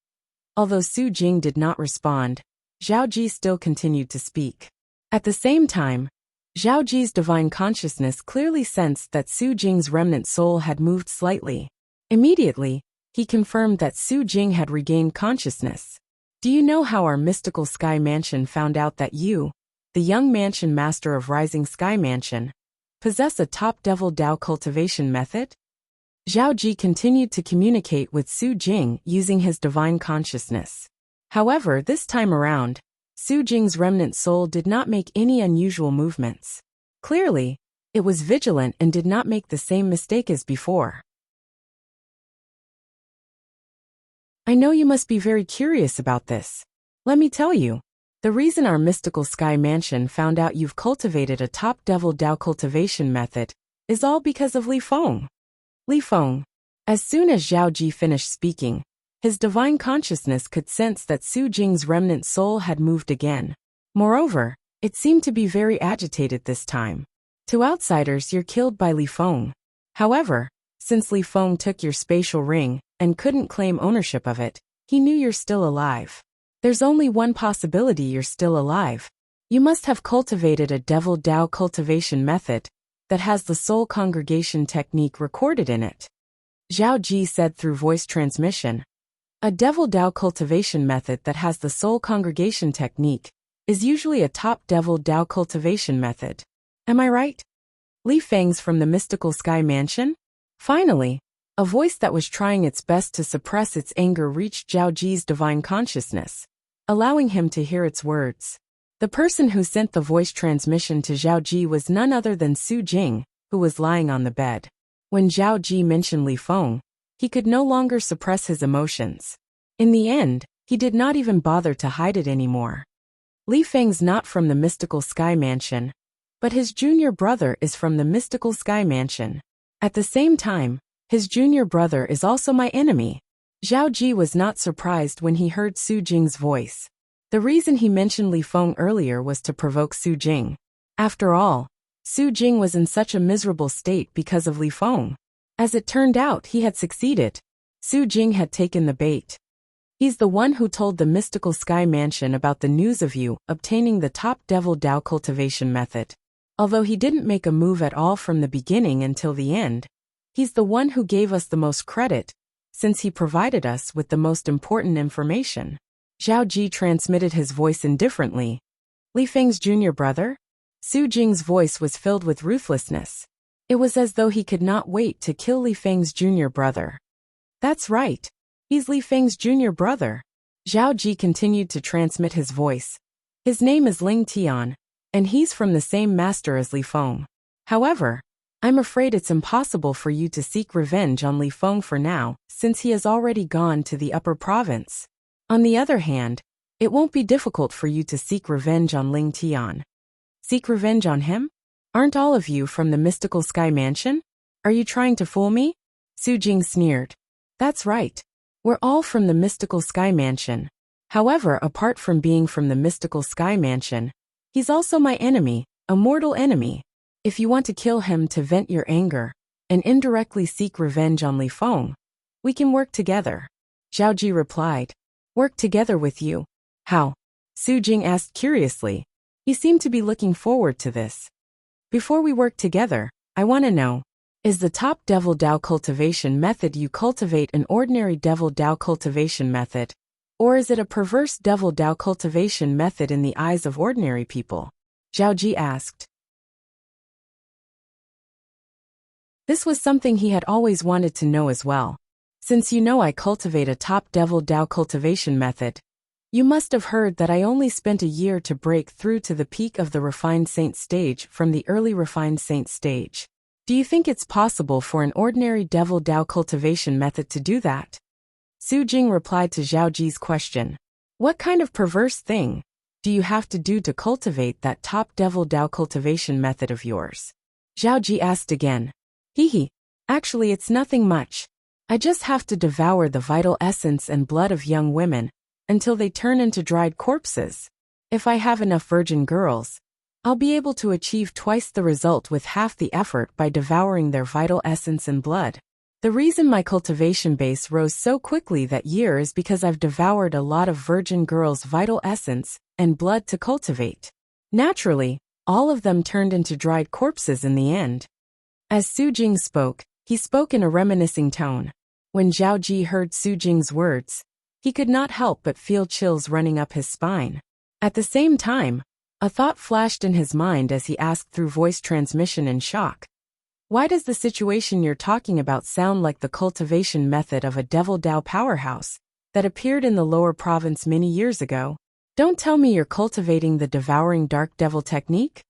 Although Su Jing did not respond, Zhao Ji still continued to speak. At the same time, Zhao Ji's divine consciousness clearly sensed that Su Jing's remnant soul had moved slightly. Immediately, he confirmed that Su Jing had regained consciousness. Do you know how our mystical sky mansion found out that you, the young mansion master of Rising Sky Mansion, possess a top devil Dao cultivation method? Zhao Ji continued to communicate with Su Jing using his divine consciousness. However, this time around, Su Jing's remnant soul did not make any unusual movements. Clearly, it was vigilant and did not make the same mistake as before. I know you must be very curious about this. Let me tell you. The reason our mystical sky mansion found out you've cultivated a top devil Dao cultivation method is all because of Li Feng. Li Feng. As soon as Zhao Ji finished speaking, his divine consciousness could sense that Su Jing's remnant soul had moved again. Moreover, it seemed to be very agitated this time. To outsiders, you're killed by Li Feng. However, since Li Feng took your spatial ring and couldn't claim ownership of it, he knew you're still alive. There's only one possibility you're still alive. You must have cultivated a devil Dao cultivation method that has the soul congregation technique recorded in it. Zhao Ji said through voice transmission. A devil Dao cultivation method that has the soul congregation technique is usually a top devil Dao cultivation method. Am I right? Li Feng's from the mystical sky mansion? Finally, a voice that was trying its best to suppress its anger reached Zhao Ji's divine consciousness, allowing him to hear its words. The person who sent the voice transmission to Zhao Ji was none other than Su Jing, who was lying on the bed. When Zhao Ji mentioned Li Feng, he could no longer suppress his emotions. In the end, he did not even bother to hide it anymore. Li Feng's not from the mystical sky mansion, but his junior brother is from the mystical sky mansion. At the same time, his junior brother is also my enemy. Zhao Ji was not surprised when he heard Su Jing's voice. The reason he mentioned Li Feng earlier was to provoke Su Jing. After all, Su Jing was in such a miserable state because of Li Feng. As it turned out, he had succeeded. Su Jing had taken the bait. He's the one who told the mystical sky mansion about the news of you obtaining the top devil Dao cultivation method. Although he didn't make a move at all from the beginning until the end, he's the one who gave us the most credit, since he provided us with the most important information. Zhao Ji transmitted his voice indifferently. Li Feng's junior brother? Su Jing's voice was filled with ruthlessness. It was as though he could not wait to kill Li Feng's junior brother. That's right. He's Li Feng's junior brother. Zhao Ji continued to transmit his voice. His name is Ling Tian, and he's from the same master as Li Feng. However, I'm afraid it's impossible for you to seek revenge on Li Feng for now, since he has already gone to the upper province. On the other hand, it won't be difficult for you to seek revenge on Ling Tian. Seek revenge on him? Aren't all of you from the mystical sky mansion? Are you trying to fool me? Su Jing sneered. That's right. We're all from the mystical sky mansion. However, apart from being from the mystical sky mansion, he's also my enemy, a mortal enemy. If you want to kill him to vent your anger, and indirectly seek revenge on Li Feng, we can work together. Zhao Ji replied. Work together with you? How? Su Jing asked curiously. He seemed to be looking forward to this. Before we work together, I want to know, is the top devil Dao cultivation method you cultivate an ordinary devil Dao cultivation method, or is it a perverse devil Dao cultivation method in the eyes of ordinary people? Zhao Ji asked. This was something he had always wanted to know as well. Since you know I cultivate a top devil Dao cultivation method, you must have heard that I only spent a year to break through to the peak of the refined saint stage from the early refined saint stage. Do you think it's possible for an ordinary devil Dao cultivation method to do that? Su Jing replied to Zhao Ji's question. What kind of perverse thing do you have to do to cultivate that top devil Dao cultivation method of yours? Zhao Ji asked again. Actually it's nothing much. I just have to devour the vital essence and blood of young women until they turn into dried corpses. If I have enough virgin girls, I'll be able to achieve twice the result with half the effort by devouring their vital essence and blood. The reason my cultivation base rose so quickly that year is because I've devoured a lot of virgin girls' vital essence and blood to cultivate. Naturally, all of them turned into dried corpses in the end. As Su Jing spoke, he spoke in a reminiscing tone. When Zhao Ji heard Su Jing's words, he could not help but feel chills running up his spine. At the same time, a thought flashed in his mind as he asked through voice transmission in shock. Why does the situation you're talking about sound like the cultivation method of a devil Dao powerhouse that appeared in the lower province many years ago? Don't tell me you're cultivating the devouring dark devil technique?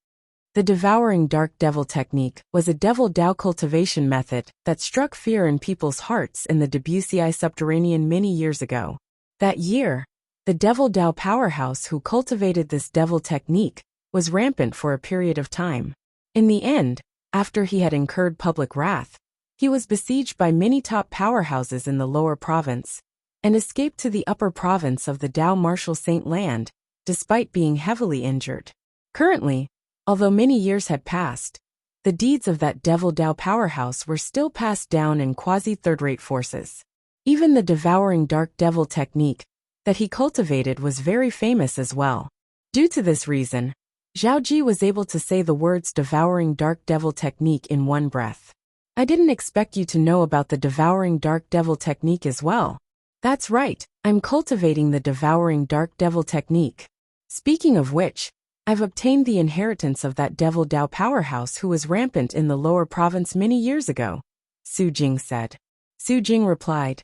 The devouring dark devil technique was a devil Dao cultivation method that struck fear in people's hearts in the Debussy subterranean many years ago. That year, the devil Dao powerhouse who cultivated this devil technique was rampant for a period of time. In the end, after he had incurred public wrath, he was besieged by many top powerhouses in the lower province and escaped to the upper province of the Dao Martial Saint Land, despite being heavily injured. Currently, although many years had passed, the deeds of that devil Dao powerhouse were still passed down in quasi-third-rate forces. Even the devouring dark devil technique that he cultivated was very famous as well. Due to this reason, Zhao Ji was able to say the words devouring dark devil technique in one breath. I didn't expect you to know about the devouring dark devil technique as well. That's right, I'm cultivating the devouring dark devil technique. Speaking of which, I've obtained the inheritance of that devil Dao powerhouse who was rampant in the lower province many years ago, Su Jing said. Su Jing replied,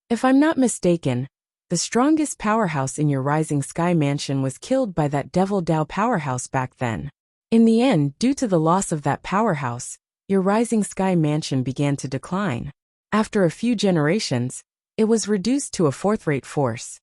if I'm not mistaken, the strongest powerhouse in your Rising Sky Mansion was killed by that devil Dao powerhouse back then. In the end, due to the loss of that powerhouse, your Rising Sky Mansion began to decline. After a few generations, it was reduced to a fourth-rate force.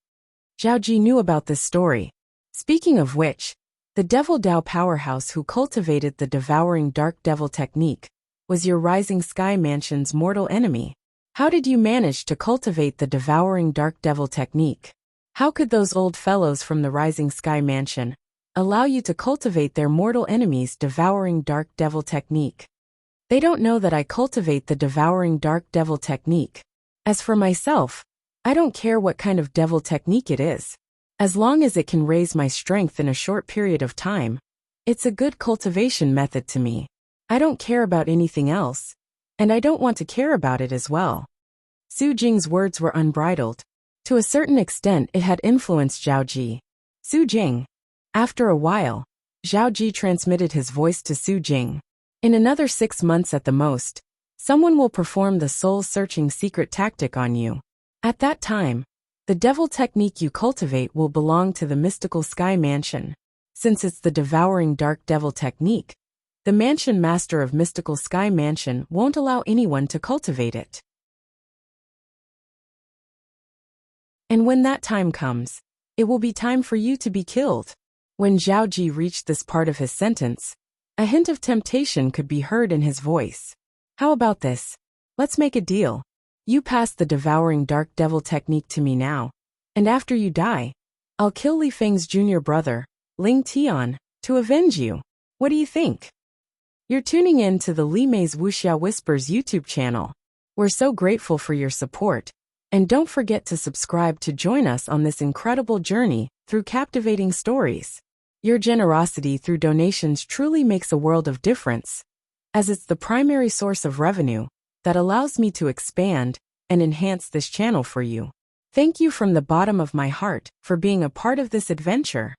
Zhao Ji knew about this story. Speaking of which, the devil Dao powerhouse who cultivated the devouring dark devil technique was your Rising Sky Mansion's mortal enemy. How did you manage to cultivate the devouring dark devil technique? How could those old fellows from the Rising Sky Mansion allow you to cultivate their mortal enemy's devouring dark devil technique? They don't know that I cultivate the devouring dark devil technique. As for myself, I don't care what kind of devil technique it is. As long as it can raise my strength in a short period of time, it's a good cultivation method to me. I don't care about anything else, and I don't want to care about it as well. Su Jing's words were unbridled. To a certain extent it had influenced Zhao Ji. Su Jing. After a while, Zhao Ji transmitted his voice to Su Jing. In another 6 months at the most, someone will perform the soul-searching secret tactic on you. At that time, the devil technique you cultivate will belong to the mystical Sky Mansion. Since it's the devouring dark devil technique, the mansion master of mystical Sky Mansion won't allow anyone to cultivate it. And when that time comes, it will be time for you to be killed. When Zhao Ji reached this part of his sentence, a hint of temptation could be heard in his voice. How about this? Let's make a deal. You pass the devouring dark devil technique to me now, and after you die, I'll kill Li Feng's junior brother, Ling Tian, to avenge you. What do you think? You're tuning in to the Li Mei's Wuxia Whispers YouTube channel. We're so grateful for your support. And don't forget to subscribe to join us on this incredible journey through captivating stories. Your generosity through donations truly makes a world of difference, as it's the primary source of revenue that allows me to expand and enhance this channel for you. Thank you from the bottom of my heart for being a part of this adventure.